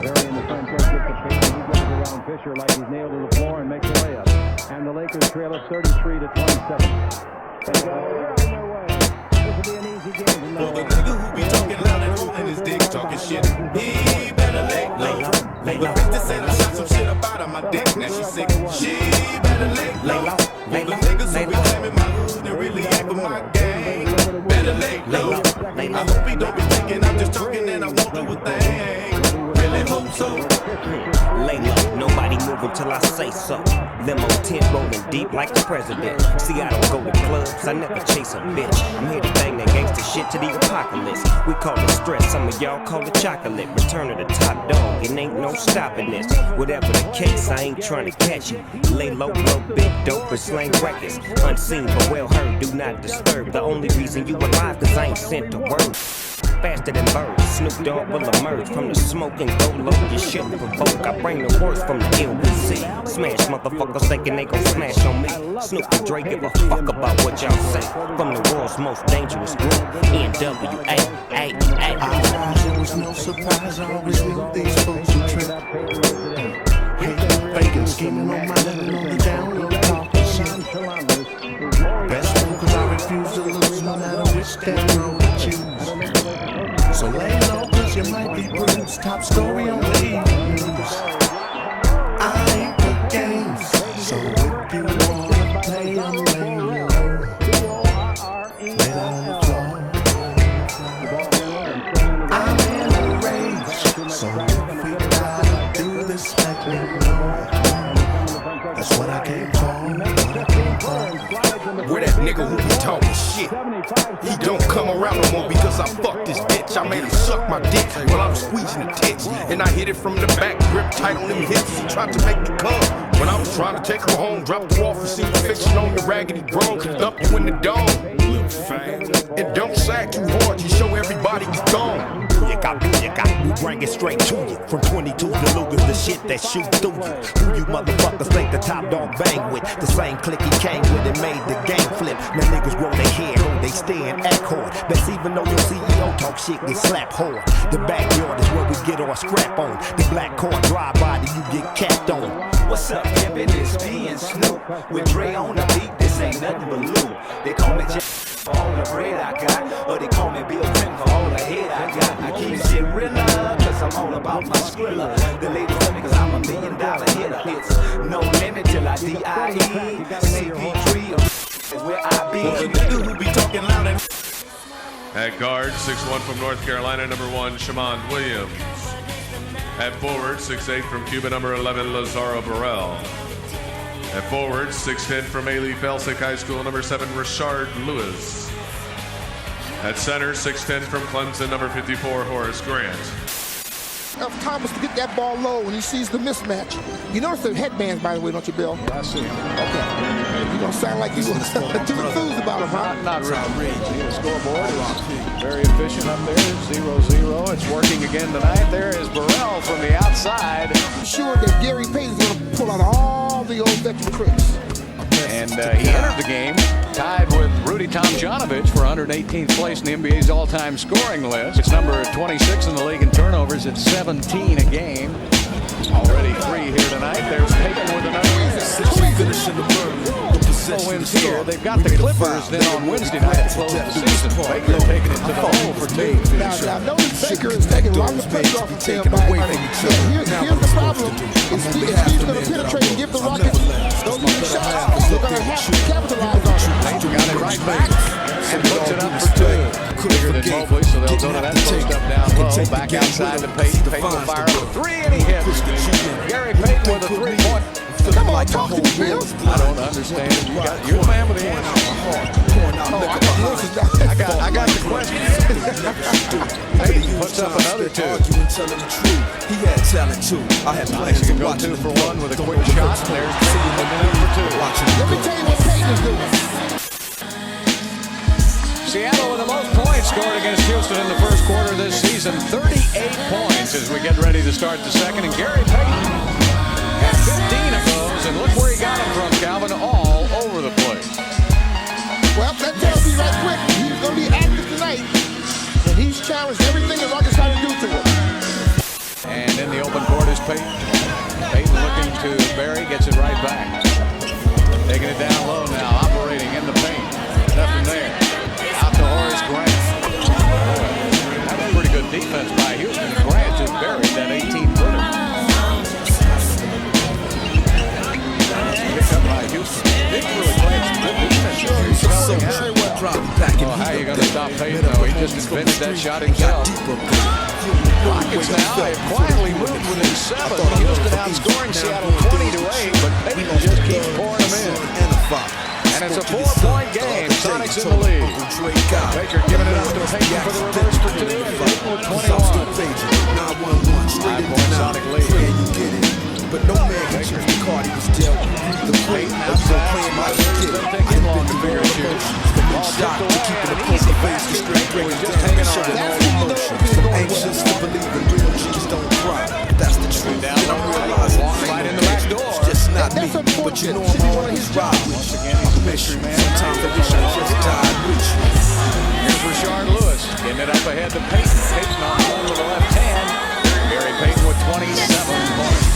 Barry in the front court gets the Payton. He goes around Fisher like he's nailed to the floor and makes a layup. And the Lakers trail it 33 to 27. They go. They're on their way. This will be an easy game. Well, the nigga who be talking loud and rolling his dick, talking shit, he better lay low. The bitch said I shot some shit up out of my dick. Now she sick. She better lay low. The niggas who be claiming my hood and really ain't for my gang. Better lay low. I hope he don't be thinking I'm just talking and I won't do a thing. Really hope so. Lay low, nobody move until I say so. Limo tent rolling deep like the president. See, I don't go to clubs, I never chase a bitch. I'm here to bang that gangsta shit to the apocalypse. We call it stress, some of y'all call it chocolate. Return of the top dog, it ain't no stopping this. Whatever the case, I ain't trying to catch you. Lay low, blow big dope and slang records. Unseen but well heard, do not disturb. The only reason you alive, cause I ain't sent a word. faster than birds. Snoop Dogg will emerge from the smoke and go low. You shouldn't provoke. I bring the worst from the LBC. Smash motherfuckers thinking they gon' smash on me. Snoop and Dre give a fuck about what y'all say. From the world's most dangerous group, NWA. It was no surprise, I always knew these folks would trip. Faking, scheming on my level on the down low, talking shit. Best one, cause I refuse to lose no matter which damn road I choose. So lay low, cause you might be bruised. Top story on the evening news. I ain't the games, so if you wanna play, I'm laying low. Lay down on the floor. I'm in a rage, so if we gotta do this, let me know. That's what I came for. Where that nigga who be talking shit? He don't come around no more because I fucked this bitch. I made him suck my dick while I was squeezing the tits. And I hit it from the back, grip tight on them hips. He tried to make me come. When I was trying to take her home, dropped her off and see the fiction on your raggedy bone. Could dump you in the dome. And don't sag too hard, you show everybody you gone. We bring it straight to you. From 22 to Lugas, the shit that shoot through you. Who you motherfuckers think the top dog bang with? The same clique he came with and made the game flip. Now niggas roll their hair, they stay and act hard. That's even though your CEO talk shit, get slapped hard. The backyard is where we get our scrap on. The black car drive by, you get capped on. What's up, pimpin'? It's me and Snoop. With Dre on the beat, this ain't nothing but loot. They call me Jack for all the bread I got, or they call me Bill Clinton for all the head I got. I keep shit realer, cause I'm all about my skrilla. The ladies love me cause I'm $1 million hitter. It's no limit till I D.I.E. CP3 is where I be. The nigga who be talking loud and at guard, 6'1" from North Carolina, number 1, Shamond Williams. At forward, 6'8" from Cuba, number 11, Lazaro Burrell. At forward, 6'10" from A. Lee Felsick High School, number 7, Rashard Lewis. At center, 6'10" from Clemson, number 54, Horace Grant. Thomas to get that ball low when he sees the mismatch. You notice the headbands, by the way, don't you, Bill? I see. Okay. You don't sound like you too enthused about him, huh? Not really. The scoreboard is very efficient up there. 0-0. It's working again tonight. There is Burrell from the outside. I'm sure that Gary Payton's going to pull out all the old veteran tricks. And he entered the game tied with Rudy Tomjanovich for 118th place in the NBA's all-time scoring list. It's number 26 in the league in turnovers. It's 17 a game. Already 3 here tonight. There's Payton with another. Wins here. They've got the Clippers then on Wednesday night to close the season. Baker taking it to the hole for 2. Now notice Baker is taking a lot of space off the tailback. Here's the problem. If he's going to penetrate and give the Rockets those big shots, they're going to have to capitalize on it. Payton got it right back and puts it up for 2. Bigger than Mobley, so they'll go to that post up down low. Back outside to Payton. Payton will fire for 3 and he hits. Gary Payton with a 3-point. Come on, talk to me, Bill. I don't understand. You're the man with the answer. I got the question. Payton puts up another 2. He had talent too. I had plans to go 2 for 1 with a quick shot. There's Payton with number 2. Let me tell you what Payton is doing. Seattle with the most points scored against Houston in the first quarter of this season. 38 points as we get ready to start the second. And Gary Payton had 15 of those, and look where he got them from, Calvin, all over the place. Well, that tells me right quick, he's going to be active tonight, and he's challenged everything the Rockets try to do to him. And in the open court is Payton. Payton looking to Barry, gets it right back. Taking it down low now, operating in the paint. Nothing there. Out to Horace Grant. That's a pretty good defense by Houston. Grant just buried that 18-footer. Up by Houston. They really played some good defense. How are you going to stop Payton, though? He just invented that shot himself. Rockets now have quietly moved within 7. Houston outscoring Seattle 20-8, but Payton just keeps pouring them in. And it's a 4-point game. Sonics in the lead. Baker giving it up to Payton for the reverse for 2, and Payton with 21. 9-point Sonic lead. But no man can choose the card he was dealt with. The plate outside playing my shit. I didn't long to figure it out. straight shot to keep it a poker face to straight break it down, showing all emotions. I'm anxious to believe in real G's don't cry. That's the truth. And I'm realizing right in the back door. it's just not me, but you know I'm always ride with you. Sometimes I wish I just died with you. Here's Rashard Lewis getting it up ahead to Payton. Payton on hold with the left hand. Gary Payton with 27 points.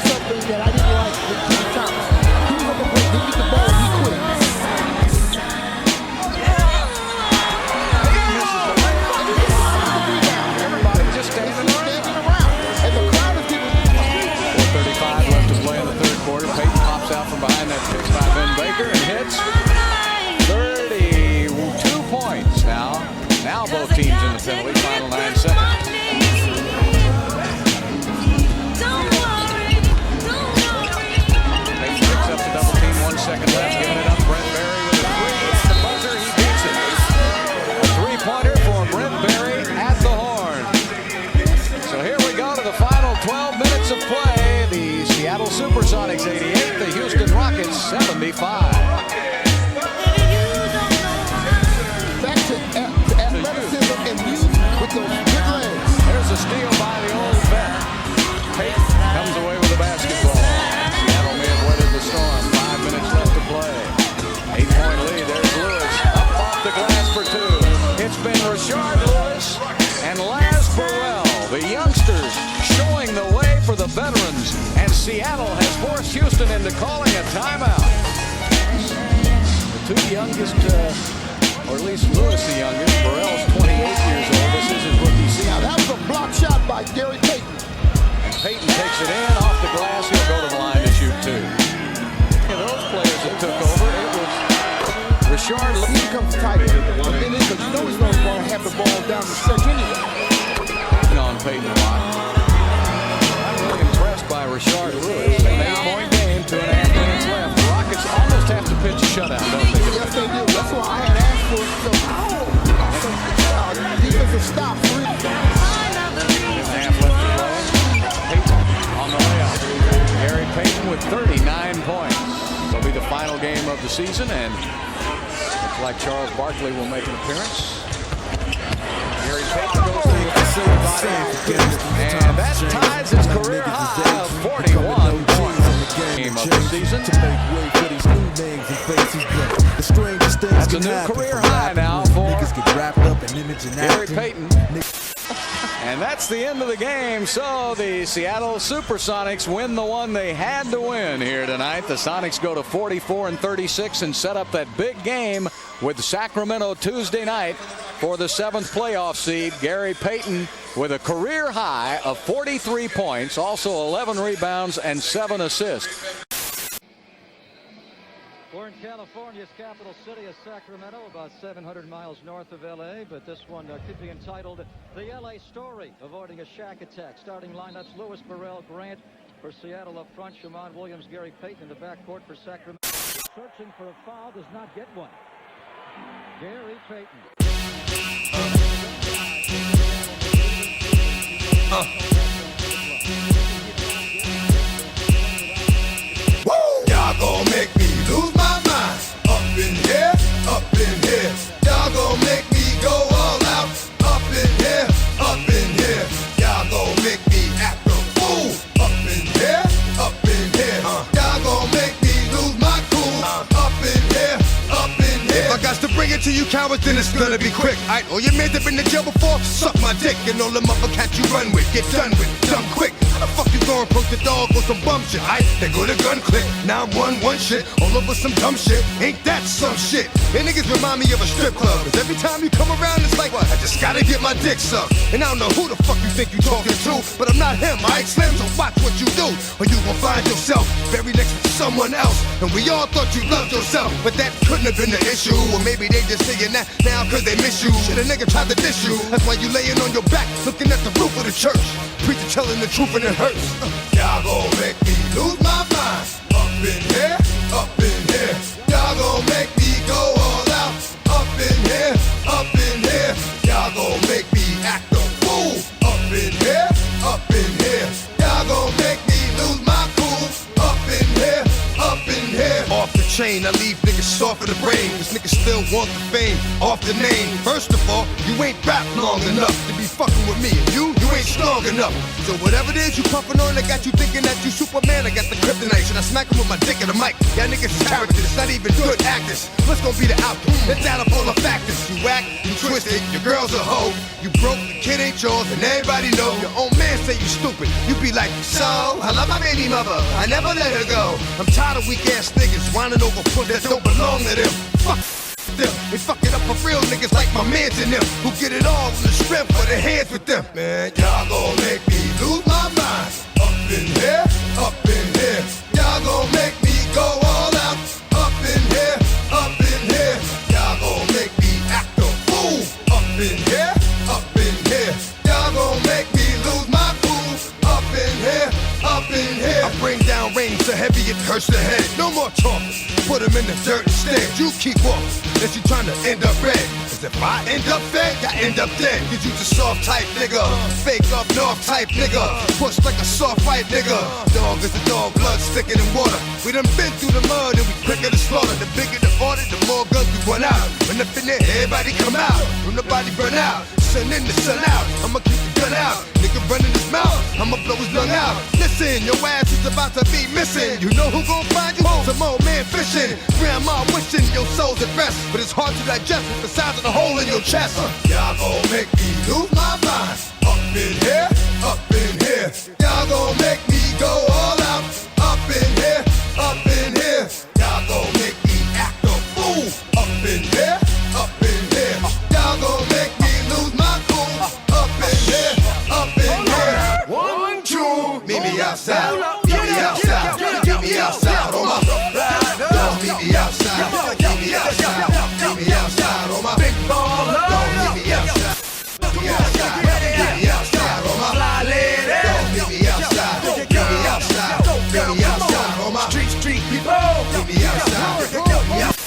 Something that I didn't like with Jimmy Thomas. He was on the break, he get the ball, he quit. Everybody just standing around. And the crowd is giving 4:35 left to play in the third quarter. Payton pops out from behind that pick by Ben Baker and hits 32 points. Now both teams in the penalty. Final 9 seconds. Payton picks up the double team. 1 second left. Giving it up. Brent Berry with a three. It's the buzzer. He beats it. A three-pointer for Brent Berry at the horn. So here we go to the final 12 minutes of play. The Seattle Supersonics 88, the Houston Rockets 75. back to athleticism and youth with those big legs. There's a steal by the old vet. Payton comes away with the basketball. Seattle may have weathered the storm. 5 minutes left to play. 8-point lead. There's Lewis up off the glass for two. It's been Rashard Lewis and Laz Burrell, the youngsters, showing the way for the veterans. And Seattle has forced Houston into calling a timeout. The two youngest, or at least Lewis the youngest. Burrell's 28 years old. This is his rookie season. Now that was a block shot by Gary Payton. And Payton takes it in off the glass. He'll go to the line to shoot two. And those players that took over, it was Rashard Lewis. He becomes tighter a minute because you know he's going to have the ball down the stretch anyway. On Payton a lot. I'm really impressed by Rashard Lewis. 9-point game, 2.5 minutes left. The Rockets almost have to pitch a shutout, don't they? Yes, they do. That's why I had asked for some defensive stop. 3.5 left to play. Payton on the layup. Gary Payton with 39 points. It'll be the final game of the season, and looks like Charles Barkley will make an appearance. Gary Payton goes to and that ties his career high of 41 points. Game of the season. That's a new career high now for Gary Payton. And that's the end of the game. So the Seattle Supersonics win the one they had to win here tonight. The Sonics go to 44-36 and set up that big game with Sacramento Tuesday night for the 7th playoff seed. Gary Payton with a career high of 43 points, also 11 rebounds and 7 assists. We're in California's capital city of Sacramento, about 700 miles north of L.A., but this one could be entitled The L.A. Story, avoiding a shack attack. Starting lineups, Lewis, Burrell, Grant for Seattle up front, Shamon Williams, Gary Payton in the backcourt for Sacramento. Searching for a foul, does not get one. Gary Payton. Y'all gon' make me lose my mind. Up in here, up in here. Y'all gon' make me go all out. Up in here, up in here. Y'all gon' make me act a fool. Up in here, up in here. Y'all gon' make me lose my cool. Up in here, up in here. If I got to bring it to you cowards, then it's gonna be quick. Alright, all your men that been in jail before, suck my dick. And all the motherfuckers you run with, get done with, dumb quick. How the fuck you gonna approach the dog with some bum shit? Aight, they go to gun click. Now I'm one shit, all over some dumb shit. Ain't that some shit? And niggas remind me of a strip club. Cause every time you come around, it's like, what? I just gotta get my dick sucked. And I don't know who the fuck you think you talking to, but I'm not him, alright, Slim? So watch what you do, or you gon' find yourself very next to someone else. And we all thought you loved yourself, but that couldn't have been the issue. Or maybe they just saying that now cause they miss you. Shit, a nigga tried to diss you. That's why you laying on your back, looking at the roof of the church. Preacher telling the truth and it hurts. Y'all gon' make me lose my mind. Up in here, up in here. Y'all gon' make me go all out. Up in here, up in here. Y'all gon' make me act a fool. Up in here, up in here. Y'all gon' make me lose my cool. Up in here, up in here. Off the chain, I leave niggas soft in the brain. Cause niggas still want the fame off the name. First of all, you ain't rap long enough to be fucking with me. And you ain't strong enough. So whatever it is you puffin' on, I got you thinking that you Superman. I got the kryptonite, should I smack him with my dick in the mic? Y'all niggas is characters, not even good actors. What's gonna be the outcome? Let's add up all the factors. You whack, you twisted, your girl's a hoe. You broke, the kid ain't yours, and everybody know. Your own man say you stupid. You be like, so, I love my baby mother, I never let her go. I'm tired of weak ass niggas whining over foot that don't belong to them. Fuck them. They fuck it up for real niggas like my mans and them, who get it all from the strength of their hands with them. Man, y'all gon' make me lose my mind. Up in here, up in here. Y'all gon' make me go all out. Up in here, up in here. Y'all gon' make me act a fool. Up in here, up in here. Y'all gon' make me lose my cool. Up in here, up in here. I bring down rain so heavy it hurts the head. No more talking, put him in the dirt instead. You keep walking, unless you trying to end up red. Cause if I end up fed, I end up dead. Cause you the soft type nigga, fake up north type nigga, push like a soft fight nigga. Dog is a dog, blood thicker than water. We done been through the mud and we quicker to slaughter. The bigger the order, the more guns we run out. When up in there, everybody come out. When the body burn out, sun in the sun out. I'ma keep the gun out. Nigga running his mouth, I'ma blow his lung out. Listen, your ass is about to be missing. You know who gon' find you? Some old man fishing. Grandma wishing your soul's at rest, but it's hard to digest with the size of the hole in your chest. Y'all gon' make me lose my mind. Up in here, up in here. Y'all gon' make me go all out. Up in here, up in here. Y'all gon' make me act a fool. Up in here, up in here. Y'all gon' make me lose my cool. Up in here, up in here. 1, 2, meet me outside. Meet me outside. Meet me outside on my don't meet me outside. Meet me outside. Meet me outside on my big ball. Don't meet me outside. Meet me outside. Meet me outside on my fly lady. Don't meet me outside. Meet me outside. Meet me outside on my street people. Meet me outside. Meet me outside.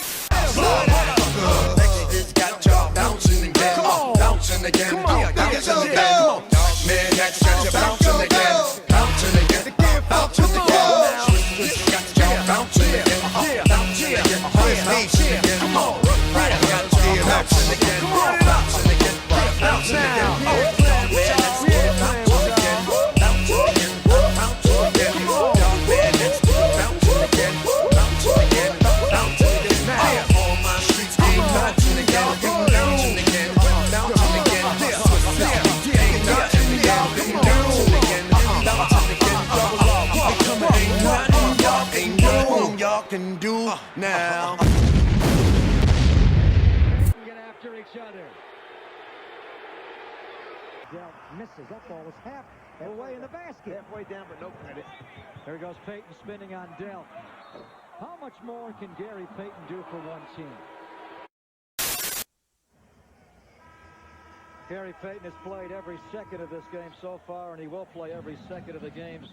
It's got y'all bouncing again. Bouncing again. Bouncing again. Man, that's got you bouncing again. Bouncing again. Bouncing again. It's got y'all bouncing again. Bouncing again. Bouncing again. Come on. Right, I got you bouncing again. Bouncing again. Bouncing again. Can do now. Get after each other. Dell misses. That ball was halfway in the basket. Halfway down, but no credit. There goes Payton spinning on Dell. How much more can Gary Payton do for one team? Gary Payton has played every second of this game so far, and he will play every second of the game's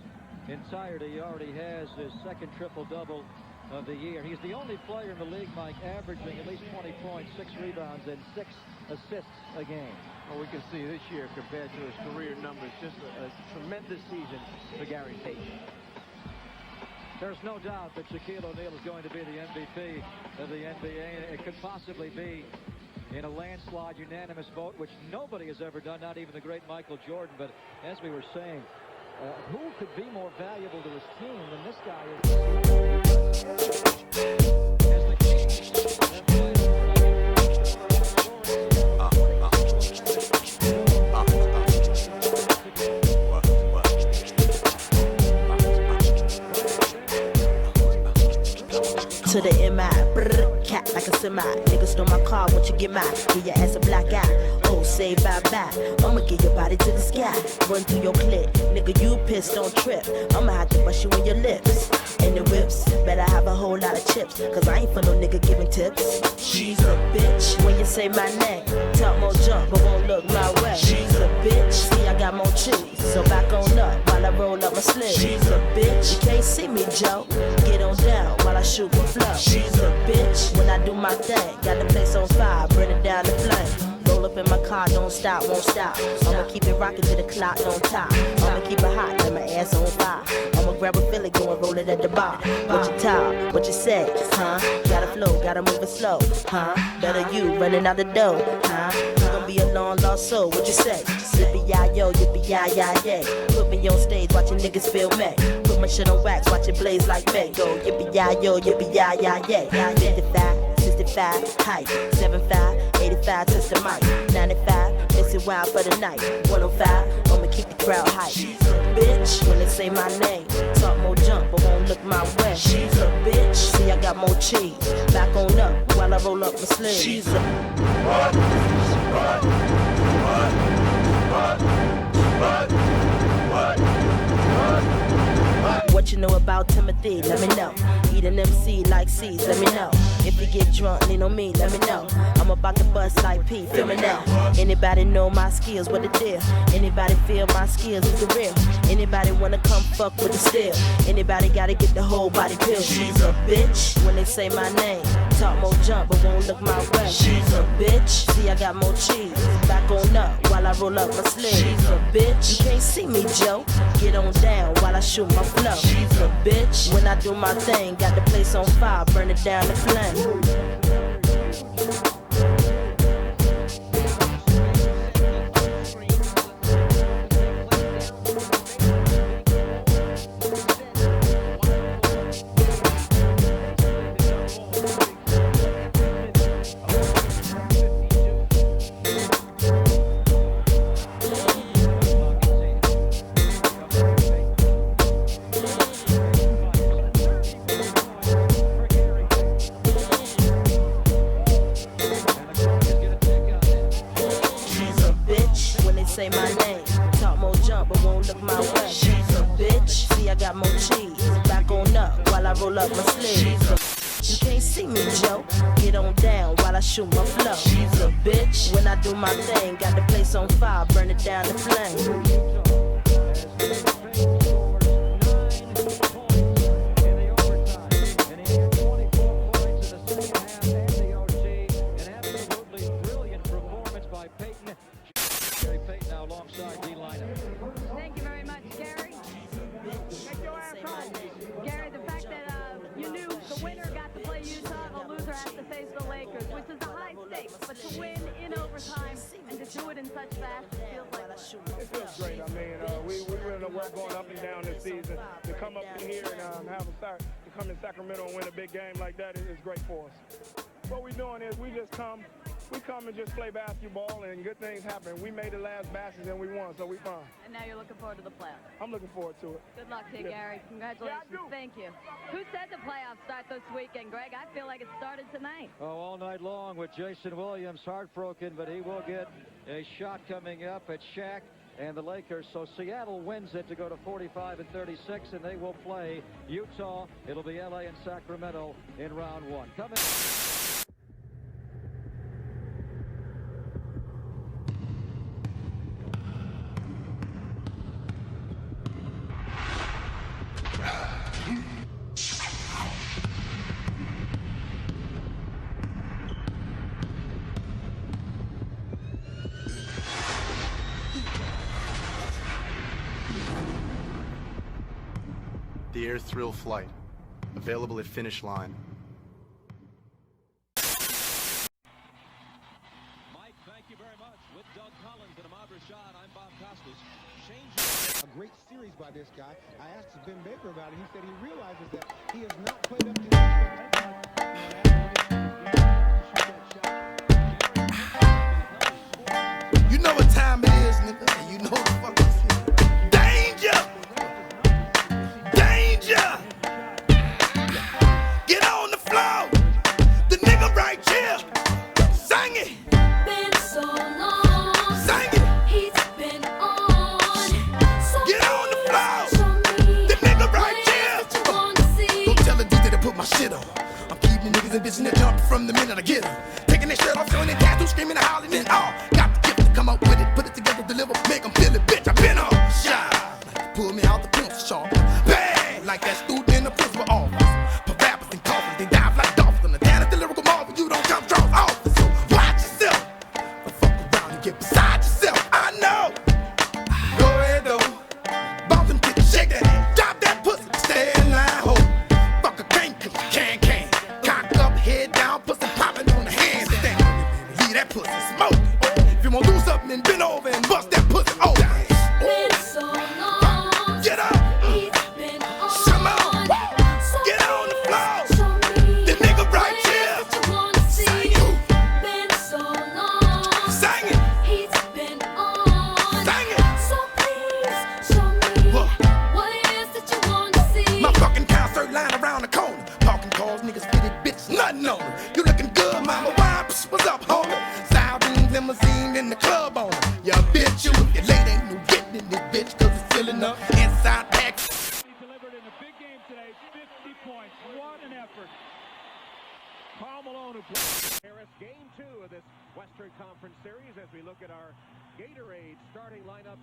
entirety. He already has his second triple-double of the year. He's the only player in the league, Mike, averaging at least 20 points, 6 rebounds, and 6 assists a game. Well, we can see this year compared to his career numbers, just a tremendous season for Gary Payton. There's no doubt that Shaquille O'Neal is going to be the MVP of the NBA, and it could possibly be in a landslide unanimous vote, which nobody has ever done, not even the great Michael Jordan. But as we were saying, who could be more valuable to his team than this guy To the MI, brr, cat like a semi. Nigga stole my car, won't you get mine? Give your ass a black eye. Oh, say bye-bye. I'ma get your body to the sky. Run through your clip. Nigga, you pissed, don't trip. I'ma have to bust you in your lips. And the whips, better have a whole lot of chips. Cause I ain't for no nigga giving tips. She's a bitch. When you say my name, talk more junk, but won't look my way. She's a bitch. See, I got more cheese. So back on up while I roll up my sleeve. She's a bitch. You can't see me, Joe. Get on down while I shoot my flow. She's a bitch. When I do my thing, got the place on fire, burn it down the flame. Roll up in my car, don't stop, won't stop. I'ma keep it rocking till the clock don't top. I'ma keep it hot, let my ass on fire. I'ma grab a Philly, go and roll it at the bar. What you talk, what you say, huh? Gotta flow, gotta move it slow, huh? Better you running out the door, huh? You gon' be a long lost soul, what you say? Yippee-yi-yo, yippee-yi-yi-yay. Put me on stage, watching niggas feel me. Put my shit on wax, watch it blaze like me. Go yippee-yi-yo, yippee-yi-yi-yay. 55, 65, height, 75, 85, touch the mic. 95, mix it wild for the night. 105, I'ma keep the crowd hype. Bitch, when they say my name, talk more jump, but won't look my way. She's a bitch, see I got more cheese. Back on up while I roll up my sleeves. She's a What you know about Timothy, let me know. Eat an MC like C's, let me know. If you get drunk, lean on me, let me know. I'm about to bust like P, feel me now. Anybody know my skills, what the deal? Anybody feel my skills is the real? Anybody wanna come fuck with the steel? Anybody gotta get the whole body pill? She's a bitch, when they say my name. Talk more jump, but won't look my way. She's a bitch, see I got more cheese. Back on up, while I roll up my sleeve. She's a bitch, you can't see me, Joe. Get on down, while I shoot my flow. She's a bitch, when I do my thing. Got the place on fire, burn it down to flame. Say my name, talk more jump, but won't look my way. She's a bitch, see I got more cheese. Back on up while I roll up my sleeves. You can't see me, Joe. Get on down while I shoot my flow. She's a bitch. When I do my thing, got the place on fire, burn it down to flame. Gary Payton now alongside D-Liner. Thank you very much, Gary. Gary, the fact that you knew the winner got to play Utah, the loser has to face the Lakers, which is a high stakes, but to win in overtime and to do it in such fashion feels like it feels great. I mean, we really work going up and down this season. To come up in here and have a start, to come in Sacramento and win a big game like that is great for us. What we're doing is we come and just play basketball, and good things happen. We made the last basket and we won, so we fine. And now you're looking forward to the playoffs. I'm looking forward to it. Good luck to you, Gary. Congratulations. Yeah, I do. Thank you. Who said the playoffs start this weekend, Greg? I feel like it started tonight. Oh, all night long with Jason Williams, heartbroken, but he will get a shot coming up at Shaq and the Lakers. So Seattle wins it to go to 45-36, and they will play Utah. It'll be LA and Sacramento in round one. Coming. The Air Thrill Flight, available at Finish Line. Mike, thank you very much. With Doug Collins and Ahmad Rashad, I'm Bob Costas. A great series by this guy. I asked Ben Baker about it. He said he realizes that he has not played up to You know what time it is, nigga. You know what the fuck this is. Danger! Danger! Get on the floor! The nigga right here! Sing it! Been so long. Sing it! He's been on. So get on the floor! The nigga right here! Don't tell the DJ to put my shit on. I'm keeping niggas and bitches that jump from the minute I get them. Taking their shirt off, showing their tattoos, screaming and hollering and all. Got the gift to come up with it, put it together, deliver, make them feel it, bitch. I been on. Shine! Pull me out the pencil sharp. Bang! Like that student in the principal office. Put rappers and coffins, they dive like dolphins. The down at the lyrical marvel, you don't come draws office. So watch yourself. Don't fuck around and get beside yourself. I know. Go ahead though. Bump them, shake that, drop that pussy. cause niggas fitted bitch, nothing on her. You looking good, mama, why? What's up, homie? Sounding limousine in the club on her. Yeah, bitch, you if you're late, ain't no getting in this bitch, cause it's filling up inside pack. He delivered in a big game today, 50 points. What an effort. Karl Malone who plays. Harris, game 2 of this Western Conference Series as we look at our Gatorade starting lineups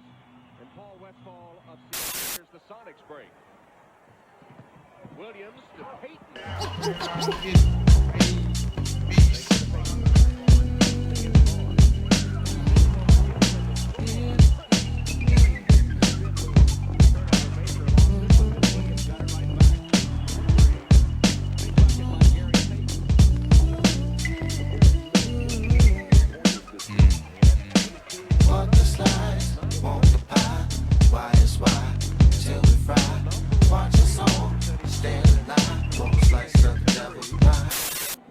and Paul Westphal of Seattle. Here's the Sonics break. Williams to Payton.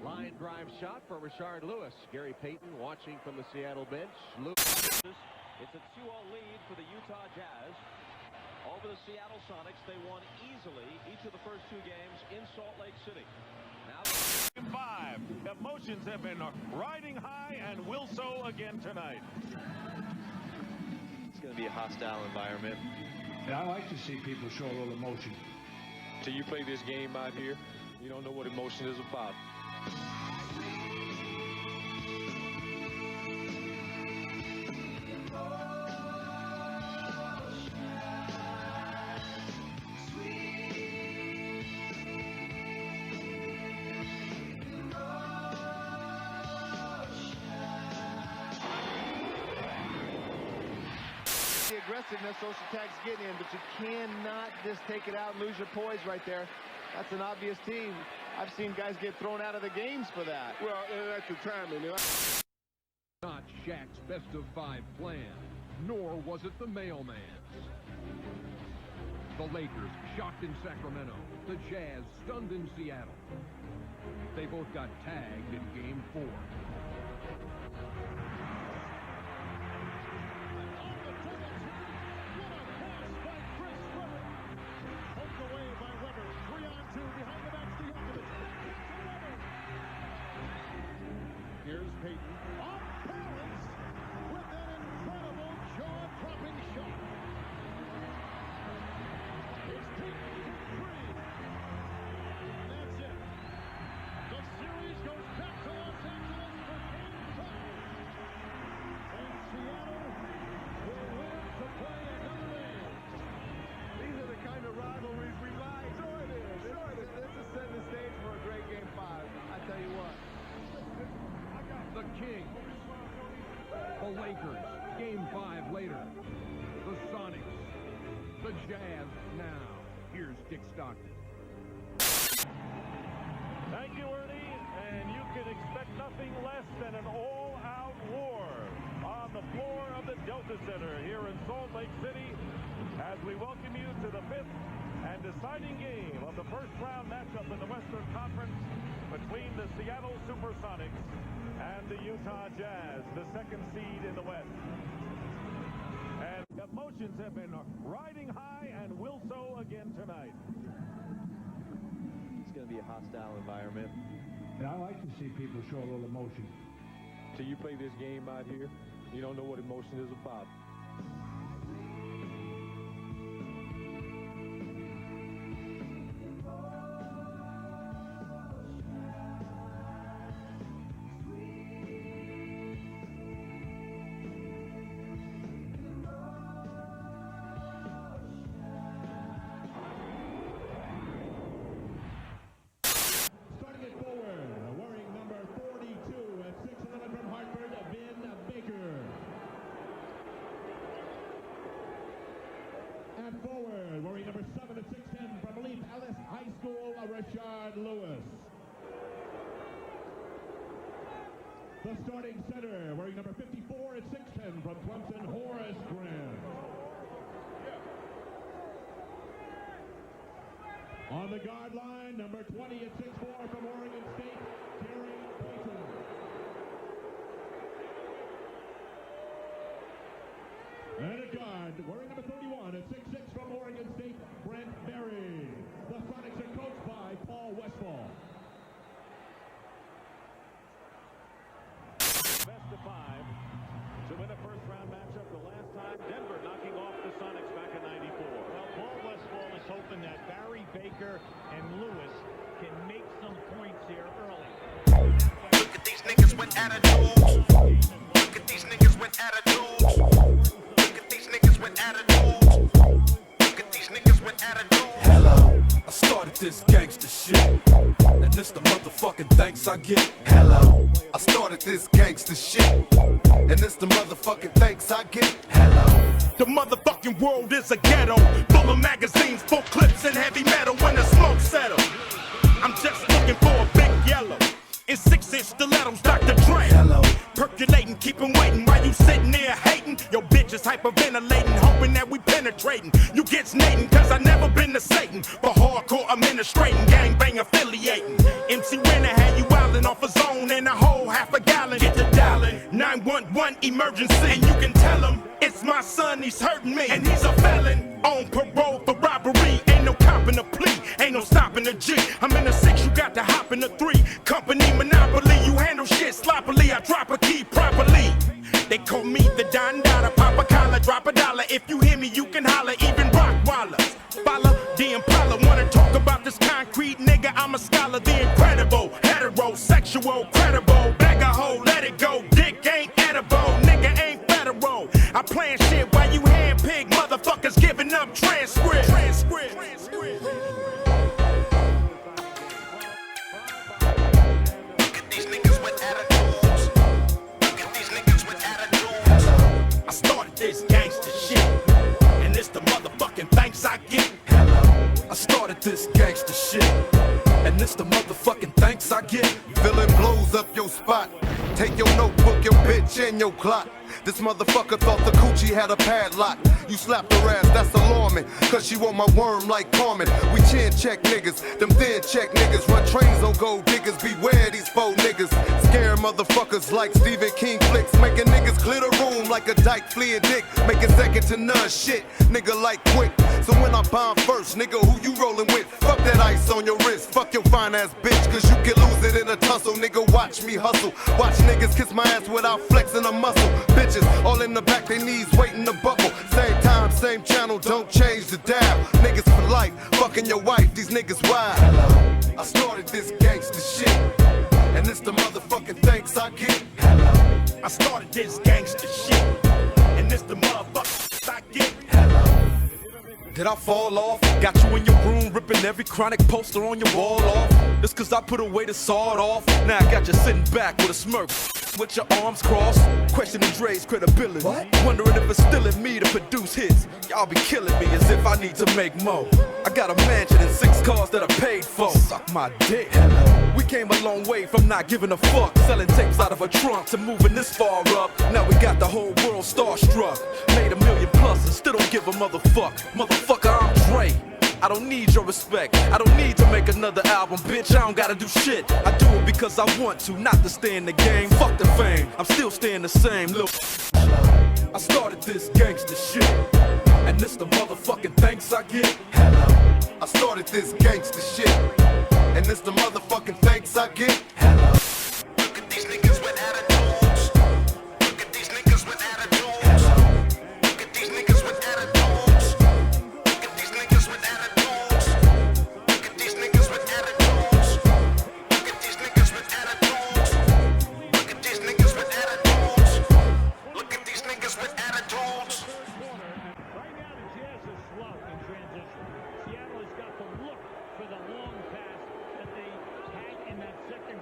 Line drive shot for Rashard Lewis. Gary Payton watching from the Seattle bench. It's a 2-0 lead for the Utah Jazz over the Seattle Sonics. They won easily each of the first 2 games in Salt Lake City. Now Game 5. Emotions have been riding high and will so again tonight. it's going to be a hostile environment. And I like to see people show a little emotion. Till you play this game out here, you don't know what emotion is about. The aggressiveness Ocean getting in, but you cannot just take it out and lose your poise right there. That's an obvious team. I've seen guys get thrown out of the games for that. Well, that's the timing. Not Shaq's best-of-5 plan, nor was it the mailman's. The Lakers shocked in Sacramento, the Jazz stunned in Seattle. They both got tagged in Game 4. here's Payton. Off balance with an incredible jaw-dropping shot. It's Payton for 3. That's it. The series goes back to Los Angeles for Game 5. And Seattle will live to play another game. These are the kind of rivalries we like. Sure it is. This is setting the stage for a great Game 5. I tell you what. The Kings, the Lakers, Game 5 later, the Sonics, the Jazz now. Here's Dick Stockton. Thank you, Ernie, and you can expect nothing less than an all-out war on the floor of the Delta Center here in Salt Lake City as we welcome you to the 5th and deciding game of the first-round matchup in the Western Conference between the Seattle Supersonics and the Utah Jazz, the 2nd seed in the West. And emotions have been riding high and will so again tonight. It's going to be a hostile environment. And I like to see people show a little emotion. Till you play this game out here, you don't know what emotion is about. And forward, wearing number 7 at 6'10" from Leaf Ellis High School, Rashard Lewis. The starting center, wearing number 54 at 6'10" from Clemson, Horace Grant. On the guard line, number 20 at 6'4" from Oregon State, Gary Payton. And a guard, wearing number 31 at 6'6" from Oregon State, Brent Berry. The Sonics are coached by Paul Westphal. to win a first-round matchup the last time. Denver knocking off the Sonics back in '94. Well, Paul Westphal is hoping that Barry Baker and Lewis can make some points here early. Look at these niggas with attitudes. Look at these niggas with attitudes. Look at these niggas with attitudes. Look at these niggas with attitudes. Hello, I started this gangster shit, and this the motherfucking thanks I get. Hello, I started this gangster shit, and it's the motherfucking thanks I get. hello. The motherfucking world is a ghetto, full of magazines, full clips, and heavy metal. When the smoke settles, I'm just looking for a big yellow in 6-inch stilettos, Dr. Dre. Hello. Percolating, keep 'em waiting while you sitting there hating. Your bitch is hyperventilating, hoping that we penetrating. You get snating, cause I never been to Satan. For hardcore administrating, gangbang affiliating. MC Renner had you wildin' off a zone and a whole half a gallon. Get to dialing 911 emergency, and you can tell him it's my son, he's hurting me, and he's a felon on parole for robbery. Ain't no copping a plea, ain't no stopping a G. I'm in a 6, you got to hop in a 3. Company monopoly, you handle shit sloppily. I drop a key properly. They call me the Don Dada, pop a collar, drop a dollar. If you hear me, you can holler, even Rockwallers. Follow the Impala, wanna talk about this concrete nigga? I'm a scholar, the incredible, heterosexual, credible. Bag a hoe, let it go, dick ain't edible, nigga ain't federal. I plan shit while you handpick motherfuckers giving up transcript. Look at these niggas with attitudes. Look at these niggas with attitudes. I started this gangster shit, and it's the motherfucking thanks I get. I started this gangster shit, and this the motherfucking thanks I get. Villain blows up your spot. Take your notebook, your bitch, and your clock. This motherfucker thought the coochie had a padlock. You slapped her ass, that's alarming, cause she want my worm like Carmen. We chin check niggas, them thin check niggas. Run trains on gold diggers, beware these faux niggas. Scare motherfuckers like Stephen King flicks. Making niggas clear the room like a dyke fleeing dick. Making second to none shit, nigga like quick. So when I bomb first, nigga, who you rolling with? Fuck that ice on your wrist, fuck your fine ass bitch, cause you can lose it in a tussle. Nigga, watch me hustle. Watch niggas kiss my ass without flexing a muscle. Bitches all in the back, they knees waiting to buckle. Same time, same channel, don't change the dial. Niggas for life, fucking your wife, these niggas wild. I started this gangster shit, and it's the motherfucking thanks I get. I started this gangster shit, and it's the motherfuckers I get. Did I fall off? Got you in your room ripping every chronic poster on your wall off. It's cause I put away the sawed off. Now I got you sitting back with a smirk, with your arms crossed, questioning Dre's credibility. What? Wondering if it's still in me to produce hits. Y'all be killing me as if I need to make more. I got a mansion and 6 cars that I paid for. Suck my dick. We came a long way from not giving a fuck, selling tapes out of a trunk to moving this far up. Now we got the whole world starstruck. Made $1 million+ and still don't give a motherfuck. Motherfucker, I'm Dre. I don't need your respect. I don't need to make another album, bitch. I don't gotta do shit. I do it because I want to, not to stay in the game. Fuck the fame, I'm still staying the same. Look, I started this gangster shit, and this the motherfucking thanks I get. I started this gangster shit, and this the motherfucking thanks I get. Look at these niggas with attitudes. Look at these niggas with attitudes. Look at these niggas with attitudes. Look at these niggas with attitudes. Look at these niggas with attitudes. Look at these niggas with attitudes. Look at these niggas with attitudes. Look at these niggas with attitudes. Right now the Jazz is slow in transition. Seattle has got to look for the long pass that they had in that second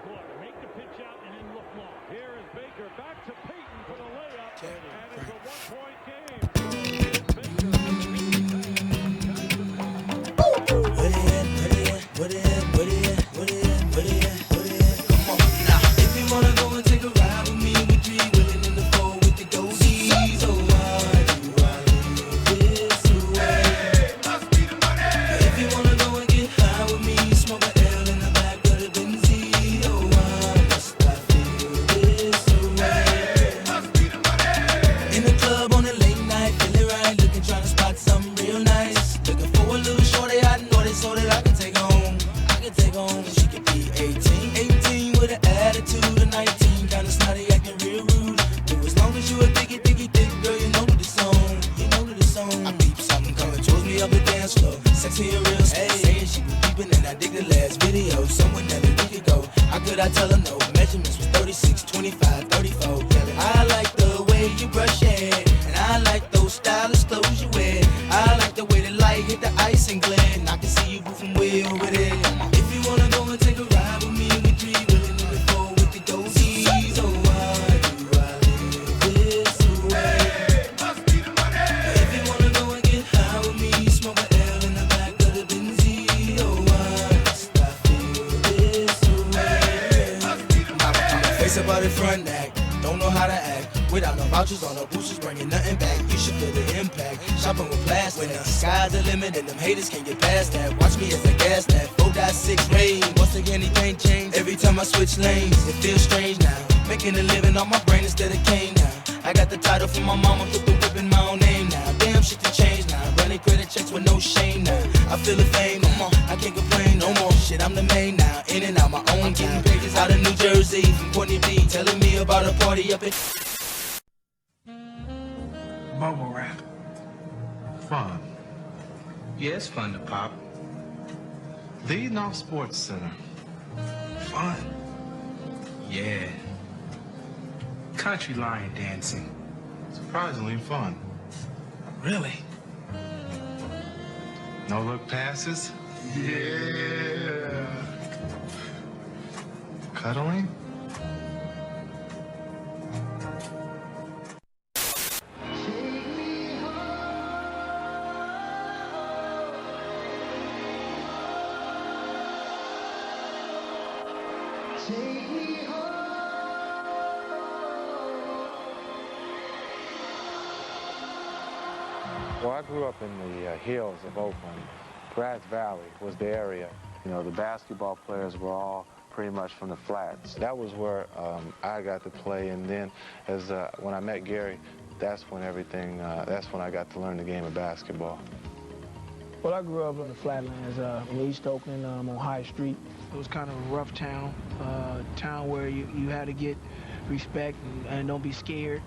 could I tell her no? Measurements was 36, 25, 34. I like the way you brush your hair, and I like those stylish clothes you wear. I like the way the light hit the ice and glare, and I can see you from way over there. If you wanna go and take a ride with me, we three really in the four with the goatees. Oh, why do I live this way? Must be the money. If you wanna go and get high with me, smoke a L in the back of the Benzie. Oh, why must I feel this way? Must be the money. Face about it front act, don't know how to act. Without no vouchers on no boosters, bringing nothing back. You should feel the impact. Shopping with plastic. When the sky's the limit and them haters can't get past that. Watch me as I gas that. 4.6 rain. Once again, anything change. Every time I switch lanes, it feels strange now. Making a living on my brain instead of cane now. I got the title from my mama, put the whip in my own name now. Damn shit to change now. Running credit checks with no shame now. I feel the fame, I can't complain no more. Shit, I'm the main now. In and out my own game. Pages out of New Jersey from Courtney B. Telling me about a party up in. Bubble wrap. Fun. Yeah, it's fun to pop. Leading off Sports Center. Fun. Yeah. Country line dancing. Surprisingly fun. Really? No look passes? Yeah. Cuddling? Well, I grew up in the hills of Oakland. Grass Valley was the area. You know, the basketball players were all pretty much from the flats. That was where I got to play, and then when I met Gary, that's when that's when I got to learn the game of basketball. Well, I grew up in the flatlands in East Oakland on High Street. It was kind of a rough town, town where you had to get respect and don't be scared.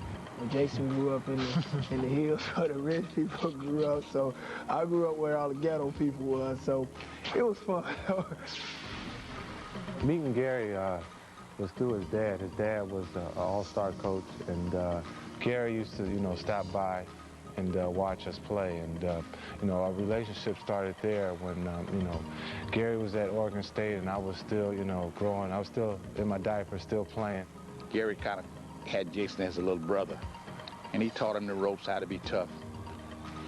Jason grew up in the hills where the rich people grew up, so I grew up where all the ghetto people was, so it was fun. Meeting Gary was through his dad. His dad was an all-star coach, and Gary used to, stop by and watch us play, and our relationship started there when Gary was at Oregon State, and I was still growing. I was still in my diaper, still playing. Gary kind of had Jason as a little brother, and he taught him the ropes, how to be tough.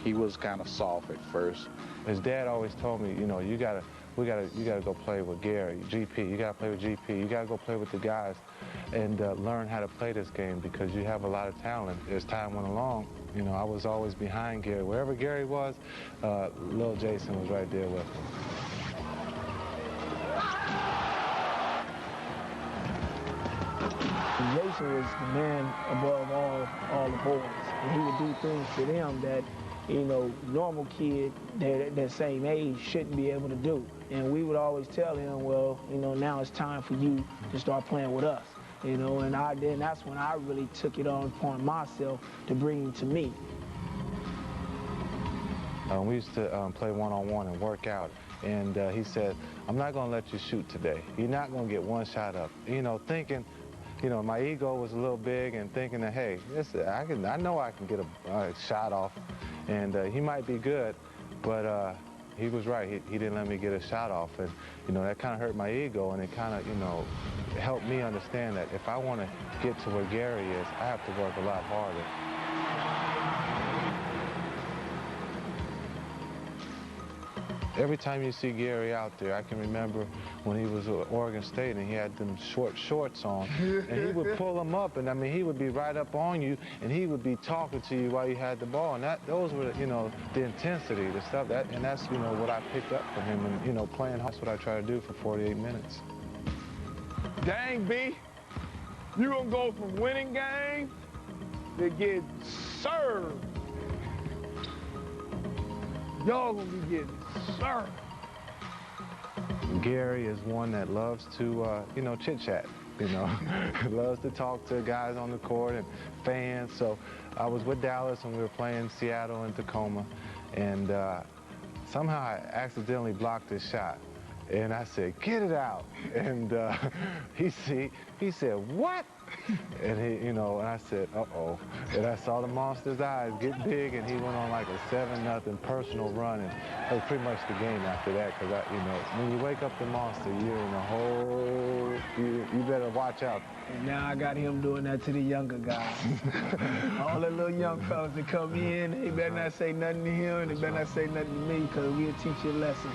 He was kind of soft at first. His dad always told me, you gotta go play with Gary, GP. You gotta play with GP. You gotta go play with the guys and learn how to play this game because you have a lot of talent. As time went along, I was always behind Gary. Wherever Gary was, little Jason was right there with him. Jason was the man above all the boys, and he would do things to them that, normal kid that same age shouldn't be able to do. And we would always tell him, well, now it's time for you to start playing with us. And then that's when I really took it on upon myself to bring him to me. We used to play one-on-one and work out, and he said, I'm not going to let you shoot today. You're not going to get one shot up. Thinking, my ego was a little big and thinking that, hey, I know I can get a shot off, and he might be good, but he was right. He didn't let me get a shot off, and that kind of hurt my ego, and it kind of helped me understand that if I want to get to where Gary is, I have to work a lot harder. Every time you see Gary out there, I can remember when he was at Oregon State and he had them short shorts on, and he would pull them up, and he would be right up on you, and he would be talking to you while you had the ball, and those were, the intensity, the stuff and that's, what I picked up from him, and playing hard. That's what I try to do for 48 minutes. Dang, B, you gonna go from winning games to get served. Y'all gonna be getting served. Gary is one that loves to, chit-chat, loves to talk to guys on the court and fans. So I was with Dallas and we were playing Seattle and Tacoma, and somehow I accidentally blocked his shot. And I said, get it out. And he said, what? And he, and I said, uh-oh. And I saw the monster's eyes get big, and he went on like a 7-0 personal run. And that was pretty much the game after that, because when you wake up the monster, you're in a whole, you better watch out. And now I got him doing that to the younger guys. All the little young fellas that come in, they better not say nothing to him, and they better not say nothing to me, because we'll teach you a lesson.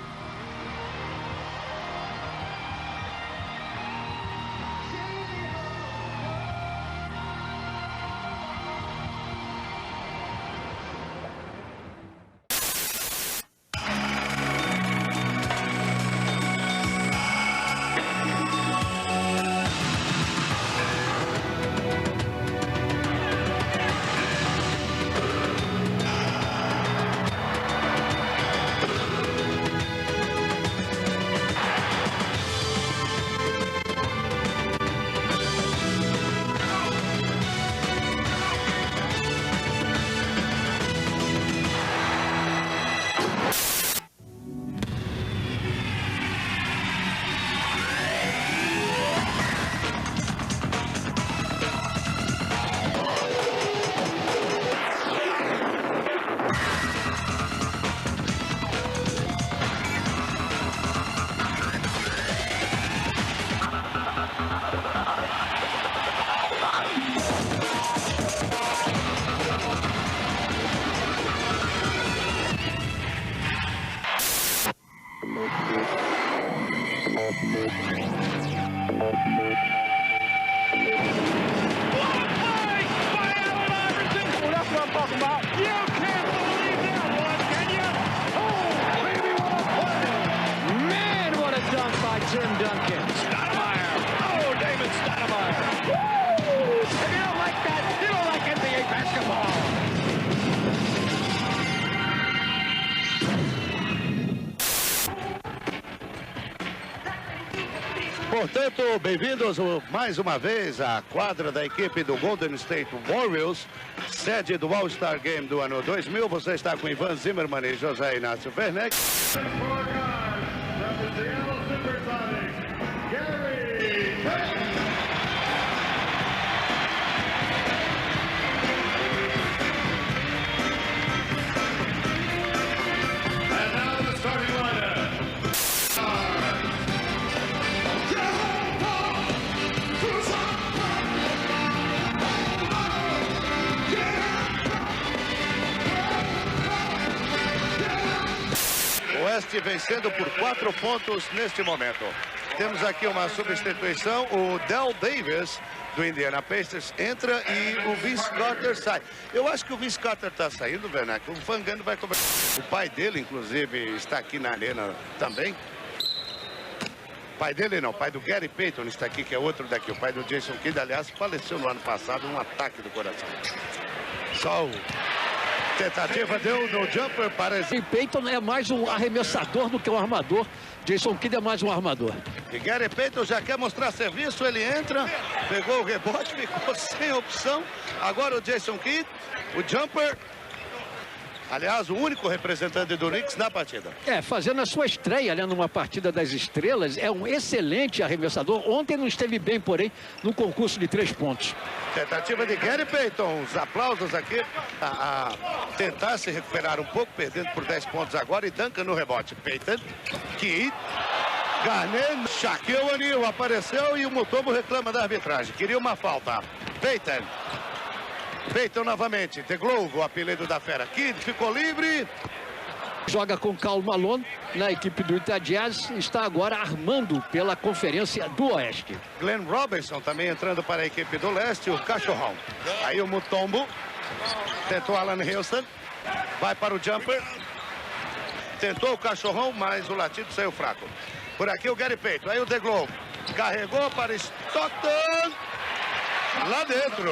Portanto, bem-vindos mais uma vez à quadra da equipe do Golden State Warriors, sede do All-Star Game do ano 2000. Você está com Ivan Zimmermann e José Inácio Werneck. Gary Payton. And now the starting lineup. Oeste vencendo por 4 pontos neste momento. Temos aqui uma substituição, o Del Davis, do Indiana Pacers, entra e o Vince Carter sai. Eu acho que o Vince Carter está saindo, Werneck. O Fangano vai cobrar. O pai dele, inclusive, está aqui na arena também. Pai dele não, pai do Gary Payton está aqui, que é outro daqui. O pai do Jason Kidd, aliás, faleceu no ano passado, um ataque do coração. Só o... Tentativa deu no jumper para... Gary Payton é mais um arremessador do que um armador. Jason Kidd é mais um armador. E Gary Payton já quer mostrar serviço, ele entra, pegou o rebote, ficou sem opção. Agora o Jason Kidd, o jumper. Aliás, o único representante do Knicks na partida. Fazendo a sua estreia, né, numa partida das estrelas, é um excelente arremessador. Ontem não esteve bem, porém, no concurso de 3 pontos. Tentativa de Gary Payton, os aplausos aqui a tentar se recuperar um pouco, perdendo por 10 pontos agora, e Duncan no rebote. Payton, Kidd, Garnett, Shaquille O'Neal apareceu e o Mutombo reclama da arbitragem. Queria uma falta. Payton. Payton novamente, The Glove, o apelido da fera. Kidd ficou livre. Joga com Karl Malone na equipe do Utah Jazz, está agora armando pela Conferência do Oeste. Glenn Robinson também entrando para a equipe do Leste, o Cachorrão. Aí o Mutombo, tentou Alan Houston, vai para o jumper. Tentou o Cachorrão, mas o latido saiu fraco. Por aqui o Gary Payton, aí o The Glove, carregou para Stockton. Lá dentro,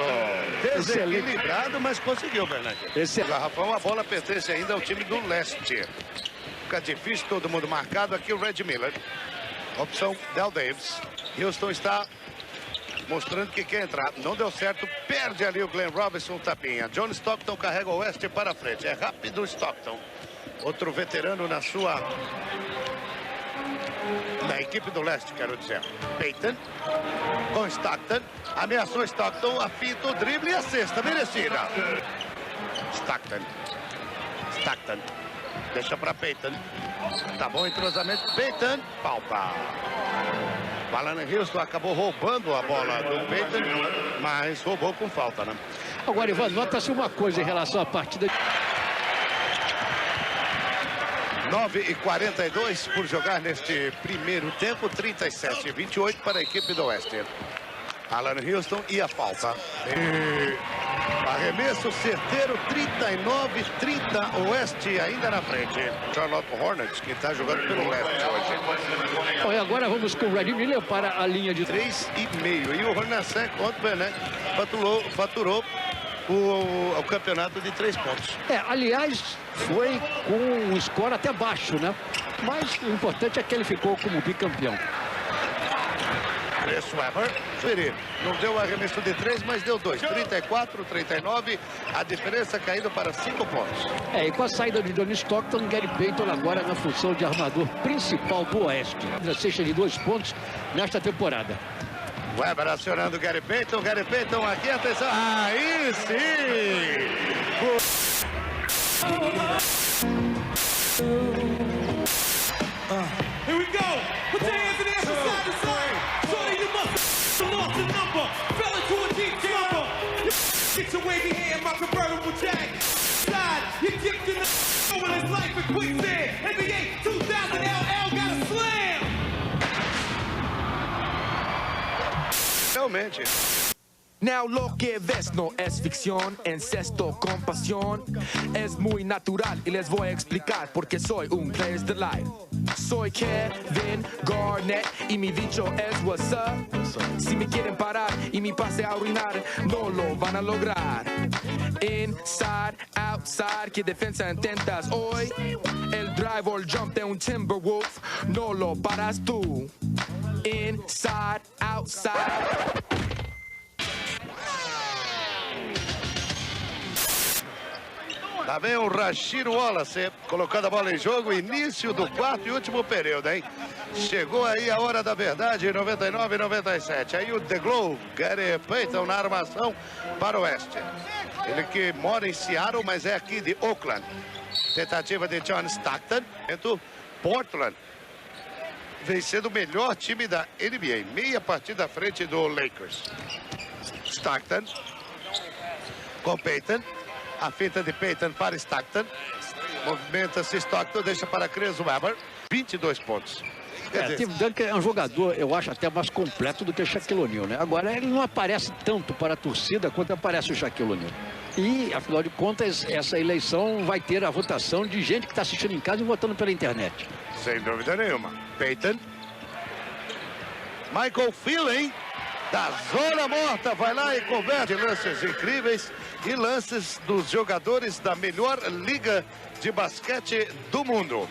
desequilibrado, mas conseguiu, Bernardo. Esse garrafão, a bola pertence ainda ao time do Leste. Fica difícil, todo mundo marcado. Aqui o Red Miller. Opção Del Davis. Houston está mostrando que quer entrar. Não deu certo, perde ali o Glenn Robinson, tapinha. John Stockton carrega o Oeste para frente. É rápido o Stockton. Outro veterano na sua Na equipe do leste, quero dizer. Payton com Stockton. Ameaçou Stockton, apita o drible e a cesta merecida. Stockton. Deixa para Payton. Tá bom entrosamento. Payton. Falta. Alan Houston acabou roubando a bola do Payton, mas roubou com falta, né? Agora, Ivan, nota-se uma coisa em relação à partida. 9:42 por jogar neste primeiro tempo, 37-28 para a equipe do Oeste. Alan Houston e a falta. Arremesso certeiro, 39-30, Oeste ainda na frente. Charlotte Hornets, que está jogando pelo leste hoje. Bom, e agora vamos com o Red Miller para a linha de 3,5. E o Hornacek ontem, né, faturou o campeonato de 3 pontos. Aliás, foi com um score até baixo, né? Mas o importante é que ele ficou como bicampeão. Chris Webber, não deu arremesso de 3, mas deu 2. 34-39, a diferença caindo para 5 pontos. E com a saída de John Stockton, Gary Payton agora na função de armador principal do Oeste. A cesta de 2 pontos nesta temporada. Webber acionando o Gary Payton aqui, atenção, aí sim! Here we go. Put your hands in the air from side to side. Shorty, you must have lost the number. Fell into a deep slumber. Get your wavy hand, my convertible jack. Side, you kicked in the over his life in quicksand. NBA 2000 LL got a slam. Realmente. Now lo que ves no es ficción, incesto con pasión. Es muy natural y les voy a explicar porque soy un player's delight. Soy Kevin Garnett y mi dicho es what's up. Si me quieren parar y mi pase a arruinar, no lo van a lograr. Inside, outside, ¿qué defensa intentas hoy? El drive or jump de un Timberwolf, no lo paras tú. Inside, outside. Lá vem o Rasheed Wallace colocando a bola em jogo, início do quarto e último período, hein? Chegou aí a hora da verdade, 99-97. Aí o The Globe, Gary Payton na armação para o Oeste. Ele que mora em Seattle, mas é aqui de Oakland. Tentativa de John Stockton. Portland vem sendo o melhor time da NBA. Meia partida à frente do Lakers. Stockton com Payton. A finta de Payton para Stockton. Movimenta-se Stockton, deixa para Chris Webber. 22 pontos. Tim Duncan é um jogador, eu acho, até mais completo do que o Shaquille O'Neal, né? Agora, ele não aparece tanto para a torcida quanto aparece o Shaquille O'Neal. E, afinal de contas, essa eleição vai ter a votação de gente que está assistindo em casa e votando pela internet. Sem dúvida nenhuma. Payton. Michael Phelan, da zona morta, vai lá e converte lances incríveis e lances dos jogadores da melhor liga de basquete do mundo.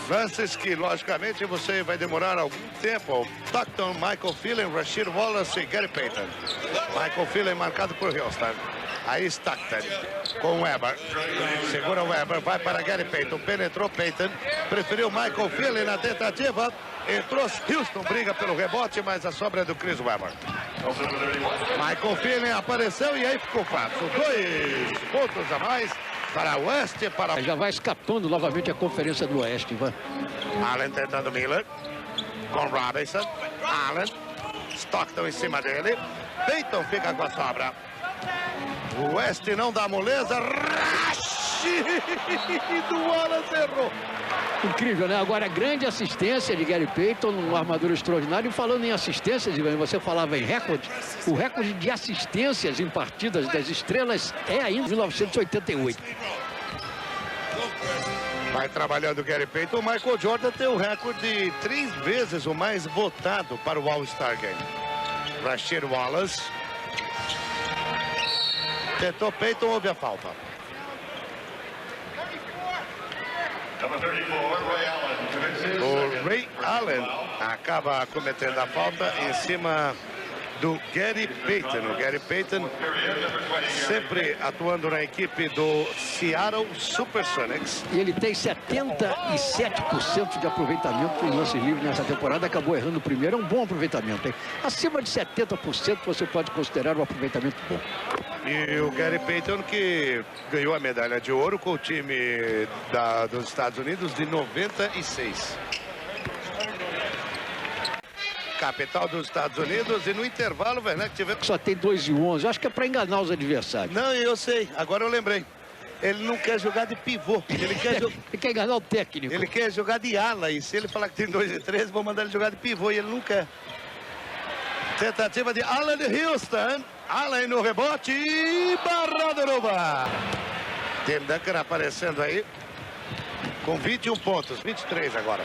Lances que, logicamente, você vai demorar algum tempo. Stockton, Michael Phelan, Rasheed Wallace e Gary Payton. Michael Phelan marcado por Houston. Aí Stockton com Webber. Segura o Webber, vai para Gary Payton. Penetrou Payton. Preferiu Michael Phelan na tentativa. Entrou Houston, briga pelo rebote, mas a sobra é do Chris Webber. Michael Phelan apareceu e aí ficou fácil. 2 pontos a mais para o Oeste. Já vai escapando novamente a conferência do Oeste, Ivan. Allen tentando Miller. Com Robinson. Allen. Stockton em cima dele. Payton fica com a sobra. O Oeste não dá moleza. Do Wallace errou. Incrível, né? Agora, grande assistência de Gary Payton, um armador extraordinário. E falando em assistências, Ivan, você falava em recorde. O recorde de assistências em partidas das estrelas é ainda de 1988. Vai trabalhando o Gary Payton. O Michael Jordan tem o recorde de 3 vezes o mais votado para o All-Star Game. Rasheed Wallace. Tentou Payton, houve a falta. O Ray Allen acaba cometendo a falta em cima do Gary Payton. O Gary Payton sempre atuando na equipe do Seattle Supersonics. E ele tem 77% de aproveitamento em lances livres nessa temporada. Acabou errando o primeiro. É um bom aproveitamento, hein? Acima de 70% você pode considerar um aproveitamento bom. E o Gary Payton, que ganhou a medalha de ouro com o time dos Estados Unidos de 96. Capital dos Estados Unidos, e no intervalo, Werneck, tivemos... Só tem 2-11, acho que é para enganar os adversários. Não, eu sei, agora eu lembrei. Ele não quer jogar de pivô, ele quer enganar o técnico. Ele quer jogar de ala, e se ele falar que tem 2-13, vou mandar ele jogar de pivô, e ele não quer. Tentativa de Allen Houston, Allen no rebote, e barrada nova. Tim Duncan aparecendo aí, com 21 pontos, 23 agora.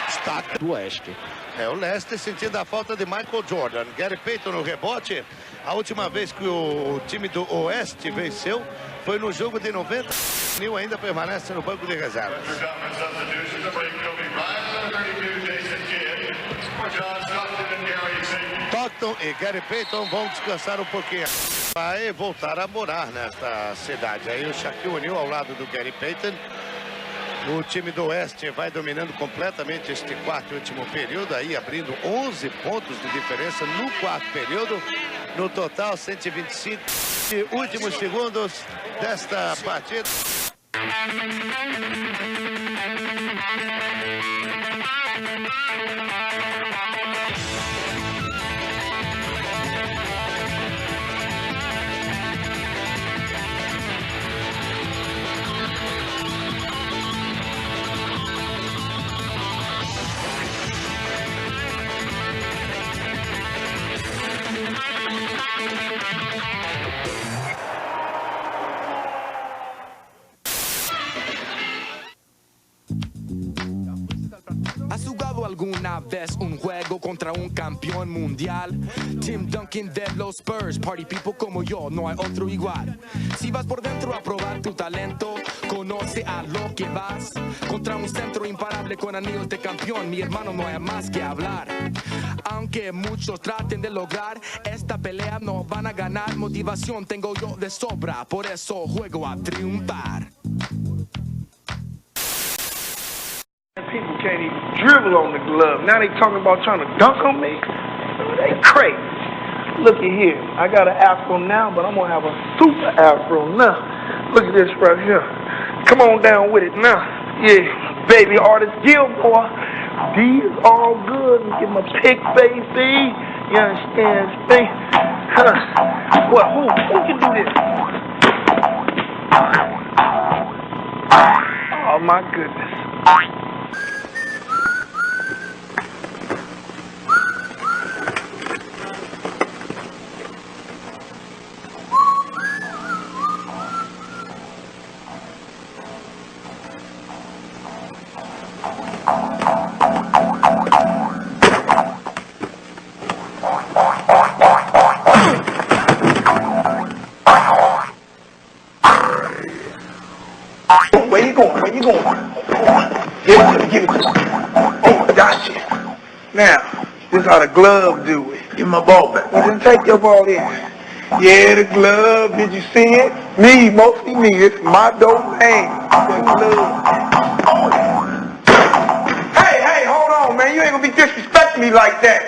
Está do Oeste. É o Leicester sentindo a falta de Michael Jordan. Gary Payton no rebote. A última vez que o time do Oeste venceu foi no jogo de 90. Neil ainda permanece no banco de reservas. Stockton e Gary Payton vão descansar um pouquinho. Vai voltar a morar nesta cidade. Aí o Shaquille O'Neal ao lado do Gary Payton. O time do Oeste vai dominando completamente este quarto e último período, aí abrindo 11 pontos de diferença no quarto período. No total, 125 últimos segundos desta partida. ¿Has jugado alguna vez un juego contra un campeón mundial? Tim Duncan de los Spurs, party people como yo, no hay otro igual. Si vas por dentro a probar tu talento, conoce a lo que vas. Contra un centro imparable con anillos de campeón, mi hermano, no hay más que hablar. Aunque muchos traten de lograr esta pelea, no van a ganar. Motivación tengo yo de sobra, por eso juego a triunfar. People can't even dribble on the glove. Now they talking about trying to dunk on me. They crazy. Look at here. I got an afro now, but I'm going to have a super afro now. Look at this right here. Come on down with it now. Yeah, baby artist Gilmore. D is all good. Get my pig face, D. You understand me? Huh. What? Who can do this? Oh, my goodness. Where you going? Where you going? Give it to me. Oh, gotcha. Now, this is how the glove do it. Give me my ball back. Well, then take your ball in. Yeah, the glove. Did you see it? Me, mostly me. It's my domain. The glove. Hey, hold on, man. You ain't gonna be disrespecting me like that.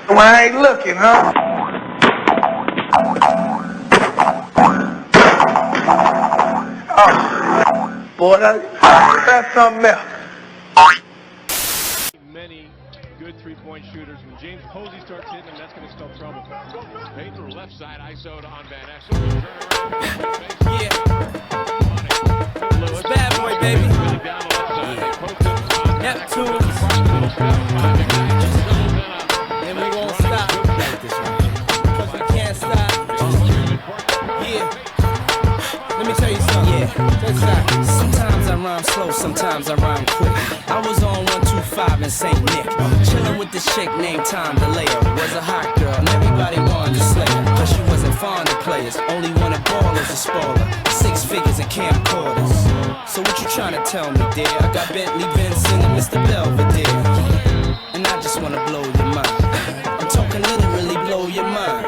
When I ain't looking, huh? Oh, boy, that's something else. Many good three-point shooters. When James Posey starts hitting them, that's going to spell trouble. Payton left side, ISO on Van Exel. Yeah. Bad boy, baby. Neptune. And we won't stop. Because we can't stop. Yeah. Let me tell you something. Yeah. Sometimes I rhyme slow, sometimes I rhyme quick. I was on 125 in St. Nick, chilling with this chick named Tom DeLeo. Was a hot girl, and everybody wanted to slay her, cause she wasn't fond of players, only wanted ballers to spoil her. 6 figures and camcorders. So what you trying to tell me, dear? I got Bentley Benson and Mr. Belvedere, and I just wanna blow your mind. I'm talking can literally blow your mind.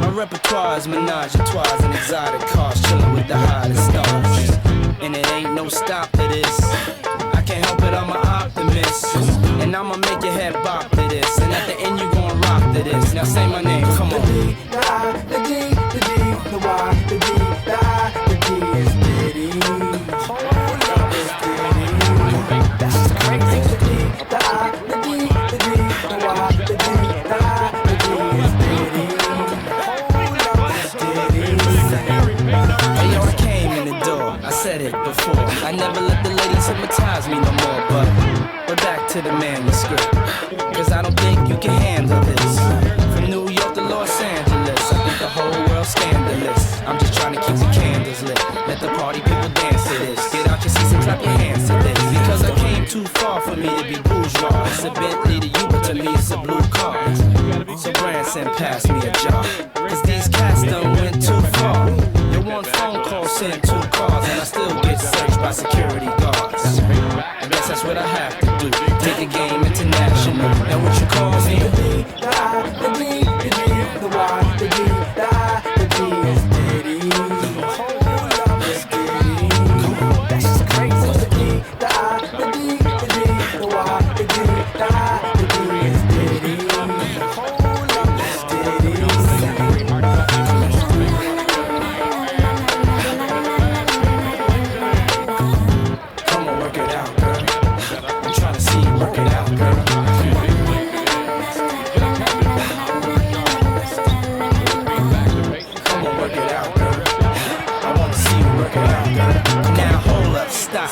My repertoire is menage a trois and exotic cars, chilling with the hottest stars. And it ain't no stop to this. I can't help it, I'm an optimist. And I'ma make your head bop to this. And at the end you gon' rock to this. Now say my name, come on. The D, the I, the D, the D, the Y, the D, the I, the D is Diddy. Hold up, it's Diddy. That's just crazy. The D, the I, the D, the D, the Y, the D, the I, the D is Diddy. Hold up, it's Diddy. Hey yo, I came in the door, I said it before. I never let the ladies hypnotize me no more, but we're back to the manuscript. Cause I don't think you can handle this. From New York to Los Angeles, I think the whole world's scandalous. I'm just trying to keep the candles lit. Let the party people dance to this. Get out your seats and clap your hands to this. Because I came too far for me to be bourgeois. It's a Bentley to you, but to me it's a blue car. So Branson passed me a jar. Cause these cats done went too far. Your one phone call sent 2 cars, and I still get searched by security guards. I guess that's what I have to do. Take the game international. Now what you call me? The D, the I, the D, the D, the Y, the D, the I, the D is Diddy. Hold up, it's Diddy. That's just crazy. The D, the I, the D, the D, the Y, the D, the I, the D is Diddy. Hold up, it's Diddy. Come on, work it out, girl. I'm trying to see you work it out, girl. Come on, work it out, girl. I wanna see you work it out, girl. Now hold up, stop.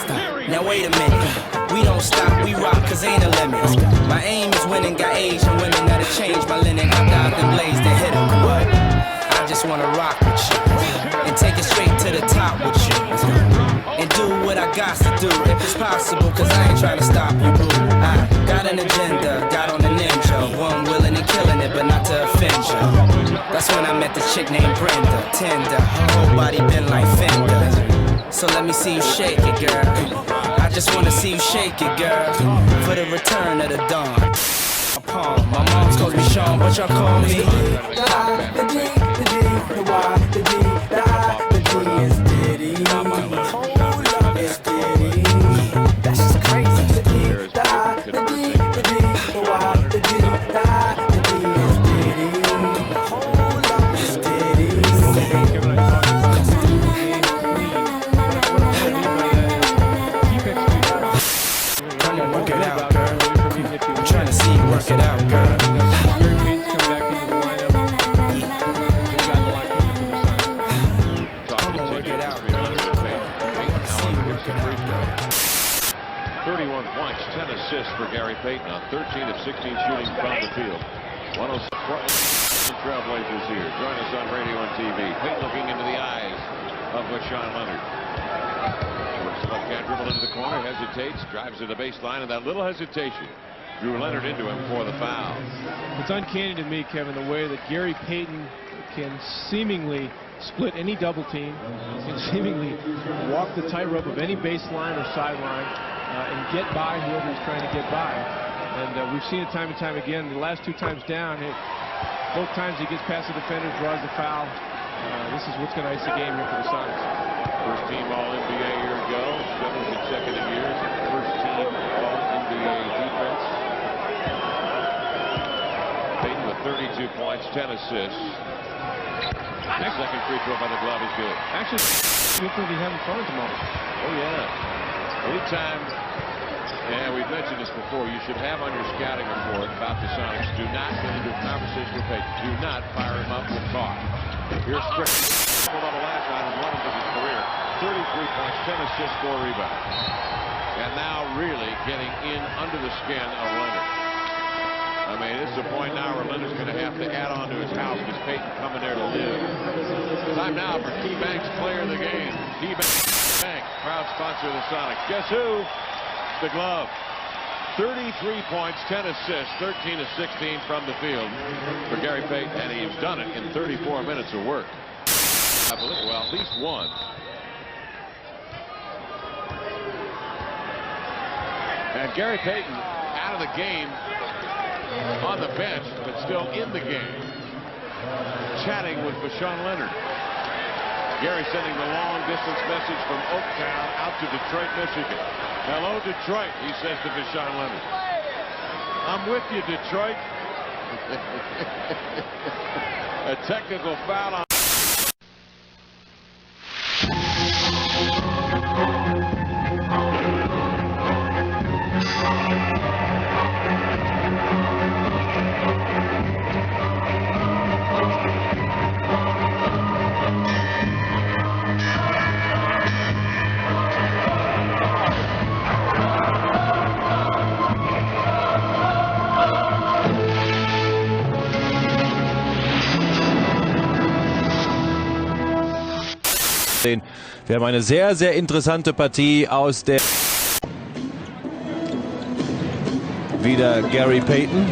Now wait a minute. We don't stop, we rock, cause ain't a limit. My aim is winning, got Asian women that'll change my linen. I got them blades to hit them. What? I just wanna rock with you and take it straight to the top with you. And do what I got to do, if it's possible, cause I ain't trying to stop you, boo. I got an agenda, got on a ninja. One willing and killing it, but not to offend you. That's when I met the chick named Brenda. Tender, her whole body been like Fender. So let me see you shake it, girl. I just wanna see you shake it, girl. For the return of the dawn. My mom's calls me Sean, what y'all call me? The I, the D, the D, the Y, the D, the I, the D is Diddy. Hold up, it's Diddy. That's just crazy. The D, the I, the D, the D, the Y, the D, the I, the D is Diddy. Hold up, it's Diddy. Come on, work it out, girl. I'm trying to see you work it out, girl. Gary Payton's come back into the lineup. They got locked into the sign. Come on, work it out, girl. I want to see you work it out, girl. 31 points, 10 assists for Gary Payton on 13 of 16 shooting from the field. 106 Trailblazers here. Join us on radio and TV. Payton looking into the eyes of Sean Leonard. Towards the left hand, dribble into the corner, hesitates, drives to the baseline, and that little hesitation drew Leonard into him for the foul. It's uncanny to me, Kevin, the way that Gary Payton can seemingly split any double team, can seemingly walk the tightrope of any baseline or sideline and get by whoever he's trying to get by. And we've seen it time and time again. The last 2 times down, both times he gets past the defender, draws the foul. This is what's going to ice the game here for the Sonics. First team All-NBA a year ago, 7 consecutive years. First team All-NBA defense. Payton with 32 points, 10 assists. Second free throw by the glove is good. Actually, looks like he's having fun at the moment. Oh, yeah. Anytime, and we've mentioned this before, you should have on your scouting report about the Sonics. Do not get into a conversation with Payton. Do not fire him up with talk. Here's Strickland on the last line, one of his career. 33 points, 10 assists, 4 rebounds. And now really getting in under the skin of Leonard. I mean, this is a point now where Leonard's going to have to add on to his house because Payton coming there to live. Time now for KeyBank's player of the game. KeyBank, proud sponsor of the Sonics. Guess who? The glove. 33 points, 10 assists, 13 of 16 from the field for Gary Payton, and he's done it in 34 minutes of work. I believe, well, at least one. And Gary Payton out of the game on the bench, but still in the game, chatting with Vashawn Leonard. Gary sending the long-distance message from Oaktown out to Detroit, Michigan. Hello, Detroit, he says to Vashawn Leonard. I'm with you, Detroit. A technical foul on... Wir haben eine sehr, sehr interessante Partie aus der... Wieder Gary Payton.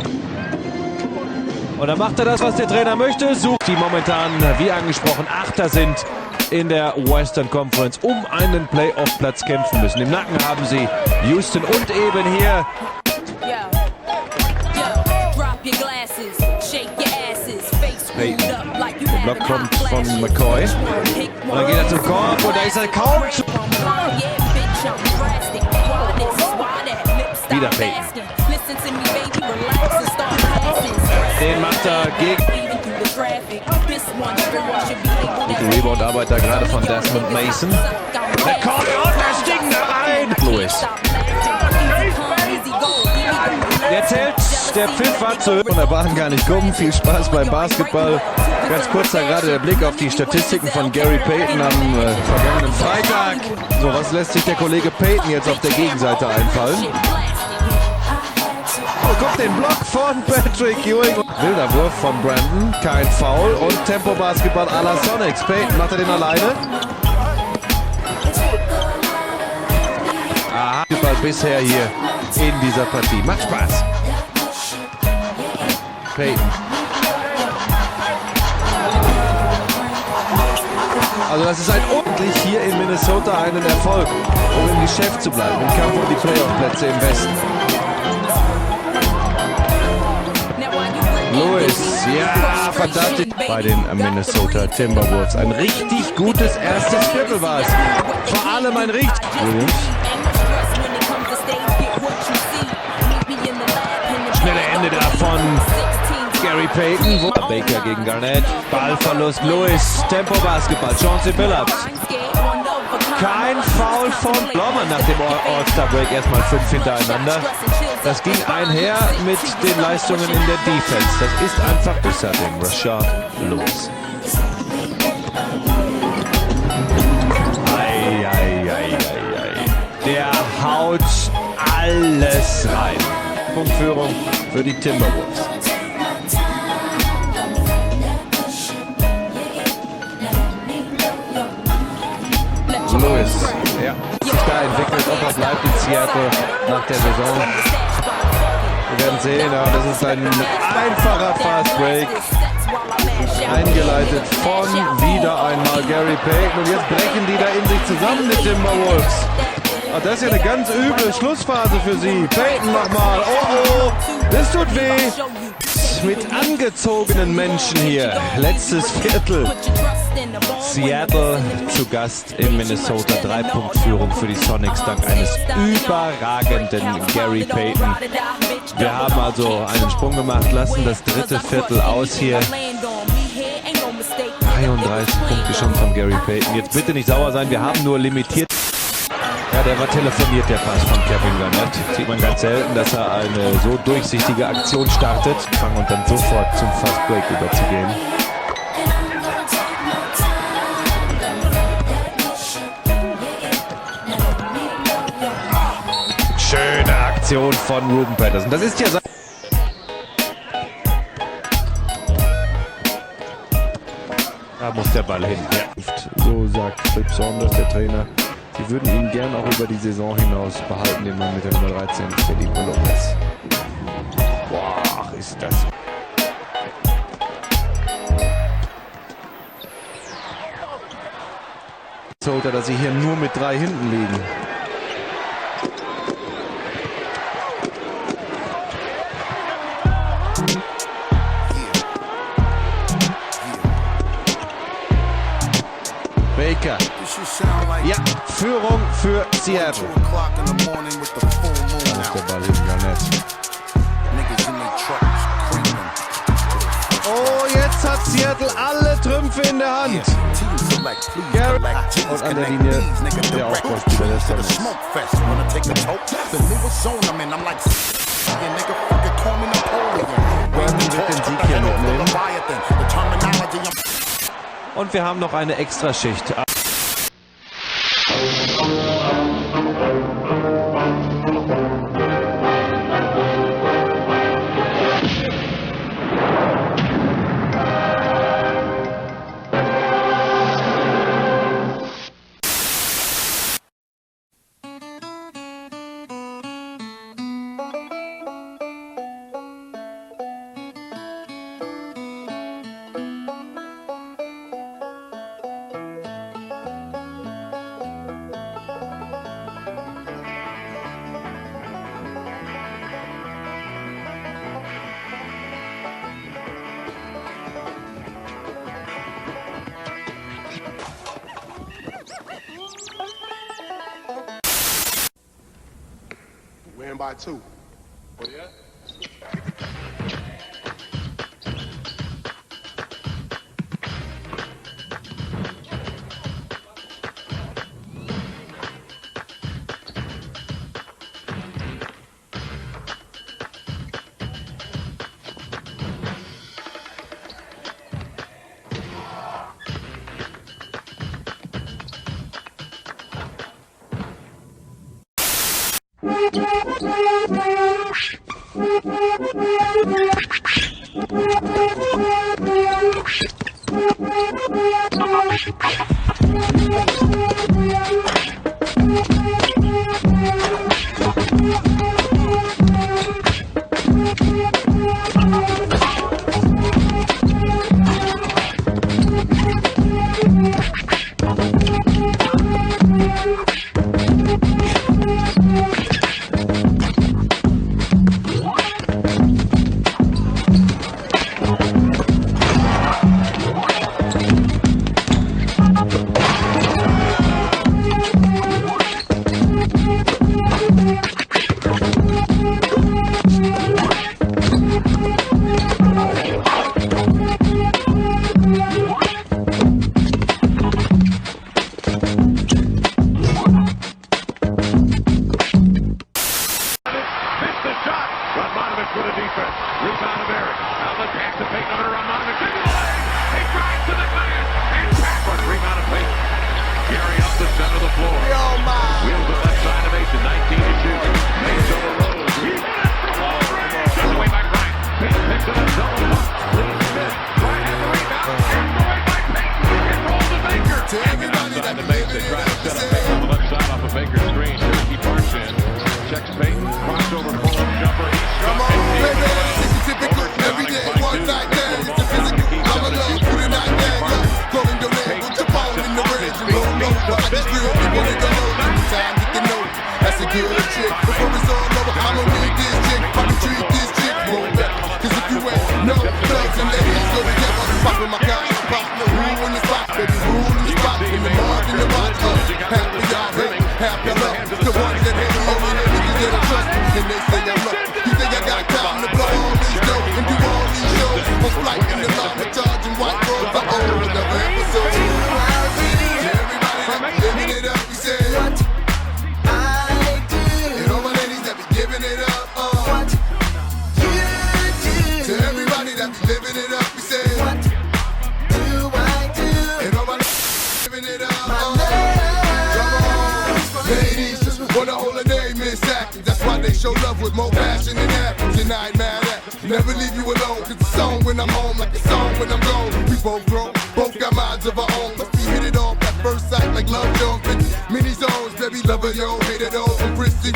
Und dann macht er das, was der Trainer möchte. Sucht die momentan, wie angesprochen, Achter sind in der Western Conference, um einen Playoff-Platz kämpfen müssen. Im Nacken haben sie Houston und eben hier... Payton. Der Block kommt von McCoy. Und dann geht er zum Korb und da ist er kaum zu... Wieder Payton. Den macht er gegen... Gute Rebound-Arbeit da gerade von Desmond Mason. McCoy und das Ding da rein! Lewis. Der zählt, der Pfiff war zu von der Bahn gar nicht kommen. Viel Spaß beim Basketball. Ganz kurz da gerade der Blick auf die Statistiken von Gary Payton am vergangenen Freitag. So, was lässt sich der Kollege Payton jetzt auf der Gegenseite einfallen? Oh, guck den Block von Patrick Ewing. Wilder Wurf von Brandon, kein Foul und Tempo-Basketball à la Sonics. Payton macht er den alleine. Aha, bisher hier in dieser Partie. Macht Spaß. Payton. Also das ist ordentlich hier in Minnesota einen Erfolg, um im Geschäft zu bleiben, im Kampf um die Playoff-Plätze im Westen. Lewis, ja, fantastisch. Bei den Minnesota Timberwolves. Ein richtig gutes erstes Viertel war es. Vor allem ein richtig... Williams. Schnelle Ende davon. Gary Payton. Baker gegen Garnett. Ballverlust. Lewis. Tempo-Basketball. Chauncey Billups. Kein Foul von Blommer nach dem All-Star-Break. Erstmal 5 hintereinander. Das ging einher mit den Leistungen in der Defense. Das ist einfach besser, den Rashard Lewis. Der haut alles rein. Punktführung für die Timberwolves. Lewis, ja, sich da entwickelt, ob er bleibt in Seattle nach der Saison. Wir werden sehen, aber das ist ein einfacher Fast Break. Eingeleitet von wieder einmal Gary Payton. Und jetzt brechen die da in sich zusammen, die Timberwolves. Ah, das ist ja eine ganz üble Schlussphase für sie. Payton nochmal. Oh, das tut weh. Mit angezogenen Menschen hier. Letztes Viertel. Seattle zu Gast in Minnesota. 3-Punkt-Führung für die Sonics dank eines überragenden Gary Payton. Wir haben also einen Sprung gemacht, lassen das dritte Viertel aus hier. 33 Punkte schon von Gary Payton. Jetzt bitte nicht sauer sein, wir haben nur limitiert. Ja, der war telefoniert, der Pass von Kevin Garnett. Sieht man ganz selten, dass er eine so durchsichtige Aktion startet. Und dann sofort zum Fast Break überzugehen. Schöne Aktion von Ruben Patterson. Das ist ja sein... Da muss der Ball hin. Ja. So sagt Flip Saunders, der Trainer. Sie würden ihn gern auch über die Saison hinaus behalten, den Mann mit der Nummer 13, Felipe Lopez. Boah, ist das... Minnesota, dass sie hier nur mit 3 hinten liegen. sicher. Ja, Führung für Seattle. Da ist der Ball hinten gar nicht. Oh, jetzt hat Seattle alle Trümpfe in der Hand. Gary und an der Linie der Aufbauspieler des Tennis. Werden wird den Sieg hier mitnehmen. Und wir haben noch eine Extraschicht. We're in by 2. Oh, yeah? Show love with more passion than that. And I ain't mad at. Never leave you alone. Cause it's a song when I'm home, like a song when I'm gone. We both grown, both got minds of our own. Must be hit it off at first sight like love Jones. Mini zones, baby lover, yo, hate it all from Christy.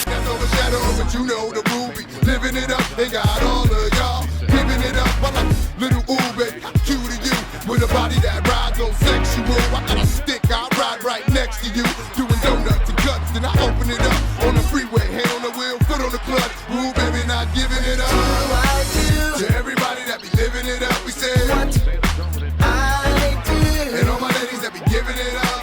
That's overshadowed, but you know the ruby. Living it up, they got all of y'all. Giving it up, I like little ooh, baby. Cue to you, with a body that rides on sexual. I got a stick, I ride right next to you. Doing donuts and guts, then I open it up on the freeway. Hand on the wheel, foot on the clutch. Ooh, baby, not giving it up. To everybody that be living it up, we say what I do. And all my ladies that be giving it up.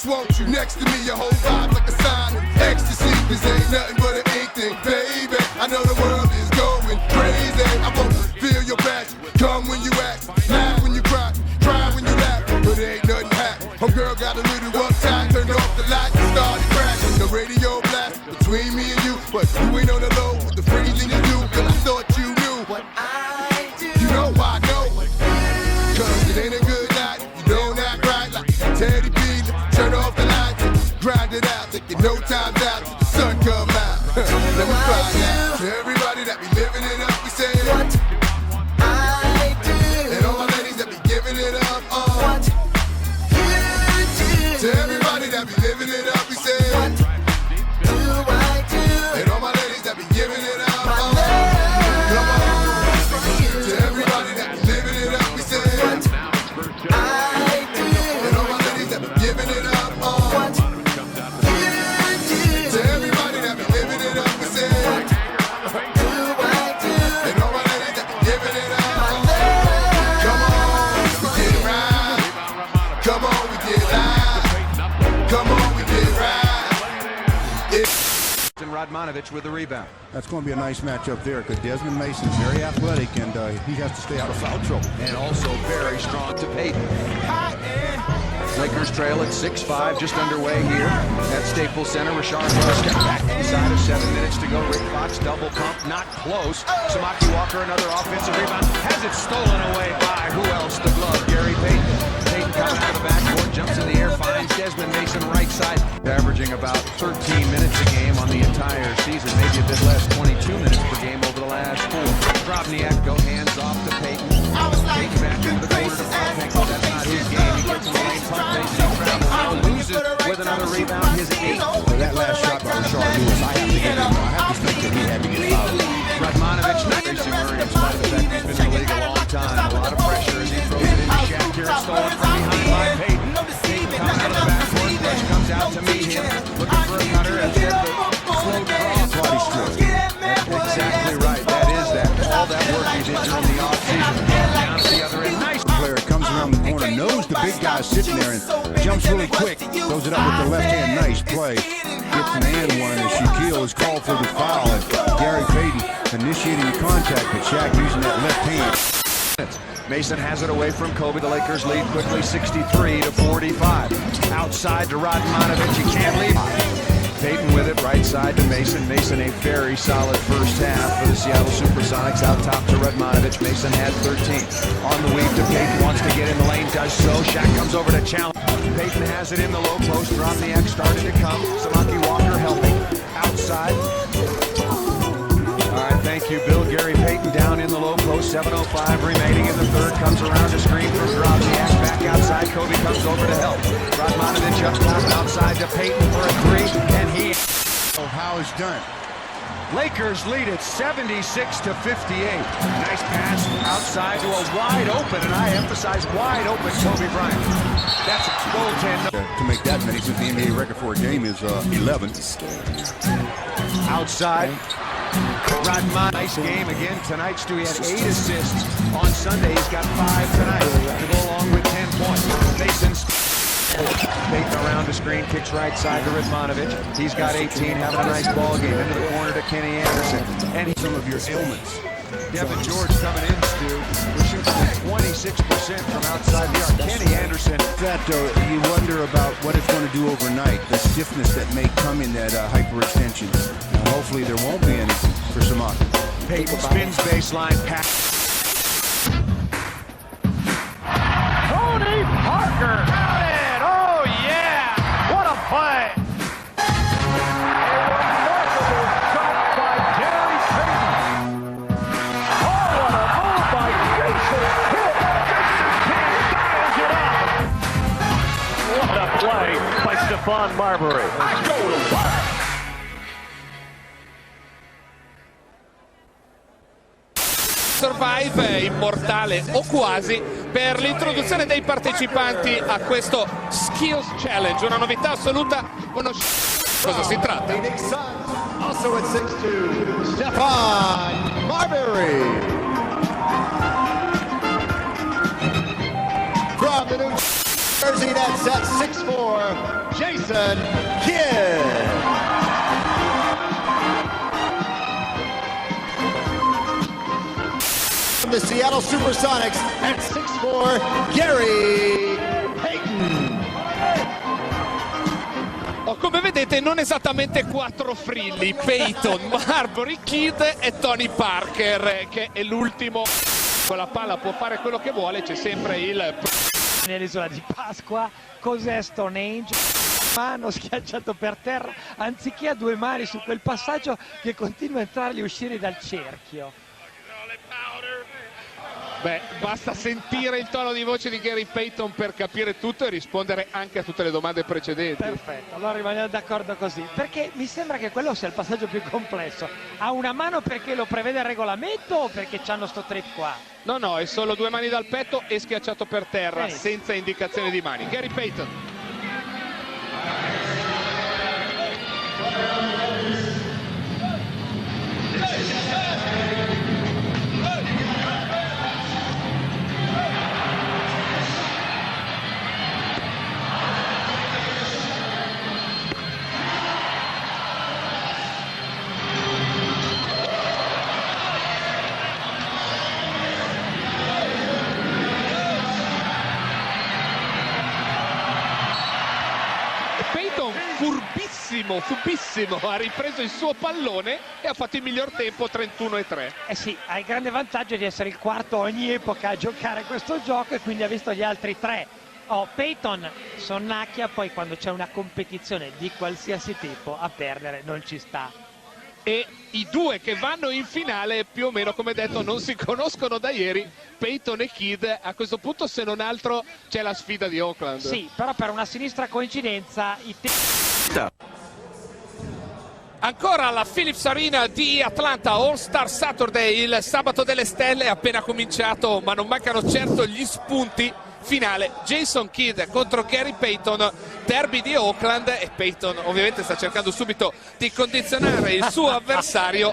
just want you next to me. Your whole vibe like a sign of ecstasy. This ain't nothing but an ink thing, baby. I know the world is going crazy. I won't feel your passion. Come when you act, laugh when you cry when you laugh. But it ain't nothing happen. Homegirl got a little uptight, turned off the lights and started crashing. The radio blast between me and you, but you ain't on the low with the freaky thing you do. Cause I thought you knew what I do. You know I know. Cause it ain't a good night if you don't act right like Teddy B. Turn off the lights and grind it out. Take your no times out till the sun come out. Let me find out. To everybody that be living it up, we say what I do. And all my ladies that be giving it up on what you do. To everybody that be living it up, we say what do I do. And all my ladies that be giving it up on come on. To everybody that be living it up, we say what I do. And all my ladies that be giving it up on what you do. To everybody that be living it up, we say what do I do. And all my ladies that be giving it up on come on, we get right. Come on, we get live. Come on, we get right. And Radmanovic with the rebound. That's going to be a nice matchup there because Desmond Mason's very athletic and he has to stay out of foul trouble. And also very strong to Payton. Lakers trail at 6-5, just underway here at Staples Center. Rashard step back inside of 7 minutes to go. Rick Fox double pump, not close. Samaki Walker, another offensive rebound. Has it stolen away by who else? The glove, Gary Payton. Payton coming out of the backcourt, jumps in the air, finds Desmond Mason right side. Averaging about 13 minutes a game on the entire season, maybe a bit less, 22 minutes per game over the last 4. Drobniak go hands off to Payton. Payton back into the corner to Pump. That's not his game. He gets in the lane, Pump makes the travel. Now loses with another rebound, his 8th. Well, that last shot by Rashard Lewis, I have to think that he had to get fouled. Radmanovic, Tracy Murray, in spite of the fact he's been in the league a long time. A lot of pressure as he throws it into Shaq here. It's stolen from behind by Payton. Payton comes out of the backcourt. Rush comes out to meet him. Looking for a cutter and then the slow draw. Body stroke. That's exactly right. That is that. All that work he did during the offseason. Down to the other end. Nice. Player comes around the corner, knows the big guy sitting there and jumps really quick. Throws it up with the left hand. Nice play. Gets an and one as Shaquille is called for the foul. And Gary Payton initiating the contact, but Shaq using that left hand. Mason has it away from Kobe. The Lakers lead quickly 63-45. Outside to Radmanovic. He can't leave. Payton with it, right side to Mason. Mason a very solid first half for the Seattle Supersonics. Out top to Radmanovic. Mason had 13. On the weave to Payton. Wants to get in the lane. Does so. Shaq comes over to challenge. Payton has it in the low post. Drobniak started to come. Samaki Walker helping. Outside. All right, thank you, Bill. Gary Payton down in the low post. 7:05 remaining in the third. Comes around the screen from Drobniak. Back outside. Kobe comes over to help. Radmanovic up top. Outside to Payton for a 3. And he... Oh, how is done. Lakers lead it 76-58. Nice pass outside to a wide open, and I emphasize wide open Kobe Bryant. That's a goaltender. To make that many, since the NBA record for a game is 11. Outside. Radman, nice game again tonight. Stu, he had 8 assists on Sunday. He's got 5 tonight to go along with 10 points. Mason's Payton around the screen, kicks right side to Radmanovic. He's got 18, having a nice ball game. Into the corner to Kenny Anderson. And some of your ailments. Devin George coming in, Stu. We're shooting at 26% from outside the arc. Kenny Anderson. That you wonder about what it's going to do overnight. The stiffness that may come in that hyperextension. Now, hopefully there won't be any for Samaki. Payton spins baseline pass. Tony Parker. Got it. Oh, yeah. What a play. A remarkable shot by Gary Payton. Oh, what a move by Jason Kidd. Jason Kidd dials it up. What a play by Stephon Marbury. I go to work. Survive immortale o quasi per l'introduzione dei partecipanti a questo Skills Challenge, una novità assoluta. Cosa si tratta? Also at 6'2", Stephon Marbury. From the New Jersey Nets at 6'4", Jason Kidd. From the Seattle Supersonics at 6'4", Gary Payton. Come vedete non esattamente 4 frilli: Payton, Marbury, Kidd e Tony Parker, che è l'ultimo. Con la palla può fare quello che vuole, c'è sempre il... Nell'isola di Pasqua, cos'è Stonehenge? Mano schiacciato per terra, anziché a 2 mani su quel passaggio che continua a entrare e uscire dal cerchio. Beh, basta sentire il tono di voce di Gary Payton per capire tutto e rispondere anche a tutte le domande precedenti. Perfetto, allora rimaniamo d'accordo così, perché mi sembra che quello sia il passaggio più complesso. Ha una mano perché lo prevede il regolamento o perché c'hanno sto trip qua? No, è solo 2 mani dal petto e schiacciato per terra, senza indicazione di mani. Gary Payton. Furbissimo, ha ripreso il suo pallone e ha fatto il miglior tempo, 31,3. Eh sì, ha il grande vantaggio di essere il quarto ogni epoca a giocare questo gioco e quindi ha visto gli altri 3. Payton sonnacchia, poi quando c'è una competizione di qualsiasi tipo a perdere non ci sta. E i 2 che vanno in finale più o meno, come detto, non si conoscono da ieri, Payton e Kidd. A questo punto, se non altro, c'è la sfida di Oakland. Sì, però per una sinistra coincidenza Ancora alla Philips Arena di Atlanta, All Star Saturday, il sabato delle stelle è appena cominciato, ma non mancano certo gli spunti. Finale Jason Kidd contro Gary Payton, derby di Oakland, e Payton ovviamente sta cercando subito di condizionare il suo avversario.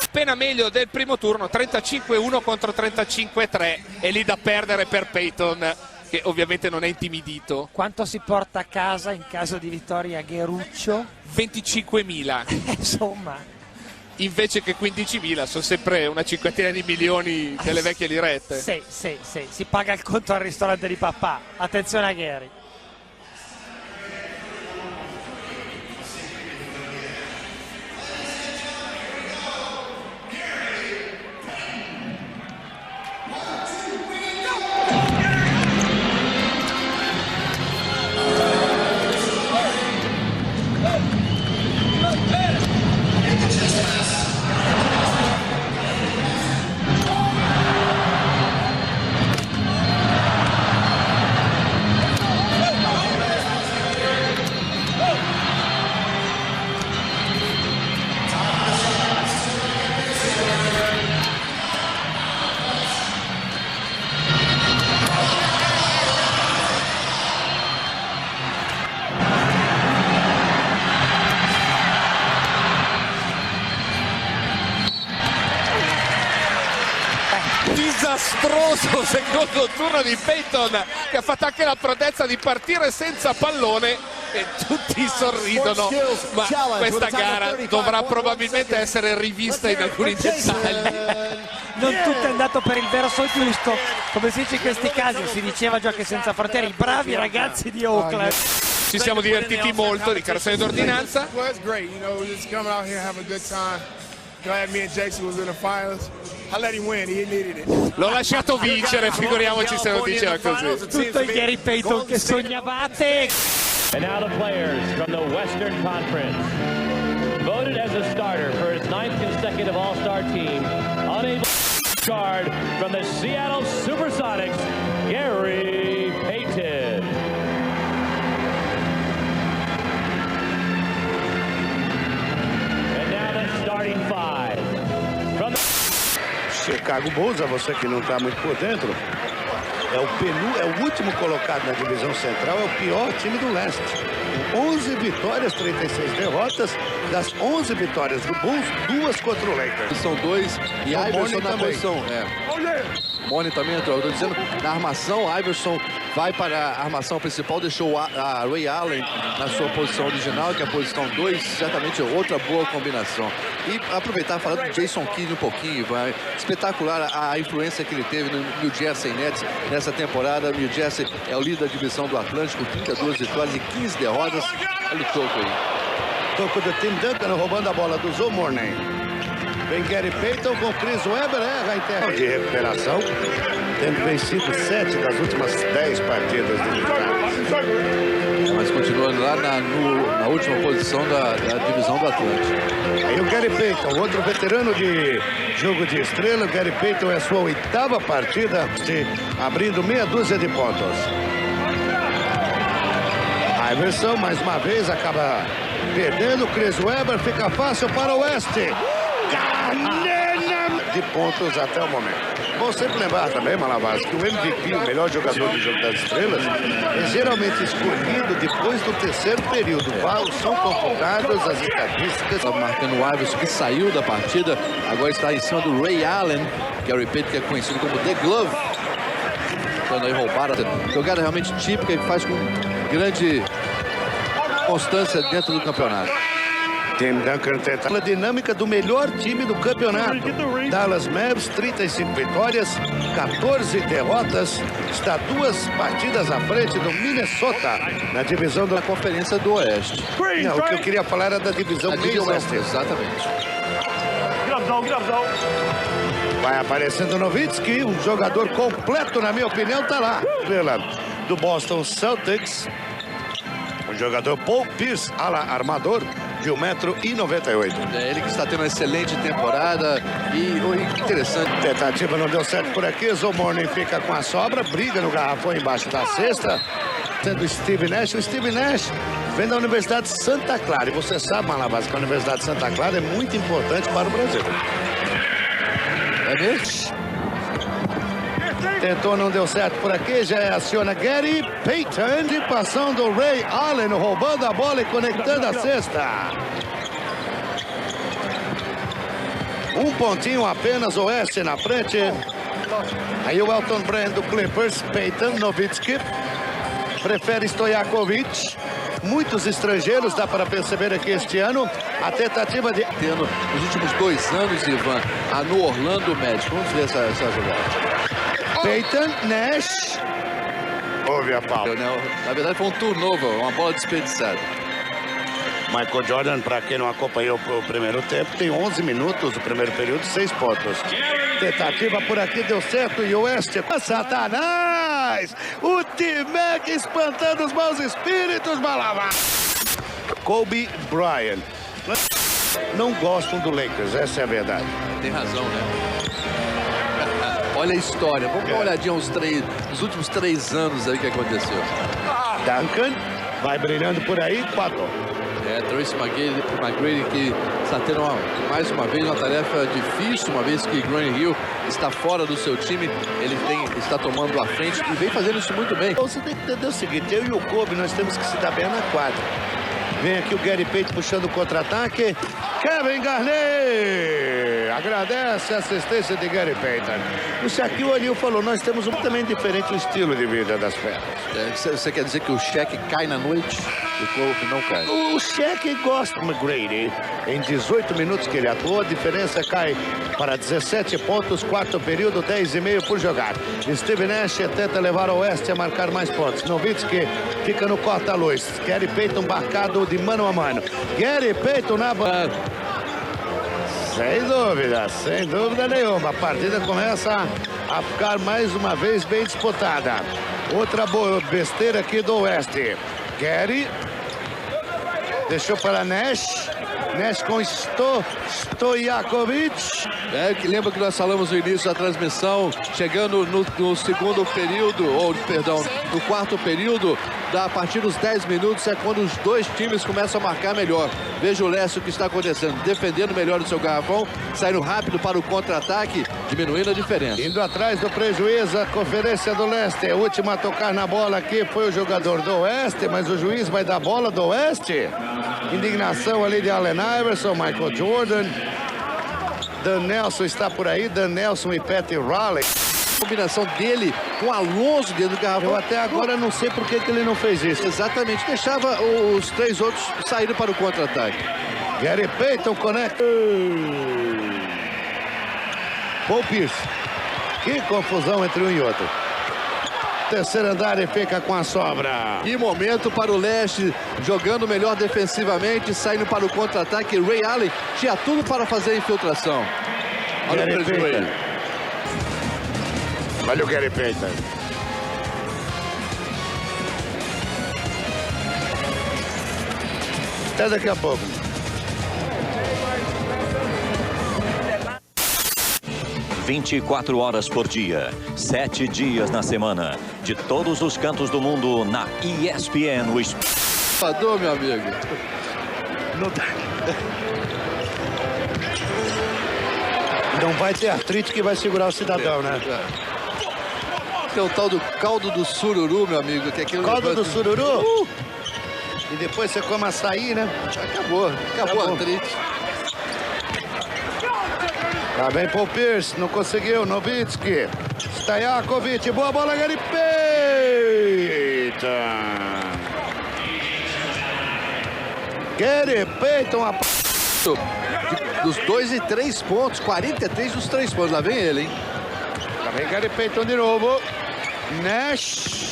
Appena meglio del primo turno, 35-1 contro 35-3, e lì da perdere per Payton, che ovviamente non è intimidito. Quanto si porta a casa in caso di vittoria Gheruccio? 25.000. Insomma, invece che 15.000, sono sempre una cinquantina di milioni delle vecchie lirette. Sì, si paga il conto al ristorante di papà. Attenzione a Gary. Disastroso secondo turno di Payton, che ha fatto anche la prodezza di partire senza pallone, e tutti sorridono, ma questa gara dovrà probabilmente essere rivista in alcuni dettagli. Non tutto è andato per il verso giusto, come si dice in questi casi, si diceva giochi senza frontiere, i bravi ragazzi di Oakland. Ci siamo divertiti molto, dichiarazione d'ordinanza. Glad me and Jason was in the finals. I let him win. He needed it. L'ho lasciato vincere, figuriamoci se lo diceva così. Tutto il Gary Payton che sognavate. And now the players from the Western Conference. Voted as a starter for his 9th consecutive All-Star team. Unable to guard from the Seattle Supersonics, Gary Payton. Starting 5. Chicago Bulls, a você que não está muito por dentro, é o último colocado na divisão central, é o pior time do leste. 11 vitórias, 36 derrotas. Das 11 vitórias do Bulls, 2 contra o Lakers. São 2 e Iverson na posição. Mourning também entrou. Eu tô dizendo, na armação, Iverson vai para a armação principal, deixou a Ray Allen na sua posição original, que é a posição 2, certamente outra boa combinação. E aproveitar falando do Jason Kidd um pouquinho, Ivan, espetacular a influência que ele teve no New Jersey Nets nessa temporada. O New Jersey é o líder da divisão do Atlântico, 32 vitórias e 15 derrotas. Olha o toco aí. Toco do Tim Duncan roubando a bola do Alonzo Mourning. Vem Gary Payton com Chris Webber, erra a interna de recuperação, tendo vencido 7 das últimas 10 partidas do mas continuando lá na última posição da divisão do Atlântico. Aí o Gary Payton, outro veterano de jogo de estrela. O Gary Payton é a sua 8ª partida, abrindo meia dúzia de pontos. Iverson, mais uma vez, acaba perdendo. Chris Webber, fica fácil para o Oeste. Canena de pontos até o momento. Bom sempre lembrar também, Malavaz, que o MVP, o melhor jogador do jogo das estrelas, é geralmente escolhido depois do 3º período. São computadas as estatísticas. Está marcando o Iverson, que saiu da partida, agora está em cima do Ray Allen, Gary Payton, que é conhecido como The Glove. Quando aí roubaram, jogada realmente típica e faz com grande constância dentro do campeonato. Tim Duncan tenta a dinâmica do melhor time do campeonato. Dallas Mavericks, 35 vitórias, 14 derrotas. Está 2 partidas à frente do Minnesota na divisão da Conferência do Oeste. Não, o que eu queria falar era da divisão meio-oeste. Exatamente. Vai aparecendo Nowitzki, um jogador completo, na minha opinião, tá lá. Do Boston Celtics. O jogador Paul Pierce, ala armador, de 1,98 m. É ele que está tendo uma excelente temporada e interessante. Tentativa não deu certo por aqui. O Mourning fica com a sobra, briga no garrafão embaixo da cesta. Sendo Steve Nash. O Steve Nash vem da Universidade de Santa Clara. E você sabe, Malavaz, que a Universidade de Santa Clara é muito importante para o Brasil. É mesmo? Tentou, não deu certo por aqui, já aciona Gary Payton, de passão do Ray Allen, roubando a bola e conectando a cesta. Um pontinho apenas, Oeste na frente. Aí o Elton Brand do Clippers, Payton, Nowitzki, prefere Stojakovic. Muitos estrangeiros, dá para perceber aqui este ano. A tentativa de... Tendo nos últimos 2 anos, Ivan, no Orlando Magic. Vamos ver essa jogada. Payton, Nash. Houve a pausa. Na verdade foi um turnover, uma bola desperdiçada. Michael Jordan, para quem não acompanhou o primeiro tempo, tem 11 minutos do primeiro período, 6 pontos. Tentativa por aqui, deu certo. E o Oeste, Satanás! O T-Mac espantando os maus espíritos, Malava. Kobe Bryant. Não gostam do Lakers, essa é a verdade. Tem razão, né? Olha a história, vamos dar uma olhadinha nos últimos 3 anos aí que aconteceu. Duncan vai brilhando por aí, 4. Tracy McGrady que está tendo mais uma vez uma tarefa difícil, uma vez que Grant Hill está fora do seu time, ele está tomando a frente e vem fazendo isso muito bem. Você tem que entender o seguinte, eu e o Kobe, nós temos que se dar bem na quadra. Vem aqui o Gary Payton puxando o contra-ataque. Kevin Garnett agradece a assistência de Gary Payton. O Shaquille O'Neal falou, nós temos completamente diferente o estilo de vida das feras. Você quer dizer que o Shaq cai na noite e o Kobe não cai? O Shaq gosta do McGrady. Em 18 minutos que ele atuou, a diferença cai para 17 pontos, 4º período, 10,5 por jogar. Steve Nash tenta levar o Oeste a marcar mais pontos. Nowitzki fica no corta-luz. Gary Payton marcado de mano a mano. Gary Payton na banda. Sem dúvida nenhuma. A partida começa a ficar mais uma vez bem disputada. Outra boa besteira aqui do Oeste. Gary deixou para Nash. Nash com Stojakovic. Que lembra que nós falamos no início da transmissão, chegando no segundo período, ou perdão, no 4º período, a partir dos 10 minutos é quando os 2 times começam a marcar melhor. Veja o Leste o que está acontecendo, defendendo melhor o seu garrafão, saindo rápido para o contra-ataque, diminuindo a diferença. Indo atrás do prejuízo, a Conferência do Leste. A última a tocar na bola aqui foi o jogador do Oeste, mas o juiz vai dar bola do Oeste. Indignação ali de Allen Iverson, Michael Jordan. Dan Nelson está por aí, Dan Nelson e Pat Riley. Combinação dele com Alonso dentro do garrafão. Eu até agora não sei por que ele não fez isso. Exatamente, deixava os três outros saírem para o contra-ataque. Gary Payton conecta. Paul Pierce. Que confusão entre um e outro. Terceiro andar e fica com a sobra. Que momento para o leste, jogando melhor defensivamente, saindo para o contra-ataque. Ray Allen tinha tudo para fazer a infiltração. Olha o Payton. Olha o Gary Payton. Até daqui a pouco. – 24 horas por dia, 7 dias na semana, de todos os cantos do mundo, na ESPN. O Padrão, meu amigo. Não vai ter artrite que vai segurar o cidadão, né? Tem o tal do caldo do sururu, meu amigo. Que é aquele caldo do sururu? E depois você come açaí, né? Acabou a artrite. Lá vem Paul Pierce, não conseguiu, Nowitzki. Stojakovic, boa bola, Gary Payton. Gary Payton dos 2 e 3 pontos, 43 dos 3 pontos. Lá vem ele, hein? Lá vem Gary Payton de novo. Nash.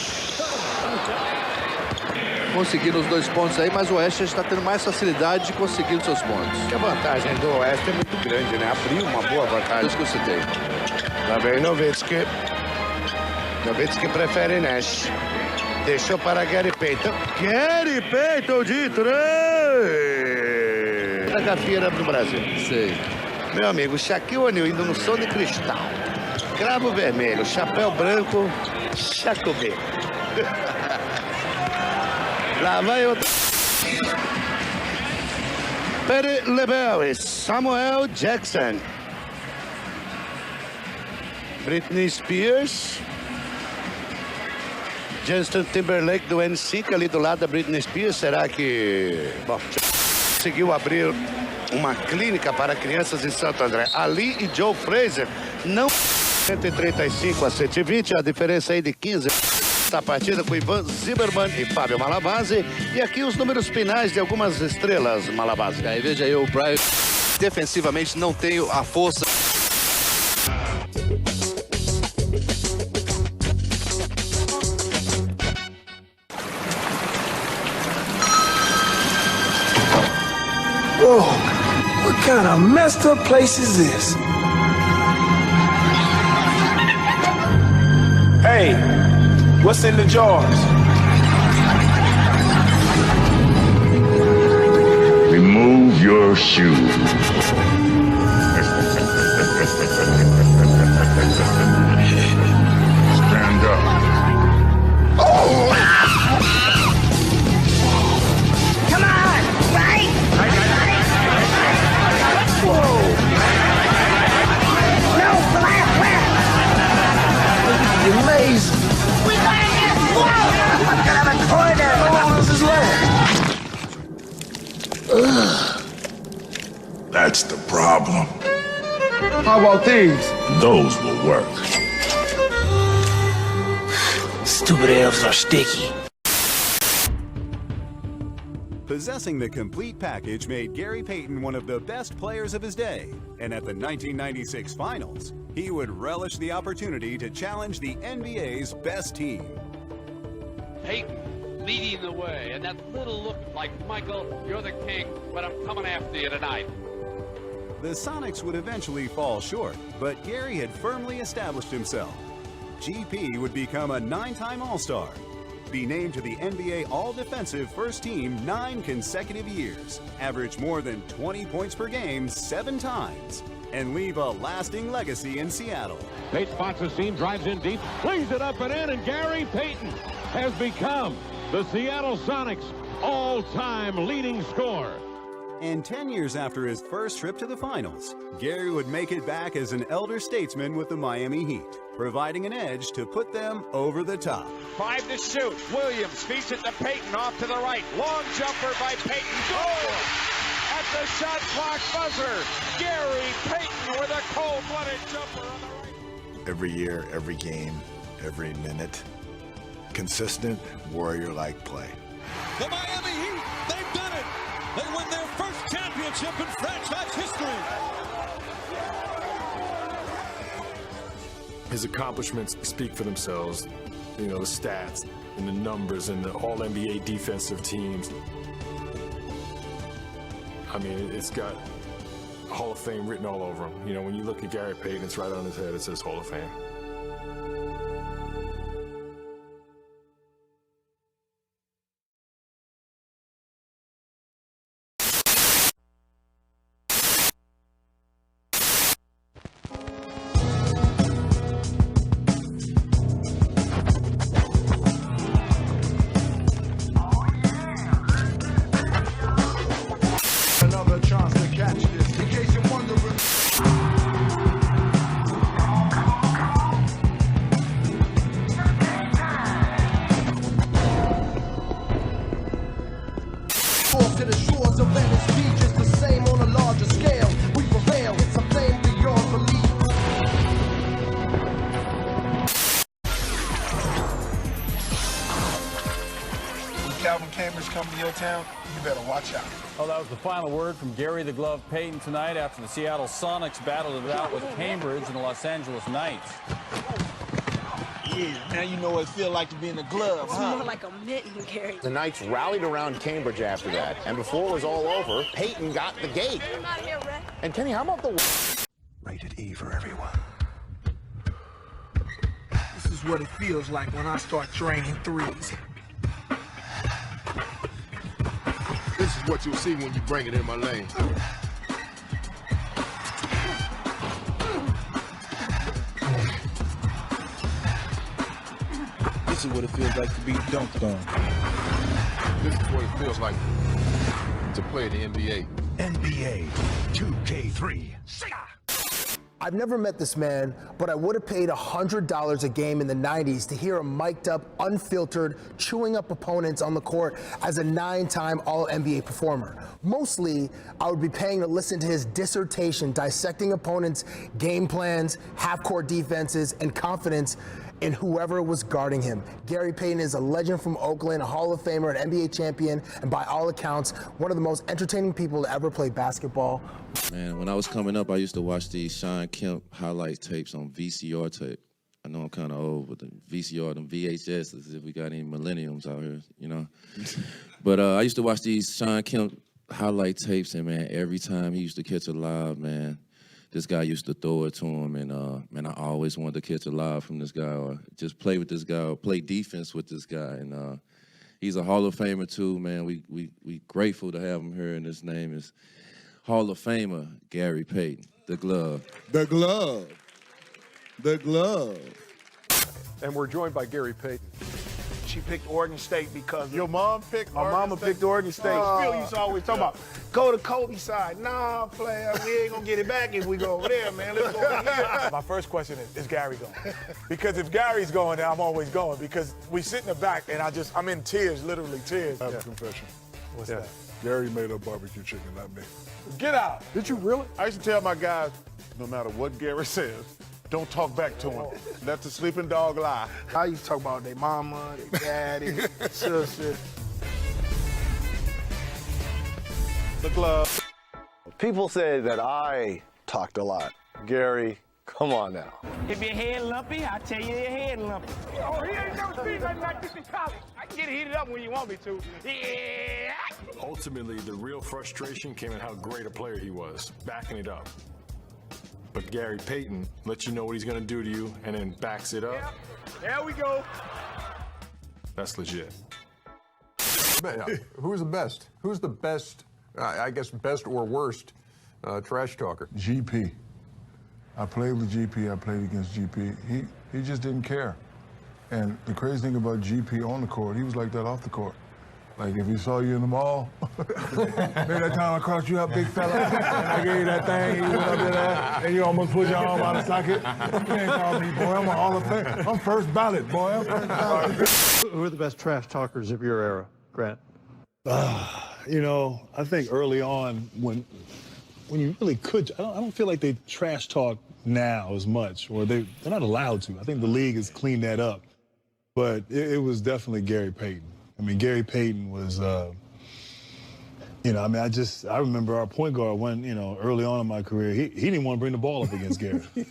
Conseguindo os 2 pontos aí, mas o Oeste está tendo mais facilidade de conseguir os seus pontos. A vantagem do Oeste é muito grande, né? Abriu uma boa vantagem. Isso que eu citei. Lá vem Nowitzki. Nowitzki prefere Nash. Deixou para Gary Payton. Gary Payton de 3. A gafieira do Brasil. Sei. Meu amigo, Shaquille O'Neal indo no som de cristal. Cravo vermelho, chapéu branco, Chacobê. Lá vai outro. Perry LeBel e Samuel Jackson. Britney Spears. Justin Timberlake do NSYNC ali do lado da Britney Spears. Será que... Bom, conseguiu abrir uma clínica para crianças em Santo André. Ali e Joe Frazier não... 135 a 120, a diferença aí de 15. A partida com Ivan Zimmermann e Fábio Malabase. E aqui os números finais de algumas estrelas, Malabase. Aí veja aí, o Brian defensivamente não tem a força. Whoa, what kind of messed up place is this? Hey, what's in the jars? Remove your shoe. Stand up. Oh! Come on, right? Whoa! No, left. You're amazing. We got it! Whoa! I'm gonna have a corner. How long is his leg? Ugh. That's the problem. How about these? Those will work. Stupid elves are sticky. Possessing the complete package made Gary Payton one of the best players of his day. And at the 1996 Finals, he would relish the opportunity to challenge the NBA's best team. Payton leading the way, and that little look like, Michael, you're the king, but I'm coming after you tonight. The Sonics would eventually fall short, but Gary had firmly established himself. GP would become a 9-time All-Star, be named to the NBA All-Defensive First Team 9 consecutive years, average more than 20 points per game 7 times, and leave a lasting legacy in Seattle. Payton spots his seam, drives in deep, flings it up and in, and Gary Payton has become the Seattle Sonics' all-time leading scorer. And 10 years after his first trip to the finals, Gary would make it back as an elder statesman with the Miami Heat, providing an edge to put them over the top. 5 to shoot. Williams feeds it to Payton off to the right. Long jumper by Payton. Goal! At the shot clock buzzer, Gary Payton with a cold-blooded jumper on the right. every year, every game, every minute. Consistent, warrior-like play. The Miami Heat, they've done it. They win their first championship in franchise history. His accomplishments speak for themselves. You know, the stats and the numbers and the all-NBA defensive teams. I mean, it's got Hall of Fame written all over him. You know, when you look at Gary Payton, it's right on his head. It says Hall of Fame. Another chance to catch this, in case you're wondering. Off to the shores of Venice Beach, it's the same on a larger scale. We prevail, it's a flame beyond belief. When Calvin Cambridge come to your town, you better watch out. Well, that was the final word from Gary the Glove Payton tonight after the Seattle Sonics battled it out with Cambridge and the Los Angeles Knights. Yeah, now you know what it feels like to be in the glove, It's more like a mitten, Gary. The Knights rallied around Cambridge after that, and before it was all over, Payton got the gate. And Kenny, how about the... Rated E for everyone. This is what it feels like when I start draining threes. This is what you'll see when you bring it in my lane. This is what it feels like to be dunked on. This is what it feels like to play in the NBA. NBA 2K3. I've never met this man, but I would have paid $100 a game in the 90s to hear him mic'd up, unfiltered, chewing up opponents on the court as a 9-time All-NBA performer. Mostly, I would be paying to listen to his dissertation dissecting opponents' game plans, half-court defenses, and confidence in whoever was guarding him. Gary Payton is a legend from Oakland, a Hall of Famer, an NBA champion, and by all accounts, one of the most entertaining people to ever play basketball. Man, when I was coming up, I used to watch these Sean Kemp highlight tapes on VCR tape. I know I'm kind of old, but the VCR, them VHS, as if we got any millenniums out here, you know. But I used to watch these Sean Kemp highlight tapes, and, man, every time he used to catch a lob, man, this guy used to throw it to him, and, man, I always wanted to catch a lob from this guy or just play with this guy or play defense with this guy. And he's a Hall of Famer, too, man. We grateful to have him here, and his name is Hall of Famer Gary Payton, the glove. The glove. The glove. And we're joined by Gary Payton. She picked Oregon State because Your mom picked my Oregon mama State? picked Oregon State. Phil used to always talk about, go to Kobe side. Nah, player, we ain't gonna get it back if we go over there, man. Let's go over here. My first question is Gary going? Because if Gary's going, then I'm always going. Because we sit in the back, and I'm in tears, literally tears. I have a confession. What's that? Gary made up barbecue chicken, not me. Get out. Did you really? I used to tell my guys, no matter what Gary says, don't talk back to him. Let the sleeping dog lie. I used to talk about their mama, their daddy, sister. The glove. People say that I talked a lot. Gary, come on now. If your head lumpy, I tell you your head lumpy. Oh, he ain't never seen nothing like this in college. I can get it heated up when you want me to. Yeah. Ultimately, the real frustration came in how great a player he was, backing it up. But Gary Payton lets you know what he's going to do to you and then backs it up. Yep. There we go. That's legit. Who's the best? Who's the best, I guess, best or worst trash talker? GP. I played with GP. I played against GP. He just didn't care. And the crazy thing about GP on the court, he was like that off the court. Like if he saw you in the mall, maybe that time I crossed you up, big fella, and I gave you that thing, you went up there, and you almost put your arm out of socket. You can't call me, boy. I'm a Hall of Fame. I'm first ballot, boy. I'm first ballot. Who are the best trash talkers of your era, Grant? You know, I think early on when when you really could. I don't feel like they trash talk now as much, or they're not allowed to. I think the league has cleaned that up. But it was definitely Gary Payton. I mean, Gary Payton was, I remember our point guard when, early on in my career, he didn't want to bring the ball up against Gary. And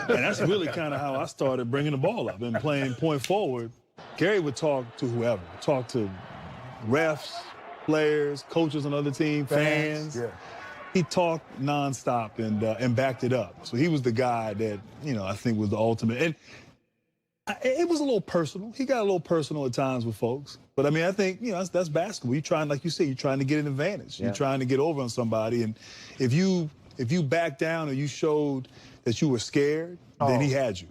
that's really kind of how I started bringing the ball up and playing point forward. Gary would talk to whoever, talk to refs, players, coaches on other teams, fans. Yeah. He talked nonstop and backed it up. So he was the guy that, I think was the ultimate. And it was a little personal. He got a little personal at times with folks. But, I think, that's basketball. You're trying, like you said, you're trying to get an advantage. Yeah. You're trying to get over on somebody. And if you backed down or you showed that you were scared, then he had you.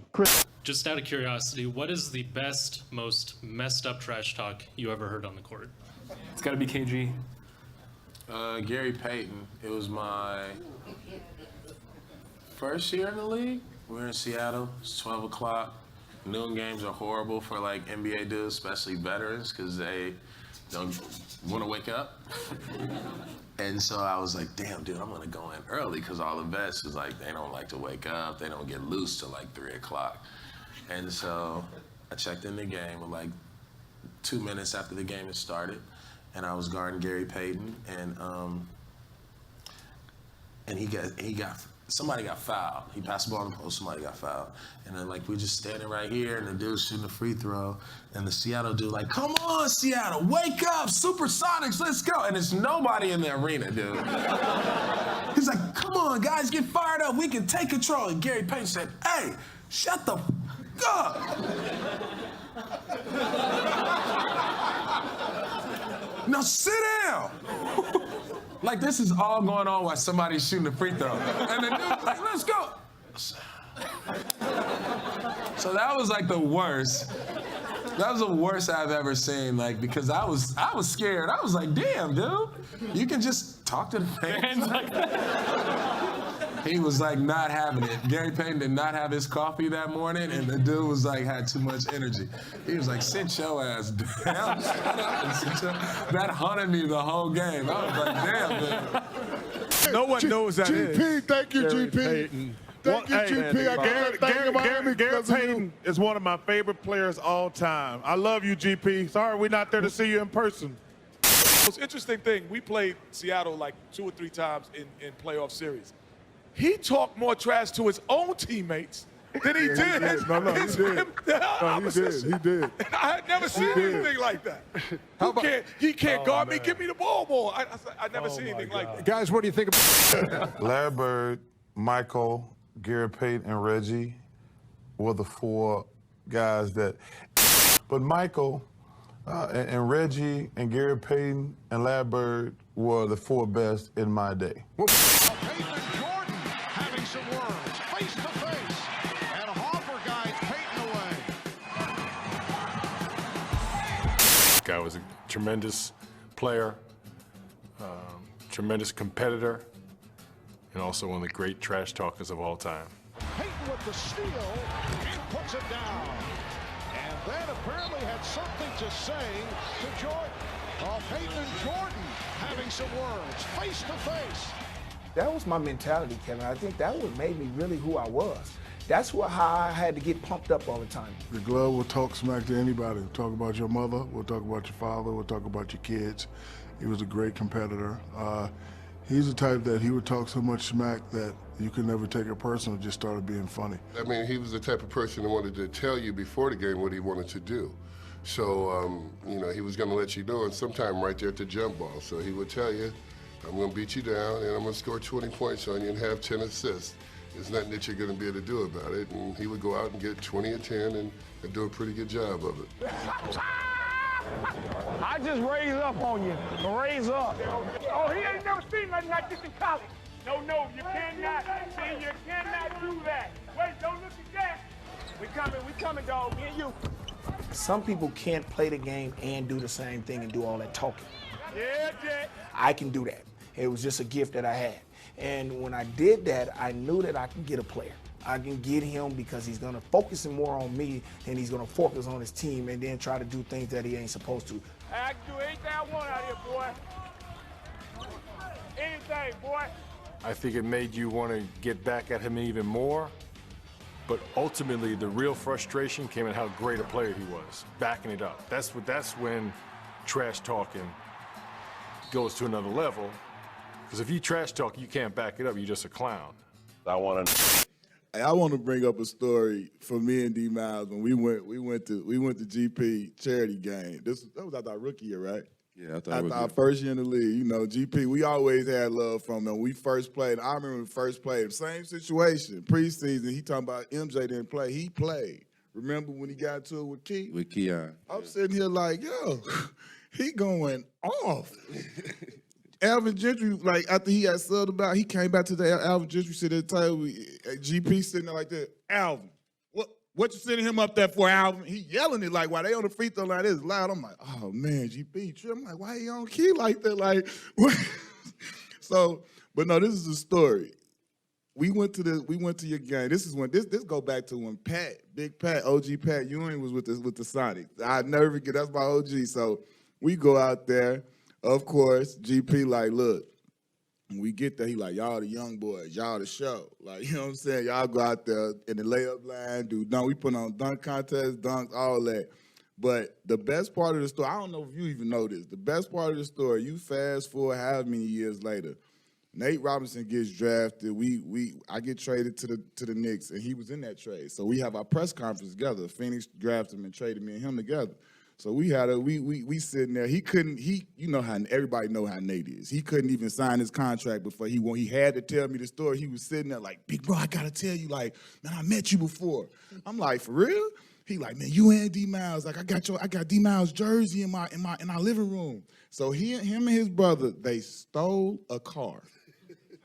Just out of curiosity, what is the best, most messed up trash talk you ever heard on the court? It's got to be KG. Gary Payton. It was my first year in the league. We were in Seattle. It's 12 o'clock. Noon games are horrible for like NBA dudes, especially veterans, because they don't want to wake up. And so I was like, damn, dude, I'm going to go in early because all the vets is like, they don't like to wake up. They don't get loose till like 3 o'clock. And so I checked in the game with like 2 minutes after the game had started, and I was guarding Gary Payton, and somebody got fouled. He passed the ball in the post, somebody got fouled. And then like we just standing right here and the dude's shooting a free throw. And the Seattle dude like, come on, Seattle, wake up, Supersonics, let's go. And there's nobody in the arena, dude. He's like, come on, guys, get fired up. We can take control. And Gary Payton said, hey, shut the f up. Now sit down. Like, this is all going on while somebody's shooting a free throw. And the dude's like, let's go. So that was like the worst. That was the worst I've ever seen, like, because I was scared. I was like, damn, dude, you can just talk to the fans. He was like not having it. Gary Payton did not have his coffee that morning, and the dude was like, had too much energy. He was like, sit your ass down. That haunted me the whole game. I was like, damn, man. No one knows that GP, thank you, Gary GP. Payton. Thank you, GP. I can't thank you, Miami. Gary Payton is one of my favorite players all time. I love you, GP. Sorry we're not there to see you in person. The most interesting thing, we played Seattle like 2 or 3 times in playoff series. He talked more trash to his own teammates than he did his opposition. He did. And I had never seen anything like that. He can't guard me, give me the ball more. I never seen anything like that. Guys, what do you think about Larry Bird, Michael, Gary Payton, and Reggie were the 4 guys that. But Michael and Reggie and Gary Payton and Larry Bird were the 4 best in my day. Guy was a tremendous player, tremendous competitor, and also one of the great trash talkers of all time. Payton with the steal and puts it down. And then apparently had something to say to Jordan. Payton and Jordan having some words, face to face. That was my mentality, Kevin. I think that what made me really who I was. That's how I had to get pumped up all the time. The glove will talk smack to anybody. We'll talk about your mother, we'll talk about your father, we'll talk about your kids. He was a great competitor. He's the type that he would talk so much smack that you could never take it personal, just started being funny. I mean, he was the type of person that wanted to tell you before the game what he wanted to do. So, he was going to let you know, and sometime right there at the jump ball. So he would tell you, I'm going to beat you down, and I'm going to score 20 points on you and have 10 assists. There's nothing that you're going to be able to do about it. And he would go out and get 20 or 10 and do a pretty good job of it. I just raise up on you. Raise up. Oh, he ain't never seen nothing like this in college. No, you cannot. See, you cannot do that. Wait, don't look at that. We coming, dog. Me and you. Some people can't play the game and do the same thing and do all that talking. Yeah, Jack. I can do that. It was just a gift that I had. And when I did that, I knew that I could get a player. I can get him because he's going to focus more on me than he's going to focus on his team and then try to do things that he ain't supposed to. I can do anything I want out here, boy. Anything, boy. I think it made you want to get back at him even more. But ultimately, the real frustration came in how great a player he was, backing it up. That's when trash talking goes to another level. Because if you trash talk, you can't back it up. You're just a clown. I want to bring up a story for me and D Miles when we went to GP charity game. That was our rookie year, right? Yeah, after our first year in the league. You know, GP, we always had love from him. We first played. I remember when we first played. Same situation, preseason. He talking about MJ didn't play. He played. Remember when he got into it with Key? With Keon. I'm sitting here like, yo, he going off. Alvin Gentry, like after he had subbed about, he came back to the Alvin Gentry sitting at the table. GP sitting there like that. Alvin, what you sending him up there for, Alvin? He yelling it like while they on the free throw line. It's loud. I'm like, oh man, GP. I'm like, why he on Key like that? Like, what? So, but no, this is a story. We went to your game. This is when this go back to when Big Pat, OG Pat Ewing was with the Sonics. I never forget. That's my OG. So we go out there. Of course, GP like, look, when we get there, he like, y'all the young boys, y'all the show. Like, you know what I'm saying? Y'all go out there in the layup line, we put on dunk contests, dunks, all that. But the best part of the story, I don't know if you even know this, the best part of the story, you fast forward however many years later, Nate Robinson gets drafted. I get traded to the Knicks, and he was in that trade. So we have our press conference together. Phoenix drafted him and traded me and him together. So we sitting there. You know how everybody know how Nate is. He couldn't even sign his contract before he had to tell me the story. He was sitting there like, big bro, I gotta tell you, like, man, I met you before. I'm like, for real? He like, man, you and D Miles. Like, I got D Miles jersey in our living room. So him and his brother, they stole a car.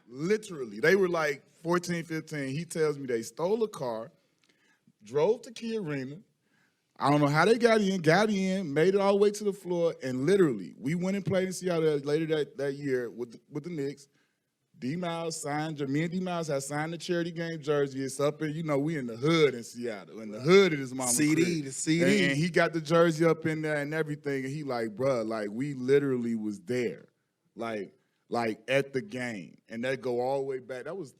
Literally. They were like 14, 15. He tells me they stole a car, drove to Key Arena. I don't know how they got in, made it all the way to the floor, and literally, we went and played in Seattle later that year with the Knicks. D Miles signed, me and D Miles had signed the charity game jersey. It's up in, we in the hood in Seattle. In the hood of his mama's crib. The CD. And he got the jersey up in there and everything, and he like, bruh, like, we literally was there. Like at the game, and that go all the way back. That was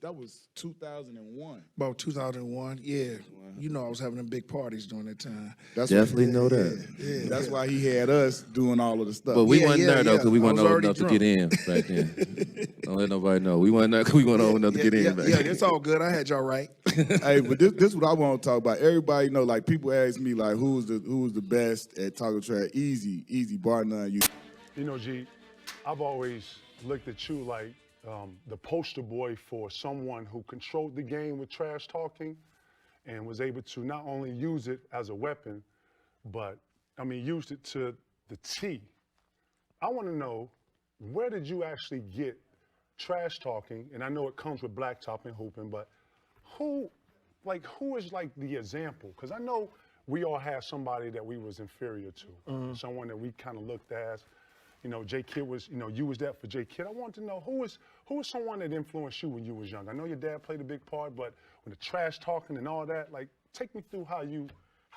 2001. About 2001, yeah. You know I was having them big parties during that time. Definitely know that. Yeah. That's why he had us doing all of the stuff. But we wasn't there, though, because we weren't old enough to get in back then. Don't let nobody know. We wasn't there because we weren't old enough to get in back then. Yeah, it's all good. I had y'all right. Hey, but this is what I want to talk about. Everybody know, like, people ask me, like, who was the best at talking trash? Easy, bar none. You know, G, I've always looked at you like the poster boy for someone who controlled the game with trash talking and was able to not only use it as a weapon, but, used it to the T. I want to know, where did you actually get trash talking? And I know it comes with blacktop and hooping, but who is like the example? Because I know we all had somebody that we was inferior to, someone that we kind of looked at. J. Kidd was, you was that for J. Kidd. I want to know who was someone that influenced you when you was young. I know your dad played a big part, but when the trash talking and all that, like, take me through how you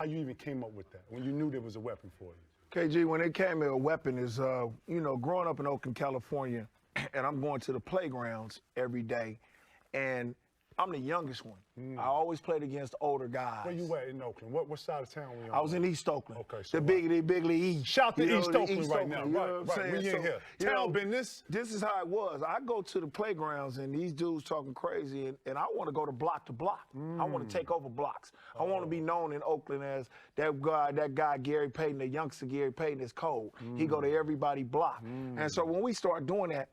even came up with that, when you knew there was a weapon for you. KG, when it came to a weapon is, growing up in Oakland, California, and I'm going to the playgrounds every day, and I'm the youngest one. I always played against older guys. Where you at in Oakland? What side of town were you on? I was in East Oakland. Okay, so the biggly East. Shout to East Oakland right now. You know what I'm saying? We in here. Town business. This is how it was. I go to the playgrounds and these dudes talking crazy, and I want to go to block to block. I want to take over blocks. I want to be known in Oakland as that guy Gary Payton, the youngster Gary Payton is cold. He go to everybody block. And so when we start doing that,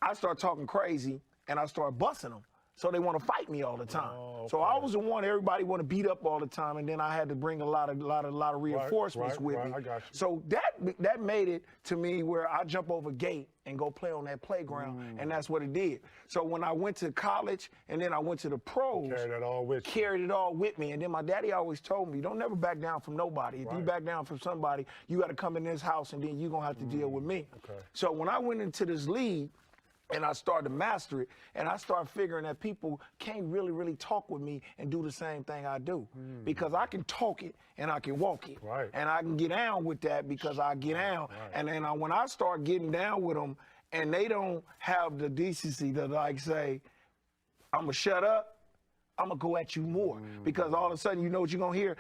I start talking crazy and I start busting them. So they want to fight me all the time. So I was the one everybody want to beat up all the time, and then I had to bring a lot of reinforcements with me. I got you. So that made it to me where I jump over gate and go play on that playground, and that's what it did. So when I went to college and then I went to the pros, carried it all with me. And then my daddy always told me, don't never back down from nobody. If you back down from somebody, you got to come in this house, and then you're gonna have to deal with me. So when I went into this league, and I started to master it, and I started figuring that people can't really talk with me and do the same thing I do. Because I can talk it and I can walk it. And I can get down with that because I get down. And then when I start getting down with them and they don't have the decency to like say, I'm going to shut up, I'm going to go at you more. Because all of a sudden, you know what you're going to hear?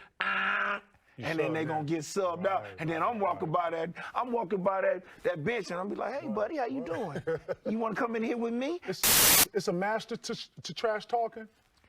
And then they're going to get subbed out. And then I'm walking by that bench, and I'm be like, hey, buddy, how you doing? You want to come in here with me? It's a master to trash talking?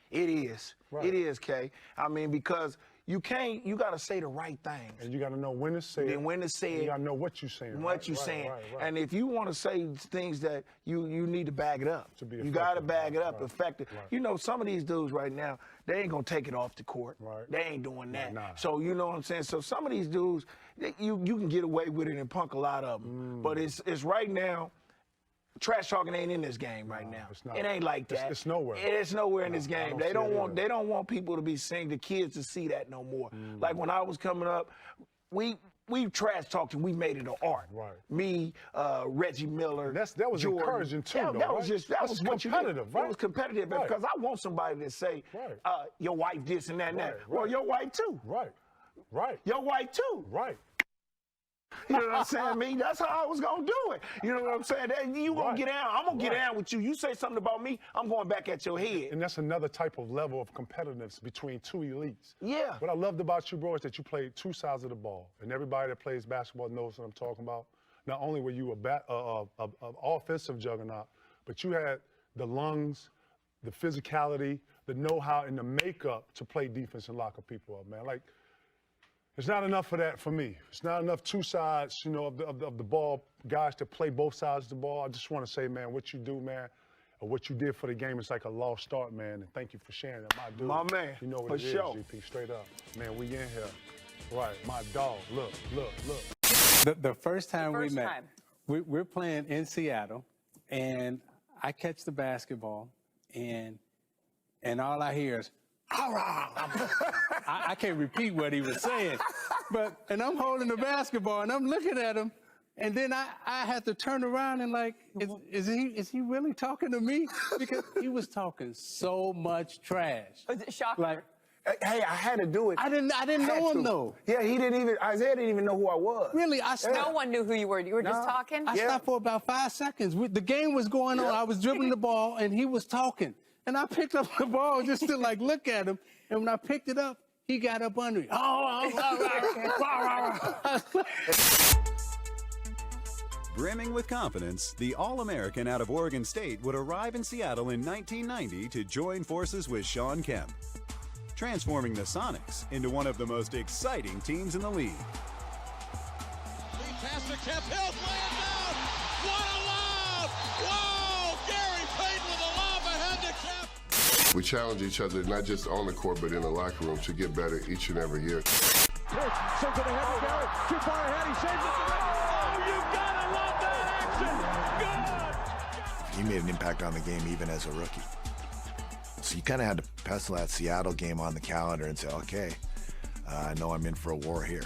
It is. Right. It is, Kay. I mean, because you got to say the right things. And you got to know when to say it. And when to say it. You got to know what you're saying. What you're saying. Right. And if you want to say things that you need to bag it up. To be you got to effective. bag it up, effective. Right. You know, some of these dudes right now, they ain't going to take it off the court. Right. They ain't doing that. Nah. So, you know what I'm saying? So some of these dudes, you can get away with it and punk a lot of them. But it's right now, trash talking ain't in this game right now. It's not. It ain't like that. It's nowhere. It's nowhere in this game. They don't want people people to be seeing the kids to see that no more. Like when I was coming up, we trash talked and we made it an art. Right. Me, Reggie Miller. That was Jordan. encouraging too, that, though, that was right? just that That's was what you did. competitive, right? It was competitive Right. because I want somebody to say, your wife this and that and that. Right. Well, your wife too. Right. Your wife too. Right. You know what I'm saying? Me, that's how I was gonna do it. You know what I'm saying? You gonna get down. I'm gonna get down with you. You say something about me, I'm going back at your head. And that's another type of level of competitiveness between two elites. Yeah. What I loved about you, bro, is that you played two sides of the ball. And everybody that plays basketball knows what I'm talking about. Not only were you an offensive juggernaut, but you had the lungs, the physicality, the know-how, and the makeup to play defense and lock people up, man. Like, it's not enough of that for me. It's not enough two sides, you know, of the ball, guys that play both sides of the ball. I just want to say, man, what you do, man, or what you did for the game is like a lost start, man. And thank you for sharing that, my dude. My man, you know what for it is, sure. GP, straight up. Man, we in here. Right, my dog. Look. The first time we met, we're playing in Seattle, and I catch the basketball, and all I hear is, I can't repeat what he was saying, and I'm holding the basketball and I'm looking at him, and then I had to turn around and like, is he really talking to me? Because he was talking so much trash. Was it shocking? Like, hey, I had to do it. I didn't know him though. Yeah, Isaiah didn't even know who I was. Really, no one knew who you were. You were just talking? I stopped for about 5 seconds. The game was going on. I was dribbling the ball and he was talking. And I picked up the ball just to like look at him. And when I picked it up, he got up under it. Brimming with confidence, the All-American out of Oregon State would arrive in Seattle in 1990 to join forces with Sean Kemp, transforming the Sonics into one of the most exciting teams in the league. Pass to Kemp, he'll play it down! What a lob! Whoa! Gary Payton with a lob ahead to Kemp! We challenge each other, not just on the court, but in the locker room to get better each and every year. Sends it ahead to Garrett. Too far ahead. He saves it. Oh, you gotta love that action. Good. He made an impact on the game even as a rookie. So you kind of had to pencil that Seattle game on the calendar and say, okay, I know I'm in for a war here.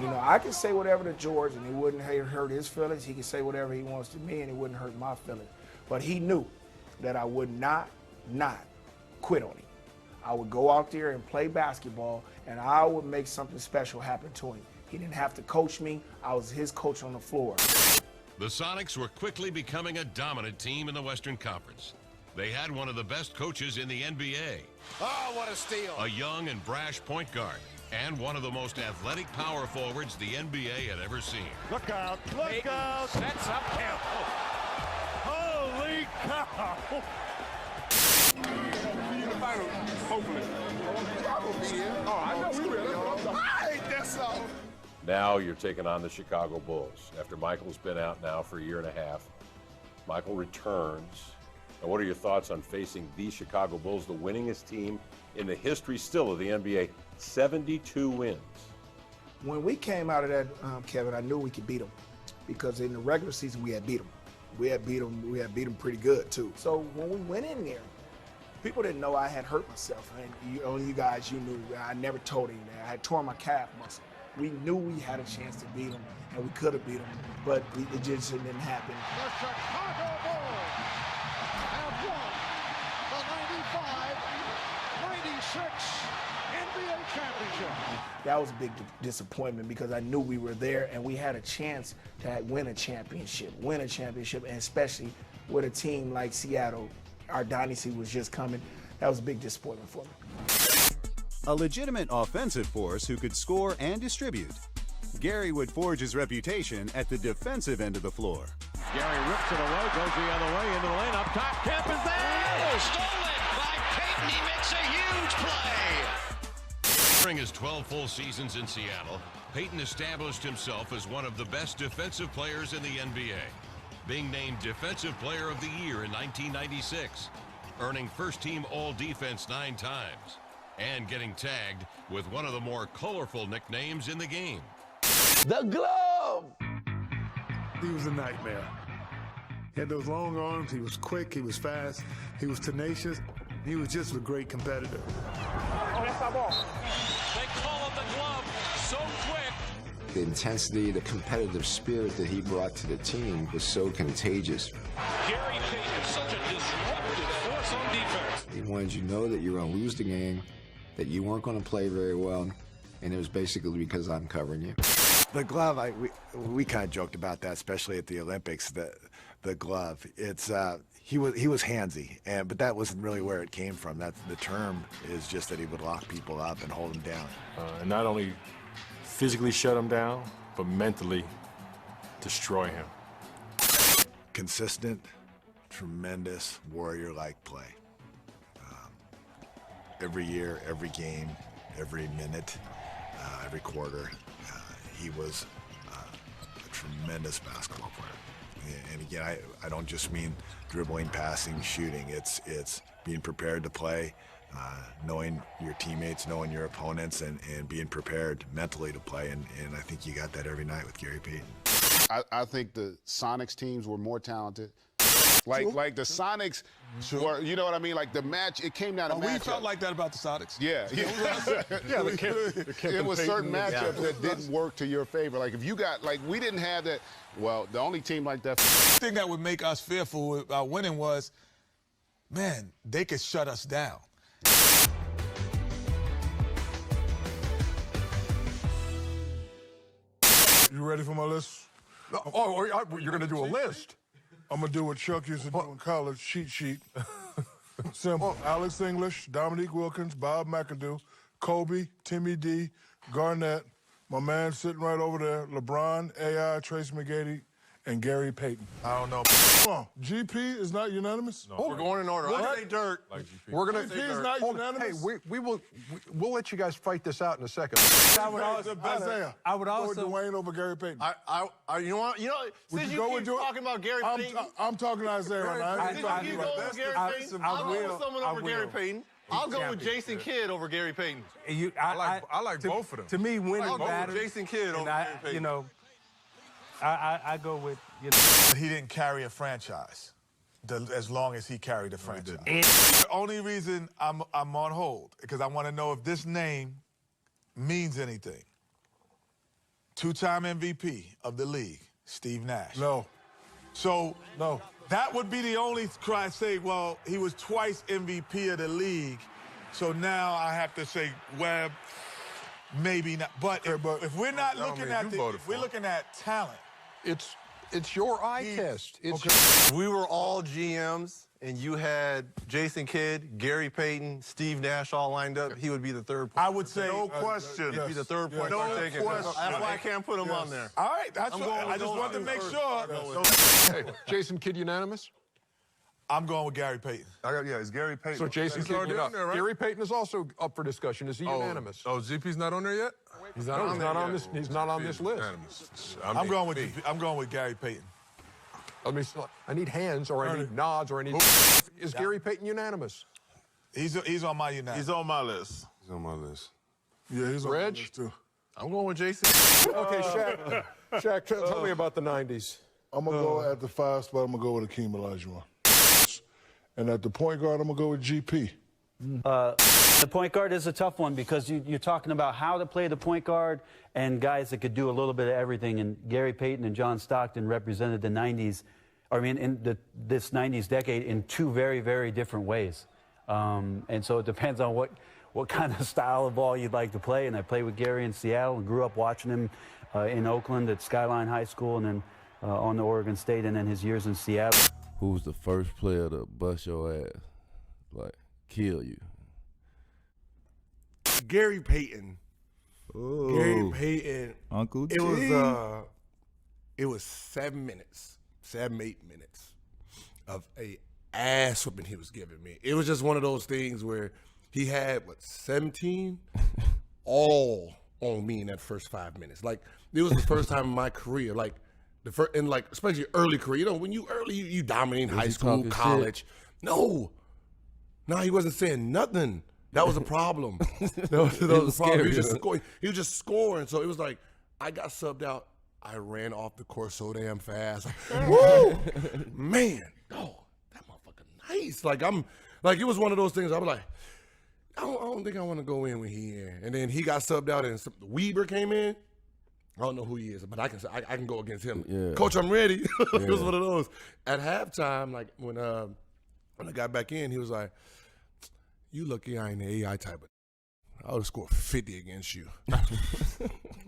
You know, I could say whatever to George and it wouldn't hurt his feelings. He could say whatever he wants to me and it wouldn't hurt my feelings. But he knew that I would not quit on him. I would go out there and play basketball and I would make something special happen to him. He didn't have to coach me. I was his coach on the floor. The Sonics were quickly becoming a dominant team in the Western Conference. They had one of the best coaches in the NBA. Oh, what a steal. A young and brash point guard. And one of the most athletic power forwards the NBA had ever seen. Look out. Look out. Sets up Kemp. Holy cow. Hopefully. Oh, I know we will. I ain't that so. Now you're taking on the Chicago Bulls. After Michael's been out now for a year and a half, Michael returns. And what are your thoughts on facing the Chicago Bulls, the winningest team in the history still of the NBA? 72 wins. When we came out of that, Kevin, I knew we could beat them because in the regular season we had beat them. We had beat them pretty good too. So when we went in there, people didn't know I had hurt myself. And you guys, you knew. I never told him that. I had torn my calf muscle. We knew we had a chance to beat them, and we could have beat them, but it just didn't happen. The Chicago Bulls have won the 95-96 NBA championship. That was a big disappointment because I knew we were there and we had a chance to win a championship, and especially with a team like Seattle. Our dynasty was just coming. That was a big disappointment for me. A legitimate offensive force who could score and distribute. Gary would forge his reputation at the defensive end of the floor. Gary rips it away, goes the other way into the lane, up top. Kemp is there! Oh, stolen by Payton. He makes a huge play. During his 12 full seasons in Seattle, Payton established himself as one of the best defensive players in the NBA, being named Defensive Player of the Year in 1996, earning first-team All-Defense 9 times, and getting tagged with one of the more colorful nicknames in the game. The glove! He was a nightmare. He had those long arms. He was quick. He was fast. He was tenacious. He was just a great competitor. They call him the glove, so quick. The intensity, the competitive spirit that he brought to the team was so contagious. Gary Payton is such a disruptive force on defense. He wanted you to know that you were going to lose the game, that you weren't going to play very well, and it was basically because I'm covering you. The glove, we kind of joked about that, especially at the Olympics. The glove, it's he was handsy, but that wasn't really where it came from. That's the term is just that he would lock people up and hold them down. And not only physically shut him down, but mentally destroy him. Consistent, tremendous warrior-like play. Every year, every game, every minute, every quarter. He was a tremendous basketball player. And again, I don't just mean dribbling, passing, shooting. It's being prepared to play, knowing your teammates, knowing your opponents, and being prepared mentally to play. And I think you got that every night with Gary Payton. I think the Sonics teams were more talented. Like the Sonics were, you know what I mean? Like the match, it came down to matchups. We felt like that about the Sonics. Yeah. It was certain matchups that didn't work to your favor. Like if you got, like we didn't have that, well, the only team like that. The thing that would make us fearful about winning was, man, they could shut us down. You ready for my list? You're going to do a list. I'm going to do what Chuck used to do in college, cheat sheet. Simple. Alex English, Dominique Wilkins, Bob McAdoo, Kobe, Timmy D, Garnett, my man sitting right over there, LeBron, AI, Tracy McGrady, and Gary Payton. I don't know. Come on, GP is not unanimous? No. We're going in order. What? I say Dirk. Like GP. We're going GP is not unanimous? Hey, we'll let you guys fight this out in a second. I would also go with Dwayne over Gary Payton. You know what? Since you keep talking about Gary Payton. I'm talking to Isaiah right now. Since you go over Gary Payton, I'll go with someone over Gary Payton. I'll go with Jason Kidd over Gary Payton. I like both of them. To me, winning I'll go matters. with Jason Kidd over Gary Payton. You know, I go with, He didn't carry a franchise as long as he carried a franchise. The only reason I'm on hold, because I want to know if this name means anything. Two-time MVP of the league, Steve Nash. No. So, no. That would be the only cry say, well, he was twice MVP of the league, so now I have to say, well, maybe not. But if we're not looking at we're looking at talent. It's your eye test. We were all GMs, and you had Jason Kidd, Gary Payton, Steve Nash all lined up. He would be the third point. I would say no question. He'd be the third point. No question. That's why I can't put him on there. All right, I just wanted to make sure. Hey, Jason Kidd unanimous? I'm going with Gary Payton. Is Gary Payton. So Jason Kidd, already on there, right? Gary Payton is also up for discussion. Is he unanimous? Oh, GP's not on there yet? He's not on this. He's not on this list. I'm going with Gary Payton. I need hands, or I need nods, or I need. Is Gary Payton unanimous? He's on my unanimous. He's on my list. He's on my list. Yeah, he's on Reg? my list too. I'm going with Jason. Okay, Shaq, tell me about the 90s. I'm going to go at the 5 spot, I'm going to go with Akeem Olajuwon. And at the point guard, I'm going to go with GP. The point guard is a tough one because you're talking about how to play the point guard and guys that could do a little bit of everything. And Gary Payton and John Stockton represented the 90s, this 90s decade in two very, very different ways. And so it depends on what kind of style of ball you'd like to play. And I played with Gary in Seattle and grew up watching him in Oakland at Skyline High School and then on to Oregon State and then his years in Seattle. Who was the first player to bust your ass, like kill you? Gary Payton. Ooh. Gary Payton. Uncle G. It was 7 minutes, 7-8 minutes of a ass whipping he was giving me. It was just one of those things where he had 17 all on me in that first 5 minutes. Like it was the first time in my career, like the first, and like especially early career. You know, when you early, you dominate high school, college. Shit? No, he wasn't saying nothing. That was a problem. that was a problem. He was just scoring. He was just scoring. So it was like I got subbed out. I ran off the court so damn fast. Woo! Man, that motherfucker nice. Like it was one of those things. I was like, I don't think I want to go in when he in. And then he got subbed out, and Weber came in. I don't know who he is, but I can go against him. Yeah. Coach, I'm ready. It was one of those. At halftime, like when I got back in, he was like, "You lucky I ain't the AI type of. I would have scored 50 against you."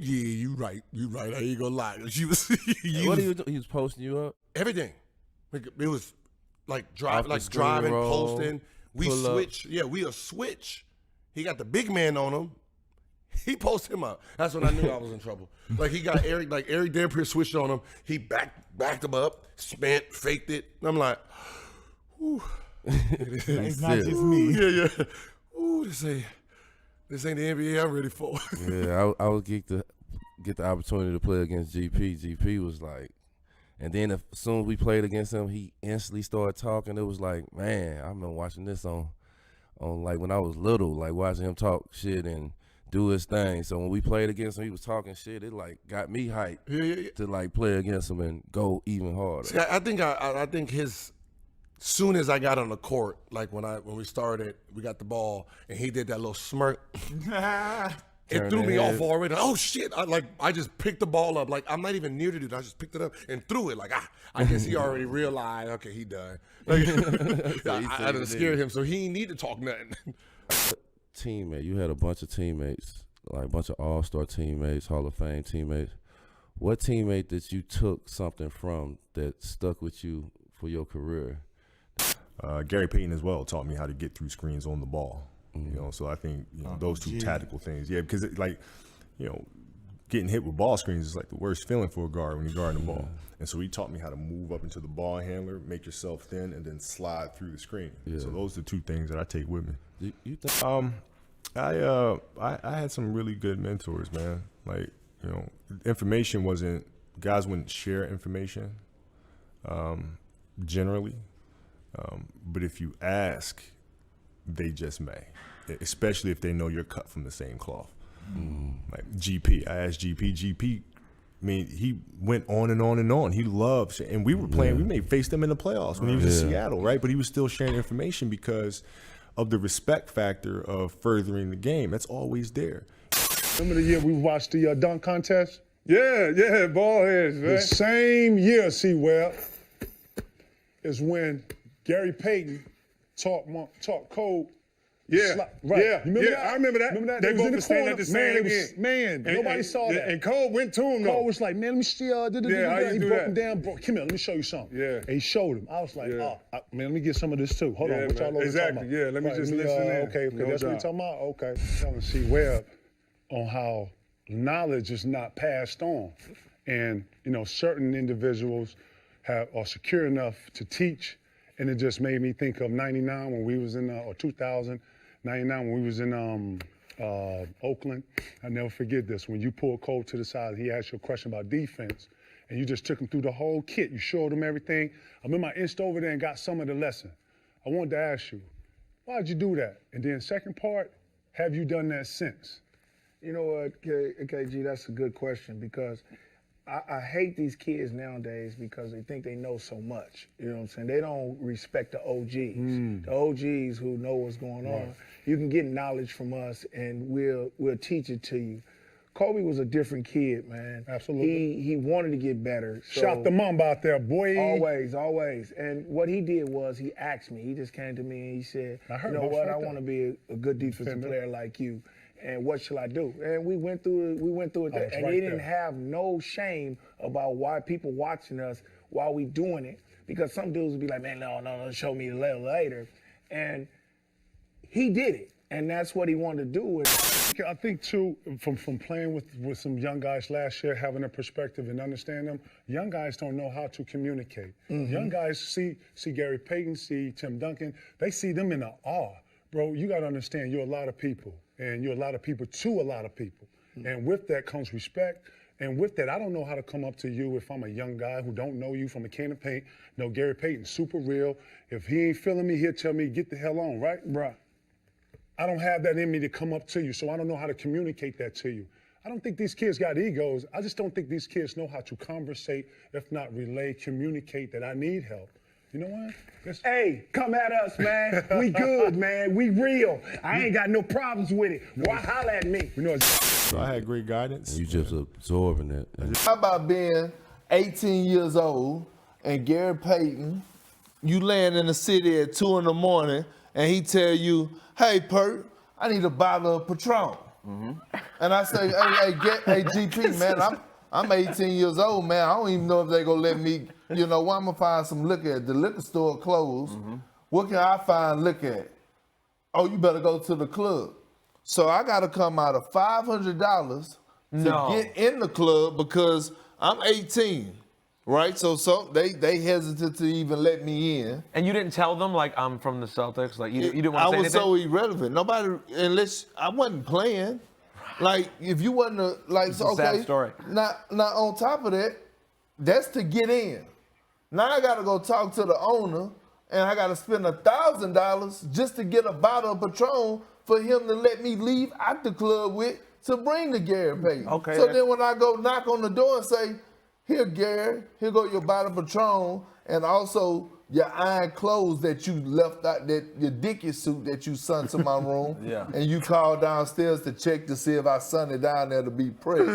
Yeah, you right. I ain't gonna lie. What did he do? He was posting you up? Everything. It was driving, posting. We switch. Yeah, we'll switch. He got the big man on him. He posted him up. That's when I knew I was in trouble. Like he got Eric, like Eric Dampier switched on him. He backed him up, faked it. And I'm like, whew. It's not just me. Yeah. Ooh, this ain't the NBA I'm ready for. Yeah, I would get the opportunity to play against GP. GP was like, and then as soon as we played against him, he instantly started talking. It was like, man, I remember watching this on like when I was little, like watching him talk shit and do his thing. So when we played against him, he was talking shit. It like got me hyped to like play against him and go even harder. See, I think his. Soon as I got on the court, like when we started, we got the ball, and he did that little smirk. It threw me off already. Oh shit! I just picked the ball up. Like I'm not even near the dude. I just picked it up and threw it. Like I guess he already realized. Okay, he done. Like, I done scared him, so he ain't need to talk nothing. Teammate, you had a bunch of teammates, like a bunch of all-star teammates, Hall of Fame teammates. What teammate that you took something from that stuck with you for your career? Gary Payton as well taught me how to get through screens on the ball. You know, so I think those two tactical things. Yeah, because getting hit with ball screens is like the worst feeling for a guard when you're guarding the ball. And so he taught me how to move up into the ball handler, make yourself thin, and then slide through the screen. Yeah. So those are the two things that I take with me. You think? I had some really good mentors, man. Like, you know, information wasn't, guys wouldn't share information generally. But if you ask, they just may, especially if they know you're cut from the same cloth. Like GP, I asked GP, I mean, he went on and on and on. He loved, and we were playing, we may face them in the playoffs when he was in Seattle, right? But he was still sharing information because of the respect factor of furthering the game. That's always there. Remember the year we watched the dunk contest? Yeah, ball heads, man. The same year, C-Webb, is when Gary Payton taught code. Yeah, right. Yeah, you remember that? I remember that. Remember that? They both were standing at the same end. Nobody saw that. And Cole went to him, though. Cole was like, man, let me see. How you he broke him down. Come here, let me show you something. Yeah. And he showed him. I was like, man, let me get some of this, too. Hold on, what y'all know exactly, talking about? Yeah, let me just listen in. Okay, that's what you're talking about? Okay. I'm telling C-Webb on how knowledge is not passed on. And, you know, certain individuals are secure enough to teach. And it just made me think of 99 when we was in, or 2000, 99 when we was in Oakland. I never forget this. When you pulled Cole to the side, he asked you a question about defense, and you just took him through the whole kit. You showed him everything. I remember I inched over there and got some of the lesson. I wanted to ask you, why'd you do that? And then second part, have you done that since? You know what, KG, that's a good question because I hate these kids nowadays because they think they know so much. You know what I'm saying? They don't respect the OGs. The OGs who know what's going on. You can get knowledge from us and we'll teach it to you. Kobe was a different kid, man. Absolutely. He wanted to get better. Shot the mamba out there, boy. Always, always. And what he did was he asked me. He just came to me and he said, you know what, I want to be a good defensive player like you. And what shall I do? And we went through it. And he didn't have no shame about why people watching us while we doing it. Because some dudes would be like, man, no, show me later. And he did it. And that's what he wanted to do. I think, too, from playing with some young guys last year, having a perspective and understand them, young guys don't know how to communicate. Mm-hmm. Young guys see Gary Payton, see Tim Duncan. They see them in awe. Bro, you got to understand you're a lot of people, and you're a lot of people to a lot of people. Mm-hmm. And with that comes respect. And with that, I don't know how to come up to you if I'm a young guy who don't know you from a can of paint. No, Gary Payton, super real. If he ain't feeling me, he'll tell me, get the hell on, right? Right. I don't have that in me to come up to you, so I don't know how to communicate that to you. I don't think these kids got egos. I just don't think these kids know how to conversate, if not relay, communicate that I need help. You know what? Hey, come at us, man. We good, man. We real. I ain't got no problems with it. Why holler at me? You know, So I had great guidance. You just absorbing it. How about being 18 years old and Gary Payton, you land in the city at 2 in the morning and he tell you, hey, Pert, I need a bottle of Patron. Mm-hmm. And I say, hey, GP, man, I'm 18 years old, man. I don't even know if they gonna let me, where I'm gonna find some liquor at. The liquor store closed. Mm-hmm. What can I find liquor at? Oh, you better go to the club. So I gotta come out of $500 to get in the club because I'm 18. Right, so they hesitant to even let me in. And you didn't tell them, like, I'm from the Celtics? Like, you didn't want to say anything? I was so irrelevant. Nobody, unless I wasn't playing. Like, if you wasn't, It's a sad story. Now, on top of that, that's to get in. Now I got to go talk to the owner, and I got to spend $1,000 just to get a bottle of Patron for him to let me leave out the club with to bring to Gary Payton. Okay. So then when I go knock on the door and say, here, Gary, here go your bottle of Patron, and also your iron clothes that you left out, that your Dickie suit that you sent to my room, and you called downstairs to check to see if I sent it down there to be pressed,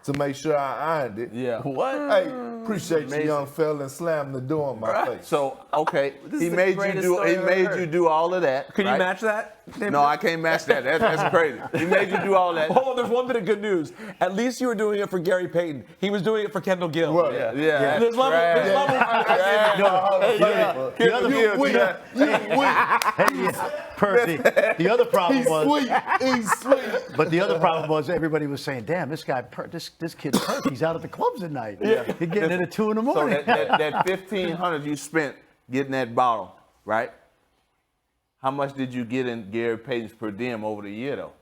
to make sure I ironed it. Yeah. What? Hey, appreciate you, young fella, and slam the door in my face. So, okay, he made you do all of that. Can you match that? No, I can't match that. That's crazy. He made you do all that. Hold on, there's one bit of good news. At least you were doing it for Gary Payton. He was doing it for Kendall Gill. Right. Yeah. There's level. Percy. The other problem was he's sweet. But the other problem was everybody was saying, "Damn, this guy, this kid's Perk. He's out at the clubs at night. He's getting in at 2 in the morning." So that $1,500 you spent getting that bottle, right? How much did you get in Gary Payton's per diem over the year, though?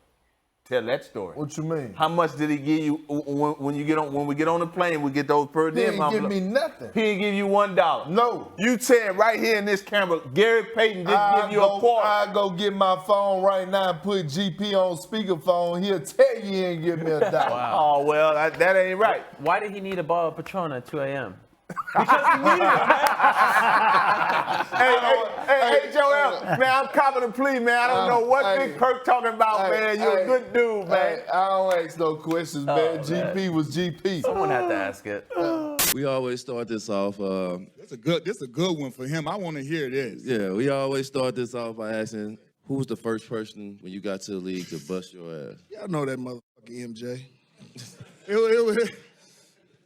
Tell that story. What you mean? How much did he give you when we get on the plane? We get those per diem. He didn't give me nothing. He didn't give you $1. No. You said right here in this camera, Gary Payton didn't give you a quarter. I go get my phone right now and put GP on speakerphone. He'll tell you he ain't give me $1. Wow. Oh well, that ain't right. Why did he need a bottle of Patron at 2 a.m.? Hey, Joel, man, I'm copping a plea, man. I don't know what Big Perk talking about, man. You're a good dude, man. I don't ask no questions, man. GP was GP. Someone had to ask it. We always start this off. This a good one for him. I want to hear this. Yeah, we always start this off by asking, who was the first person when you got to the league to bust your ass? Y'all know that motherfucking MJ. It was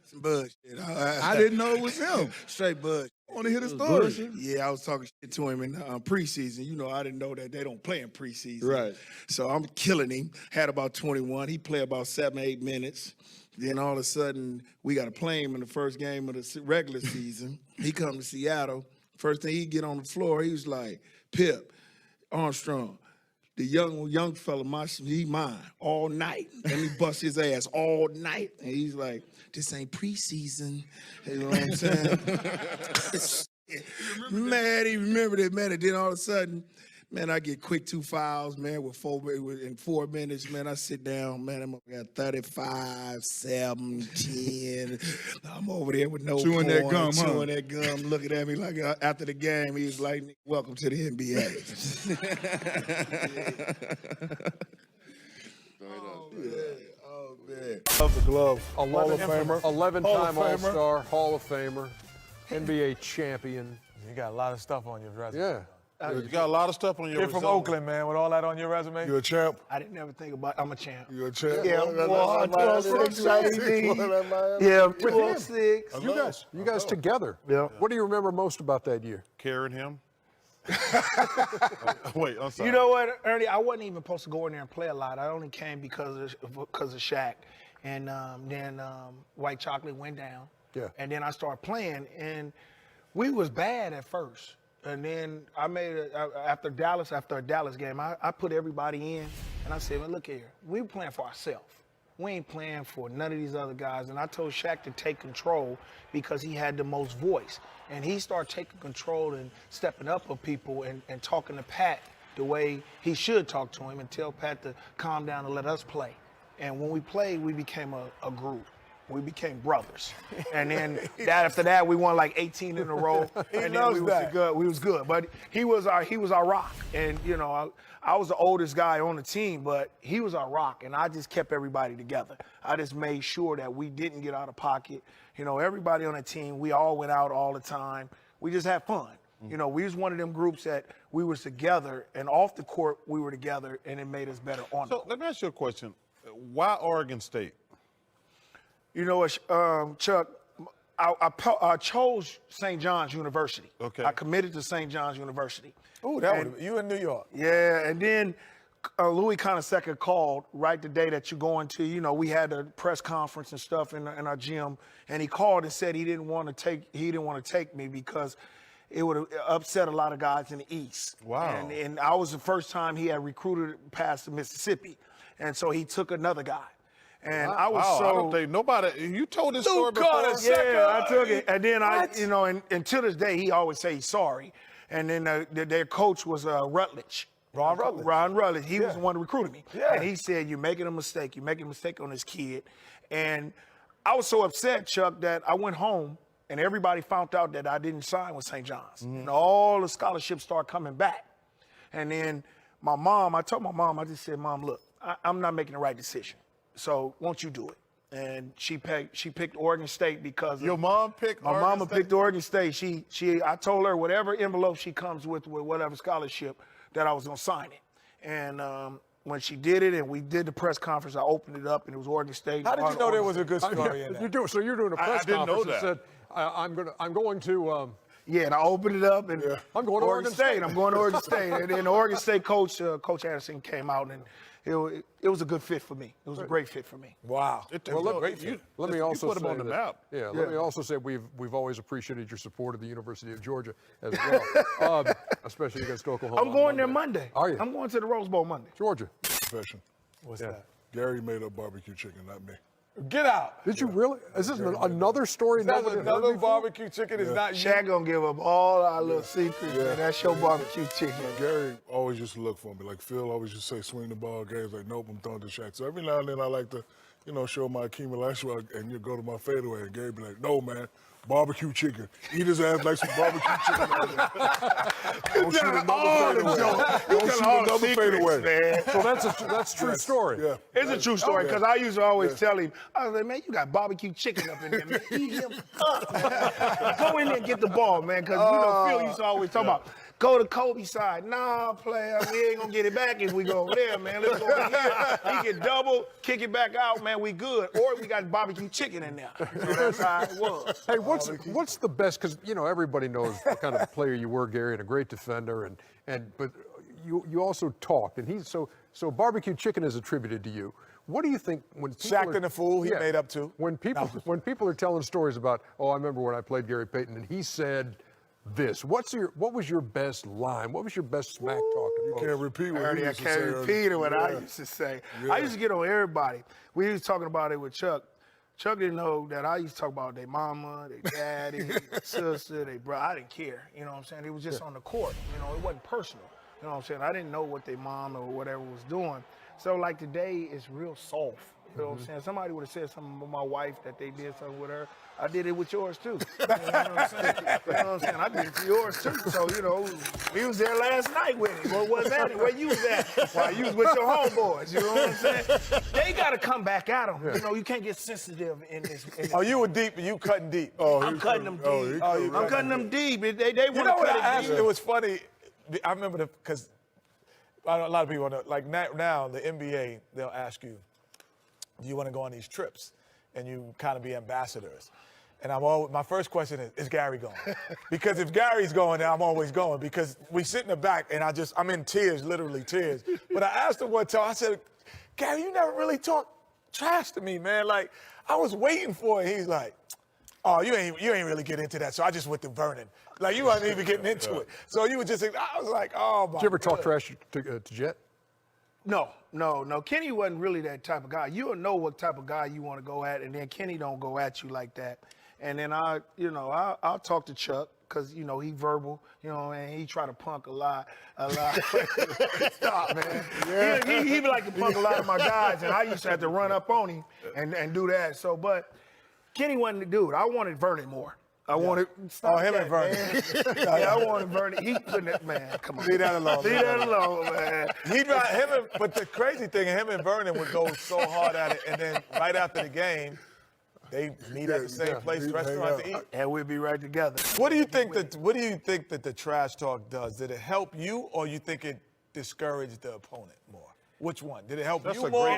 some bullshit. I didn't know it was him. Straight bullshit. I want to hear the story. Yeah, I was talking shit to him in preseason. You know, I didn't know that they don't play in preseason. Right. So I'm killing him. Had about 21. He played about 7 or 8 minutes. Then all of a sudden, we got to play him in the first game of the regular season. He come to Seattle. First thing he get on the floor, he was like, Pip, Armstrong, the young fella, he mine all night. And he bust his ass all night. And he's like, this ain't preseason. You know what I'm saying? Man, he remembered it, man. And then all of a sudden, man, I get quick 2 fouls, man, in 4 minutes, man. I sit down, man, I'm got 35, 7, 10. I'm over there with no chewing that gum, chewing that gum, looking at me like after the game, he was like, welcome to the NBA. Oh, man. man. Love the glove. Hall 11 of Famer. 11-time Hall of Famer. All-Star, Hall of Famer, NBA champion. You got a lot of stuff on your resume. Yeah. You got a lot of stuff on your Kid from resume. Oakland, man, with all that on your resume. You're a champ. I didn't ever think about I'm a champ. You're a champ. Yeah, boy, 206, baby. Yeah, 206. You guys together. Yeah. What do you remember most about that year? Carrying him. Wait, I'm sorry. You know what, Ernie? I wasn't even supposed to go in there and play a lot. I only came because of Shaq. And then White Chocolate went down. Yeah. And then I started playing, and we was bad at first. And then I made after a Dallas game, I put everybody in, and I said, well, look here, we playing for ourselves. We ain't playing for none of these other guys. And I told Shaq to take control because he had the most voice. And he started taking control and stepping up for people and talking to Pat the way he should talk to him and tell Pat to calm down and let us play. And when we played, we became a group. We became brothers. And then after that, we won like 18 in a row. And then we was good. But he was our rock. And, you know, I was the oldest guy on the team, but he was our rock. And I just kept everybody together. I just made sure that we didn't get out of pocket. You know, everybody on the team, we all went out all the time. We just had fun. You know, we was one of them groups that we was together, and off the court, we were together, and it made us better on the court. So let me ask you a question. Why Oregon State? You know what, Chuck, I chose St. John's University. Okay. I committed to St. John's University. Oh, you in New York. Yeah, and then Louis Conaseca called right the day that you're going to, you know, we had a press conference and stuff in our gym, and he called and said he didn't want to take me because it would have upset a lot of guys in the East. Wow. And I was the first time he had recruited past Mississippi, and so he took another guy. And I was I so. don't think nobody. You told this story before. Yeah, I took it, and then you know, and to this day he always say he's sorry. And then their coach was Rutledge. Ron Rutledge. Ron Rutledge. He was the one who recruited me. Yeah. And he said, "You're making a mistake. You're making a mistake on this kid." And I was so upset, Chuck, that I went home and everybody found out that I didn't sign with St. John's. And all the scholarships started coming back. And then I told my mom, I just said, "Mom, look, I'm not making the right decision. So won't you do it?" And she picked Oregon State because Your mom picked my Oregon mama State? picked Oregon State. I told her whatever envelope she comes with whatever scholarship that I was gonna sign it. And when she did it and we did the press conference, I opened it up and it was Oregon State. How did you know there was a good story in that? So you're doing a press I didn't know conference and said, I'm going to. Yeah, and I opened it up and I'm going to Oregon State. I'm going to Oregon State. And then the Oregon State coach, Coach Anderson, came out and it was a good fit for me. It was a great fit for me. Wow. Let me also put say him on the map. Yeah, let me also say we've always appreciated your support of the University of Georgia as well, especially against Oklahoma. I'm going there Monday. Are you? I'm going to the Rose Bowl Monday. Georgia. Confession. What's that? Gary made up barbecue chicken, not me. Get out. Did you really? Is this another story? That's nobody heard another before? barbecue chicken. Is not you. Shaq gonna give up all our little secrets, man. That's your barbecue chicken. Gary always used to look for me. Like Phil always used to say, swing the ball. Gary's like, nope, I'm throwing to Shaq. So every now and then I like to, you know, show my accumulation and you go to my fadeaway. And Gary be like, no, man, barbecue chicken. Eat his ass like some barbecue chicken. Don't shoot another fadeaway. Don't shoot another fadeaway. Man. So that's true story. Yeah. It's a true story because I used to always tell him, I was like, man, you got barbecue chicken up in there, man. Eat him up, man. Go in there and get the ball, man, because you know Phil used to always talk about, go to Kobe's side. Nah, player, we ain't going to get it back if we go over there, man. Let's go over here. He can double, kick it back out, man, we good. Or we got barbecue chicken in there. So that's how it was. Hey, what's the best? Because you know everybody knows what kind of player you were, Gary, and a great defender, but you also talked, and so barbecue chicken is attributed to you. What do you think when Shaq and the fool he made up too? When people are telling stories about, oh, I remember when I played Gary Payton and he said this. What was your best line? What was your best smack talk? You can't repeat what he used to say. I can't repeat what I used to say. Yeah. I used to get on everybody. We was talking about it with Chuck. Chuck didn't know that I used to talk about their mama, their daddy, their sister, their brother. I didn't care. You know what I'm saying? It was just on the court. You know, it wasn't personal. You know what I'm saying? I didn't know what their mom or whatever was doing. So like today, it's real soft. You know what I'm saying? Somebody would have said something about my wife that they did something with her. I did it with yours too. You know what I'm saying? You know what I'm saying? I did it to yours too. So, you know, we was there last night with him. What was that? Where you was at? Well, you was with your homeboys. You know what I'm saying? They got to come back at them. You know, you can't get sensitive in this. Oh, you were deep, you cutting deep. I'm cutting them deep. I'm cutting them deep. They want to You know what cut I it asked? deep. It was funny. I remember because a lot of people know, like now the NBA, they'll ask you, do you want to go on these trips? And you kind of be ambassadors. And my first question is Gary going? Because if Gary's going, then I'm always going because we sit in the back and I'm in tears, literally tears. But I asked him one time, I said, Gary, you never really talk trash to me, man. Like, I was waiting for it. He's like, oh, you ain't really get into that. So I just went to Vernon. Like, you wasn't even getting into it. So you were just, I was like, oh, my Did you ever talk God. trash to Jet? No. Kenny wasn't really that type of guy. You'll know what type of guy you want to go at, and then Kenny don't go at you like that. And then I'll talk to Chuck because, you know, he verbal, you know, and he try to punk a lot. Stop, man. Yeah. He be like to punk a lot of my guys, and I used to have to run up on him and do that. So, but Kenny wasn't the dude. I wanted Vernon more. I wanted him and Vernon. I wanted Vernon. He couldn't, man. Come on. Leave that alone. Leave that alone, man. But the crazy thing, him and Vernon would go so hard at it, and then right after the game, they meet at the same place, restaurant to eat, and we'd be right together. What do you think that the trash talk does? Did it help you, or you think it discouraged the opponent more? Which one? Did it help you more,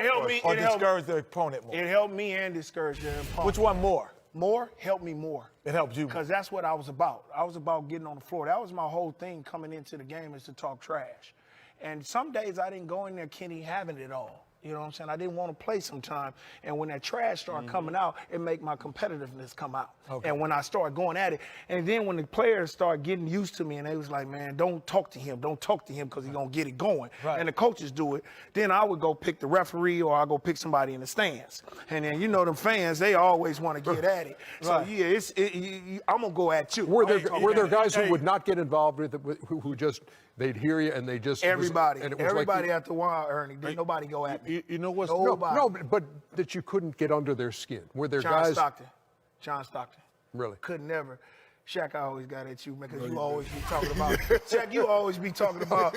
or discourage the opponent more? It helped me and discouraged the opponent. Which one more? More helped me more. It helped you because that's what I was about. I was about getting on the floor. That was my whole thing coming into the game, is to talk trash. And some days I didn't go in there, Kenny, having it all. You know what I'm saying? I didn't want to play sometime. And when that trash started coming out, it made my competitiveness come out. Okay. And when I started going at it, and then when the players started getting used to me, and they was like, man, don't talk to him because he's going to get it going. Right. And the coaches do it. Then I would go pick the referee, or I go pick somebody in the stands. And then, you know, them fans, they always want to get at it. So, yeah, I'm going to go at you. Were there guys who would not get involved with it, who just, they'd hear you and they just... Everybody. And it was everybody like at the while, Ernie. Didn't nobody go at me. You know what's... Nobody. No, but that you couldn't get under their skin. Were there John guys... John Stockton. Really? Could never. Shaq, I always got at you, man, because you always be talking about... Shaq, you always be talking about,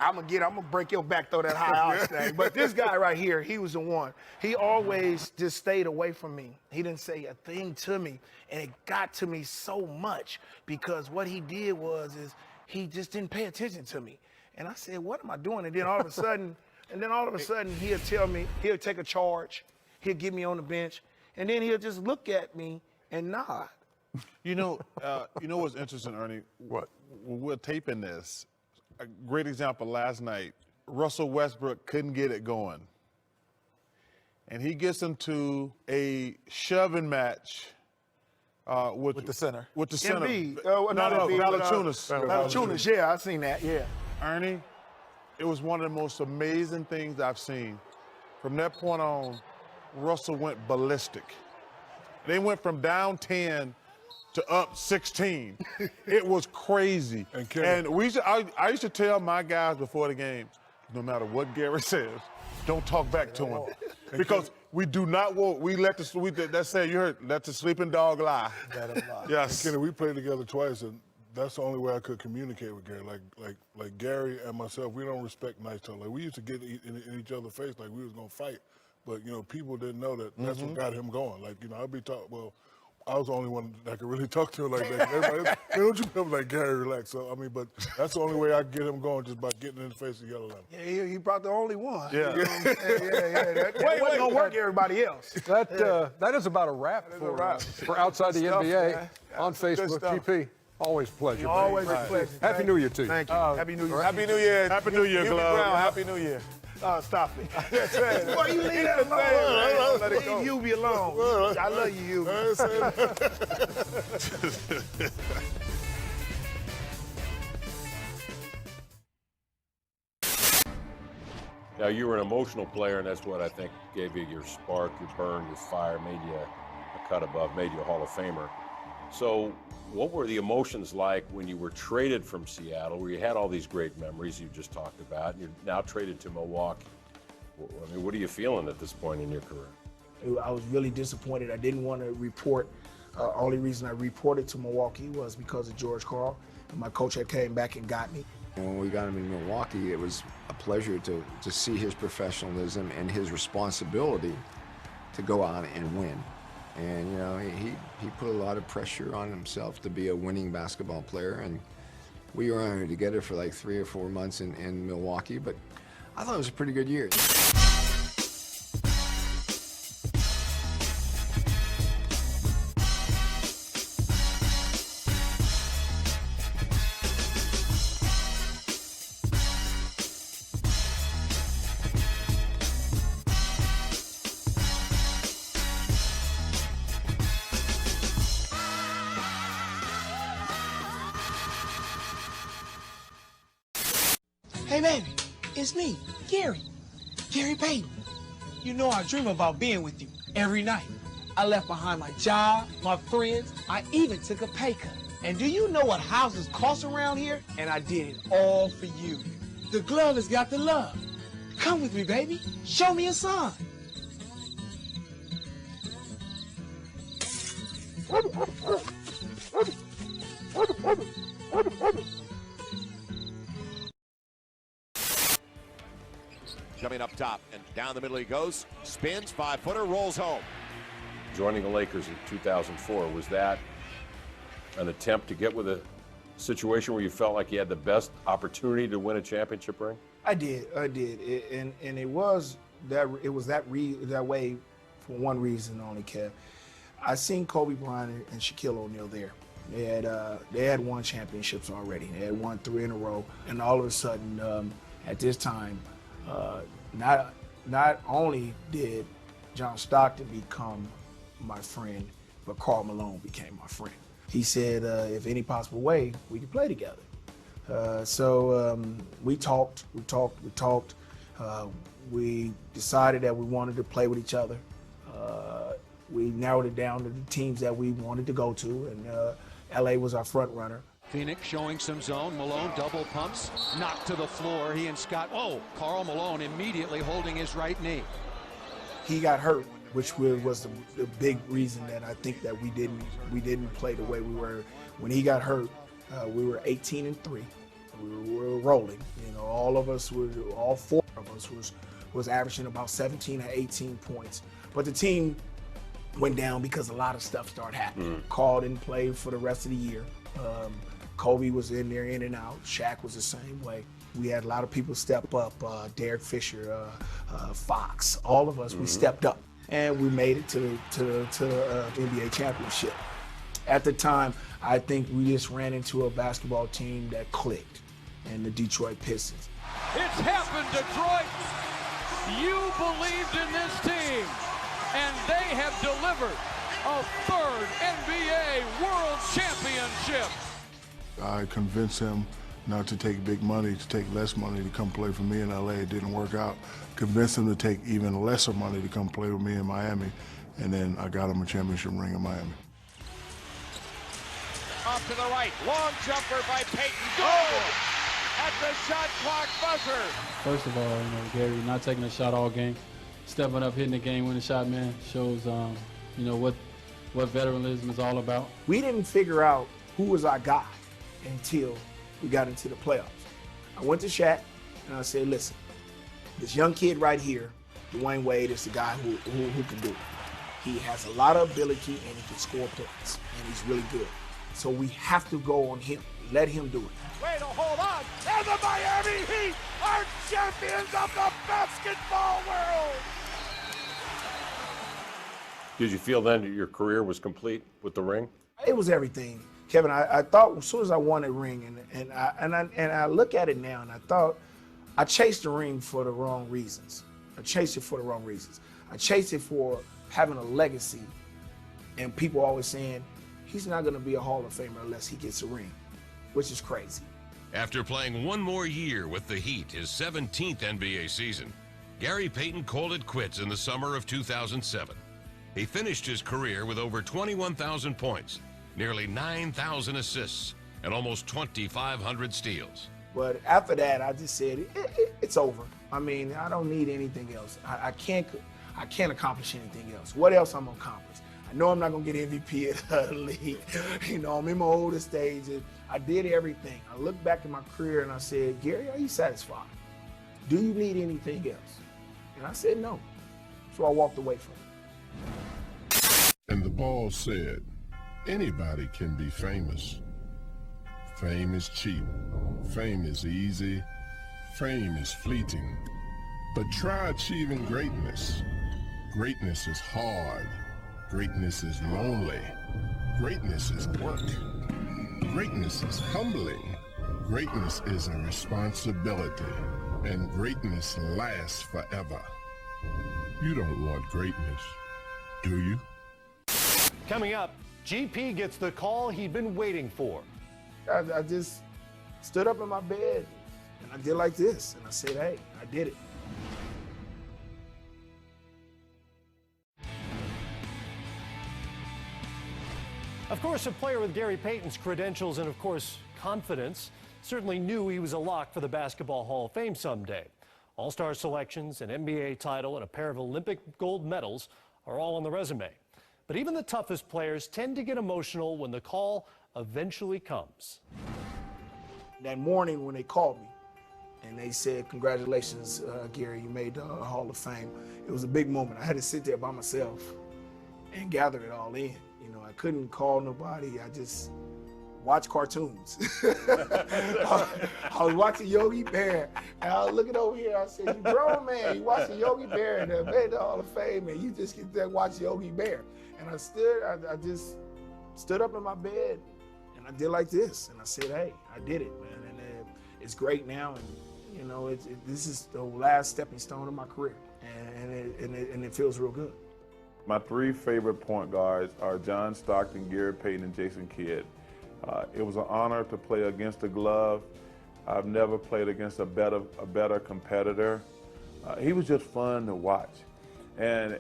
I'm going to break your back, throw that high arch thing. But this guy right here, he was the one. He always just stayed away from me. He didn't say a thing to me. And it got to me so much because what he did is he just didn't pay attention to me. And I said, what am I doing? And then all of a sudden, he'll tell me, he'll take a charge, he'll get me on the bench, and then he'll just look at me and nod. You know what's interesting, Ernie? What? When we're taping this, a great example last night, Russell Westbrook couldn't get it going. And he gets into a shoving match with the center. With the center. Valanciunas. Valanciunas, yeah, I seen that, yeah. Ernie, it was one of the most amazing things I've seen. From that point on, Russell went ballistic. They went from down 10 to up 16. It was crazy. And I used to tell my guys before the game, no matter what Gary says, don't talk back to him. Because we do not want, let the sleeping dog lie. Let him lie. Yes. Kenny, we played together twice, and that's the only way I could communicate with Gary. Like Gary and myself, we don't respect nice talk. Like, we used to get in each other's face like we was going to fight. But, you know, people didn't know that that's what got him going. Like, you know, I'd be talking, well, I was the only one that could really talk to him like that. Everybody, man, don't you come like Gary, relax. So, I mean, but that's the only way I get him going, just by getting in his face and yelling at him. Yeah, he brought the only one. Yeah. You know what I'm saying? That wasn't going to work everybody else. That is about a wrap for Outside the NBA man. on Facebook. GP, always a pleasure. Always a pleasure. Happy New Year to you. Thank you. Happy New Year. Happy New Year. Happy New Year, Hubie Glove. Brown, Happy New Year. Stop it. Boy, you leave that alone. Let it go. Leave Hubie alone. I love you, Hubie. Now, you were an emotional player, and that's what I think gave you your spark, your burn, your fire, made you a cut above, made you a Hall of Famer. So what were the emotions like when you were traded from Seattle, where you had all these great memories you just talked about, and you're now traded to Milwaukee? I mean, what are you feeling at this point in your career? I was really disappointed. I didn't want to report. Only reason I reported to Milwaukee was because of George Karl. And my coach had came back and got me. When we got him in Milwaukee, it was a pleasure to see his professionalism and his responsibility to go out and win. And, you know, he put a lot of pressure on himself to be a winning basketball player. And we were only together for like 3 or 4 months in Milwaukee, but I thought it was a pretty good year. Hey, baby, it's me, Gary Payton. You know I dream about being with you every night. I left behind my job, my friends, I even took a pay cut. And do you know what houses cost around here? And I did it all for you. The glove has got the love. Come with me, baby. Show me a sign. Coming up top and down the middle he goes, spins, 5-footer, rolls home. Joining the Lakers in 2004, was that an attempt to get with a situation where you felt like you had the best opportunity to win a championship ring? I did. And it was that way for one reason only, Kev. I seen Kobe Bryant and Shaquille O'Neal there. They had won championships already. They had won 3 in a row, and all of a sudden, at this time, not only did John Stockton become my friend, but Karl Malone became my friend. He said, if any possible way, we could play together. So we talked. We decided that we wanted to play with each other. We narrowed it down to the teams that we wanted to go to, and LA was our front runner. Phoenix showing some zone. Malone double pumps, knocked to the floor. He and Scott, Karl Malone immediately holding his right knee. He got hurt, which was the big reason that I think that we didn't play the way we were. When he got hurt, we were 18-3. We were rolling. You know, all 4 of us was averaging about 17 or 18 points. But the team went down because a lot of stuff started happening. Karl didn't play for the rest of the year. Kobe was in there, in and out. Shaq was the same way. We had a lot of people step up. Derek Fisher, Fox, all of us, we stepped up. And we made it to the NBA championship. At the time, I think we just ran into a basketball team that clicked, and the Detroit Pistons. It's happened, Detroit. You believed in this team, and they have delivered a 3rd NBA World Championship. I convinced him not to take big money, to take less money to come play for me in LA. It didn't work out. Convinced him to take even lesser money to come play with me in Miami, and then I got him a championship ring in Miami. Off to the right, long jumper by Payton. Goal at the shot clock buzzer. First of all, Gary not taking a shot all game, stepping up, hitting the game-winning shot, man, shows what veteranalism is all about. We didn't figure out who was our guy until we got into the playoffs. I went to Shaq and I said, listen, this young kid right here, Dwayne Wade, is the guy who can do it. He has a lot of ability and he can score points, and he's really good. So we have to go on him, let him do it. Way to hold on, and the Miami Heat are champions of the basketball world. Did you feel then that your career was complete with the ring? It was everything. Kevin, I thought as soon as I won a ring, and I look at it now, and I thought I chased the ring for the wrong reasons. I chased it for the wrong reasons. I chased it for having a legacy, and people always saying, he's not going to be a Hall of Famer unless he gets a ring, which is crazy. After playing one more year with the Heat, his 17th NBA season, Gary Payton called it quits in the summer of 2007. He finished his career with over 21,000 points, nearly 9,000 assists, and almost 2,500 steals. But after that, I just said, it's over. I mean, I don't need anything else. I can't accomplish anything else. What else I'm gonna accomplish? I know I'm not gonna get MVP of the league. You know, I'm in my oldest stage. And I did everything. I look back at my career and I said, Gary, are you satisfied? Do you need anything else? And I said no. So I walked away from it. And the ball said, anybody can be famous. Fame is cheap. Fame is easy. Fame is fleeting. But try achieving greatness. Greatness is hard. Greatness is lonely. Greatness is work. Greatness is humbling. Greatness is a responsibility. And greatness lasts forever. You don't want greatness, do you? Coming up, GP gets the call he'd been waiting for. I just stood up in my bed and I did like this. And I said, hey, I did it. Of course, a player with Gary Payton's credentials and, of course, confidence certainly knew he was a lock for the Basketball Hall of Fame someday. All-star selections, an NBA title, and a pair of Olympic gold medals are all on the resume. But even the toughest players tend to get emotional when the call eventually comes. That morning when they called me and they said, congratulations, Gary, you made the Hall of Fame. It was a big moment. I had to sit there by myself and gather it all in. You know, I couldn't call nobody. I just watched cartoons. I was watching Yogi Bear, and I was looking over here. I said, you grown man, you watching Yogi Bear and made the Hall of Fame, and you just get there watch Yogi Bear. And I just stood up in my bed, and I did like this, and I said, hey, I did it, man, and it's great now, and you know, this is the last stepping stone of my career, and it feels real good. My three favorite point guards are John Stockton, Gary Payton, and Jason Kidd. It was an honor to play against the glove. I've never played against a better competitor. He was just fun to watch. And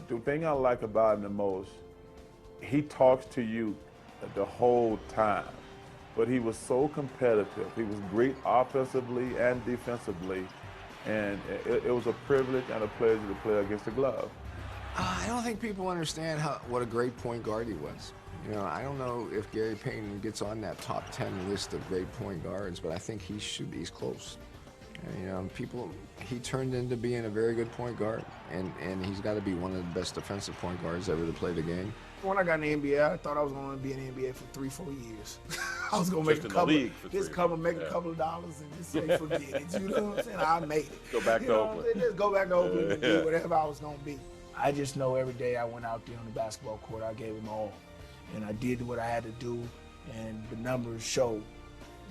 the thing I like about him the most, he talks to you the whole time, but he was so competitive. He was great offensively and defensively, and it was a privilege and a pleasure to play against the glove. I don't think people understand what a great point guard he was. You know, I don't know if Gary Payton gets on that top 10 list of great point guards, but I think he's close. And, you know, he turned into being a very good point guard, and he's got to be one of the best defensive point guards ever to play the game. When I got in the NBA, I thought I was going to be in the NBA for 3-4 years. I was going to make a couple of dollars and just say forget it. You know what I'm saying? I made it. Go back to Oakland. Just go back to Oakland and do whatever I was going to be. I just know every day I went out there on the basketball court, I gave them all. And I did what I had to do, and the numbers show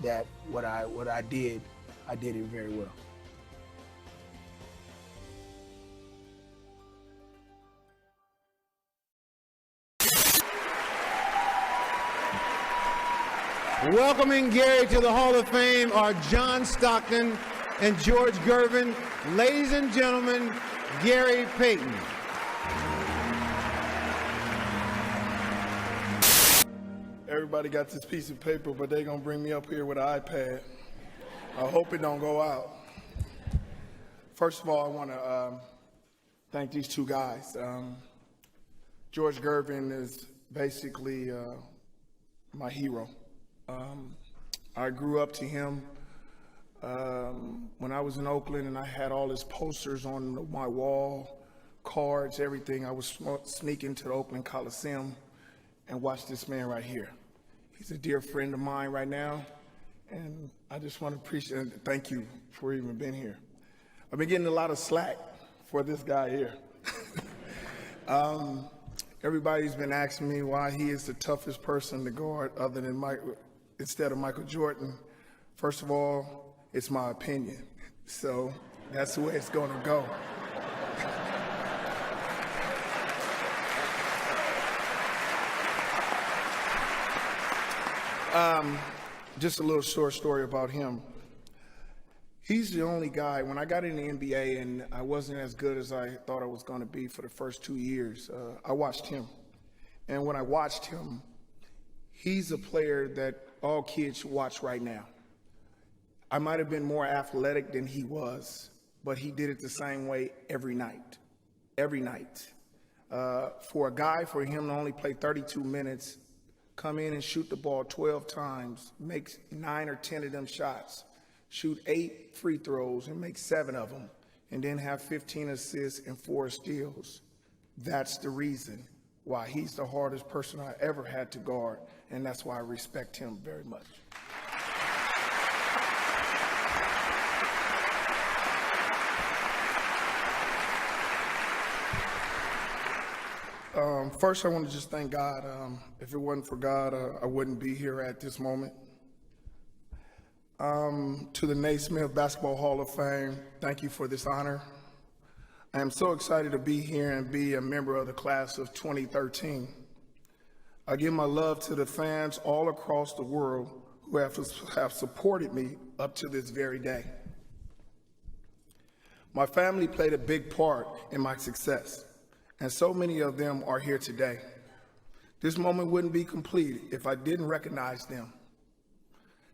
that what I did it very well. Welcoming Gary to the Hall of Fame are John Stockton and George Gervin. Ladies and gentlemen, Gary Payton. Everybody got this piece of paper, but they're gonna bring me up here with an iPad. I hope it don't go out. First of all, I wanna thank these two guys. George Gervin is basically my hero. I grew up to him when I was in Oakland, and I had all his posters on my wall, cards, everything. I was sneaking to the Oakland Coliseum and watch this man right here. He's a dear friend of mine right now, and I just want to appreciate and thank you for even being here. I've been getting a lot of slack for this guy here. Everybody's been asking me why he is the toughest person to guard other than instead of Michael Jordan. First of all, it's my opinion, so that's the way it's going to go. Just a little short story about him. He's the only guy, when I got in the NBA and I wasn't as good as I thought I was going to be for the first 2 years, I watched him. And when I watched him, he's a player that all kids should watch right now. I might have been more athletic than he was, but he did it the same way every night. Every night. For a guy, for him to only play 32 minutes, come in and shoot the ball 12 times, make 9 or 10 of them shots, shoot 8 free throws and make 7 of them, and then have 15 assists and 4 steals. That's the reason why he's the hardest person I ever had to guard, and that's why I respect him very much. First, I want to just thank God. If it wasn't for God, I wouldn't be here at this moment. To the Naismith Basketball Hall of Fame, thank you for this honor. I am so excited to be here and be a member of the class of 2013. I give my love to the fans all across the world who have supported me up to this very day. My family played a big part in my success, and so many of them are here today. This moment wouldn't be complete if I didn't recognize them.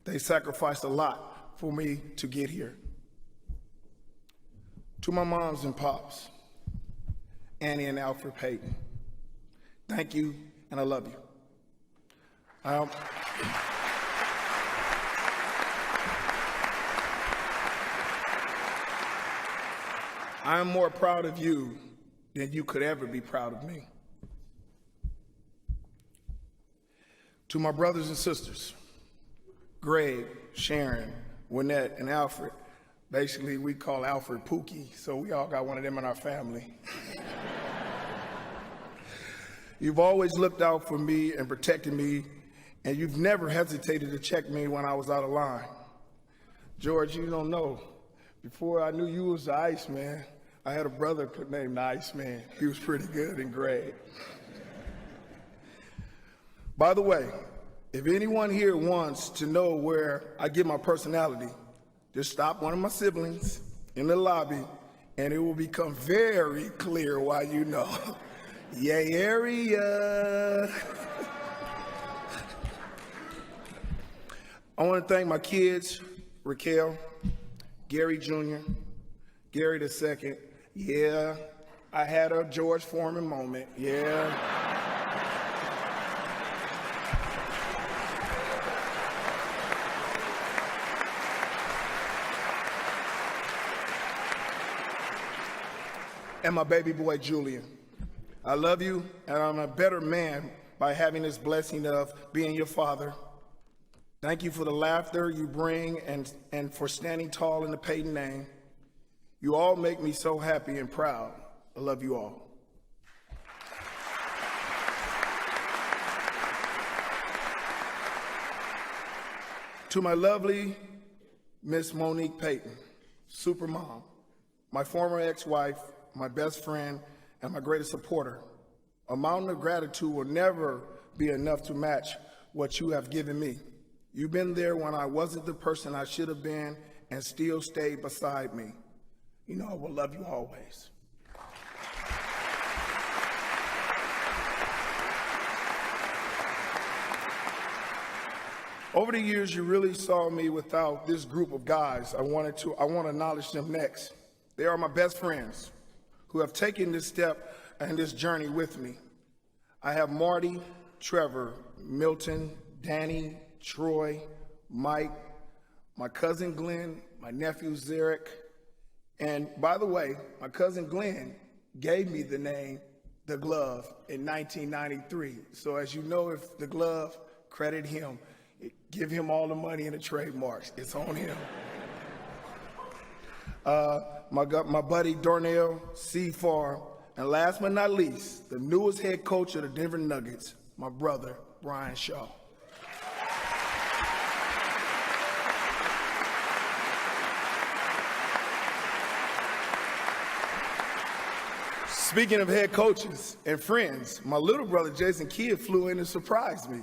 They sacrificed a lot for me to get here. To my moms and pops, Annie and Alfred Payton, thank you and I love you. I am more proud of you than you could ever be proud of me. To my brothers and sisters, Greg, Sharon, Winnette, and Alfred. Basically, we call Alfred Pookie, so we all got one of them in our family. You've always looked out for me and protected me, and you've never hesitated to check me when I was out of line. George, you don't know, before I knew you was the Iceman, I had a brother named the Iceman. He was pretty good in grade. By the way, if anyone here wants to know where I get my personality, just stop one of my siblings in the lobby, and it will become very clear why you know. Yay, area. I want to thank my kids, Raquel, Gary Jr., Gary II. Yeah, I had a George Foreman moment. Yeah. And my baby boy, Julian. I love you, and I'm a better man by having this blessing of being your father. Thank you for the laughter you bring and for standing tall in the Payton name. You all make me so happy and proud. I love you all. To my lovely Miss Monique Payton, Supermom, my former ex-wife, my best friend, and my greatest supporter. A mountain of gratitude will never be enough to match what you have given me. You've been there when I wasn't the person I should have been and still stayed beside me. You know I will love you always. Over the years, you really saw me without this group of guys. I want to acknowledge them next. They are my best friends who have taken this step and this journey with me. I have Marty, Trevor, Milton, Danny, Troy, Mike, my cousin Glenn, my nephew Zarek, and by the way, my cousin Glenn gave me the name The Glove in 1993. So as you know, if The Glove, credit him. Give him all the money and the trademarks. It's on him. My buddy Darnell Seafar, and last but not least, the newest head coach of the Denver Nuggets, my brother, Brian Shaw. Speaking of head coaches and friends, my little brother Jason Kidd flew in and surprised me.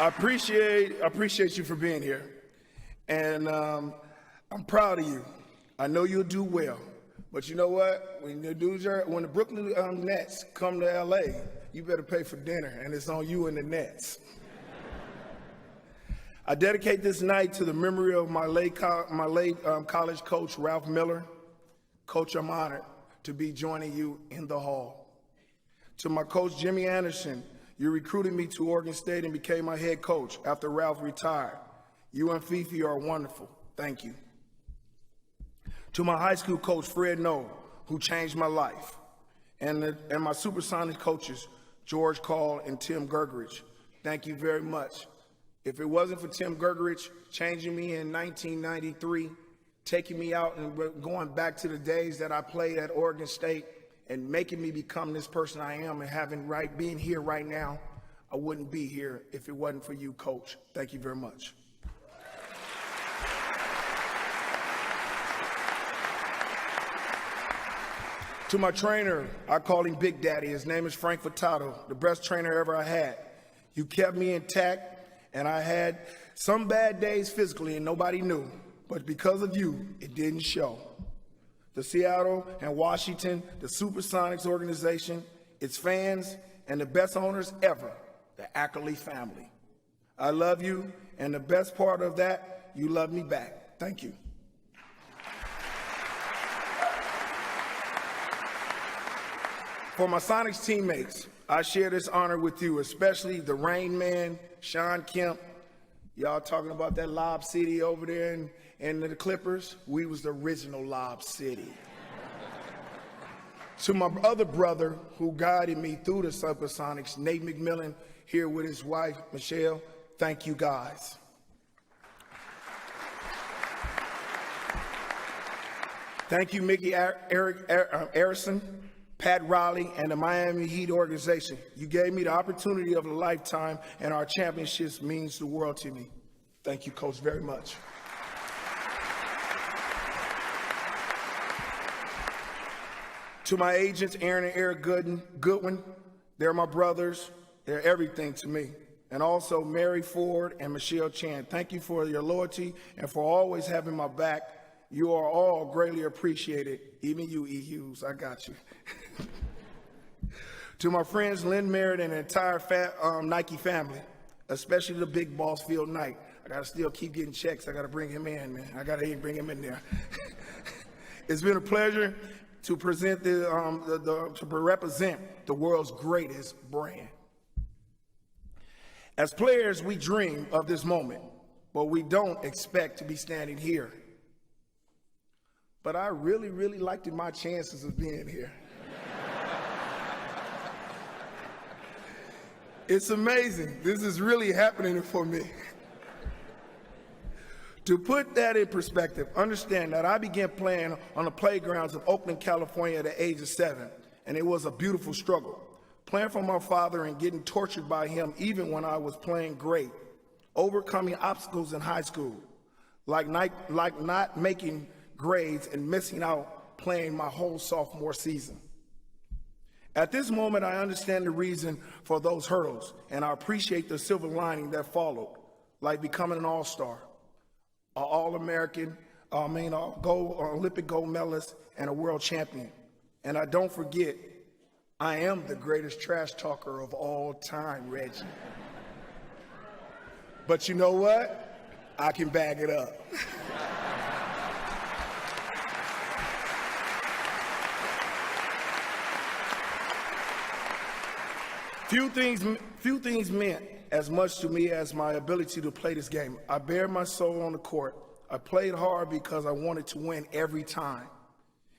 I appreciate you for being here, and I'm proud of you. I know you'll do well. But you know what? When the Brooklyn Nets come to LA, you better pay for dinner, and it's on you and the Nets. I dedicate this night to the memory of my late college coach, Ralph Miller. Coach, I'm honored to be joining you in the hall. To my coach, Jimmy Anderson, you recruited me to Oregon State and became my head coach after Ralph retired. You and Fifi are wonderful. Thank you. To my high school coach, Fred Noel, who changed my life, and my Supersonic coaches, George Call and Tim Gergerich. Thank you very much. If it wasn't for Tim Gergerich changing me in 1993, taking me out and going back to the days that I played at Oregon State and making me become this person I am and being here right now, I wouldn't be here if it wasn't for you, Coach. Thank you very much. To my trainer, I call him Big Daddy. His name is Frank Furtado, the best trainer ever I had. You kept me intact, and I had some bad days physically, and nobody knew. But because of you, it didn't show. The Seattle and Washington, the Supersonics organization, its fans, and the best owners ever, the Ackerley family. I love you, and the best part of that, you love me back. Thank you. For my Sonics teammates, I share this honor with you, especially the Rain Man, Sean Kemp. Y'all talking about that Lob City over there in the Clippers? We was the original Lob City. To my other brother who guided me through the Supersonics, Nate McMillan, here with his wife, Michelle, thank you guys. Thank you, Mickey Arison, Pat Riley, and the Miami Heat organization. You gave me the opportunity of a lifetime, and our championships means the world to me. Thank you, Coach, very much. To my agents, Aaron and Eric Goodwin, they're my brothers. They're everything to me. And also Mary Ford and Michelle Chan. Thank you for your loyalty and for always having my back. You are all greatly appreciated, even you, E. Hughes. I got you. To my friends, Lynn Merritt and the entire Nike family, especially the big boss, Phil Knight. I got to still keep getting checks. I got to bring him in, man. I got to bring him in there. It's been a pleasure to present to represent the world's greatest brand. As players, we dream of this moment, but we don't expect to be standing here. But I really, really liked my chances of being here. It's amazing. This is really happening for me. To put that in perspective, understand that I began playing on the playgrounds of Oakland, California at the age of 7, and it was a beautiful struggle. Playing for my father and getting tortured by him even when I was playing great. Overcoming obstacles in high school, like not making grades and missing out playing my whole sophomore season. At this moment, I understand the reason for those hurdles, and I appreciate the silver lining that followed, like becoming an all-star, an All-American, Olympic gold medalist, and a world champion. And I don't forget, I am the greatest trash talker of all time, Reggie. But you know what? I can bag it up. Few things meant as much to me as my ability to play this game. I bared my soul on the court. I played hard because I wanted to win every time.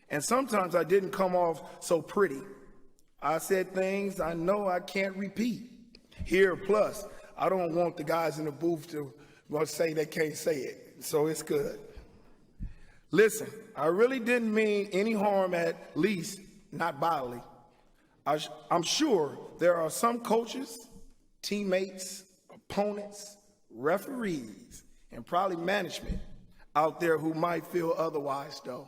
And sometimes I didn't come off so pretty. I said things I know I can't repeat. Here, plus, I don't want the guys in the booth to say they can't say it, so it's good. Listen, I really didn't mean any harm, at least not bodily. I'm sure there are some coaches, teammates, opponents, referees, and probably management out there who might feel otherwise, though.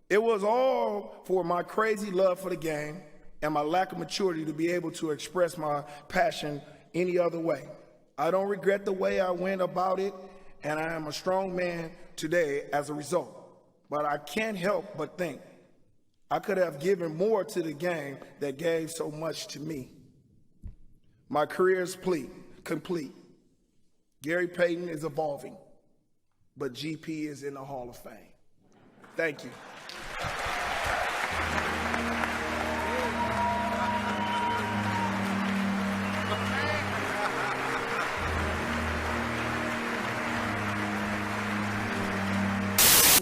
It was all for my crazy love for the game and my lack of maturity to be able to express my passion any other way. I don't regret the way I went about it, and I am a strong man today as a result. But I can't help but think I could have given more to the game that gave so much to me. My career is complete. Gary Payton is evolving, but GP is in the Hall of Fame. Thank you.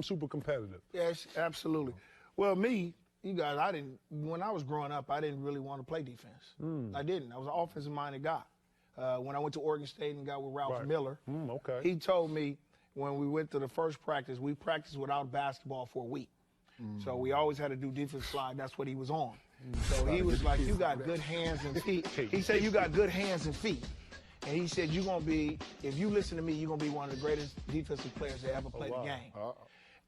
Super competitive. Yes, absolutely. Well, me, you guys, when I was growing up, I didn't really want to play defense. I didn't. I was an offensive-minded guy. When I went to Oregon State and got with Ralph Miller, he told me when we went to the first practice, we practiced without basketball for a week. So we always had to do defense slide. That's what he was on. So he was like, you got good hands and feet. He said, you got good hands and feet. And he said, you're going to be, if you listen to me, you're going to be one of the greatest defensive players that ever played the game.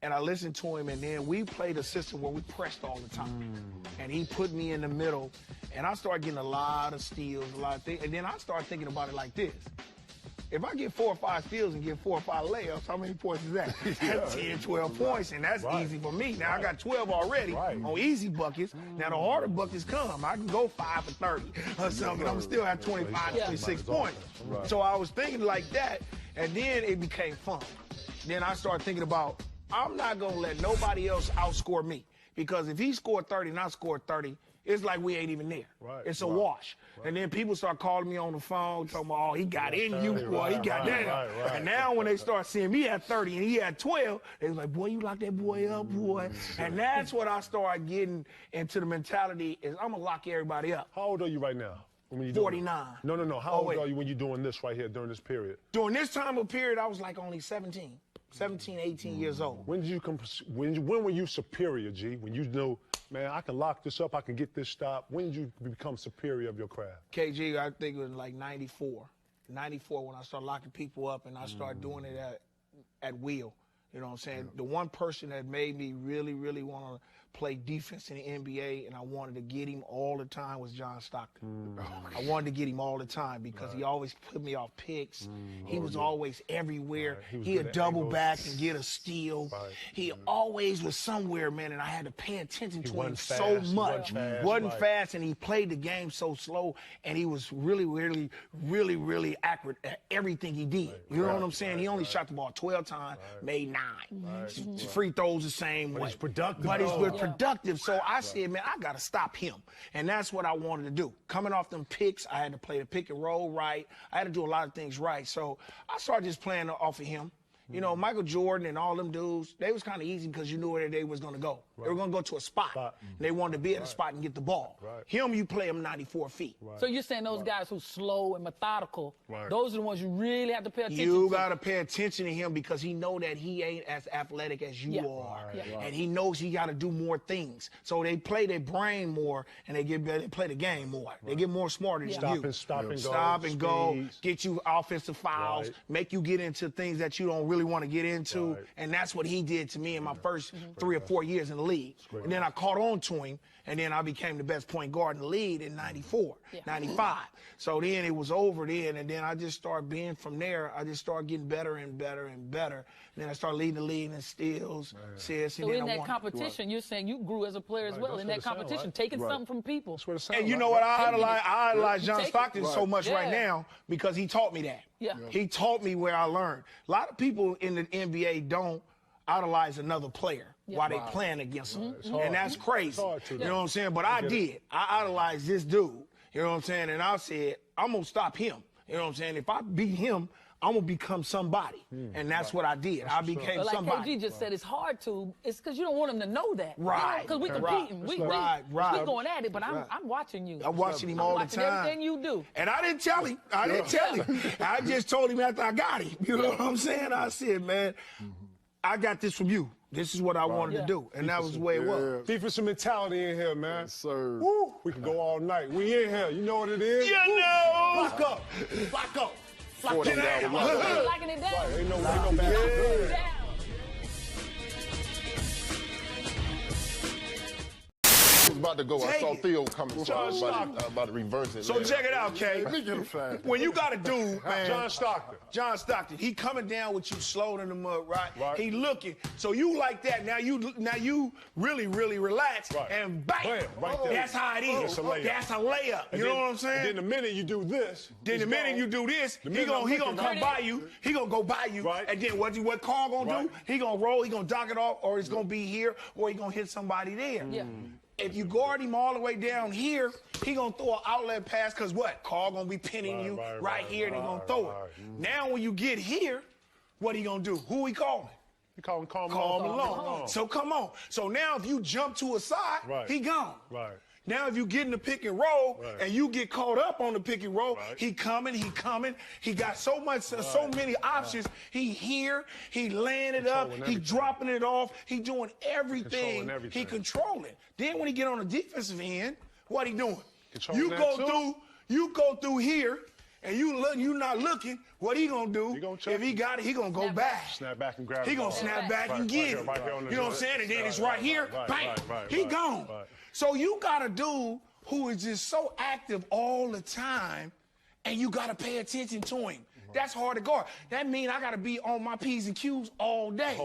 And I listened to him, and then we played a system where we pressed all the time. And he put me in the middle, and I started getting a lot of steals, a lot of things. And then I started thinking about it like this. If I get 4 or 5 steals and get 4 or 5 layups, how many points is that? 10, 12 points, and that's easy for me. Now, I got 12 already on easy buckets. Now, the harder buckets come. I can go 5 for 30 or something. I'm still at 25, 26 points. So I was thinking like that, and then it became fun. Then I started thinking about, I'm not going to let nobody else outscore me. Because if he scored 30 and I scored 30, it's like we ain't even there. It's a wash. And then people start calling me on the phone, talking about, oh, he got in you, boy, he got that. And now when they start seeing me at 30 and he had 12, they was like, boy, you lock that boy up, boy. And that's what I started getting into the mentality is I'm going to lock everybody up. How old are you right now? When you 49. No. How old are you when you're doing this right here during this period? During this time of period, I was like only 17, 18 years old. When did you when were you superior, G? When you know, man, I can lock this up, I can get this stop. When did you become superior of your craft? KG, I think it was like 94. 94 when I started locking people up and I started doing it at will. You know what I'm saying? The one person that made me really, really want to play defense in the NBA and I wanted to get him all the time was John Stockton. I wanted to get him all the time because he always put me off picks. He was always everywhere. He'd double back and get a steal. He always was somewhere, man, and I had to pay attention to him so much. Wasn't fast, and he played the game so slow, and he was really, really, really, really accurate at everything he did. You know what I'm saying? He only shot the ball 12 times, made 9. Free throws the same way. He's productive. But he's productive. So I said, man, I got to stop him. And that's what I wanted to do. Coming off them picks, I had to play the pick and roll right. I had to do a lot of things right. So I started just playing off of him. You know, Michael Jordan and all them dudes, they was kind of easy because you knew where they was going to go. They were going to go to a spot. And they wanted to be at a spot and get the ball. Him, you play him 94 feet. So you're saying those guys who's slow and methodical, those are the ones you really have to pay attention to? You got to pay attention to him because he know that he ain't as athletic as you are. And he knows he got to do more things. So they play their brain more and they play the game more. They get more smarter than you. Stop and go, get you offensive fouls, make you get into things that you don't really want to get into, and that's what he did to me in my first 3 or 4 years in the league. And then I caught on to him, and then I became the best point guard in the league in 94, 95. So then it was over then, and then I just started being from there. I just started getting better and better and better. And then I started leading the league in steals, assists. So in that competition, you're saying you grew as a player as well in that competition, taking something from people. And you know what? I idolize John Stockton so much right now because he taught me that. He taught me where I learned. A lot of people in the NBA don't idolize another player while they playing against them. And that's crazy. You know what I'm saying? But I did. I idolized this dude. You know what I'm saying? And I said, I'm going to stop him. You know what I'm saying? If I beat him, I'm going to become somebody. And that's what I did. I became somebody. Like KG just said, it's hard to. It's because you don't want him to know that. Right. Because we competing. We going at it, but I'm watching you. I'm watching him all the time. Everything you do. And I didn't tell him. I just told him after I got him. You know what I'm saying? I said, man, I got this from you. This is what I wanted to do. And that was the way it was. Defensive mentality in here, man. Yes, sir. Woo. We can go all night. We in here. You know what it is? You know. Block up. Block up. Locking it down. Ain't no bad. About about to go. I saw Theo coming, so I was about to reverse it. So check it out, Kay. Let me get him fast. When you got a dude, man. John Stockton, he coming down with you slow in the mud, right? He looking. So you like that. Now you really relax and bang. Right there. That's how it is. That's a layup. You know what I'm saying? And then the minute you do this, he gonna come by you. He gonna go by you. Right. And then what Carl gonna do? He gonna roll. He gonna dock it off, or it's gonna be here, or he gonna hit somebody there. Yeah. If you guard him all the way down here, he gonna throw an outlet pass, because what? Carl gonna be pinning you right here, and he gonna throw it. Now when you get here, what he gonna do? Who he calling? He calling Carl Malone. So come on. So now if you jump to a side, he gone. Right. Now if you get in the pick and roll and you get caught up on the pick and roll, he coming. He got so many options. He here, he laying it up, he dropping it off, he doing everything. He controlling. Then when he get on the defensive end, what he doing? You go through here, and you not looking, what he gonna do? If he got it, he gonna go back. Snap back and grab it. He gonna snap back and get it. You know what I'm saying? And then it's right here, bang, he gone. So you got a dude who is just so active all the time, and you got to pay attention to him. That's hard to guard. That means I got to be on my P's and Q's all day.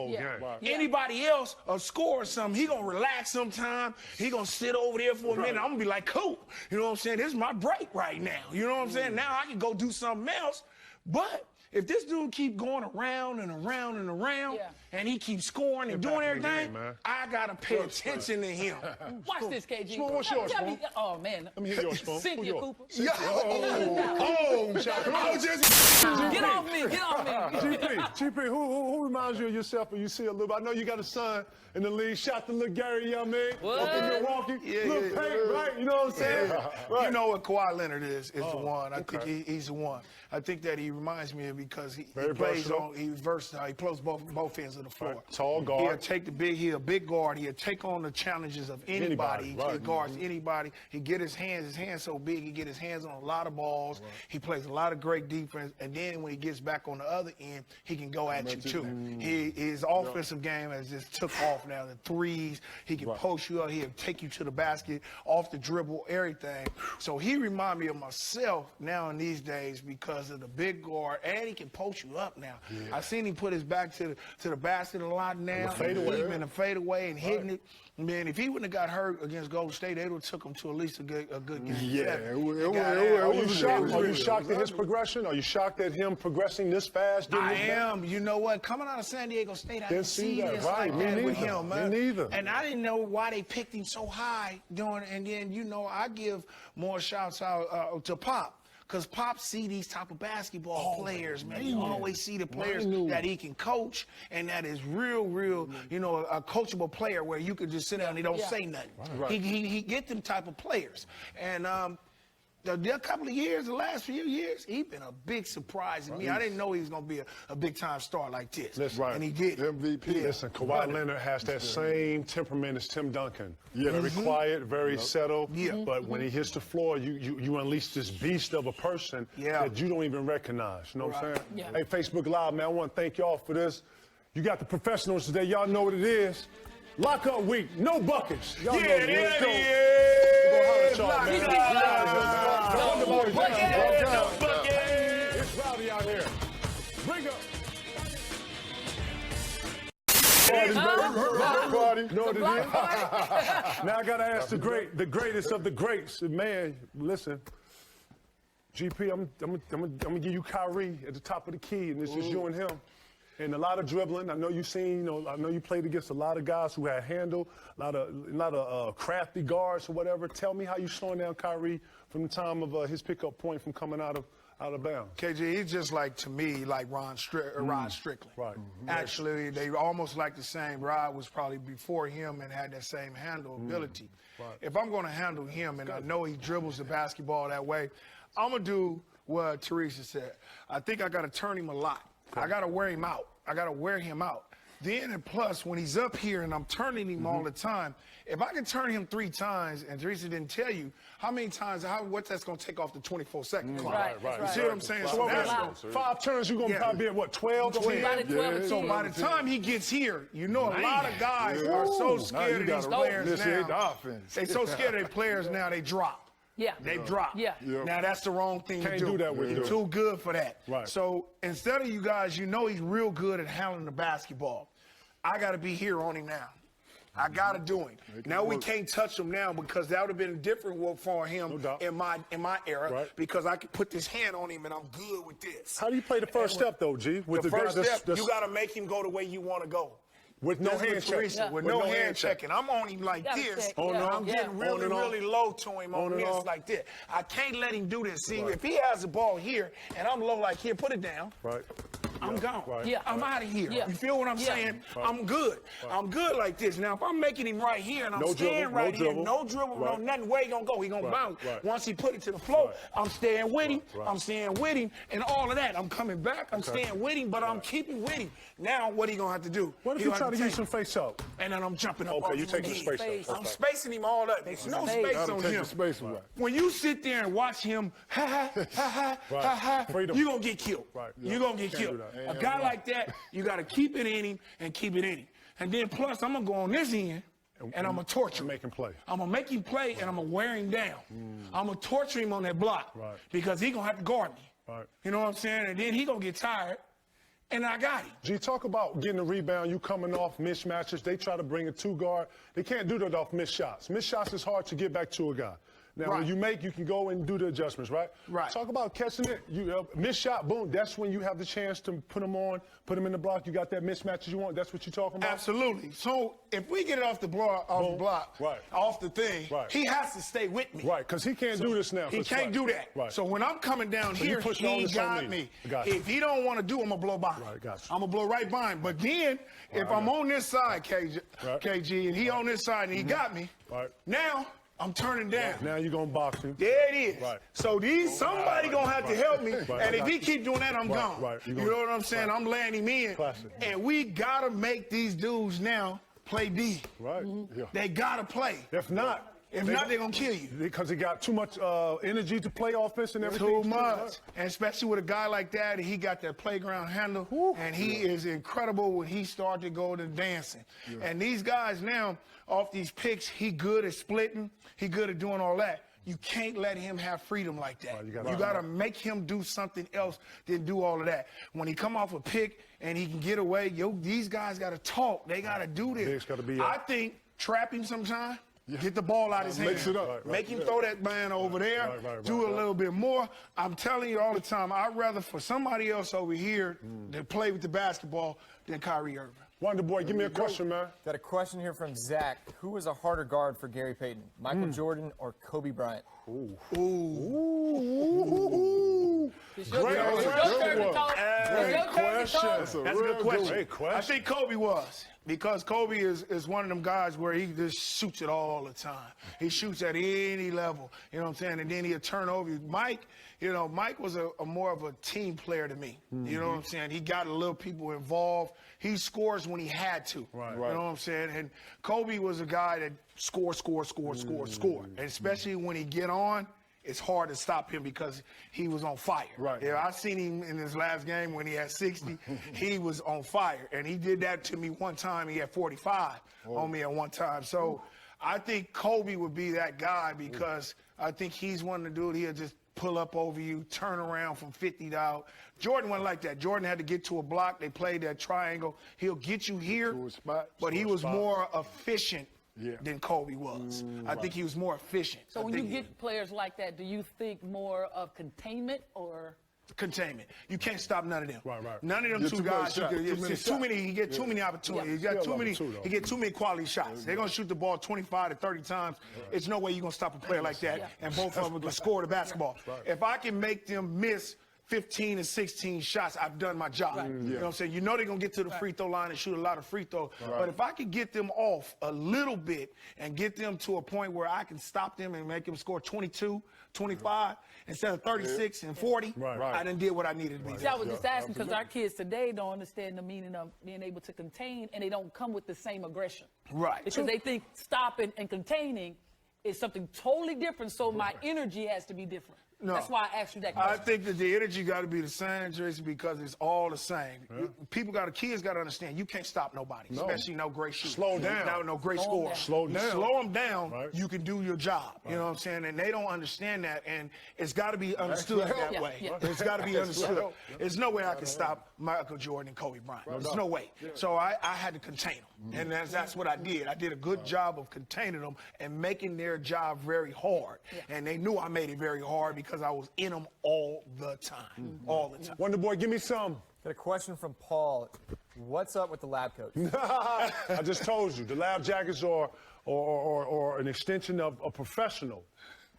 Anybody else, a score or something, he going to relax sometime. He going to sit over there for a minute. I'm going to be like, cool. You know what I'm saying? This is my break right now. You know what I'm saying? Now I can go do something else. But if this dude keep going around and around and around, and he keeps scoring and doing everything, I got to pay attention to him. Watch this, KG. Spoon, what's yours, Spoon? Oh, man. Let me hear yours, Spoon. Cynthia Cooper. Get off me. GP, who reminds you of yourself when you see a little? I know you got a son in the league. Shout to little Gary, young man. Up in Milwaukee. Little Payton, right? You know what I'm saying? You know what Kawhi Leonard is the one. I think he's the one. I think that he reminds me of because he plays he's versatile. He plays both ends of the floor. Tall guard. He'll take he's a big guard. He'll take on the challenges of anybody. He guards anybody. He get his hands so big, he get his hands on a lot of balls. He plays a lot of great defense. And then when he gets back on the other end, he can go at you too. His offensive game has just took off now. The threes, he can post you up, he'll take you to the basket, off the dribble, everything. So he reminds me of myself now in these days because of the big guard, and he can post you up now. I've seen him put his back to the basket a lot now. He's been a fadeaway and hitting it. Man, if he wouldn't have got hurt against Golden State, they would have took him to at least a good game. Are you shocked at his progression? Are you shocked at him progressing this fast? I am. You know what? Coming out of San Diego State, I didn't see this like that with him, man. Me neither. And I didn't know why they picked him so high and then, you know, I give more shouts out to Pop. Because Pop see these type of basketball players, man. You always see the players that he can coach and that is real, you know, a coachable player where you could just sit down and he don't say nothing. He get them type of players. And the couple of years, the last few years, he's been a big surprise to me. I didn't know he was going to be a big-time star like this. And he did. MVP. Listen, Kawhi Leonard has that same temperament as Tim Duncan. Very quiet, very settled. But when he hits the floor, you unleash this beast of a person that you don't even recognize. You know what I'm saying? Hey, Facebook Live, man, I want to thank y'all for this. You got the professionals today. Y'all know what it is. Lockout week, no buckets. Y'all know what it is. It's rowdy out here. Bring up. Party. You know what it is? Now I gotta ask the greatest of the greats. Man, listen. GP, I'm gonna give you Kyrie at the top of the key, and this is you and him. And a lot of dribbling. I know you've seen, you know, I know you played against a lot of guys who had handle, a lot of crafty guards or whatever. Tell me how you slowing down Kyrie from the time of his pickup point from coming out of bounds. KG, he's just like, to me, like Rod Strickland. Right. Actually, they almost like the same. Rod was probably before him and had that same handle ability. If I'm going to handle him, and I know he dribbles the basketball that way, I'm going to do what Teresa said. I think I got to turn him a lot. I got to wear him out. Then and plus, when he's up here and I'm turning him all the time, if I can turn him 3 times, and Teresa didn't tell you how many times, what that's going to take off the 24-second clock. Right. You see what I'm saying? So that's 5 turns, you're going to probably be at what, 12? So by the time he gets here, you know a lot of guys are so scared of these players now. They're so scared of their players now, they drop. Yeah. They drop. Yeah. Now that's the wrong thing to do. Can't do that with him. He's too good for that. Right. So instead of you guys, you know he's real good at handling the basketball. I got to be here on him now. I got to do him. Now we can't touch him now because that would have been different for him in my era because I could put this hand on him and I'm good with this. How do you play the first step, though, G? With the first step, you got to make him go the way you want to go. With no hand checking. With no hand checking. I'm on him like this. I'm getting really low to him on this like this. I can't let him do this. See, if he has the ball here and I'm low like here, put it down. Right. I'm gone. Yeah. I'm out of here. Yeah. You feel what I'm saying? I'm good. I'm good like this. Now, if I'm making him right here and I'm staying right here, no dribble, no nothing, where he going to go? He going to bounce. Once he put it to the floor, I'm staying with him. I'm staying with him and all of that. I'm coming back. I'm staying with him, but I'm keeping with him. Now, what he going to have to do? What if you try to use some face up? And then I'm jumping up. Okay, you taking the space up. I'm spacing him all up. There's no space on him. When you sit there and watch him, you're going to get killed. You're going to get killed. A guy like that, you got to keep it in him and keep it in him. And then plus, I'm going to go on this end, and I'm going to torture him. Make him play. I'm going to make him play, and I'm going to wear him down. I'm going to torture him on that block because he's going to have to guard me. You know what I'm saying? And then he's going to get tired. And I got him. G, talk about getting a rebound. You coming off mismatches. They try to bring a 2-guard. They can't do that off missed shots. Missed shots is hard to get back to a guy. Now, when you can go and do the adjustments, right? Right. Talk about catching it. You missed shot, boom. That's when you have the chance to put them on, put them in the block. You got that mismatches you want. That's what you're talking about? Absolutely. So if we get it off the block, off the thing, he has to stay with me. Right, because he can't do this now. He can't do that. Right. So when I'm coming down here, he got me. If he don't want to do, I'm going to blow by him. Right, got you. I'm going to blow right by him. But then, if I'm on this side, KG, and he on this side, and he got me, now I'm turning down. Now you're going to box him. There it is. So somebody going to have to help me. And if he keep doing that, I'm gone. You know what I'm saying? I'm laying him in. And we got to make these dudes now play D. They got to play. If not, they're going to kill you. Because he got too much energy to play offense and everything. Too much. And especially with a guy like that, he got that playground handle. And he is incredible when he started to go to dancing. And these guys now, off these picks, he good at splitting. He good at doing all that. You can't let him have freedom like that. You got to make him do something else than do all of that. When he come off a pick and he can get away, these guys got to talk. They got to do this. I think trap him sometime. Get the ball out of his hand. Mix it up. Make him throw that man over there. Do a little bit more. I'm telling you all the time, I'd rather for somebody else over here to play with the basketball than Kyrie Irving. Wonder Boy, give me a question, man. Got a question here from Zach. Who was a harder guard for Gary Payton, Michael Jordan or Kobe Bryant? Great question. That's a good question. I think Kobe was. Because Kobe is one of them guys where he just shoots it all the time. He shoots at any level, you know what I'm saying? And then he'll turn over. Mike was a more of a team player to me. You know what I'm saying? He got a little people involved. He scores when he had to. You know what I'm saying? And Kobe was a guy that score. And especially when he get on, it's hard to stop him because he was on fire. I seen him in his last game when he had 60. He was on fire. And he did that to me one time. He had 45 on me at one time. So I think Kobe would be that guy because I think he's one of the dudes. He'll just pull up over you, turn around from 50 out. Jordan wasn't like that. Jordan had to get to a block. They played that triangle. He'll get you here, but he was more efficient than Kobe was. I think he was more efficient. So when you get players like that, do you think more of containment or? Containment. You can't stop none of them. None of them two guys. It's too many. He get too many opportunities. He got too many. He get too many quality shots. They're gonna shoot the ball 25 to 30 times. It's no way you're gonna stop a player like that, and both of them will score the basketball. If I can make them miss 15 and 16 shots, I've done my job. Right. You know what I'm saying? You know they're going to get to the free throw line and shoot a lot of free throws. Right. But if I could get them off a little bit and get them to a point where I can stop them and make them score 22, 25, instead of 36 and 40, I done did what I needed to be. See, I was just asking because our kids today don't understand the meaning of being able to contain, and they don't come with the same aggression. Right. Because they think stopping and containing is something totally different, so my energy has to be different. No. That's why I asked you that question. I think that the energy got to be the same, Jason, because it's all the same. Kids got to understand, you can't stop nobody, especially no great shooters. Slow down. No great scorers. Slow down. You slow them down, you can do your job. You know what I'm saying? And they don't understand that, and it's got to be understood that way. It's got to be understood. There's no way I can stop Michael Jordan and Kobe Bryant. There's no way. So I had to contain them, and that's what I did. I did a good job of containing them and making their job very hard. And they knew I made it very hard because I was in them all the time. All the time. Wonder Boy, give me some. Got a question from Paul. What's up with the lab coats? I just told you, the lab jackets are an extension of a professional.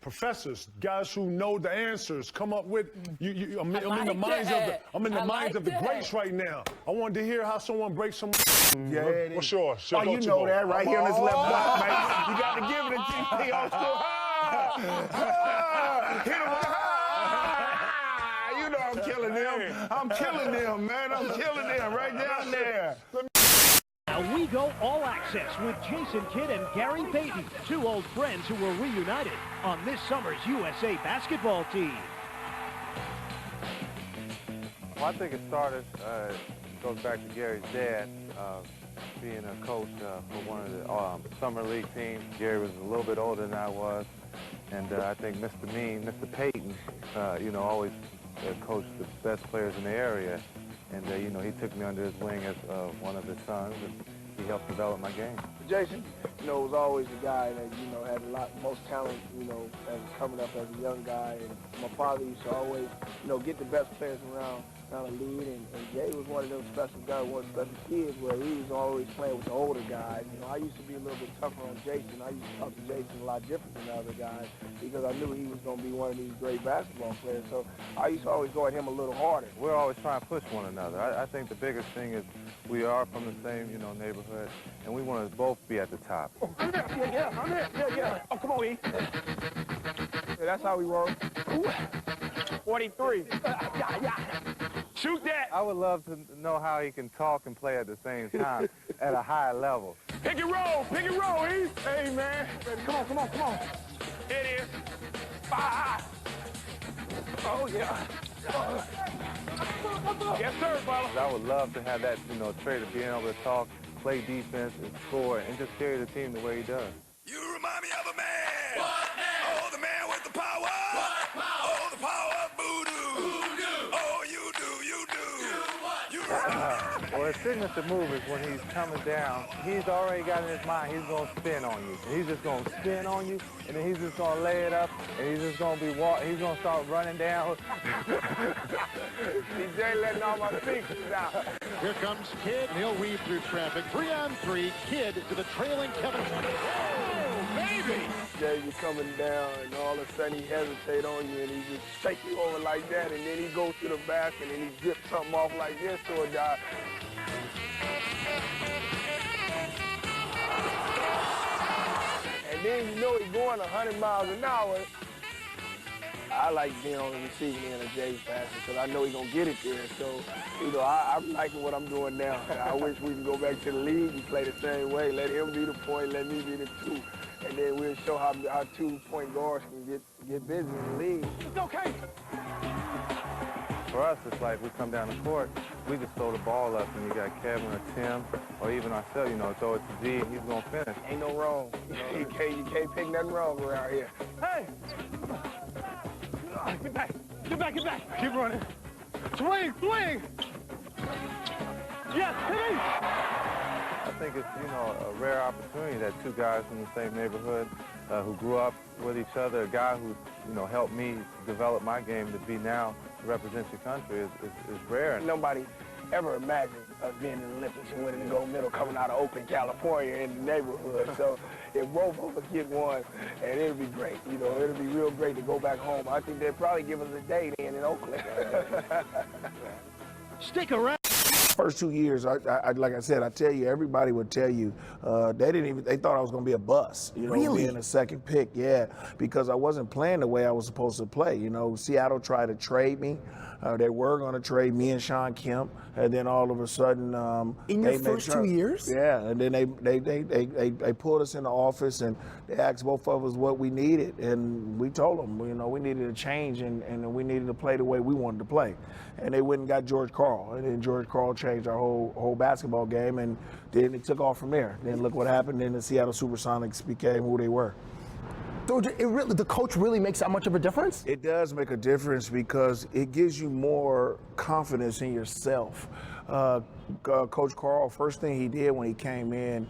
Professors, guys who know the answers, come up with. I'm in the minds of the greats right now. I wanted to hear how someone breaks some. Yeah, what's yours? Oh, you know that right here on this left block, man. You got to give it a GP on hit him. You know I'm killing them. I'm killing them, man. I'm killing them right down there. Now we go all access with Jason Kidd and Gary Payton, two old friends who were reunited on this summer's USA basketball team. Well, I think it started, goes back to Gary's dad, being a coach for one of the summer league teams. Gary was a little bit older than I was, and I think Mr. Payton, always coached the best players in the area. And, he took me under his wing as one of his sons, and he helped develop my game. Jason, was always the guy that, had most talent, as coming up as a young guy. And my father used to always, get the best players around the league. And Jay was one of those special guys, one of those special kids where he was always playing with the older guys. I used to be a little bit tougher on Jason. I used to talk to Jason a lot different than the other guys because I knew he was going to be one of these great basketball players. So I used to always go at him a little harder. We're always trying to push one another. I think the biggest thing is we are from the same, neighborhood, and we want to both be at the top. Oh, I'm there. Yeah. Oh, come on, E. That's how we roll. 43. Yeah. Shoot that. I would love to know how he can talk and play at the same time at a high level. Pick and roll, E. Hey, man. Come on. It is. 5. Oh, yeah. Yes, sir, brother. I would love to have that, trait of being able to talk, play defense, and score, and just carry the team the way he does. You remind me of a man. What man? Oh, the man with the power. What power? Oh, the power of voodoo. Oh, you do. You Well, his signature move is when he's coming down, he's already got in his mind he's going to spin on you. And he's just going to spin on you, and then he's just going to lay it up, and he's just going to he's going to start running down. DJ letting all my secrets out. Here comes Kidd, and he'll weave through traffic. 3-on-3, Kidd to the trailing Kevin. Oh, baby! Jay, you coming down, and all of a sudden he hesitate on you, and he just shake you over like that, and then he goes to the back, and then he zips something off like this to a guy. And then he's going 100 miles an hour. I like being on the receiving end of Jay's passing because I know he's going to get it there. So, I'm liking what I'm doing now. I wish we can go back to the league and play the same way. Let him be the point, let me be the two. And then we'll show how 2-point guards can get busy in the league. It's okay. For us, it's like we come down the court, we just throw the ball up, and you got Kevin or Tim, or even ourselves, throw it to G, and he's going to finish. Ain't no wrong. You can't pick nothing wrong around here. Hey! Get back. Keep running. Swing! Yes, hit him! I think it's, a rare opportunity that two guys from the same neighborhood who grew up with each other, a guy who, helped me develop my game to be now to represent your country is rare. Nobody ever imagine us being in the Olympics and winning the gold medal coming out of Oakland, California in the neighborhood. So if both of us get one, and it'll be great. You know, it'll be real great to go back home. I think they'll probably give us a day then in Oakland. Stick around. First 2 years, I like I said, I tell you, everybody would tell you, they thought I was going to be a bust. You know, Really? being a second pick, yeah, because I wasn't playing the way I was supposed to play. You know, Seattle tried to trade me. They were going to trade me and Sean Kemp, and then all of a sudden, In your first 2 years? yeah, and then they pulled us in the office and they asked both of us what we needed, and we told them, you know, we needed a change and we needed to play the way we wanted to play, and they went and got George Karl, and then George Karl changed our whole basketball game, and then it took off from there. Then look what happened. Then the Seattle Supersonics became who they were. So the coach really makes that much of a difference? It does make a difference because it gives you more confidence in yourself. Coach Karl, first thing he did when he came in,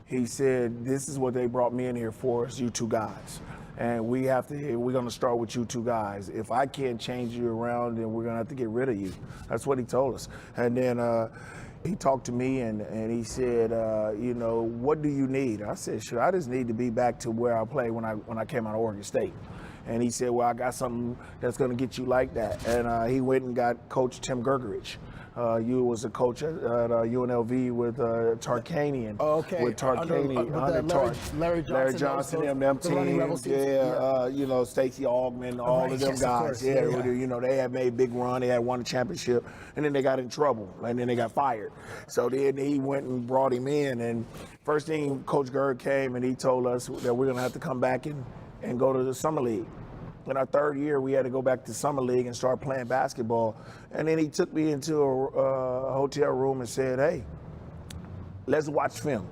he said, "This is what they brought me in here for, is you two guys. And we're going to start with you two guys. If I can't change you around, then we're going to have to get rid of you." That's what he told us. And then he talked to me and he said, you know, "What do you need?" I said, "Sure, I just need to be back to where I played when I came out of Oregon State." And he said, "Well, I got something that's going to get you like that." And he went and got Coach Tim Gergerich. You was a coach at UNLV with Tarkanian. Oh, okay. With Tarkanian, Larry Johnson, them teams. Yeah, you know, Stacey Augman, all of them yes, guys. of course. Yeah. You know, they had made big run. They had won a championship, and then they got in trouble, and then they got fired. So then he went and brought him in, and first thing Coach Gerg came and he told us that we're gonna have to come back and go to the summer league. In our third year, we had to go back to summer league and start playing basketball. And then he took me into a hotel room and said, "Hey, let's watch film."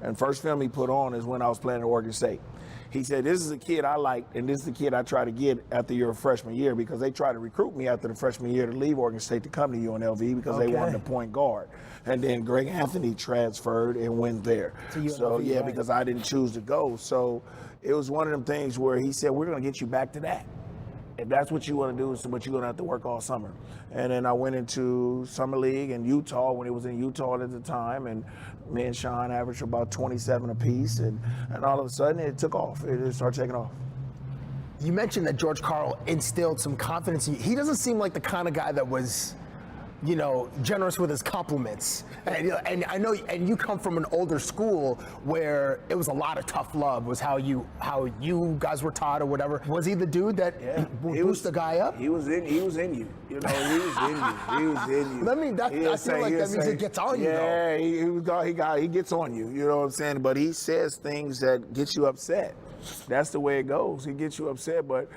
And first film he put on is when I was playing at Oregon State. He said, "This is a kid I like, and this is the kid I try to get after your freshman year," because they tried to recruit me after the freshman year to leave Oregon State to come to UNLV because they wanted a point guard. And then Greg Anthony transferred and went there. So yeah, because I didn't choose to go. So it was one of them things where he said, "We're going to get you back to that. If that's what you want to do, it's what you're going to have to work all summer." And then I went into summer league in Utah when it was in Utah at the time, and me and Sean averaged about 27 apiece, and all of a sudden it took off. It started taking off. You mentioned that George Karl instilled some confidence in you. He doesn't seem like the kind of guy that was, you know, generous with his compliments. And I know, and you come from an older school where it was a lot of tough love, was how you guys were taught or whatever. Was he the dude that would boost the guy up? He was in you. You know, he was in you. He was in you. I mean, I feel like that means it gets on you, though. Yeah, he gets on you. You know what I'm saying? But he says things that get you upset. That's the way it goes. He gets you upset, but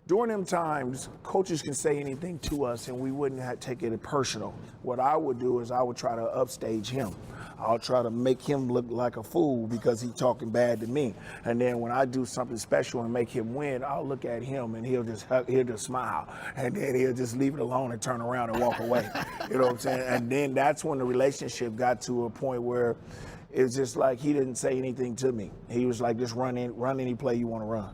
during them times, coaches can say anything to us and we wouldn't take it personal. What I would do is I would try to upstage him. I'll try to make him look like a fool because he's talking bad to me. And then when I do something special and make him win, I'll look at him and he'll just smile. And then he'll just leave it alone and turn around and walk away. You know what I'm saying? And then that's when the relationship got to a point where it's just like he didn't say anything to me. He was like, just run any play you want to run.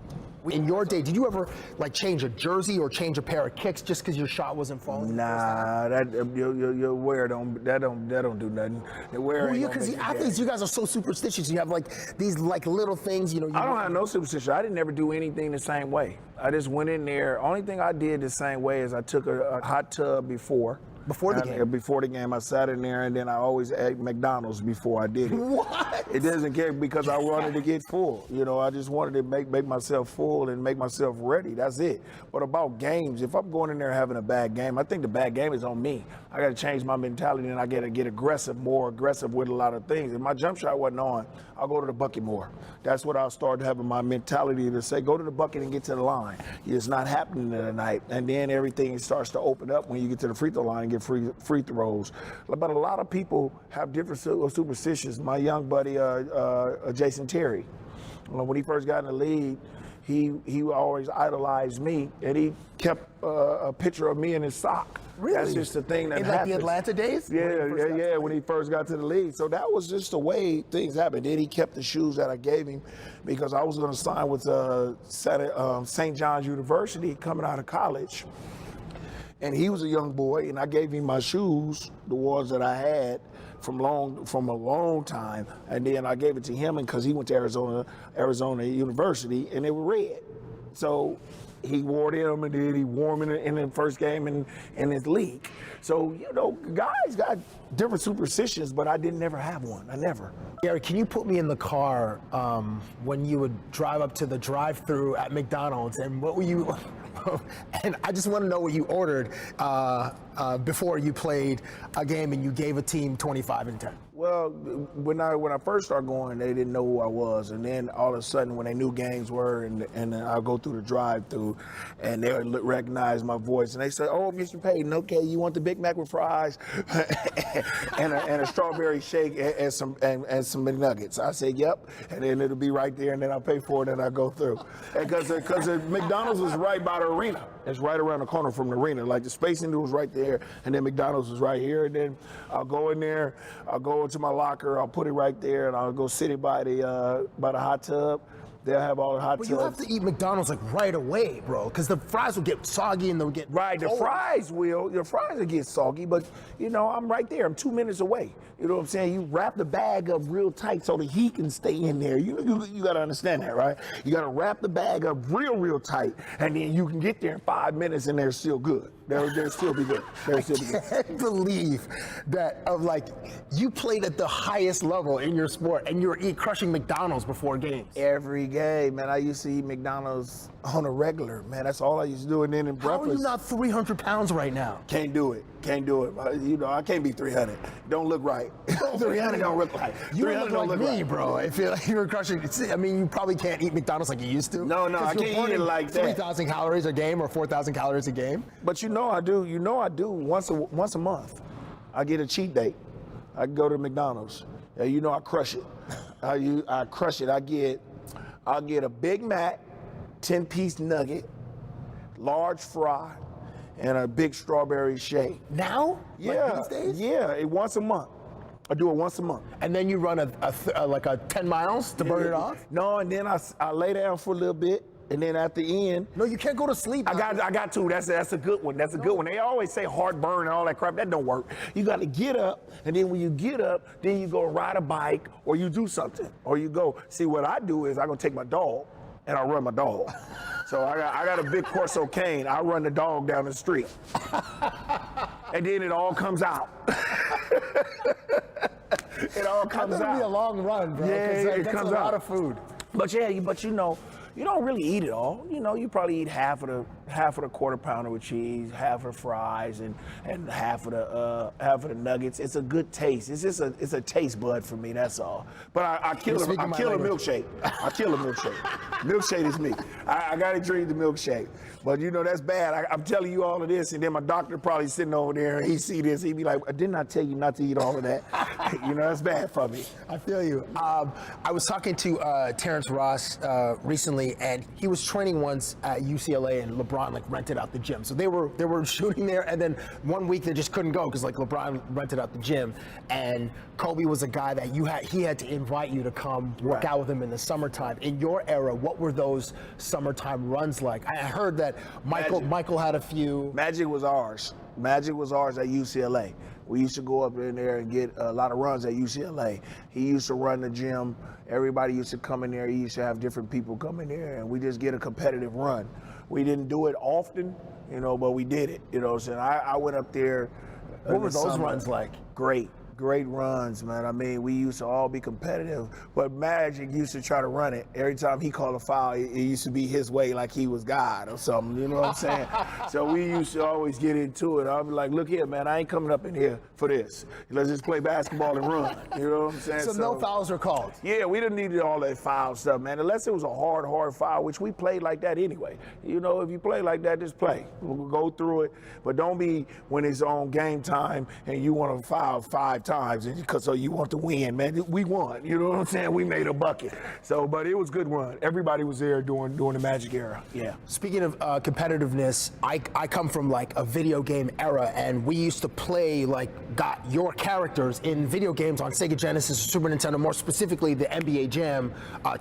In your day, did you ever like change a jersey or change a pair of kicks just because your shot wasn't falling? Nah, your wear don't do nothing. The wear ain't because the athletes, you guys are so superstitious. You have like these like little things, you know. I don't have no superstition. I didn't ever do anything the same way. I just went in there. Only thing I did the same way is I took a hot tub before the game. Before the game, I sat in there, and then I always ate McDonald's before I did it. What? It doesn't care because I wanted to get full. You know, I just wanted to make myself full and make myself ready. That's it. But about games, if I'm going in there having a bad game, I think the bad game is on me. I got to change my mentality, and I got to get more aggressive with a lot of things. If my jump shot wasn't on, I'll go to the bucket more. That's what I'll start having my mentality to say, go to the bucket and get to the line. It's not happening tonight. And then everything starts to open up when you get to the free throw line and get free throws. But a lot of people have different superstitions. My young buddy, Jason Terry, when he first got in the league, he always idolized me, and he kept a picture of me in his sock. Really? That's just the thing that in happens. Like the Atlanta days? Yeah, when he first got to the league. So that was just the way things happened. Then he kept the shoes that I gave him because I was going to sign with St. John's University coming out of college. And he was a young boy, and I gave him my shoes, the ones that I had from a long time, and then I gave it to him, and because he went to Arizona University, and they were red. So he wore them, and then he wore them in the first game in his league. So, you know, guys got different superstitions, but I didn't never have one. I never. Gary, can you put me in the car when you would drive up to the drive-thru at McDonald's, and what were you? And I just want to know what you ordered before you played a game and you gave a team 25 and 10. Well, when I first started going, they didn't know who I was, and then all of a sudden, when they knew games were, and I'll go through the drive-through, and they would recognize my voice, and they say, "Oh, Mr. Payton, okay, you want the Big Mac with fries, and a strawberry shake, and some McNuggets?" I say, "Yep," and then it'll be right there, and then I'll pay for it, and I go through, because McDonald's was right by the arena. It's right around the corner from the arena. Like the Space Needle was right there, and then McDonald's was right here. And then I'll go in there, I'll go into my locker, I'll put it right there, and I'll go sit it by the hot tub. They'll have all the hot tubs. But you have to eat McDonald's like right away, bro, because the fries will get soggy and they'll get right. The fries will get soggy, but you know I'm right there. I'm 2 minutes away. You know what I'm saying? You wrap the bag up real tight so the heat can stay in there. You got to understand that, right? You got to wrap the bag up real tight, and then you can get there in 5 minutes and they're still good. They'll still be good. I can't believe that you played at the highest level in your sport and you were crushing McDonald's before games. Every game, man. I used to eat McDonald's on a regular, man. That's all I used to do. And then in breakfast. How are you not 300 pounds right now? Can't do it. You know, I can't be 300. Don't look right. 300 don't look right. You don't look like me, bro. I feel like you were crushing. I mean, you probably can't eat McDonald's like you used to. No, I can't eat it like that. 3,000 calories a game or 4,000 calories a game. But you know I do. You know I do. Once a month, I get a cheat day. I go to McDonald's. You know I crush it. I crush it. I'll get a Big Mac, 10-piece nugget, large fry, and a big strawberry shake. Now? Yeah. Like these days? Yeah, once a month. I do it once a month. And then you run a 10 miles to burn it off? No, and then I lay down for a little bit. And then at the end, no, you can't go to sleep. I got to. That's a good one. That's a good one. They always say heartburn and all that crap. That don't work. You got to get up, and then when you get up, then you go ride a bike or you do something, or you go. See, what I do is I'm gonna take my dog and I run my dog. So I got a big Corso cane. I run the dog down the street, and then it all comes out. It all comes out. That's gonna be a long run, bro. Yeah, it that's comes a out. lot of food. But you know. You don't really eat it all. You know, you probably eat half of the quarter pounder with cheese, half of the fries, and half of the nuggets. It's a good taste. It's a taste bud for me. That's all. But I kill a milkshake. I kill a milkshake. Milkshake is me. I gotta drink the milkshake. But you know that's bad. I'm telling you all of this, and then my doctor probably sitting over there, and he see this, he be like, "Didn't I tell you not to eat all of that?" You know that's bad for me. I feel you. I was talking to Terrence Ross recently, and he was training once at UCLA, and LeBron rented out the gym. So they were shooting there, and then 1 week they just couldn't go because LeBron rented out the gym, and Kobe was a guy that he had to invite you to come work out with him in the summertime. In your era, what were those summertime runs like? I heard that Michael had a few. Magic was ours. Magic was ours at UCLA. We used to go up in there and get a lot of runs at UCLA. He used to run the gym. Everybody used to come in there. He used to have different people come in there, and we just get a competitive run. We didn't do it often, you know, but we did it. You know what I'm saying? I went up there. What were those runs like? Great runs, man. I mean, we used to all be competitive, but Magic used to try to run it. Every time he called a foul, it used to be his way, like he was God or something, you know what I'm saying? So we used to always get into it. I'd be like, look here, man, I ain't coming up in here for this. Let's just play basketball and run, you know what I'm saying? So no fouls were called? Yeah, we didn't need all that foul stuff, man, unless it was a hard foul, which we played like that anyway. You know, if you play like that, just play. We'll go through it, but don't be when it's on game time and you want to foul 5 5 times, and so you want to win, man. We won. You know what I'm saying? We made a bucket. So, but it was a good run. Everybody was there during the Magic era. Yeah. Speaking of competitiveness, I come from like a video game era, and we used to play got your characters in video games on Sega Genesis or Super Nintendo, more specifically the NBA Jam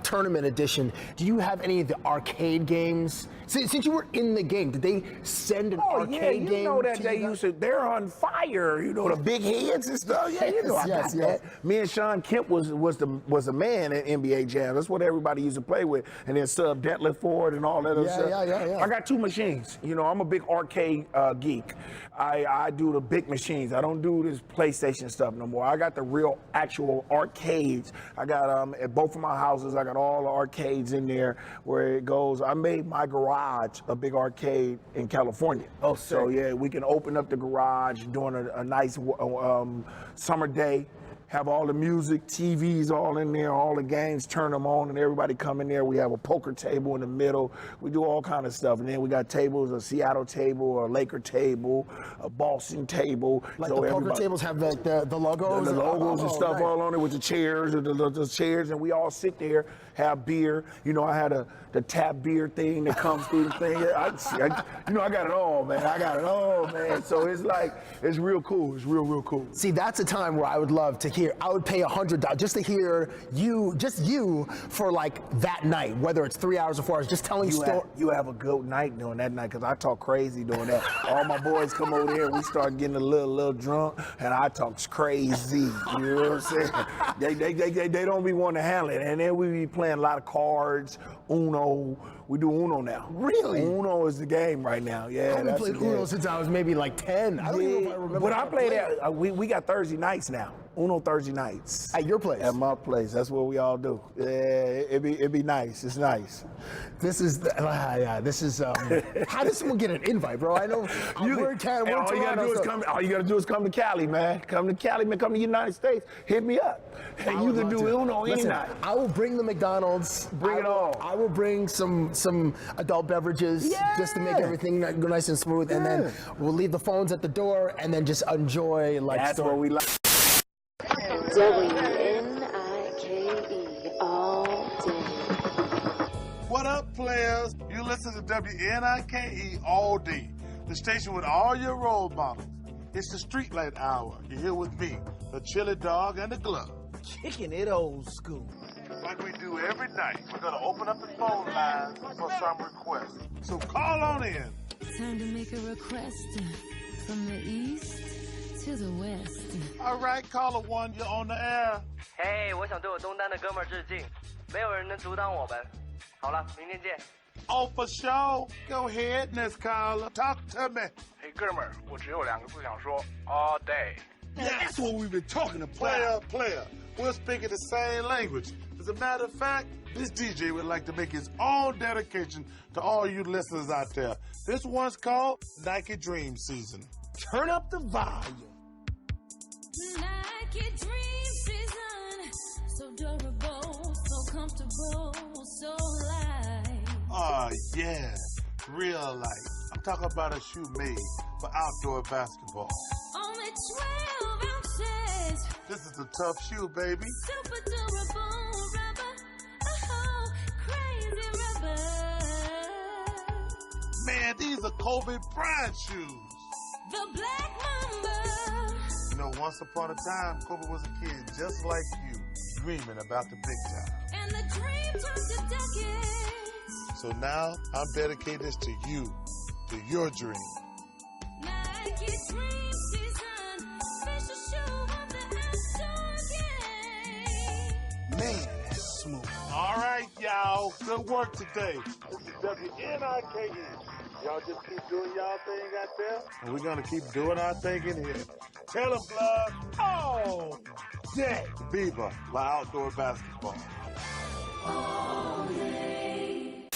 Tournament Edition. Do you have any of the arcade games? Since you were in the game, did they send an arcade game? You know that to they you used to, they're on fire, you know, the big heads and stuff. Yeah, you know, I got that. Me and Sean Kemp was the man at NBA Jam. That's what everybody used to play with. And then Sub Detlef Ford and all that other stuff. Yeah. I got 2 machines. You know, I'm a big arcade geek. I do the big machines. I don't do this PlayStation stuff no more. I got the real actual arcades. I got at both of my houses, I got all the arcades in there where it goes. I made my garage a big arcade in California. Oh, so yeah, we can open up the garage during a nice summer day, have all the music, TVs all in there, all the games, turn them on, and everybody come in there. We have a poker table in the middle. We do all kind of stuff. And then we got tables, a Seattle table, a Laker table, a Boston table. Like so the poker tables have the logos? The logos and stuff nice. all on it with the chairs, the chairs, and we all sit there, have beer. You know, I had the tap beer thing that comes through the thing. I got it all, man. I got it all, man. So it's real cool. It's real cool. See, that's a time where I would love to hear. I would pay $100 just to hear you for that night, whether it's 3 hours or 4 hours, just telling stories. You have a good night during that night, because I talk crazy during that. All my boys come over there, we start getting a little drunk, and I talk crazy. You know what I'm saying? They don't be wanting to handle it, and then we be playing a lot of cards, Uno. We do Uno now. Really? Uno is the game right now. Yeah, I haven't played Uno since I was maybe 10. I don't even know if I remember. But I played that. We got Thursday nights now. Uno Thursday nights. At your place? At my place. That's what we all do. Yeah, it'd be nice. It's nice. This is how does someone get an invite, bro? I know we're in Canada. All you gotta do is come to Cali, man. Come to Cali, man. Come to the United States. Hit me up. And you can do Uno any night. I will bring the McDonald's. Bring it all. I will bring some adult beverages just to make everything go nice and smooth, and then we'll leave the phones at the door and then just enjoy That's what we like. WNIKE all day. What up, players? You listen to WNIKE all day, the station with all your role models. It's the Streetlight Hour. You're here with me, the Chili Dog and the Glove. Kicking it old school. Like we do every night, we're going to open up the phone lines for some requests. So call on in. Time to make a request from the east to the west. All right, caller 1, you're on the air. 嘿，我想对我东单的哥们儿致敬，没有人能阻挡我们。好了，明天见。 Oh, for sure. Go ahead, Miss Caller. Talk to me. 嘿，哥们儿，我只有2个字想说 all day. That's what we've been talking about. Player. We're speaking the same language. As a matter of fact, this DJ would like to make his own dedication to all you listeners out there. This one's called Nike Dream Season. Turn up the volume. Nike Dream Season, so durable, so comfortable, so light. Oh, yeah, real life. I'm talking about a shoe made for outdoor basketball. Only 12 ounces. This is a tough shoe, baby. Super durable rubber, oh, crazy rubber. Man, these are Kobe Bryant shoes. The Black Mamba. You know, once upon a time, Kobe was a kid just like you, dreaming about the big time. And the dream turned to decades. So now, I'm dedicating this to you, to your dream. Nike Dream Season, special shoe of the outdoor game. Man, that's smooth. All right, y'all. Good work today. This is WNIKE. Y'all just keep doing y'all thing out there, and we're going to keep doing our thing in here. Tell them, Glove. Oh, day. Beaver, my outdoor basketball. All day.